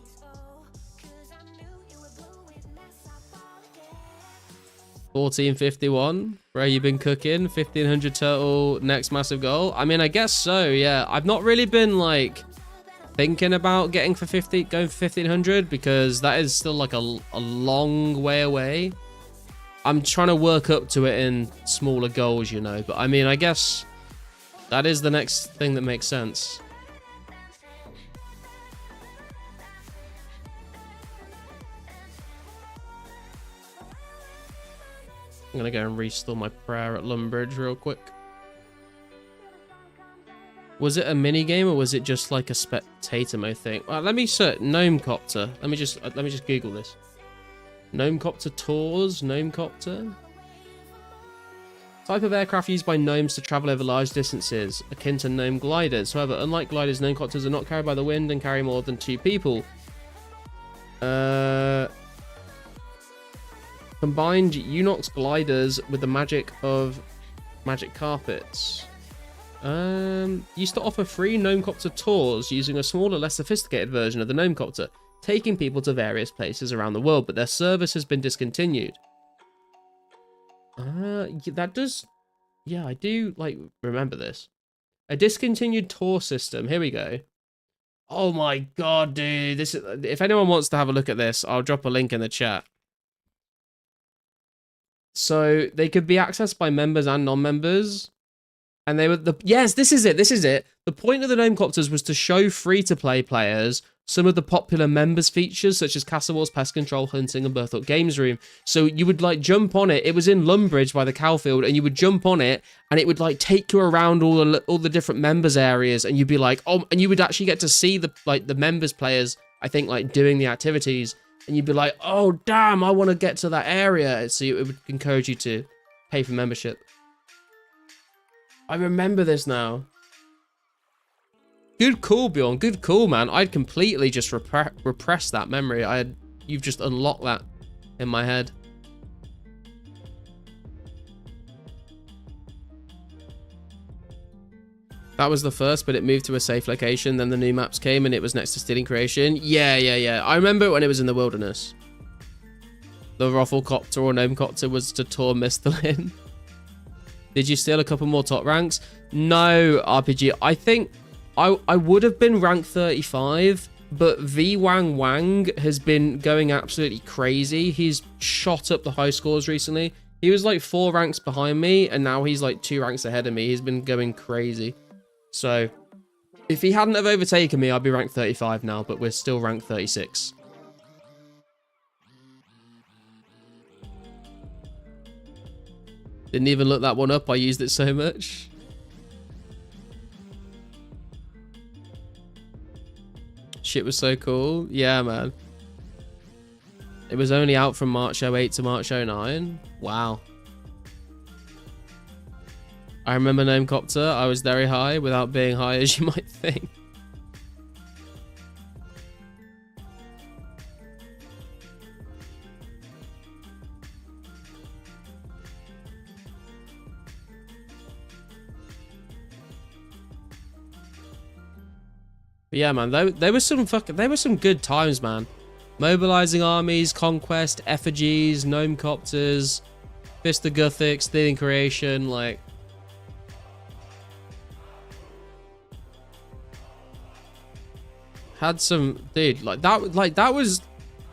Speaker 2: $14.51. Where you been cooking? 1500 total. Next massive goal. I mean, I guess so. Yeah, I've not really been like thinking about going for 1500 because that is still like a long way away. I'm trying to work up to it in smaller goals, you know. But I mean, I guess that is the next thing that makes sense. I'm gonna go and restore my prayer at Lumbridge real quick. Was it a mini game or was it just like a spectator mode thing? Well, let me search Gnome Copter. Let me just Google this. Gnome Copter tours. Gnome Copter. Type of aircraft used by gnomes to travel over large distances, akin to gnome gliders. However, unlike gliders, gnome copters are not carried by the wind and carry more than 2 people. Combined Unox gliders with the magic of magic carpets. Used to offer free Gnome Copter tours using a smaller, less sophisticated version of the Gnome Copter, taking people to various places around the world, but their service has been discontinued. That does... Yeah, I do, like, remember this. A discontinued tour system. Here we go. Oh my god, dude. This is... If anyone wants to have a look at this, I'll drop a link in the chat. So they could be accessed by members and non-members. And they were yes, this is it. This is it. The point of the Gnome Copters was to show free-to-play players some of the popular members features, such as Castle Wars, Pest Control, Hunting, and Berthorpe Games Room. So you would like jump on it. It was in Lumbridge by the Cowfield, and you would jump on it, and it would like take you around all the different members areas, and you'd be like, oh, and you would actually get to see the members players, I think, like doing the activities. And you'd be like, oh, damn, I want to get to that area. So it would encourage you to pay for membership. I remember this now. Good call, Bjorn. Good call, man. I'd completely just repressed that memory. You've just unlocked that in my head. That was the first, but it moved to a safe location. Then the new maps came and it was next to Stealing Creation. Yeah. I remember it when it was in the wilderness. The Rufflecopter or Gnome Copter was to tour Misthalin. Did you steal a couple more top ranks? No, RPG. I think I would have been rank 35, but V Wang Wang has been going absolutely crazy. He's shot up the high scores recently. He was like 4 ranks behind me, and now he's like 2 ranks ahead of me. He's been going crazy. So if he hadn't have overtaken me, I'd be rank 35 now, but we're still rank 36. Didn't even look that one up. I used it so much. Shit was so cool. Yeah, man. It was only out from March 08 to March 09. Wow. I remember Gnomecopter. I was very high without being high as you might think. But yeah, man, there was some good times, man. Mobilizing armies, conquest, effigies, Gnomecopters, Fist of Gothic, stealing creation, like had some dude like that was,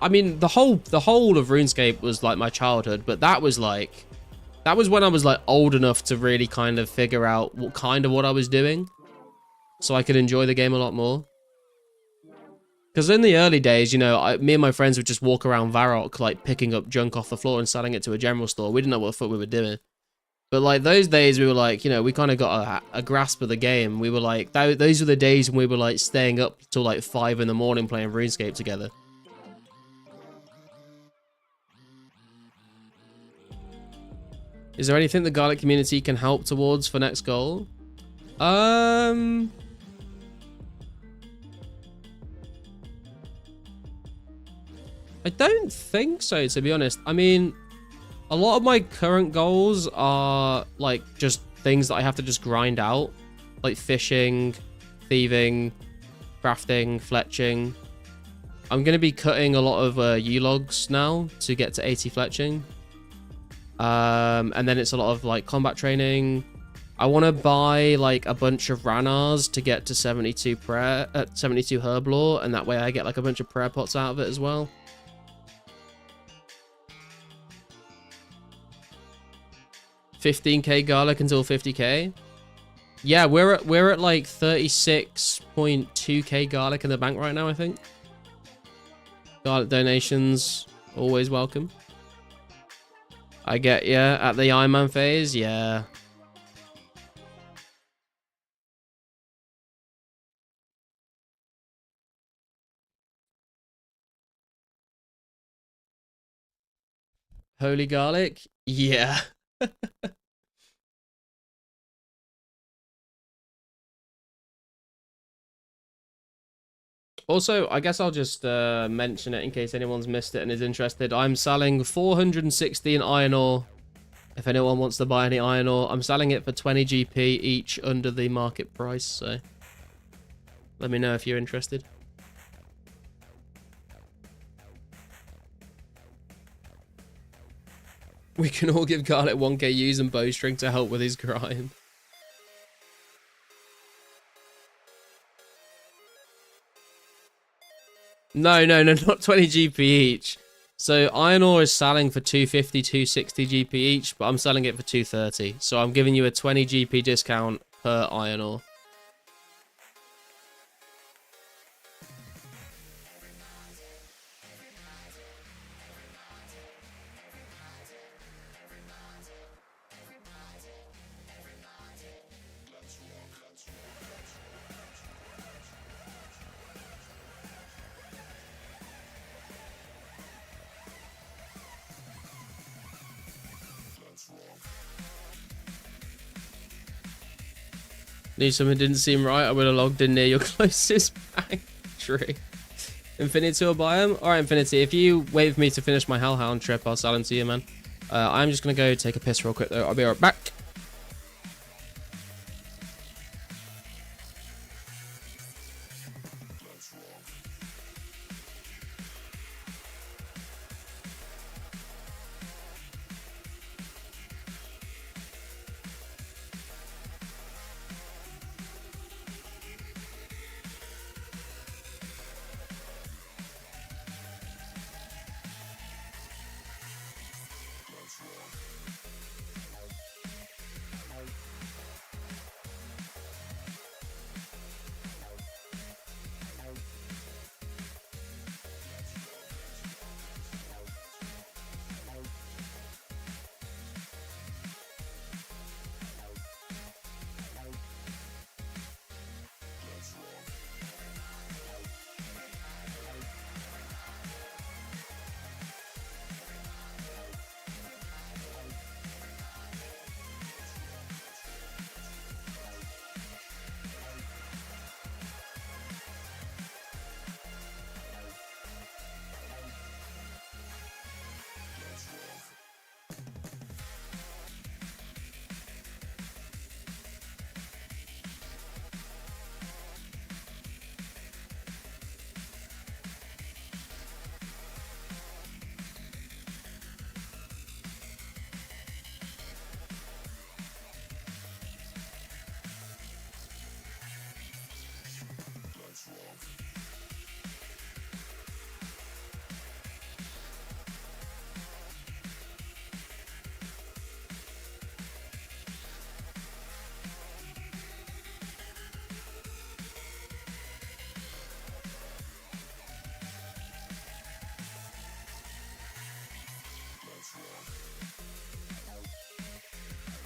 Speaker 2: I mean, the whole of RuneScape was like my childhood, but that was when I was like old enough to really kind of figure out what I was doing, so I could enjoy the game a lot more. Because in the early days, you know, me and my friends would just walk around Varrock, like, picking up junk off the floor and selling it to a general store. We didn't know what the fuck we were doing. But, like, those days, we were like, you know, we kind of got a grasp of the game. We were like, those were the days when we were, like, staying up till, like, 5 in the morning playing RuneScape together. Is there anything the Garlic community can help towards for next goal? I don't think so, to be honest. I mean, a lot of my current goals are, like, just things that I have to just grind out. Like fishing, thieving, crafting, fletching. I'm going to be cutting a lot of U-logs now to get to 80 fletching. And then it's a lot of, like, combat training. I want to buy, like, a bunch of Ranars to get to 72 herb lore, and that way I get, like, a bunch of prayer pots out of it as well. 15k garlic until 50k. Yeah, we're at like 36.2k garlic in the bank right now, I think. Garlic donations always welcome. I get, yeah, at the Iron Man phase, yeah. Holy garlic, yeah. Also, I guess I'll just mention it in case anyone's missed it and is interested. I'm selling 416 iron ore. If anyone wants to buy any iron ore, I'm selling it for 20 GP each under the market price, so let me know if you're interested. We can all give Garlic 1k use and bowstring to help with his grind. No, not 20 GP each. So iron ore is selling for 250, 260 GP each, but I'm selling it for 230. So I'm giving you a 20 GP discount per iron ore. Knew something didn't seem right. I would have logged in near your closest bank. True. Infinity or biome? Alright, Infinity, if you wait for me to finish my Hellhound trip, I'll sell them to you, man. I'm just going to go take a piss real quick, though. I'll be right back.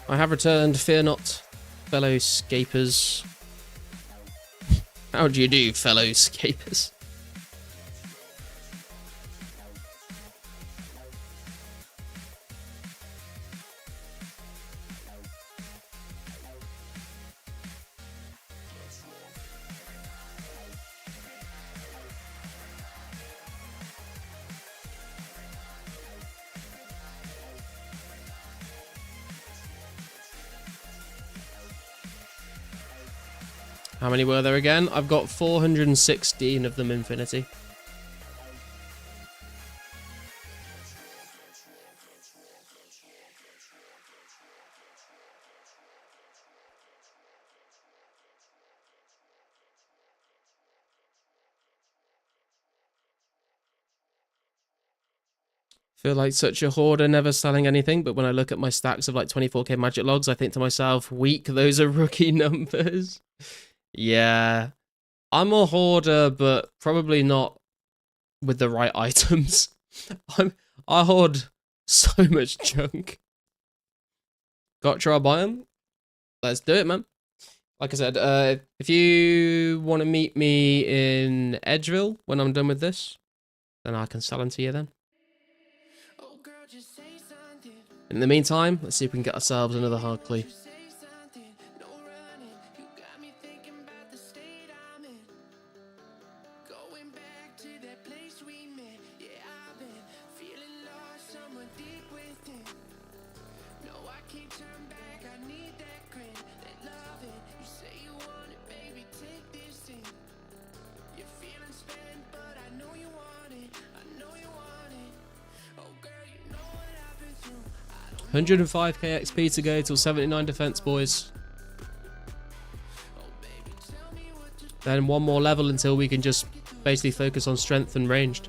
Speaker 2: I have returned, fear not, fellow scapers. How do you do, fellow scapers? How many were there again? I've got 416 of them infinity. Feel like such a hoarder, never selling anything, but when I look at my stacks of like 24k magic logs, I think to myself, weak, those are rookie numbers. Yeah. I'm a hoarder, but probably not with the right items. I hoard so much junk. Gotcha, I'll buy them. Let's do it, man. Like I said, if you want to meet me in Edgeville when I'm done with this, then I can sell them to you then. In the meantime, let's see if we can get ourselves another hard clee. $105k XP to go till 79 defense, boys. Then one more level until we can just basically focus on strength and ranged.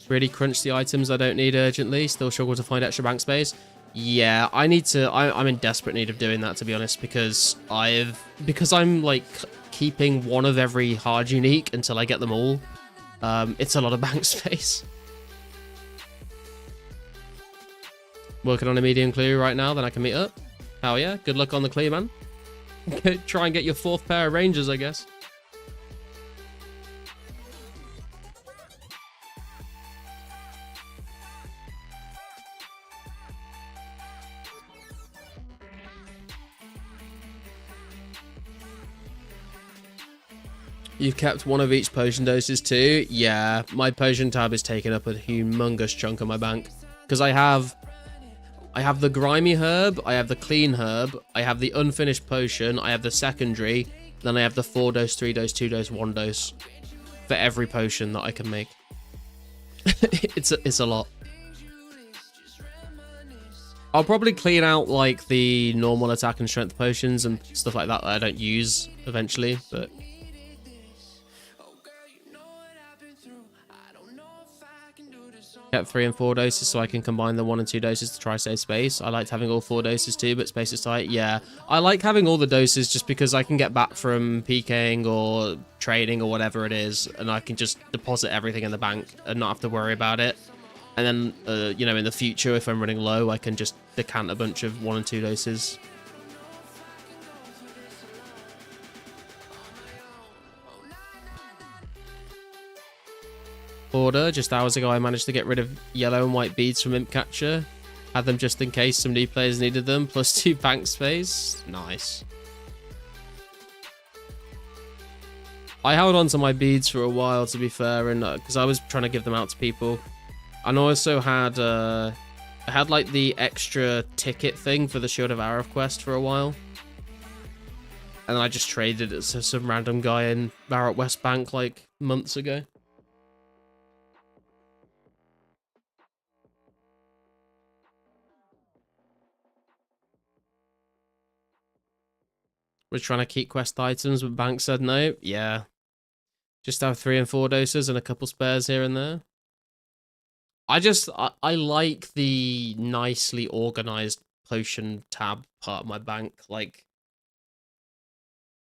Speaker 2: Really crunch the items I don't need urgently. Still struggle to find extra bank space. Yeah, I need to. I'm in desperate need of doing that, to be honest, because I'm like keeping one of every hard unique until I get them all. It's a lot of bank space. Working on a medium clue right now, then I can meet up. Hell yeah, good luck on the clue, man. Try and get your 4th pair of rangers, I guess. You've kept one of each potion doses too? Yeah, my potion tab is taking up a humongous chunk of my bank. Because I have the grimy herb, I have the clean herb, I have the unfinished potion, I have the secondary, then I have the 4 dose, 3 dose, 2 dose, 1 dose for every potion that I can make. It's a lot. I'll probably clean out like the normal attack and strength potions and stuff like that I don't use eventually, but get 3 and 4 doses so I can combine the 1 and 2 doses to try save space. I liked having all 4 doses too, but space is tight. Yeah, I like having all the doses just because I can get back from PKing or trading or whatever it is, and I can just deposit everything in the bank and not have to worry about it. And then, you know, in the future, if I'm running low, I can just decant a bunch of 1 and 2 doses. Order. Just hours ago, I managed to get rid of yellow and white beads from Imp Catcher. Had them just in case some new players needed them. Plus 2 bank space. Nice. I held on to my beads for a while, to be fair, and because I was trying to give them out to people. And I also had, I had like the extra ticket thing for the Shield of Arif quest for a while. And I just traded it to some random guy in Barrett West Bank like months ago. Was trying to keep quest items, but Bank said no. Yeah. Just have 3 and 4 doses and a couple spares here and there. I like the nicely organized potion tab part of my bank. Like,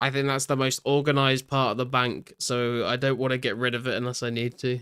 Speaker 2: I think that's the most organized part of the bank, so I don't want to get rid of it unless I need to.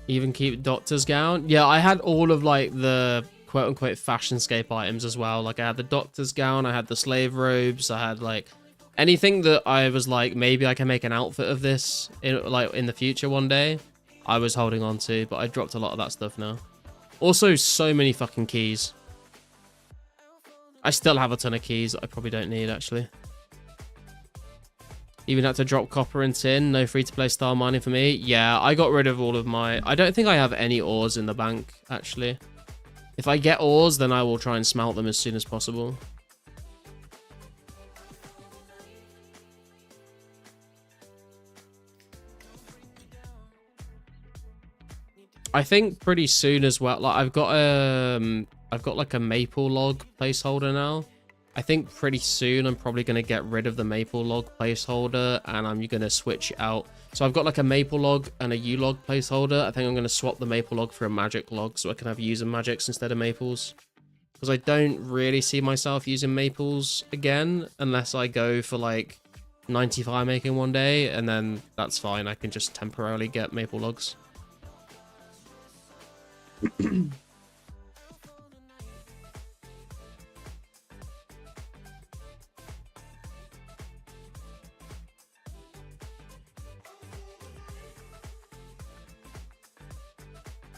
Speaker 2: Even keep Doctor's Gown. Yeah, I had all of like the quote-unquote fashionscape items as well. Like I had the Doctor's Gown, I had the slave robes, I had like anything that I was like, maybe I can make an outfit of this in the future one day. I was holding on to, but I dropped a lot of that stuff now. Also, so many fucking keys. I still have a ton of keys that I probably don't need, actually. Even had to drop copper and tin. No free-to-play style mining for me. Yeah, I got rid of all of my... I don't think I have any ores in the bank, actually. If I get ores, then I will try and smelt them as soon as possible. I think pretty soon as well. Like I've got like a maple log placeholder now. I think pretty soon I'm probably going to get rid of the maple log placeholder and I'm going to switch it out. So I've got like a maple log and a U log placeholder. I think I'm going to swap the maple log for a magic log so I can have user magics instead of maples. Because I don't really see myself using maples again unless I go for like 90 fire making one day, and then that's fine. I can just temporarily get maple logs.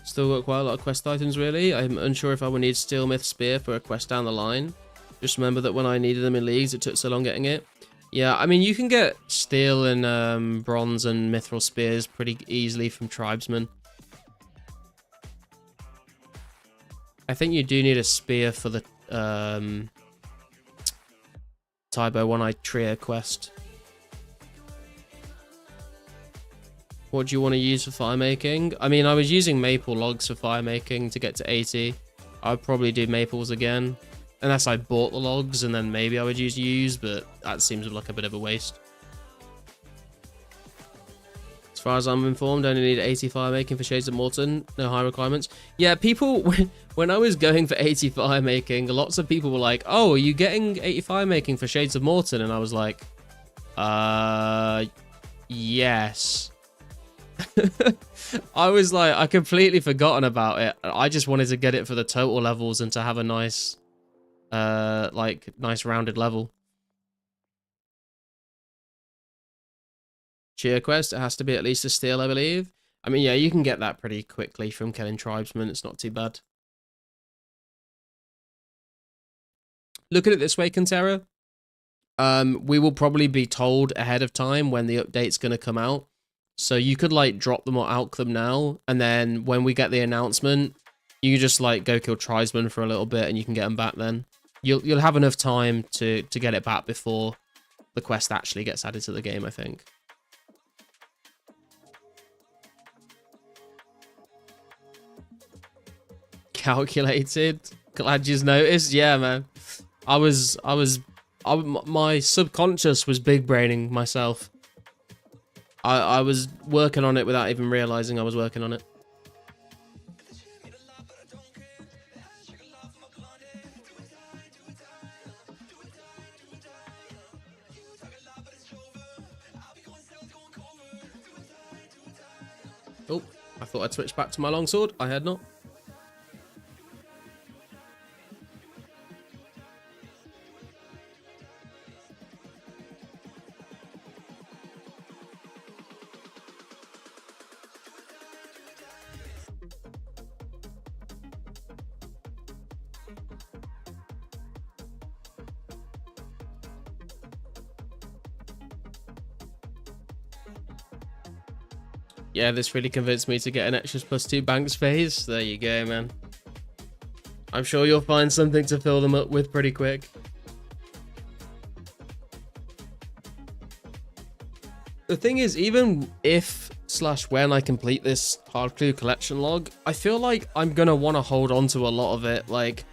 Speaker 2: Still got quite a lot of quest items, really. I'm unsure if I will need Steel Myth Spear for a quest down the line. Just remember that when I needed them in leagues, it took so long getting it. Yeah, I mean, you can get steel and bronze and mithril spears pretty easily from tribesmen. I think you do need a spear for the Tybo One-Eyed Trio quest. What do you want to use for fire making? I mean, I was using maple logs for fire making to get to 80. I'd probably do maples again. Unless I bought the logs and then maybe I would use used, but that seems like a bit of a waste. As far as I'm informed, I only need 80 fire making for Shades of Morton. No high requirements. Yeah, people, when I was going for 80 fire making, lots of people were like, oh, are you getting 80 fire making for Shades of Morton? And I was like, yes. I was like, I completely forgotten about it. I just wanted to get it for the total levels and to have a nice, nice rounded level. Cheer quest, it has to be at least a steel, I believe. I mean, yeah, you can get that pretty quickly from killing tribesmen. It's not too bad. Look at it this way, Kantera. We will probably be told ahead of time when the update's going to come out. So you could like drop them or alch them now, and then when we get the announcement, you can just like go kill tribesmen for a little bit, and you can get them back. Then you'll have enough time to get it back before the quest actually gets added to the game, I think. Calculated. Glad you noticed. Yeah, man. My subconscious was big braining myself. I was working on it without even realizing I was working on it. Oh, I thought I'd switch back to my longsword. I had not. Yeah, this really convinced me to get an extras +2 banks phase. There you go, man. I'm sure you'll find something to fill them up with pretty quick. The thing is, even if/when I complete this Hard Clue collection log, I feel like I'm going to want to hold on to a lot of it. Like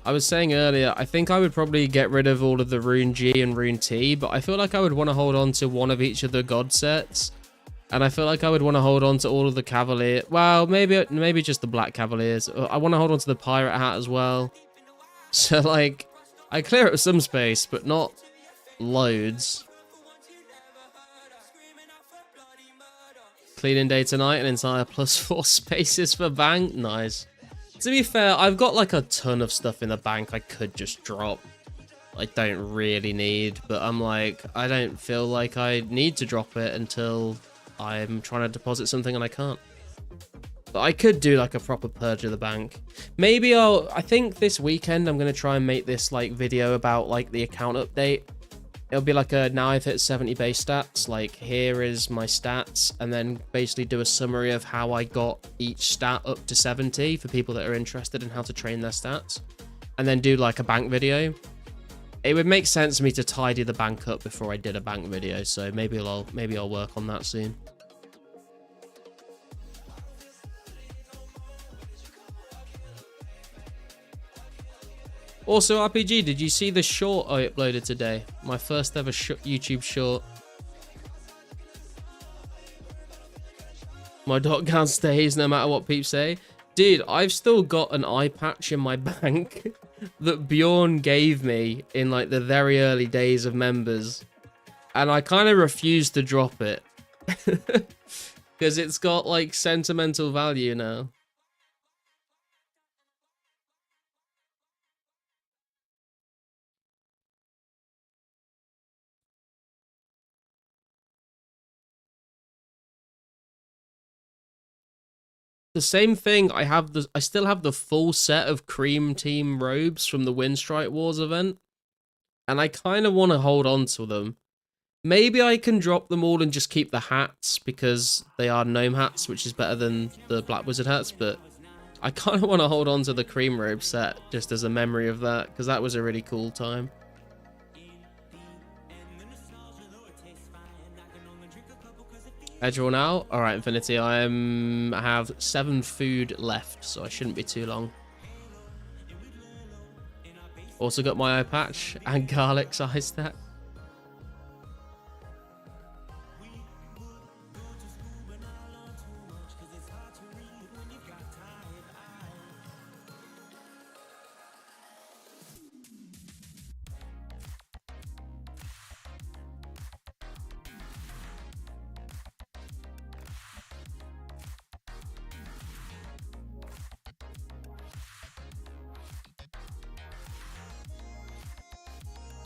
Speaker 2: I was saying earlier, I think I would probably get rid of all of the Rune G and Rune T, but I feel like I would want to hold on to one of each of the god sets. And I feel like I would want to hold on to all of the Cavalier. Well, maybe just the Black Cavaliers. I want to hold on to the Pirate Hat as well. So, like, I clear up some space, but not loads. Cleaning day tonight, an entire +4 spaces for bank. Nice. To be fair, I've got like a ton of stuff in the bank I could just drop. I don't really need, but I'm like, I don't feel like I need to drop it until I'm trying to deposit something and I can't. But I could do like a proper purge of the bank. Maybe I think this weekend I'm going to try and make this like video about like the account update. It'll be like a, now I've hit 70 base stats, like here is my stats, and then basically do a summary of how I got each stat up to 70 for people that are interested in how to train their stats. And then do like a bank video. It would make sense for me to tidy the bank up before I did a bank video, so maybe I'll work on that soon. Also, RPG, did you see the short I uploaded today? My first ever YouTube short. My dot count stays no matter what peeps say. Dude, I've still got an eye patch in my bank that Bjorn gave me in like the very early days of members. And I kind of refuse to drop it. Because it's got like sentimental value now. The same thing, I still have the full set of Cream Team robes from the Windstrike Wars event. And I kind of want to hold on to them. Maybe I can drop them all and just keep the hats because they are gnome hats, which is better than the Black Wizard hats. But I kind of want to hold on to the Cream robe set just as a memory of that because that was a really cool time. Edgewall now. All right, Infinity. I have 7 food left, so I shouldn't be too long. Also got my eye patch and garlic size stack.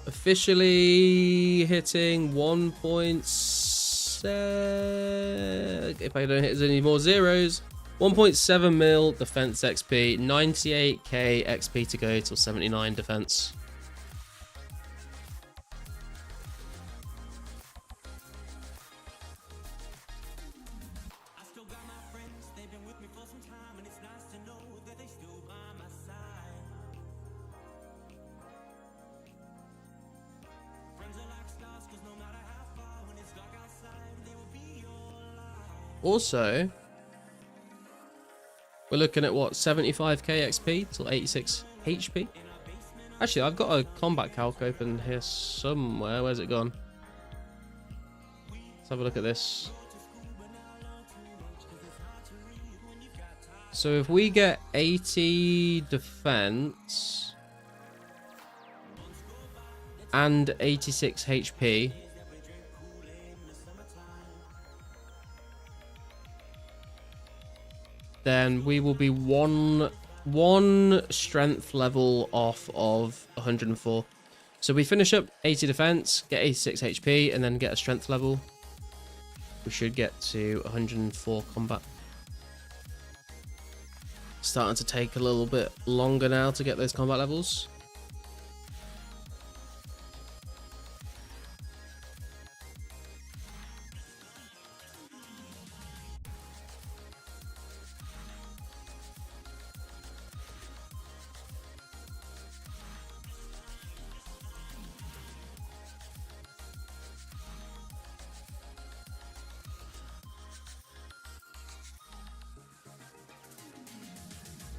Speaker 2: Officially hitting 1.7. If I don't hit any more zeros, 1.7 mil defense XP, 98k XP to go till 79 defense. Also, we're looking at what, 75k XP till 86 HP. Actually, I've got a combat calc open here somewhere. Where's it gone? Let's have a look at this. So if we get 80 defense and 86 HP, then we will be one strength level off of 104. So we finish up 80 defense, get 86 HP, and then get a strength level. We should get to 104 combat. Starting to take a little bit longer now to get those combat levels.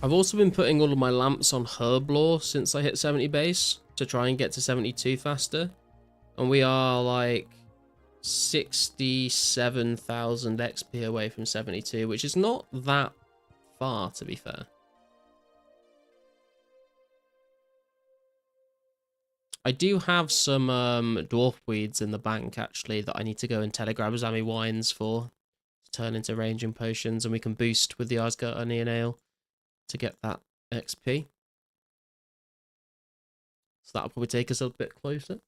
Speaker 2: I've also been putting all of my lamps on herb lore since I hit 70 base to try and get to 72 faster. And we are like 67,000 XP away from 72, which is not that far, to be fair. I do have some dwarf weeds in the bank, actually, that I need to go and telegrab Zami wines for. turn into ranging potions, and we can boost with the Asgard Onion Ale to get that XP. So that'll probably take us a bit closer.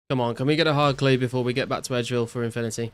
Speaker 2: Come on, can we get a hard clue before we get back to Edgeville for Infinity?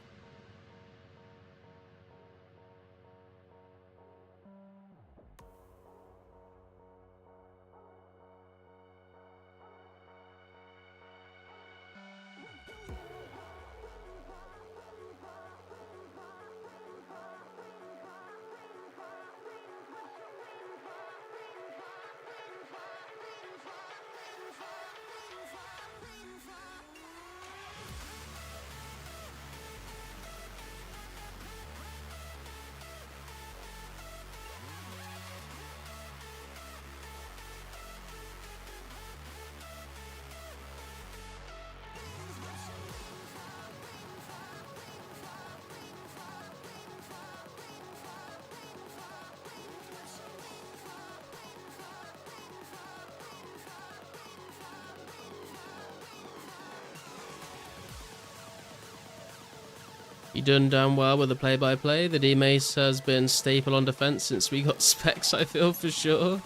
Speaker 2: You done damn well with the play-by-play. The D-Mace has been staple on defense since we got specs, I feel, for sure.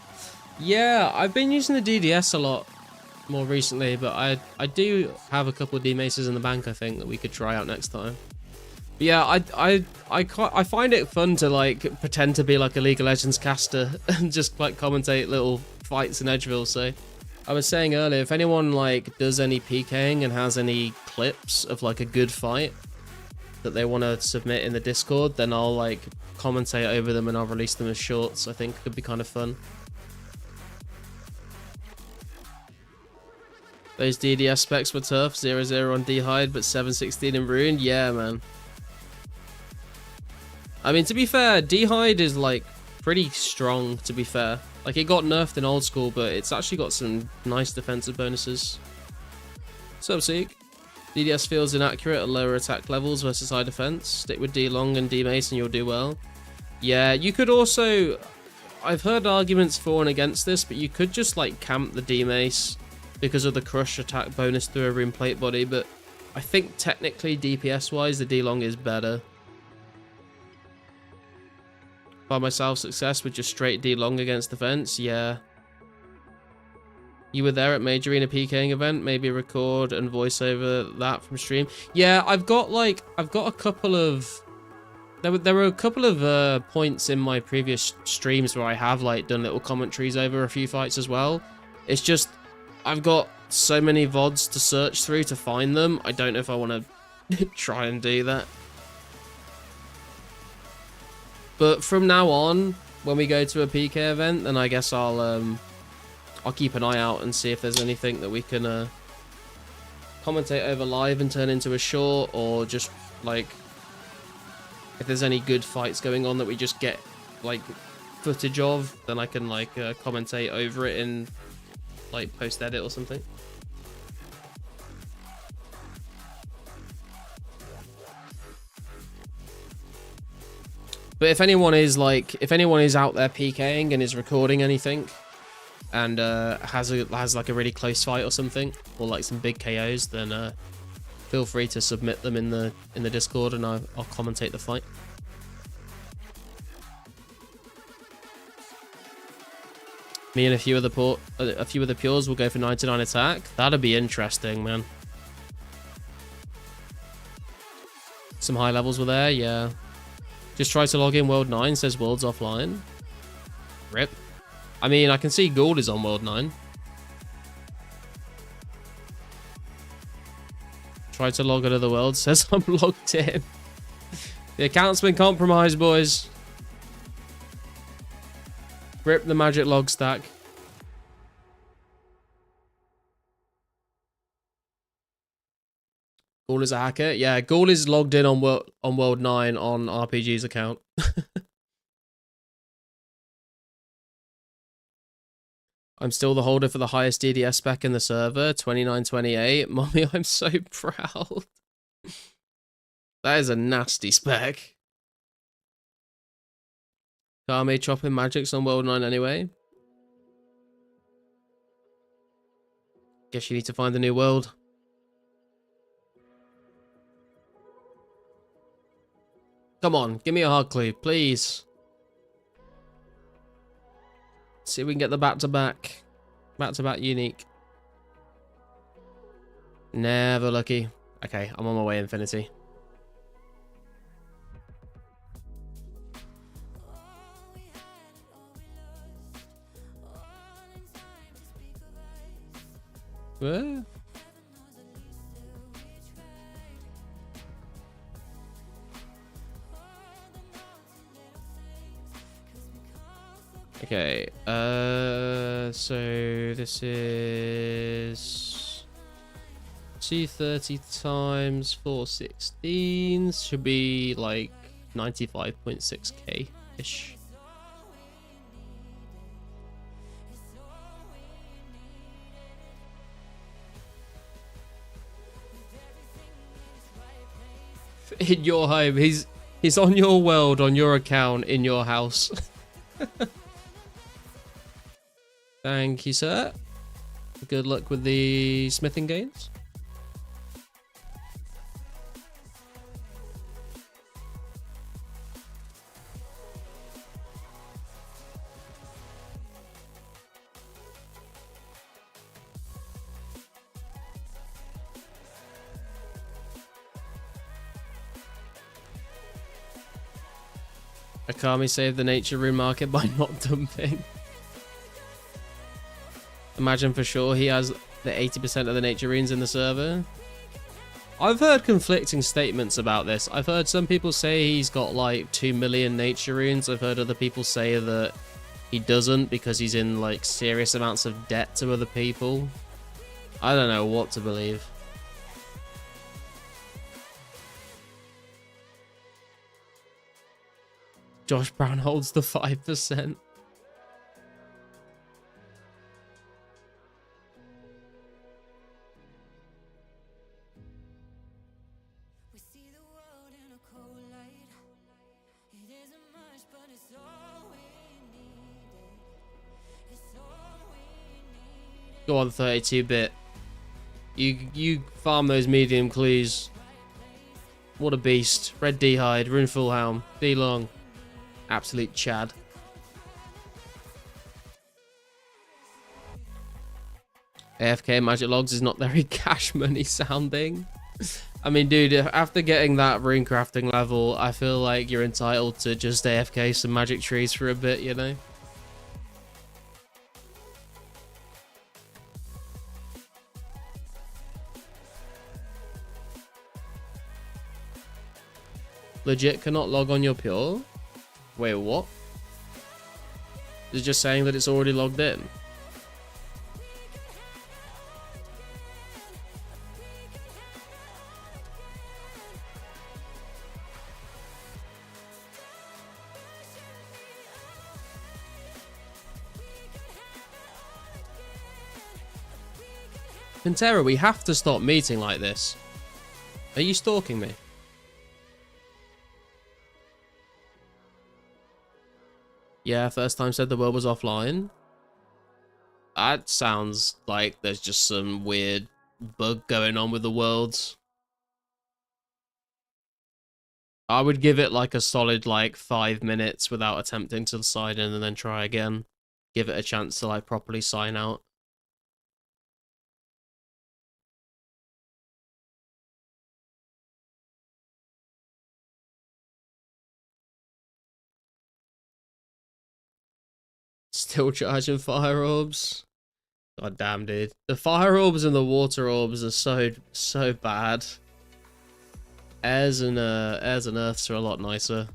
Speaker 2: Yeah, I've been using the DDS a lot more recently, but I do have a couple of D-Maces in the bank, I think, that we could try out next time. But yeah, I find it fun to, like, pretend to be, like, a League of Legends caster and just, like, commentate little fights in Edgeville, so... I was saying earlier, if anyone, like, does any PKing and has any clips of, like, a good fight that they want to submit in the Discord, then I'll like commentate over them and I'll release them as shorts. I think it could be kind of fun. Those DDS specs were tough. 0-0 on D-Hide, but 7-16 in Rune. Yeah, man. I mean, to be fair, D-Hide is like pretty strong, to be fair. Like, it got nerfed in old school, but it's actually got some nice defensive bonuses. What's up, Seek? DDS feels inaccurate at lower attack levels versus high defense. Stick with D-Long and D-Mace and you'll do well. Yeah, you could also... I've heard arguments for and against this, but you could just like camp the D-Mace because of the crush attack bonus through a rune plate body, but I think technically DPS-wise the D-Long is better. Find myself success with just straight D-Long against defense, yeah. You were there at Major Arena PKing event, maybe record and voice over that from stream. Yeah, I've got a couple of... There were a couple of points in my previous streams where I have like done little commentaries over a few fights as well. It's just, I've got so many VODs to search through to find them. I don't know if I want to try and do that. But from now on, when we go to a PK event, then I guess I'll keep an eye out and see if there's anything that we can commentate over live and turn into a short, or just like if there's any good fights going on that we just get like footage of, then I can like commentate over it in like post edit or something. But if anyone is out there PKing and is recording anything, and has like a really close fight or something, or like some big KOs, then feel free to submit them in the Discord, and I'll commentate the fight. Me and a few of the pures will go for 99 attack. That'd be interesting, man. Some high levels were there, yeah. Just try to log in World 9, says World's offline. Rip. I mean, I can see Gould is on World 9. Try to log into the world, says I'm logged in. The account's been compromised, boys. Rip the magic log stack. Gould is a hacker. Yeah, Gould is logged in on World 9 on RPG's account. I'm still the holder for the highest DDS spec in the server, 2928. Mommy, I'm so proud. That is a nasty spec. Kame chopping magics on World 9 anyway. Guess you need to find a new world. Come on, give me a hard clue, please. See if we can get the back-to-back. Back-to-back unique. Never lucky. Okay, I'm on my way, Infinity. Where? Okay, so this is 230 times 416 should be like 95.6k-ish. In your home, he's on your world, on your account, in your house. Thank you, sir. Good luck with the smithing gains. Akami saved the nature rune market by not dumping. Imagine for sure he has the 80% of the nature runes in the server. I've heard conflicting statements about this. I've heard some people say he's got like 2 million nature runes. I've heard other people say that he doesn't because he's in like serious amounts of debt to other people. I don't know what to believe. Josh Brown holds the 5%. Go on, 32-bit. You farm those medium clues. What a beast. Red D-Hide, Runeful Helm, D-Long. Absolute Chad. AFK Magic Logs is not very cash money sounding. I mean, dude, after getting that rune crafting level, I feel like you're entitled to just AFK some magic trees for a bit, you know? Legit cannot log on your Pure? Wait, what? Is it just saying that it's already logged in? Pantera, we have to stop meeting like this. Are you stalking me? Yeah, first time said the world was offline. That sounds like there's just some weird bug going on with the worlds. I would give it like a solid like 5 minutes without attempting to sign in and then try again. Give it a chance to like properly sign out. Still charging fire orbs. God damn, dude. The fire orbs and the water orbs are so bad. Airs and earths are a lot nicer.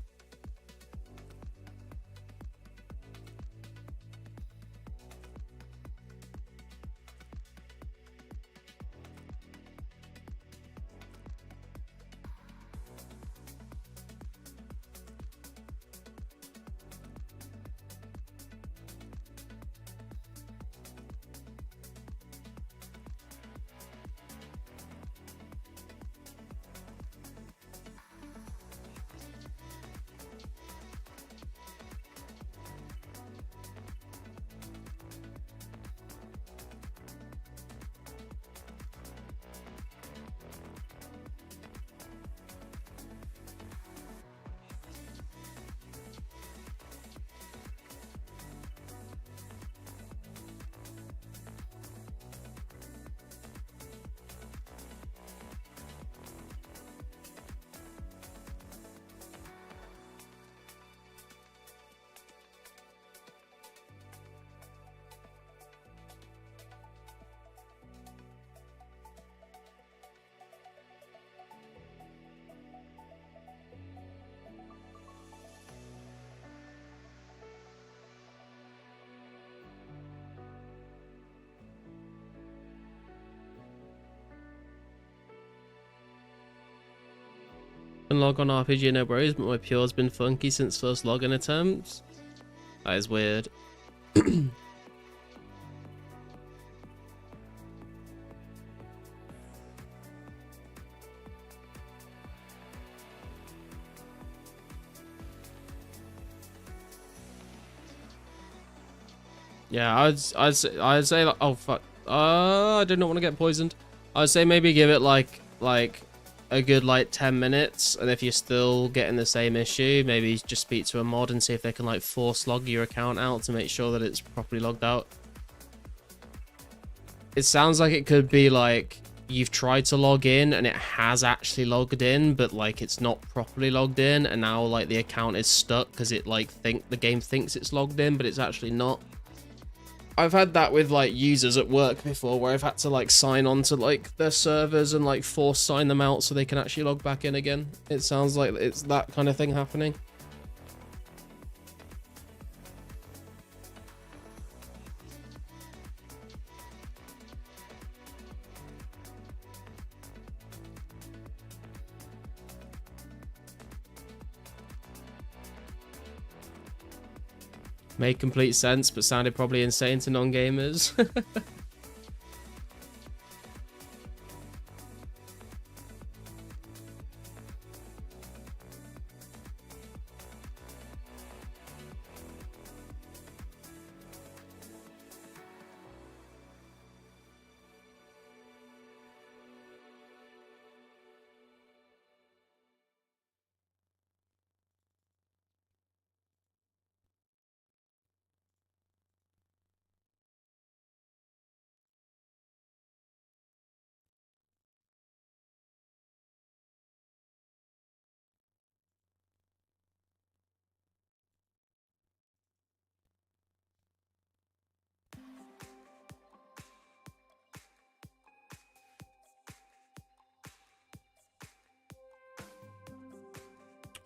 Speaker 2: And log on RPG, no worries, but my pure's been funky since first login attempts. That is weird. Yeah, I'd say like, oh fuck, I do not want to get poisoned. I'd say maybe give it like a good like 10 minutes, and if you're still getting the same issue, maybe just speak to a mod and see if they can like force log your account out to make sure that it's properly logged out. It sounds like it could be like you've tried to log in and it has actually logged in, but like it's not properly logged in, and now like the account is stuck because it like the game thinks it's logged in, but it's actually not. I've had that with like users at work before, where I've had to like sign on to like their servers and like force sign them out so they can actually log back in again. It sounds like it's that kind of thing happening. Made complete sense, but sounded probably insane to non-gamers.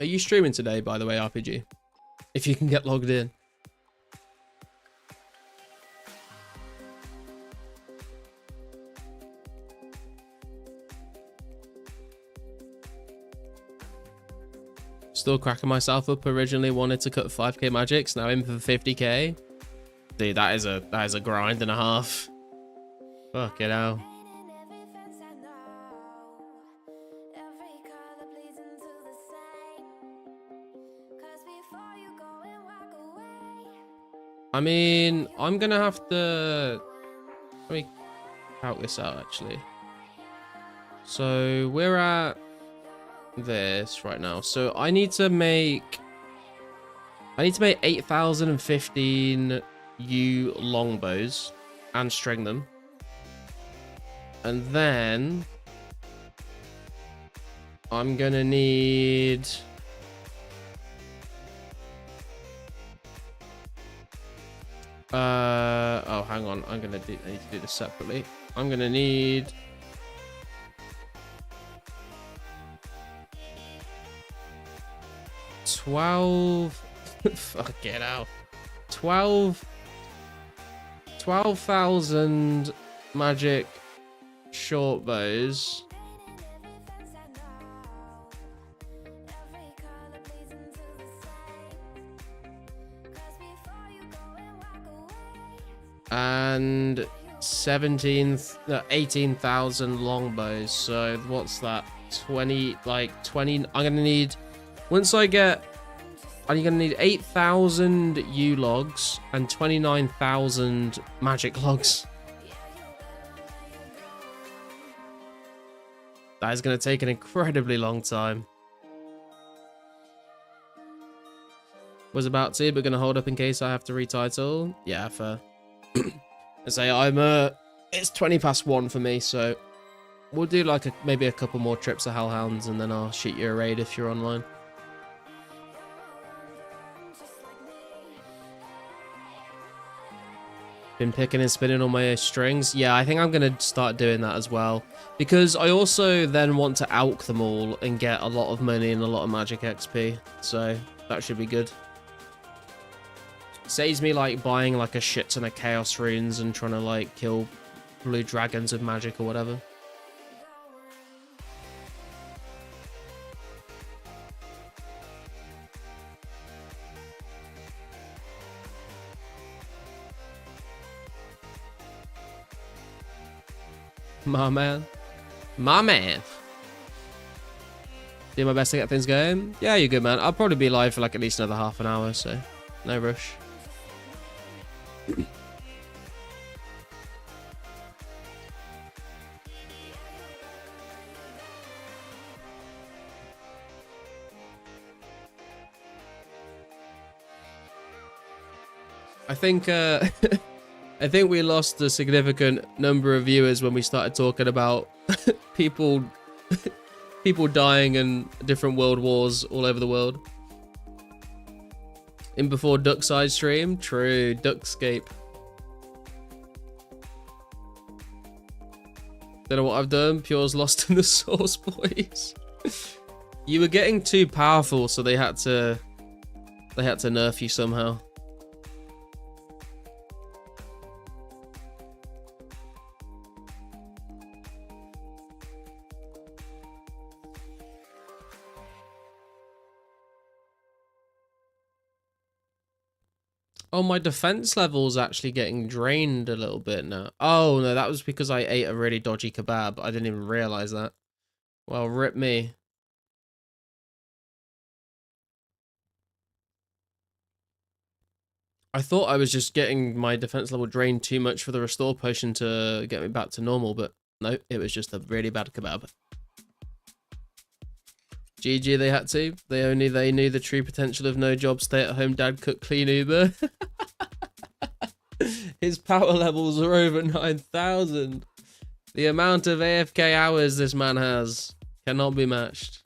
Speaker 2: Are you streaming today, by the way, RPG? If you can get logged in. Still cracking myself up. Originally wanted to cut 5k magics, now in for 50k. Dude, that is a grind and a half. Fuck it hell. I mean, I'm gonna have to... Let me count this out, actually. So, we're at this right now. So, I need to make 8,015 yew longbows and string them. And then... I'm gonna need... oh, hang on. I need to do this separately. I'm gonna need 12. Fuck it out. 12,000 magic short bows. And 18,000 longbows. So what's that? 20, like 20. I'm gonna need, once I get, I'm gonna need 8,000 yew logs and 29,000 magic logs. That is gonna take an incredibly long time. Was about to, but gonna hold up in case I have to retitle. Yeah, fair. I say it's 1:20 for me, so we'll do like maybe a couple more trips of Hellhounds, and then I'll shoot you a raid if you're online. Been picking and spinning on my strings. Yeah, I think I'm gonna start doing that as well, because I also then want to alch them all and get a lot of money and a lot of magic XP, so that should be good. Saves me like buying like a shit ton of chaos runes and trying to like kill blue dragons with magic or whatever. My man. My man. Do my best to get things going. Yeah, you're good, man. I'll probably be live for like at least another half an hour, so no rush. I think I think we lost a significant number of viewers when we started talking about people dying in different world wars all over the world. In before Duckside stream, true, 2004scape. Don't know what I've done. Pure's lost in the sauce, boys. You were getting too powerful, so they had to nerf you somehow. Oh, my defense level's actually getting drained a little bit now. Oh, no, that was because I ate a really dodgy kebab. I didn't even realize that. Well, rip me. I thought I was just getting my defense level drained too much for the restore potion to get me back to normal, but no, it was just a really bad kebab. GG, they had to. They knew the true potential of no job, stay at home dad, cook, clean Uber. His power levels are over 9,000. The amount of AFK hours this man has cannot be matched.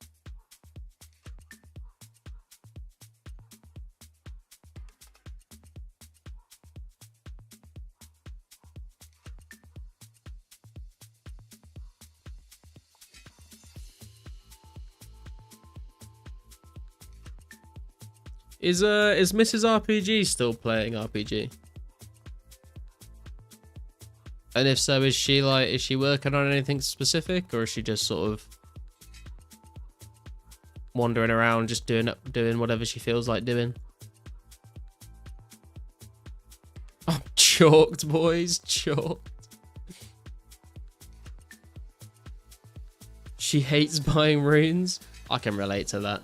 Speaker 2: Is Mrs. RPG still playing RPG? And if so, is she working on anything specific, or is she just sort of wandering around just doing whatever she feels like doing? I'm chalked, boys, chalked. She hates buying runes. I can relate to that.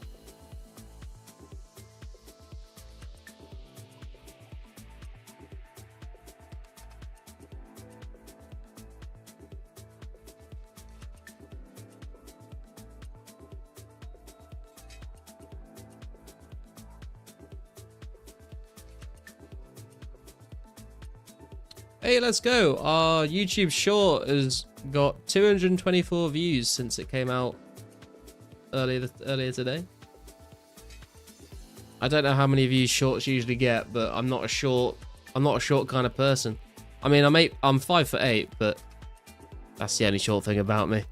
Speaker 2: Hey, let's go. Our YouTube short has got 224 views since it came out earlier today. I don't know how many views shorts usually get, but I'm not a short kind of person. I mean, I'm 5'8", but that's the only short thing about me.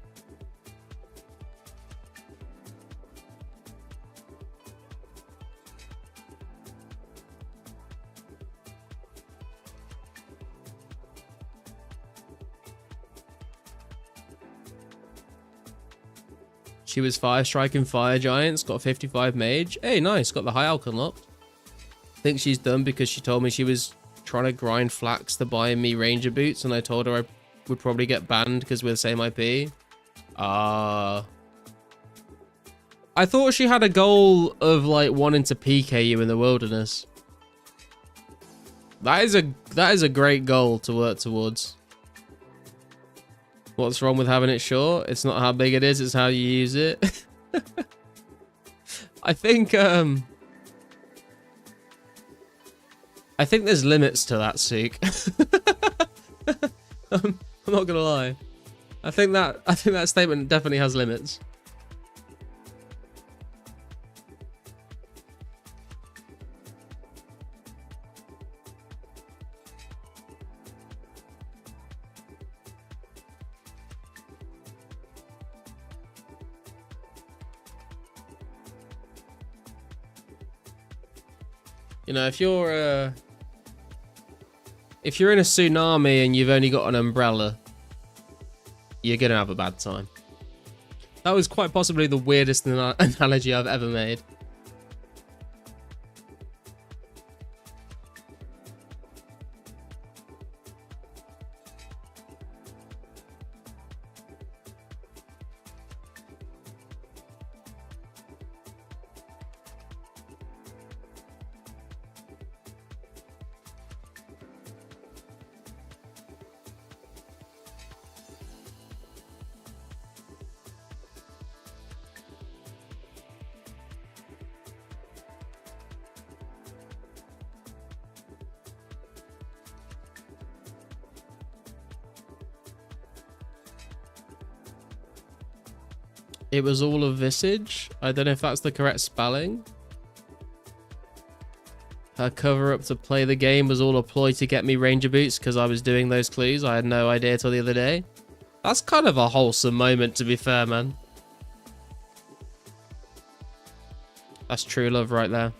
Speaker 2: She was fire striking fire giants, got 55 mage. Hey, nice, got the high alch unlocked. Think she's done because she told me she was trying to grind flax to buy me ranger boots, and I told her I would probably get banned because we're the same IP. I thought she had a goal of like wanting to PK you in the wilderness. That is a great goal to work towards. What's wrong with having it short? It's not how big it is, it's how you use it. I think there's limits to that, Sook. I'm not gonna lie. I think that statement definitely has limits. You know, if you're in a tsunami and you've only got an umbrella, you're gonna have a bad time. That was quite possibly the weirdest analogy I've ever made. It was all a visage. I don't know if that's the correct spelling. Her cover up to play the game was all a ploy to get me ranger boots because I was doing those clues. I had no idea till the other day. That's kind of a wholesome moment, to be fair, man. That's true love right there.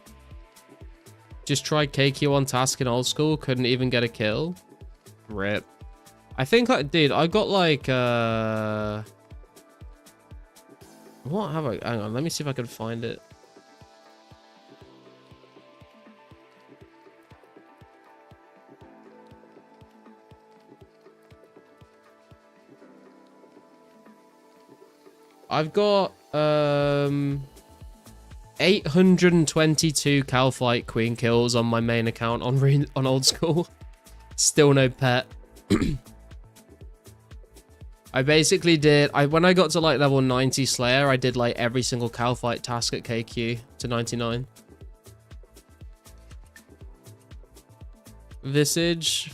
Speaker 2: Just tried KQ on task in old school. Couldn't even get a kill. Rip. I think I did. I got like, what have I? Hang on. Let me see if I can find it. I've got 822 Calfight Queen kills on my main account on old school. Still no pet. I basically did, when I got to like level 90 Slayer, I did like every single Calfight task at KQ to 99. Visage.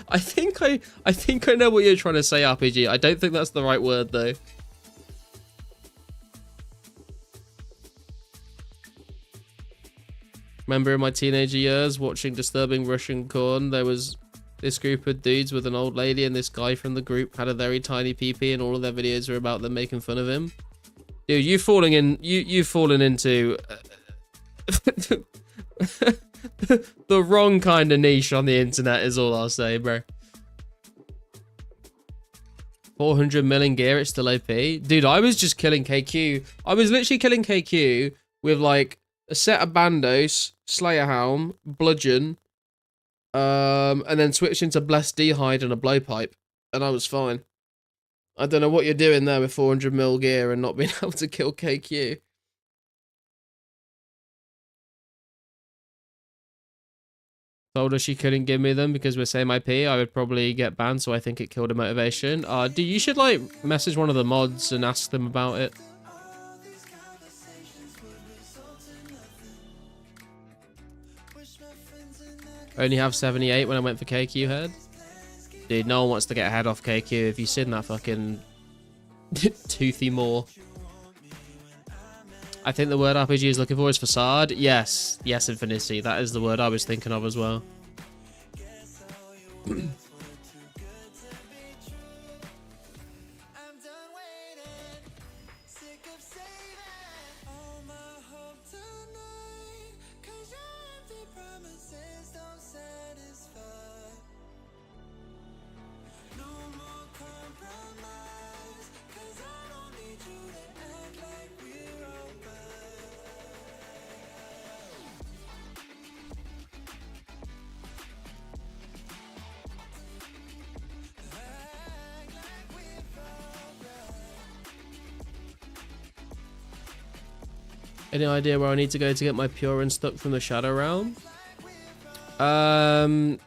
Speaker 2: I think I know what you're trying to say, RPG. I don't think that's the right word though. Remember in my teenager years watching Disturbing Russian Corn, there was this group of dudes with an old lady, and this guy from the group had a very tiny PP, and all of their videos were about them making fun of him. Dude, you've fallen into the wrong kind of niche on the internet is all I'll say, bro. 400 million gear, it's still OP. Dude, I was just killing KQ. I was literally killing KQ with like a set of bandos, Slayer Helm, Bludgeon, and then switched into Blessed D'Hide and a Blowpipe, and I was fine. I don't know what you're doing there with 400 mil gear and not being able to kill KQ. Told her she couldn't give me them because we're same IP. I would probably get banned, so I think it killed her motivation. Dude, you should like message one of the mods and ask them about it. I only have 78 when I went for KQ head. Dude, no one wants to get a head off KQ. If you've seen that fucking toothy maw. I think the word RPG is looking for is facade. Yes, Infinity. That is the word I was thinking of as well. Any idea where I need to go to get my pure unstuck from the Shadow Realm? I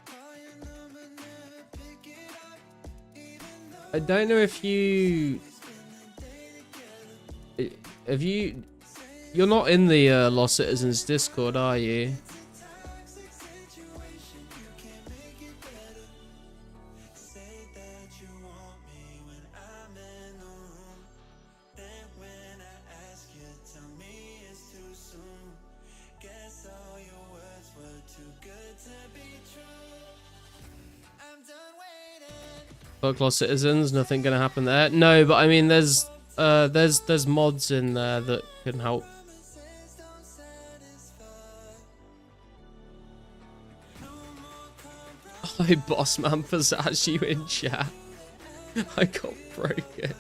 Speaker 2: don't know if you... You're not in the Lost Citizens Discord, are you? Fuck Lost Citizens, nothing gonna happen there. No, but I mean, there's mods in there that can help. I boss man possess you in chat. I got broken.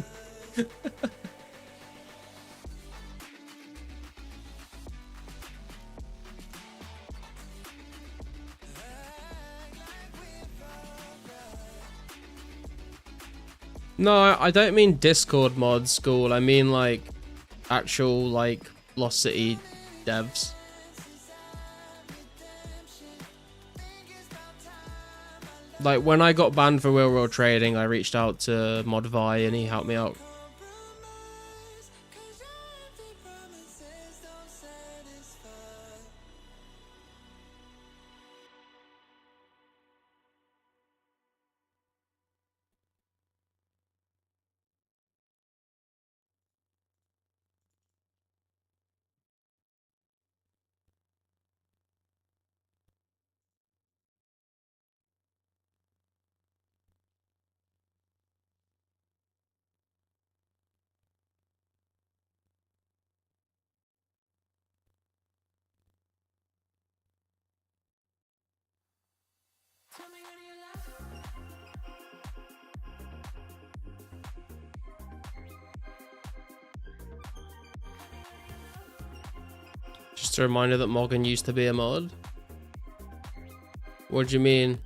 Speaker 2: No, I don't mean Discord mod school. I mean like actual like Lost City devs. Like when I got banned for real world trading, I reached out to Modvi and he helped me out. Just a reminder that Morgan used to be a mod. What do you mean?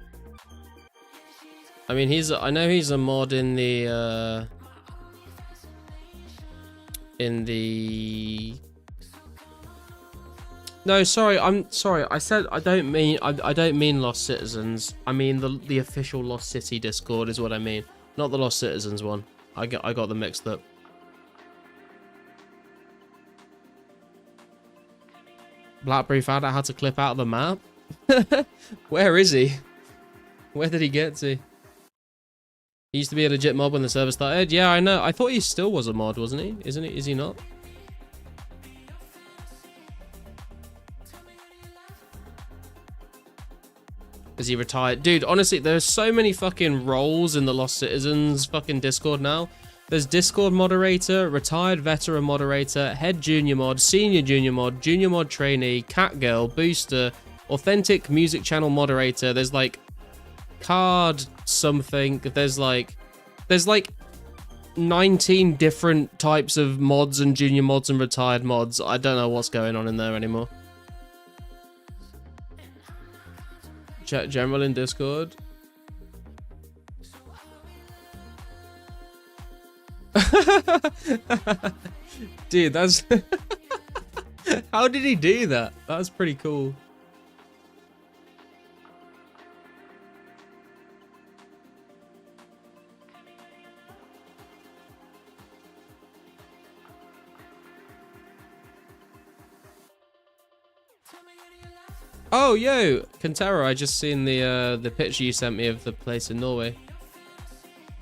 Speaker 2: I mean, I know he's a mod in the No, sorry, I'm sorry. I said I don't mean Lost Citizens. I mean the official Lost City Discord is what I mean, not the Lost Citizens one. I got them mixed up. Blackberry found out how to clip out of the map. Where is he? Where did he get to? He used to be a legit mod when the server started. Yeah, I know. I thought he still was a mod, wasn't he? Isn't he? Is he not? Is he retired? Dude, honestly, there's so many fucking roles in the Lost Citizens fucking Discord now. There's Discord moderator, retired veteran moderator, head junior mod, senior junior mod trainee, cat girl, booster, authentic music channel moderator. There's like card something. There's like 19 different types of mods and junior mods and retired mods. I don't know what's going on in there anymore. Chat general in Discord. Dude, that's how did he do that? That's pretty cool. Oh, yo, Kantara, I just seen the picture you sent me of the place in Norway.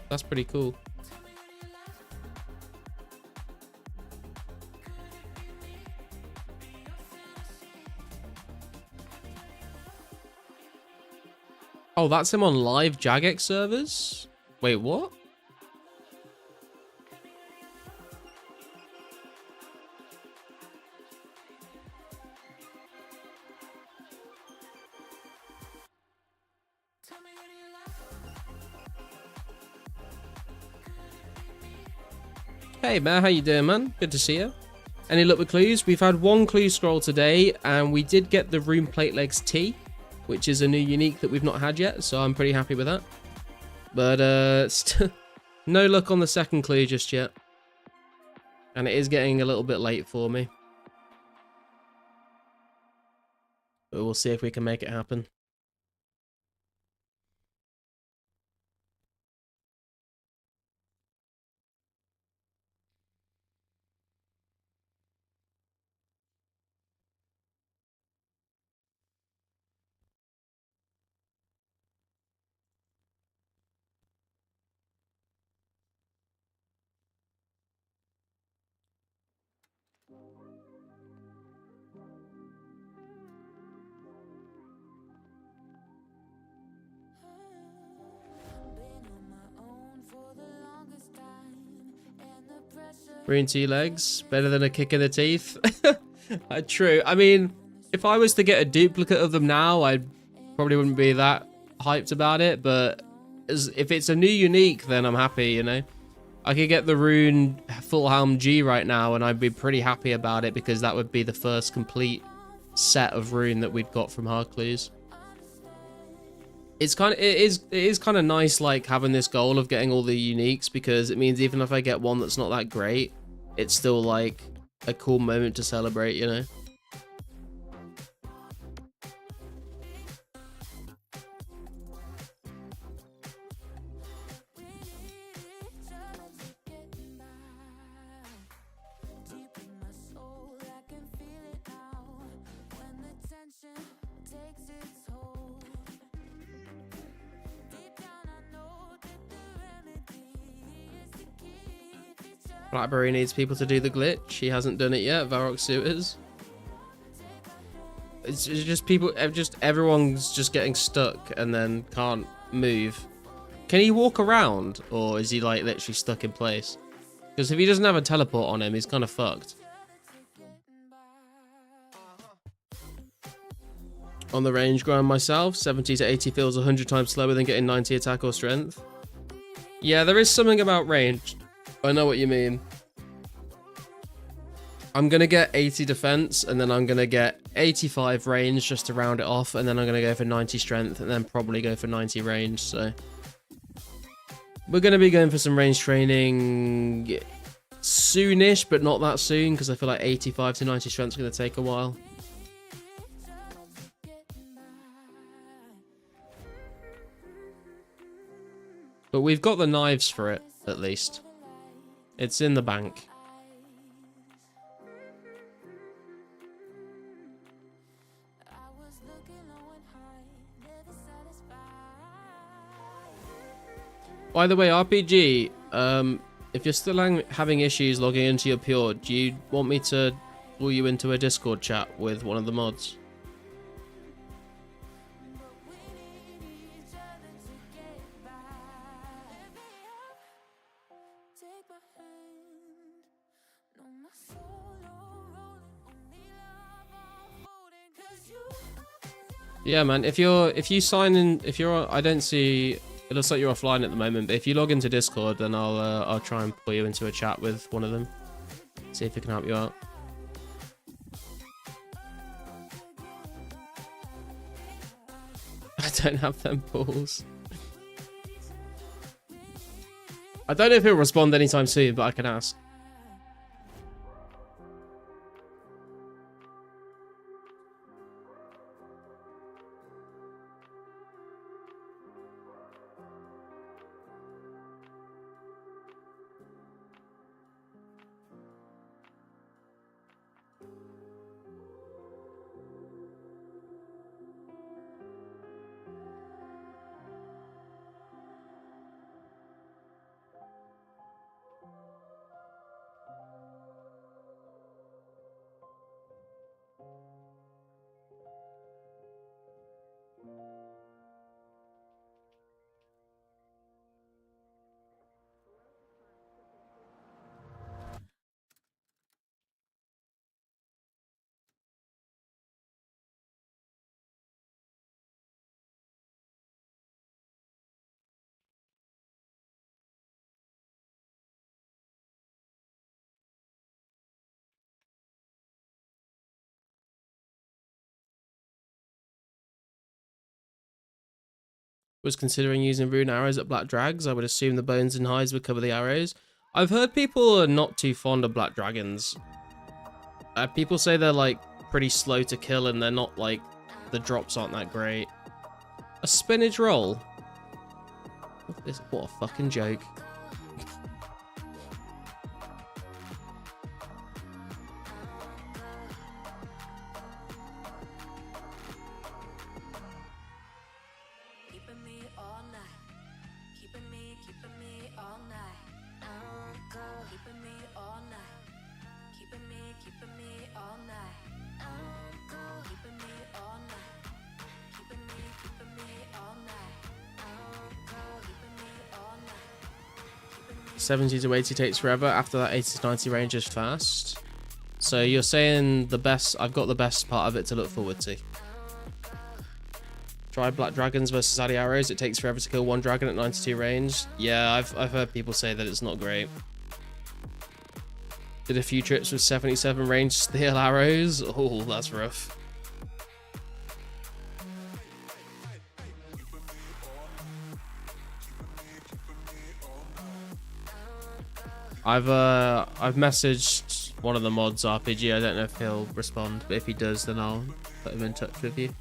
Speaker 2: That's pretty cool. Oh, that's him on live Jagex servers? Wait, what? Hey man, how you doing, man? Good to see you. Any luck with clues? We've had one clue scroll today, and we did get the Rune Plate Legs T, which is a new unique that we've not had yet, so I'm pretty happy with that. But no luck on the second clue just yet. And it is getting a little bit late for me. But we'll see if we can make it happen. Green tea legs, better than a kick in the teeth. True. I mean, if I was to get a duplicate of them now, I probably wouldn't be that hyped about it. But if it's a new unique, then I'm happy, you know. I could get the Rune Full Helm G right now, and I'd be pretty happy about it because that would be the first complete set of Rune that we've got from Hard Clues. It is kind of nice, like, having this goal of getting all the uniques, because it means even if I get one that's not that great, it's still like a cool moment to celebrate, you know. Blackberry needs people to do the glitch. He hasn't done it yet. Varrock Suitors. It's just people, everyone's just getting stuck and then can't move. Can he walk around, or is he like literally stuck in place? Because if he doesn't have a teleport on him, he's kind of fucked. on the range grind myself. 70 to 80 feels 100 times slower than getting 90 attack or strength. Yeah, there is something about range. I know what you mean. I'm going to get 80 defense, and then I'm going to get 85 range just to round it off, and then I'm going to go for 90 strength, and then probably go for 90 range, so... We're going to be going for some range training soonish, but not that soon, because I feel like 85 to 90 strength is going to take a while. But we've got the knives for it, at least. It's in the bank. By the way, RPG, if you're still having issues logging into your Pure, do you want me to pull you into a Discord chat with one of the mods? Yeah, man. If you sign in, I don't see. It looks like you're offline at the moment. But if you log into Discord, then I'll try and pull you into a chat with one of them. See if it can help you out. I don't have them balls. I don't know if he'll respond anytime soon, but I can ask. Was considering using rune arrows at black drags. I would assume the bones and hides would cover the arrows. I've heard people are not too fond of black dragons. People say they're like pretty slow to kill and they're not like, the drops aren't that great. A spinach roll? What a fucking joke. $70 to $80 takes forever. After that, 80 to 90 range is fast. So you're saying the best, I've got the best part of it to look forward to. Try black dragons versus Addy arrows. It takes forever to kill one dragon at 92 range. Yeah, I've heard people say that it's not great. Did a few trips with 77 range steel arrows. Oh, that's rough. I've messaged one of the mods RPG. I don't know if he'll respond, but if he does, then I'll put him in touch with you.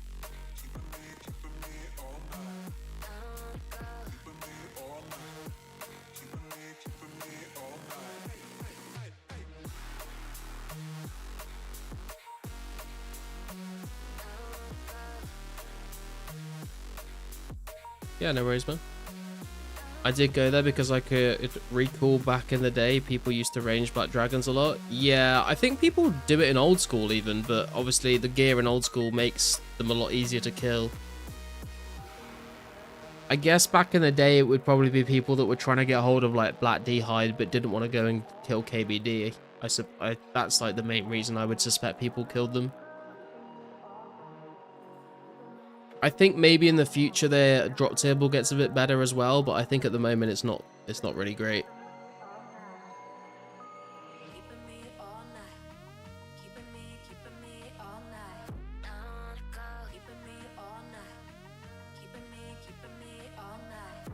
Speaker 2: Yeah, no worries, man. I did go there because I could recall back in the day, people used to range black dragons a lot. Yeah, I think people do it in old school even, but obviously the gear in old school makes them a lot easier to kill. I guess back in the day, it would probably be people that were trying to get hold of like Black D hide, but didn't want to go and kill KBD. That's like the main reason I would suspect people killed them. I think maybe in the future their drop table gets a bit better as well, but I think at the moment it's not really great.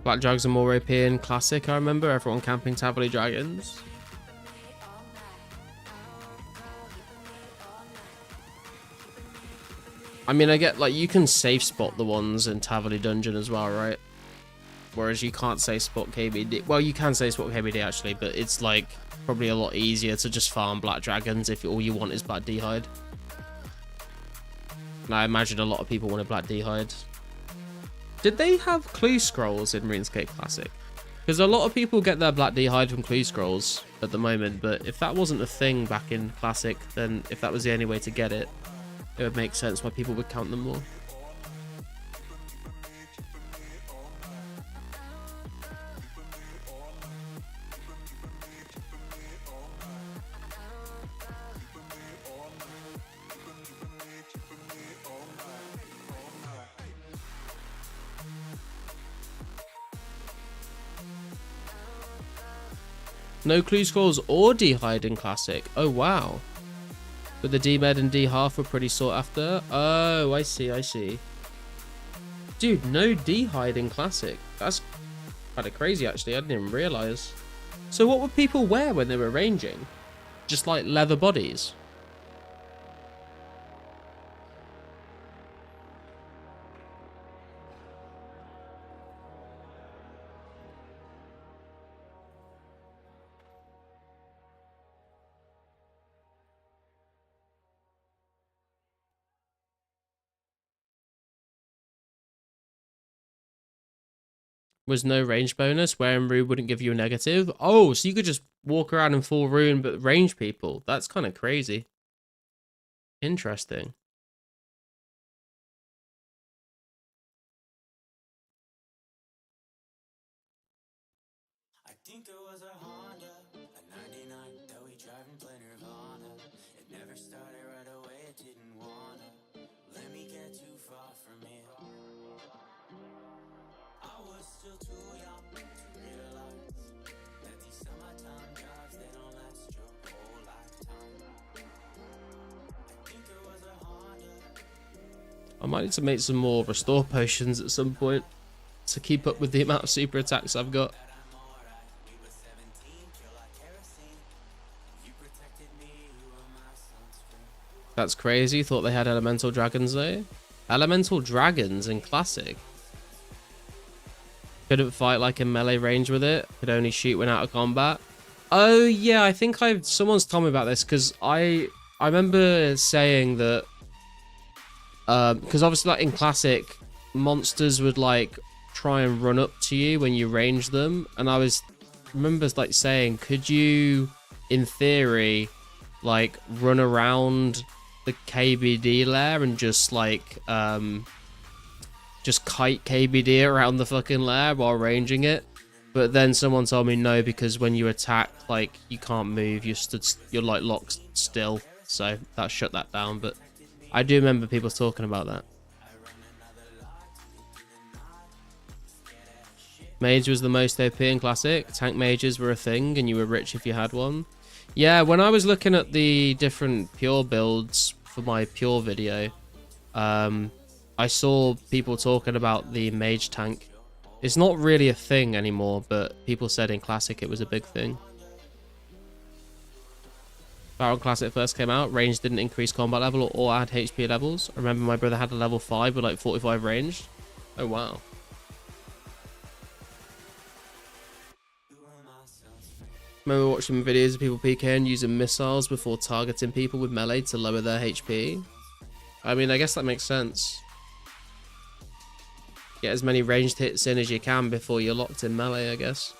Speaker 2: Black Dragons are more OP in Classic, I remember. Everyone camping Tavoli Dragons. I mean, I get, like, you can safe spot the ones in Tavoli Dungeon as well, right? Whereas you can't safe spot KBD. Well, you can safe spot KBD, actually, but it's, like, probably a lot easier to just farm Black Dragons if all you want is Black D-Hide. And I imagine a lot of people wanted Black D-Hide. Did they have clue scrolls in RuneScape Classic? Because a lot of people get their Black D-Hide from clue scrolls at the moment, but if that wasn't a thing back in Classic, then if that was the only way to get it, it would make sense why people would count them more. No clue scrolls or D-Hide in Classic. Oh, wow. But the D-Med and D-Half were pretty sought after. Oh, I see, I see. Dude, no D-Hide in Classic. That's kind of crazy, actually. I didn't even realize. So what would people wear when they were ranging? Just like leather bodies? Was no range bonus, wearing rune wouldn't give you a negative. Oh, so you could just walk around in full rune but range people. That's kind of crazy. Interesting. I think there was a Honda, a 99 that we drive and play Nirvana. It never started right away, it didn't wanna let me get too far from it. I was still too young to realize that these summertime jobs, they don't last your whole lifetime. I think there was a Honda. I might need to make some more restore potions at some point to keep up with the amount of super attacks I've got. That's crazy. Thought they had elemental dragons though. Elemental dragons in Classic. Couldn't fight like in melee range with it. Could only shoot when out of combat. Oh yeah, I think someone's told me about this because I remember saying that because obviously like in Classic, monsters would like try and run up to you when you range them, and I remember like saying, could you in theory like run around the KBD lair and just like just kite KBD around the fucking lair while ranging it? But then someone told me no, because when you attack, like, you can't move, you're like locked still, so that shut that down. But I do remember people talking about that. Mage was the most OP in Classic. Tank mages were a thing and you were rich if you had one. Yeah, when I was looking at the different pure builds for my pure video, I saw people talking about the mage tank. It's not really a thing anymore, but people said in Classic it was a big thing. Baron Classic first came out, range didn't increase combat level or add HP levels. I remember my brother had a level 5 with like 45 ranged. Oh wow. Remember watching videos of people PKing using missiles before targeting people with melee to lower their HP? I mean, I guess that makes sense. Get as many ranged hits in as you can before you're locked in melee, I guess.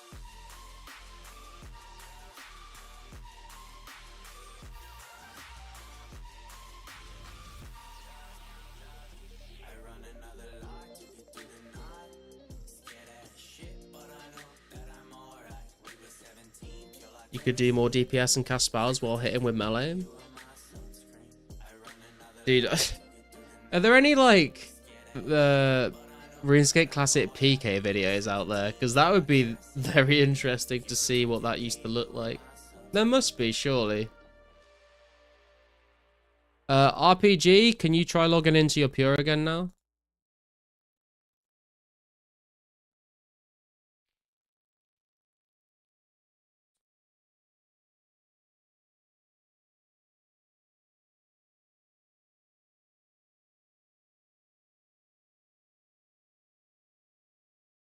Speaker 2: You could do more DPS and cast spells while hitting with melee. Dude, are there any, like, RuneScape Classic PK videos out there? Because that would be very interesting to see what that used to look like. There must be, surely. RPG, can you try logging into your Pure again now?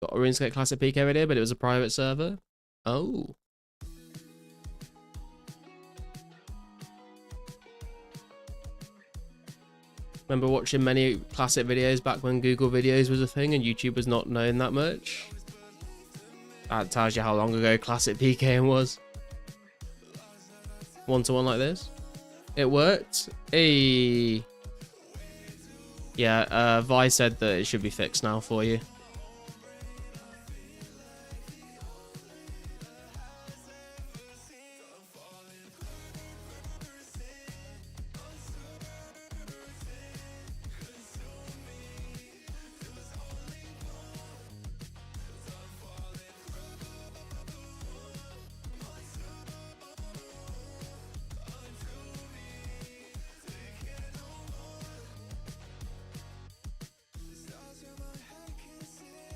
Speaker 2: Got a RuneScape Classic PK video, but it was a private server. Oh. Remember watching many classic videos back when Google Videos was a thing and YouTube was not known that much? That tells you how long ago classic PKing was. One-to-one like this. It worked. Hey. Yeah, Vi said that it should be fixed now for you.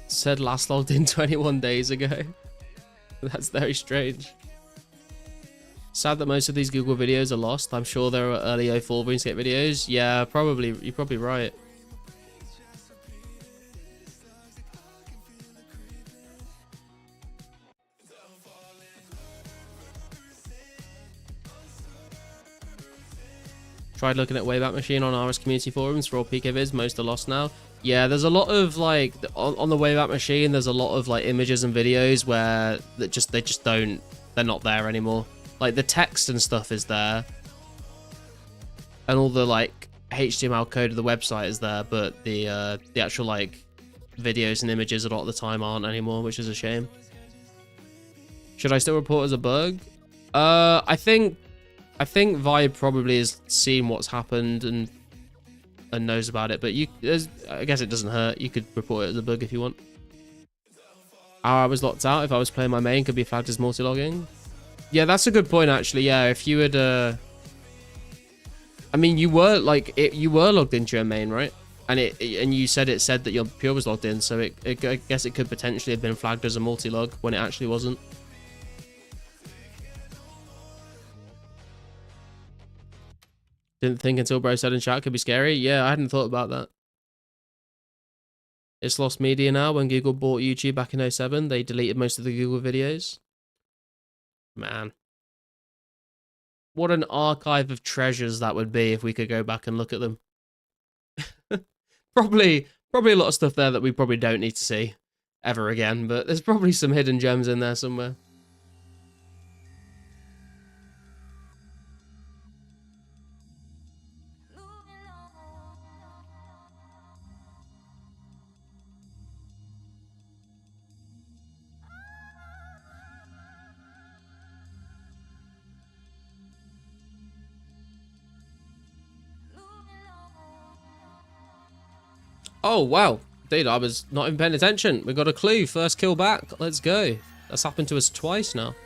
Speaker 2: Said last logged in 21 days ago. That's very strange. Sad that most of these Google videos are lost. I'm sure there are early 04 RuneScape videos. Yeah, probably. You're probably right. Tried looking at Wayback Machine on RS community forums for all PK vids. Most are lost now. Yeah, there's a lot of like on the Wayback Machine. There's a lot of like images and videos where they just don't. They're not there anymore. Like the text and stuff is there, and all the like HTML code of the website is there, but the actual like videos and images a lot of the time aren't anymore, which is a shame. Should I still report as a bug? I think Vibe probably has seen what's happened and knows about it, but I guess it doesn't hurt. You could report it as a bug if you want. I was locked out. If I was playing my main, could be flagged as multi-logging. Yeah, that's a good point actually. Yeah, if you had I mean, you were logged into your main, right? And you said that your Pure was logged in, so I guess it could potentially have been flagged as a multi-log when it actually wasn't. Didn't think until bro said in chat it could be scary. Yeah, I hadn't thought about that. It's lost media now. When Google bought YouTube back in 07, they deleted most of the Google videos. Man. What an archive of treasures that would be if we could go back and look at them. Probably a lot of stuff there that we probably don't need to see ever again, but there's probably some hidden gems in there somewhere. Oh, wow. Dude, I was not even paying attention. We got a clue. First kill back. Let's go. That's happened to us twice now.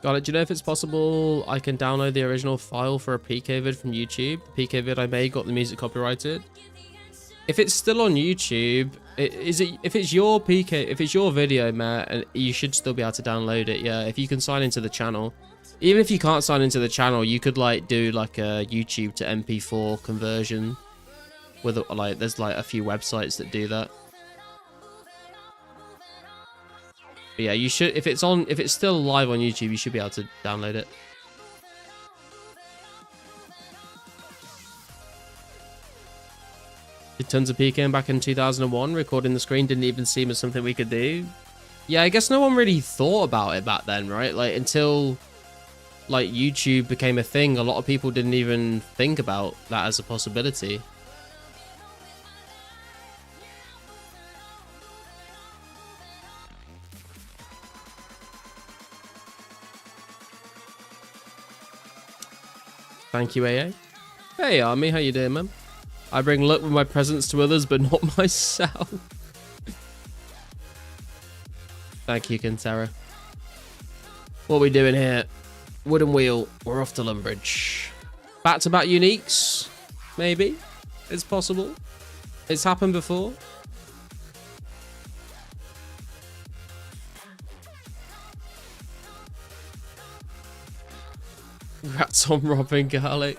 Speaker 2: Got it. Do you know if it's possible I can download the original file for a PK vid from YouTube? The PK vid I made got the music copyrighted. If it's still on YouTube, if it's your PK, if it's your video, Matt, you should still be able to download it. Yeah, if you can sign into the channel. Even if you can't sign into the channel, you could like do like a YouTube to MP4 conversion with like there's like a few websites that do that. But yeah, you should if it's still live on YouTube, you should be able to download it. Did tons of PKing back in 2001. Recording the screen didn't even seem as something we could do. Yeah, I guess no one really thought about it back then, right? Like until like YouTube became a thing, a lot of people didn't even think about that as a possibility. Thank you, AA. Hey, Army, how you doing, man? I bring luck with my presents to others, but not myself. Thank you, Kintera. What are we doing here? Wooden wheel. We're off to Lumbridge. Back-to-back uniques? Maybe. It's possible. It's happened before. Congrats on Robin Garlic.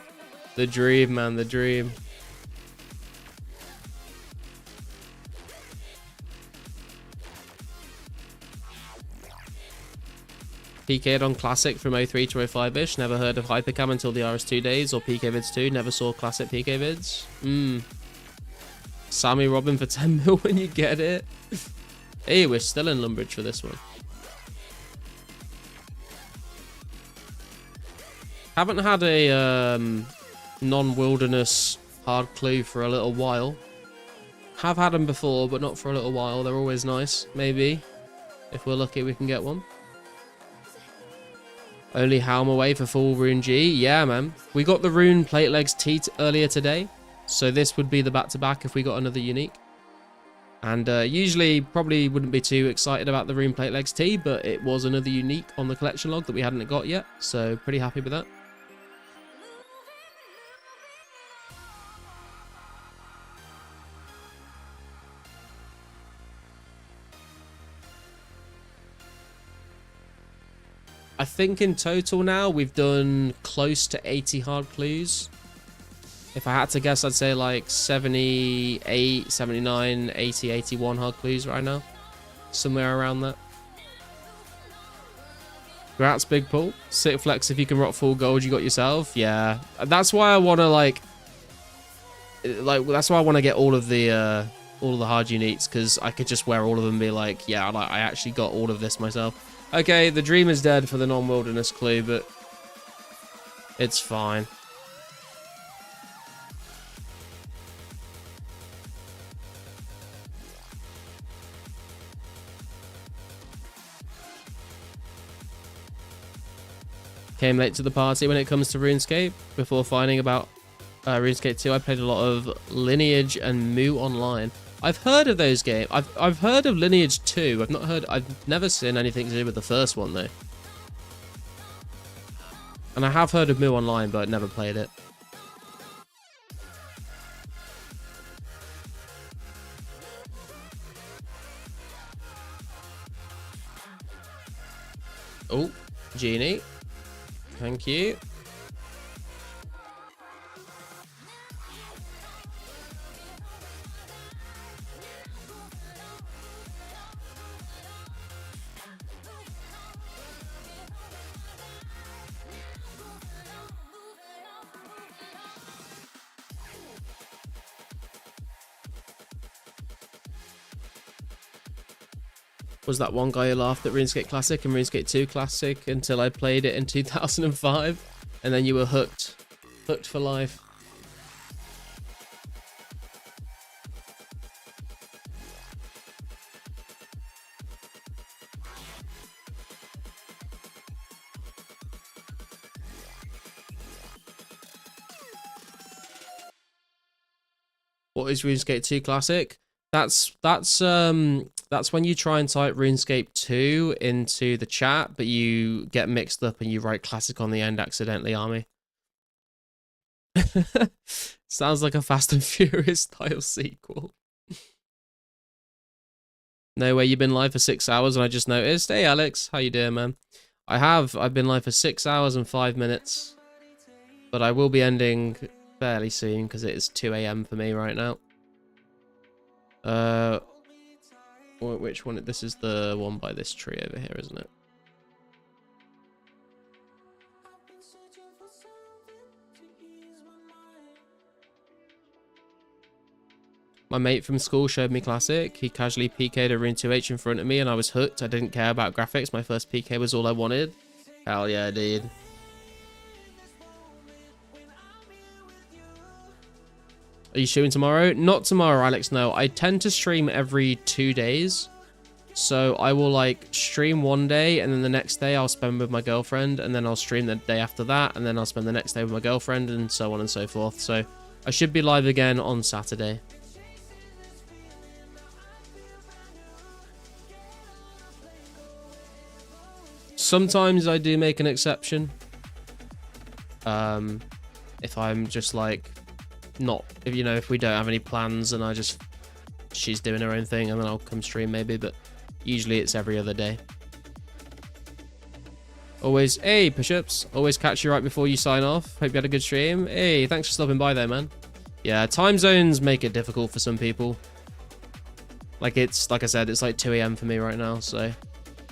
Speaker 2: The dream, man, the dream. PK'd on Classic from 03 to 05-ish. Never heard of Hypercam until the RS2 days, or PK vids 2. Never saw Classic PK vids. Sammy Robin for 10 mil when you get it. Hey, we're still in Lumbridge for this one. Haven't had a non-wilderness hard clue for a little while. Have had them before, but not for a little while. They're always nice. Maybe, if we're lucky, we can get one. Only Helm away for full Rune G. Yeah, man. We got the Rune Plate Legs T earlier today. So this would be the back-to-back if we got another unique. And usually probably wouldn't be too excited about the Rune Plate Legs T, but it was another unique on the collection log that we hadn't got yet. So pretty happy with that. I think in total now we've done close to 80 hard clues. If I had to guess, I'd say like 78, 79, 80, 81 hard clues right now. Somewhere around that. Congrats, Big Pull. Sick flex if you can rock full gold you got yourself. Yeah. That's why I want to like that's why I want to get all of the hard uniques, because I could just wear all of them and be like, yeah, I actually got all of this myself. Okay, the dream is dead for the non-wilderness clue, but it's fine. Came late to the party when it comes to RuneScape. Before finding about RuneScape 2, I played a lot of Lineage and Moo Online. I've heard of those games. I've heard of Lineage 2. I've never seen anything to do with the first one though. And I have heard of Moo Online, but never played it. Oh, Genie. Thank you. Was that one guy who laughed at RuneScape Classic and RuneScape 2 Classic until I played it in 2005, and then you were hooked for life. What is RuneScape 2 Classic? That's when you try and type RuneScape 2 into the chat, but you get mixed up and you write Classic on the end accidentally, Army. Sounds like a Fast and Furious style sequel. No way, you've been live for 6 hours and I just noticed. Hey Alex, how you doing, man? I've been live for 6 hours and 5 minutes. But I will be ending fairly soon because it is 2 AM for me right now. Which one? This is the one by this tree over here, isn't it? My mate from school showed me Classic. He casually PK'd a Rune 2H in front of me and I was hooked. I didn't care about graphics. My first PK was all I wanted. Hell yeah, dude. Are you shooting tomorrow? Not tomorrow, Alex, no. I tend to stream every 2 days. So I will like stream one day, and then the next day I'll spend with my girlfriend, and then I'll stream the day after that, and then I'll spend the next day with my girlfriend, and so on and so forth. So I should be live again on Saturday. Sometimes I do make an exception. If I'm just like not, if you know, if we don't have any plans and she's doing her own thing, and then I'll come stream maybe, but usually it's every other day. Always, hey, push-ups. Always catch you right before you sign off. Hope you had a good stream. Hey, thanks for stopping by there, man. Yeah, time zones make it difficult for some people. Like like I said, it's like 2 AM for me right now, so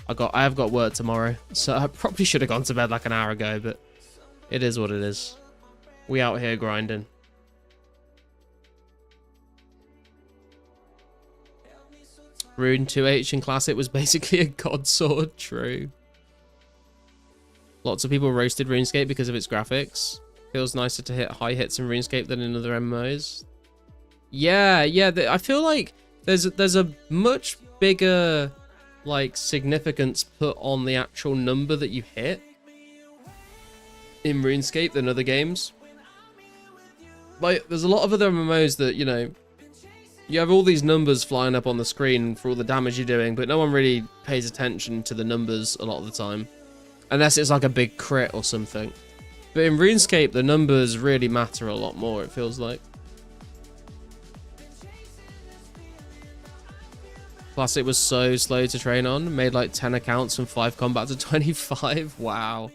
Speaker 2: I have got work tomorrow. So I probably should have gone to bed like an hour ago, but it is what it is. We out here grinding. Rune 2H in Classic was basically a god sword. True. Lots of people roasted RuneScape because of its graphics. Feels nicer to hit high hits in RuneScape than in other MMOs. Yeah, I feel like there's a much bigger like significance put on the actual number that you hit in RuneScape than other games. Like, there's a lot of other MMOs that, you know, you have all these numbers flying up on the screen for all the damage you're doing, but no one really pays attention to the numbers a lot of the time. Unless it's like a big crit or something. But in RuneScape, the numbers really matter a lot more, it feels like. Classic was so slow to train on. Made like 10 accounts from 5 combat to 25. Wow.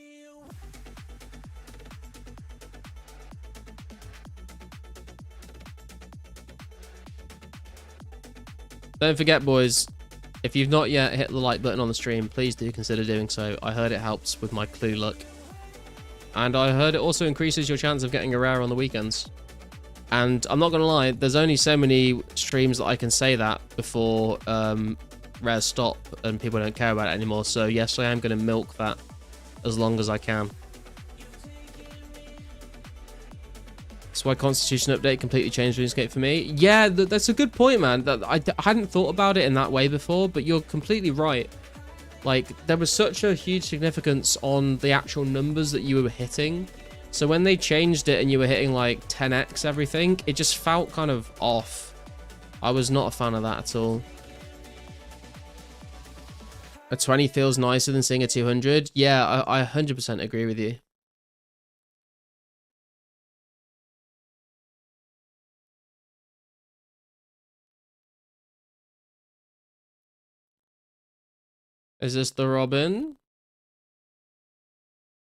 Speaker 2: Don't forget, boys, if you've not yet hit the like button on the stream, please do consider doing so. I heard it helps with my clue luck. And I heard it also increases your chance of getting a rare on the weekends. And I'm not going to lie, there's only so many streams that I can say that before rares stop and people don't care about it anymore. So yes, I am going to milk that as long as I can. That's why Constitution Update completely changed RuneScape for me. Yeah, that's a good point, man. I hadn't thought about it in that way before, but you're completely right. Like, there was such a huge significance on the actual numbers that you were hitting. So when they changed it and you were hitting like 10x everything, it just felt kind of off. I was not a fan of that at all. A 20 feels nicer than seeing a 200. Yeah, I 100% agree with you. Is this the Robin?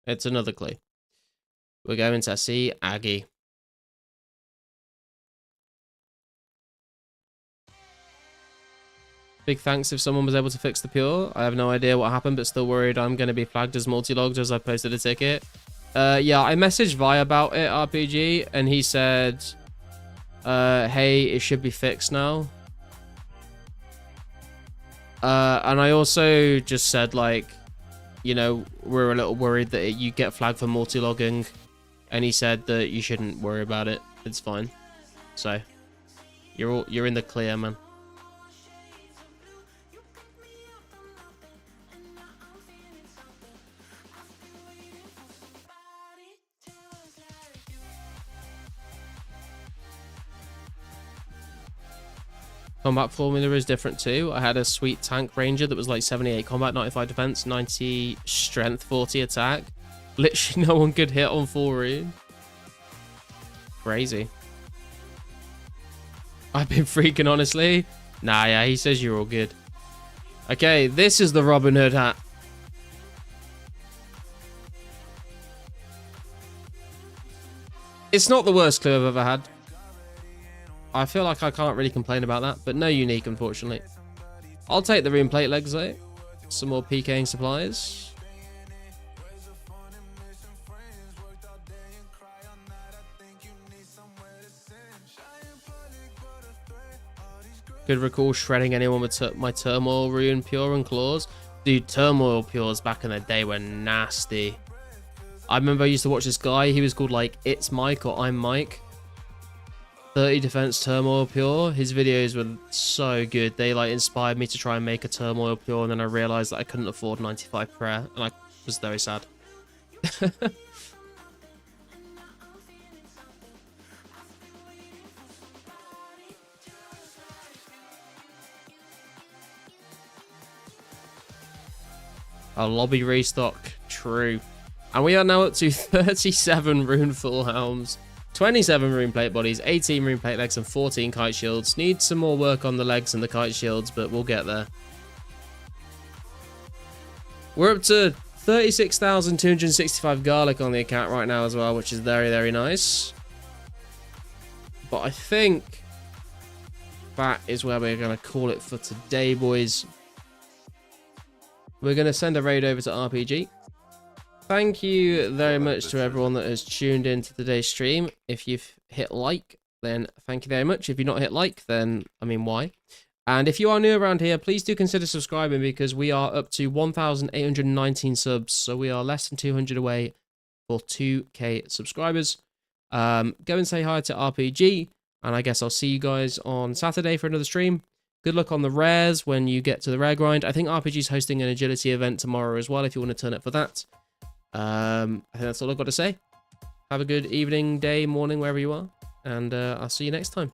Speaker 2: It's another clue. We're going to see Aggie. Big thanks if someone was able to fix the Pure. I have no idea what happened, but still worried I'm going to be flagged as multi-logged as I posted a ticket. Yeah, I messaged Vi about it, RPG, and he said, hey, it should be fixed now. And I also just said, like, you know, we're a little worried that you get flagged for multi-logging. And he said that you shouldn't worry about it. It's fine. So, you're in the clear, man. Combat formula is different too. I had a sweet tank ranger that was like 78 combat, 95 defense, 90 strength, 40 attack. Literally no one could hit on full rune. Crazy. I've been freaking, honestly. Nah, yeah, he says you're all good. Okay, this is the Robin Hood hat. It's not the worst clue I've ever had. I feel like I can't really complain about that, but no unique, unfortunately. I'll take the rune plate legs, though. Some more PKing supplies. Could recall shredding anyone with my Turmoil Rune Pure and Claws. Dude, Turmoil Pures back in the day were nasty. I remember I used to watch this guy. He was called, like, It's Mike or I'm Mike. 30 defense turmoil pure. His videos were so good. They like inspired me to try and make a turmoil pure, and then I realized that I couldn't afford 95 prayer, and I was very sad. A lobby restock, true. And we are now up to 37 rune full helms, 27 rune plate bodies, 18 rune plate legs, and 14 kite shields. Need some more work on the legs and the kite shields, but we'll get there. We're up to 36,265 garlic on the account right now as well, which is very, very nice. But I think that is where we're going to call it for today, boys. We're going to send a raid over to RPG. Thank you very much to everyone that has tuned in to today's stream. If you've hit like, then thank you very much. If you've not hit like, then, I mean, why? And if you are new around here, please do consider subscribing, because we are up to 1,819 subs. So we are less than 200 away for 2K subscribers. Go and say hi to RPG. And I guess I'll see you guys on Saturday for another stream. Good luck on the rares when you get to the rare grind. I think RPG's hosting an agility event tomorrow as well, if you want to turn up for that. I think that's all I've got to say. Have a good evening, day, morning, wherever you are. And I'll see you next time.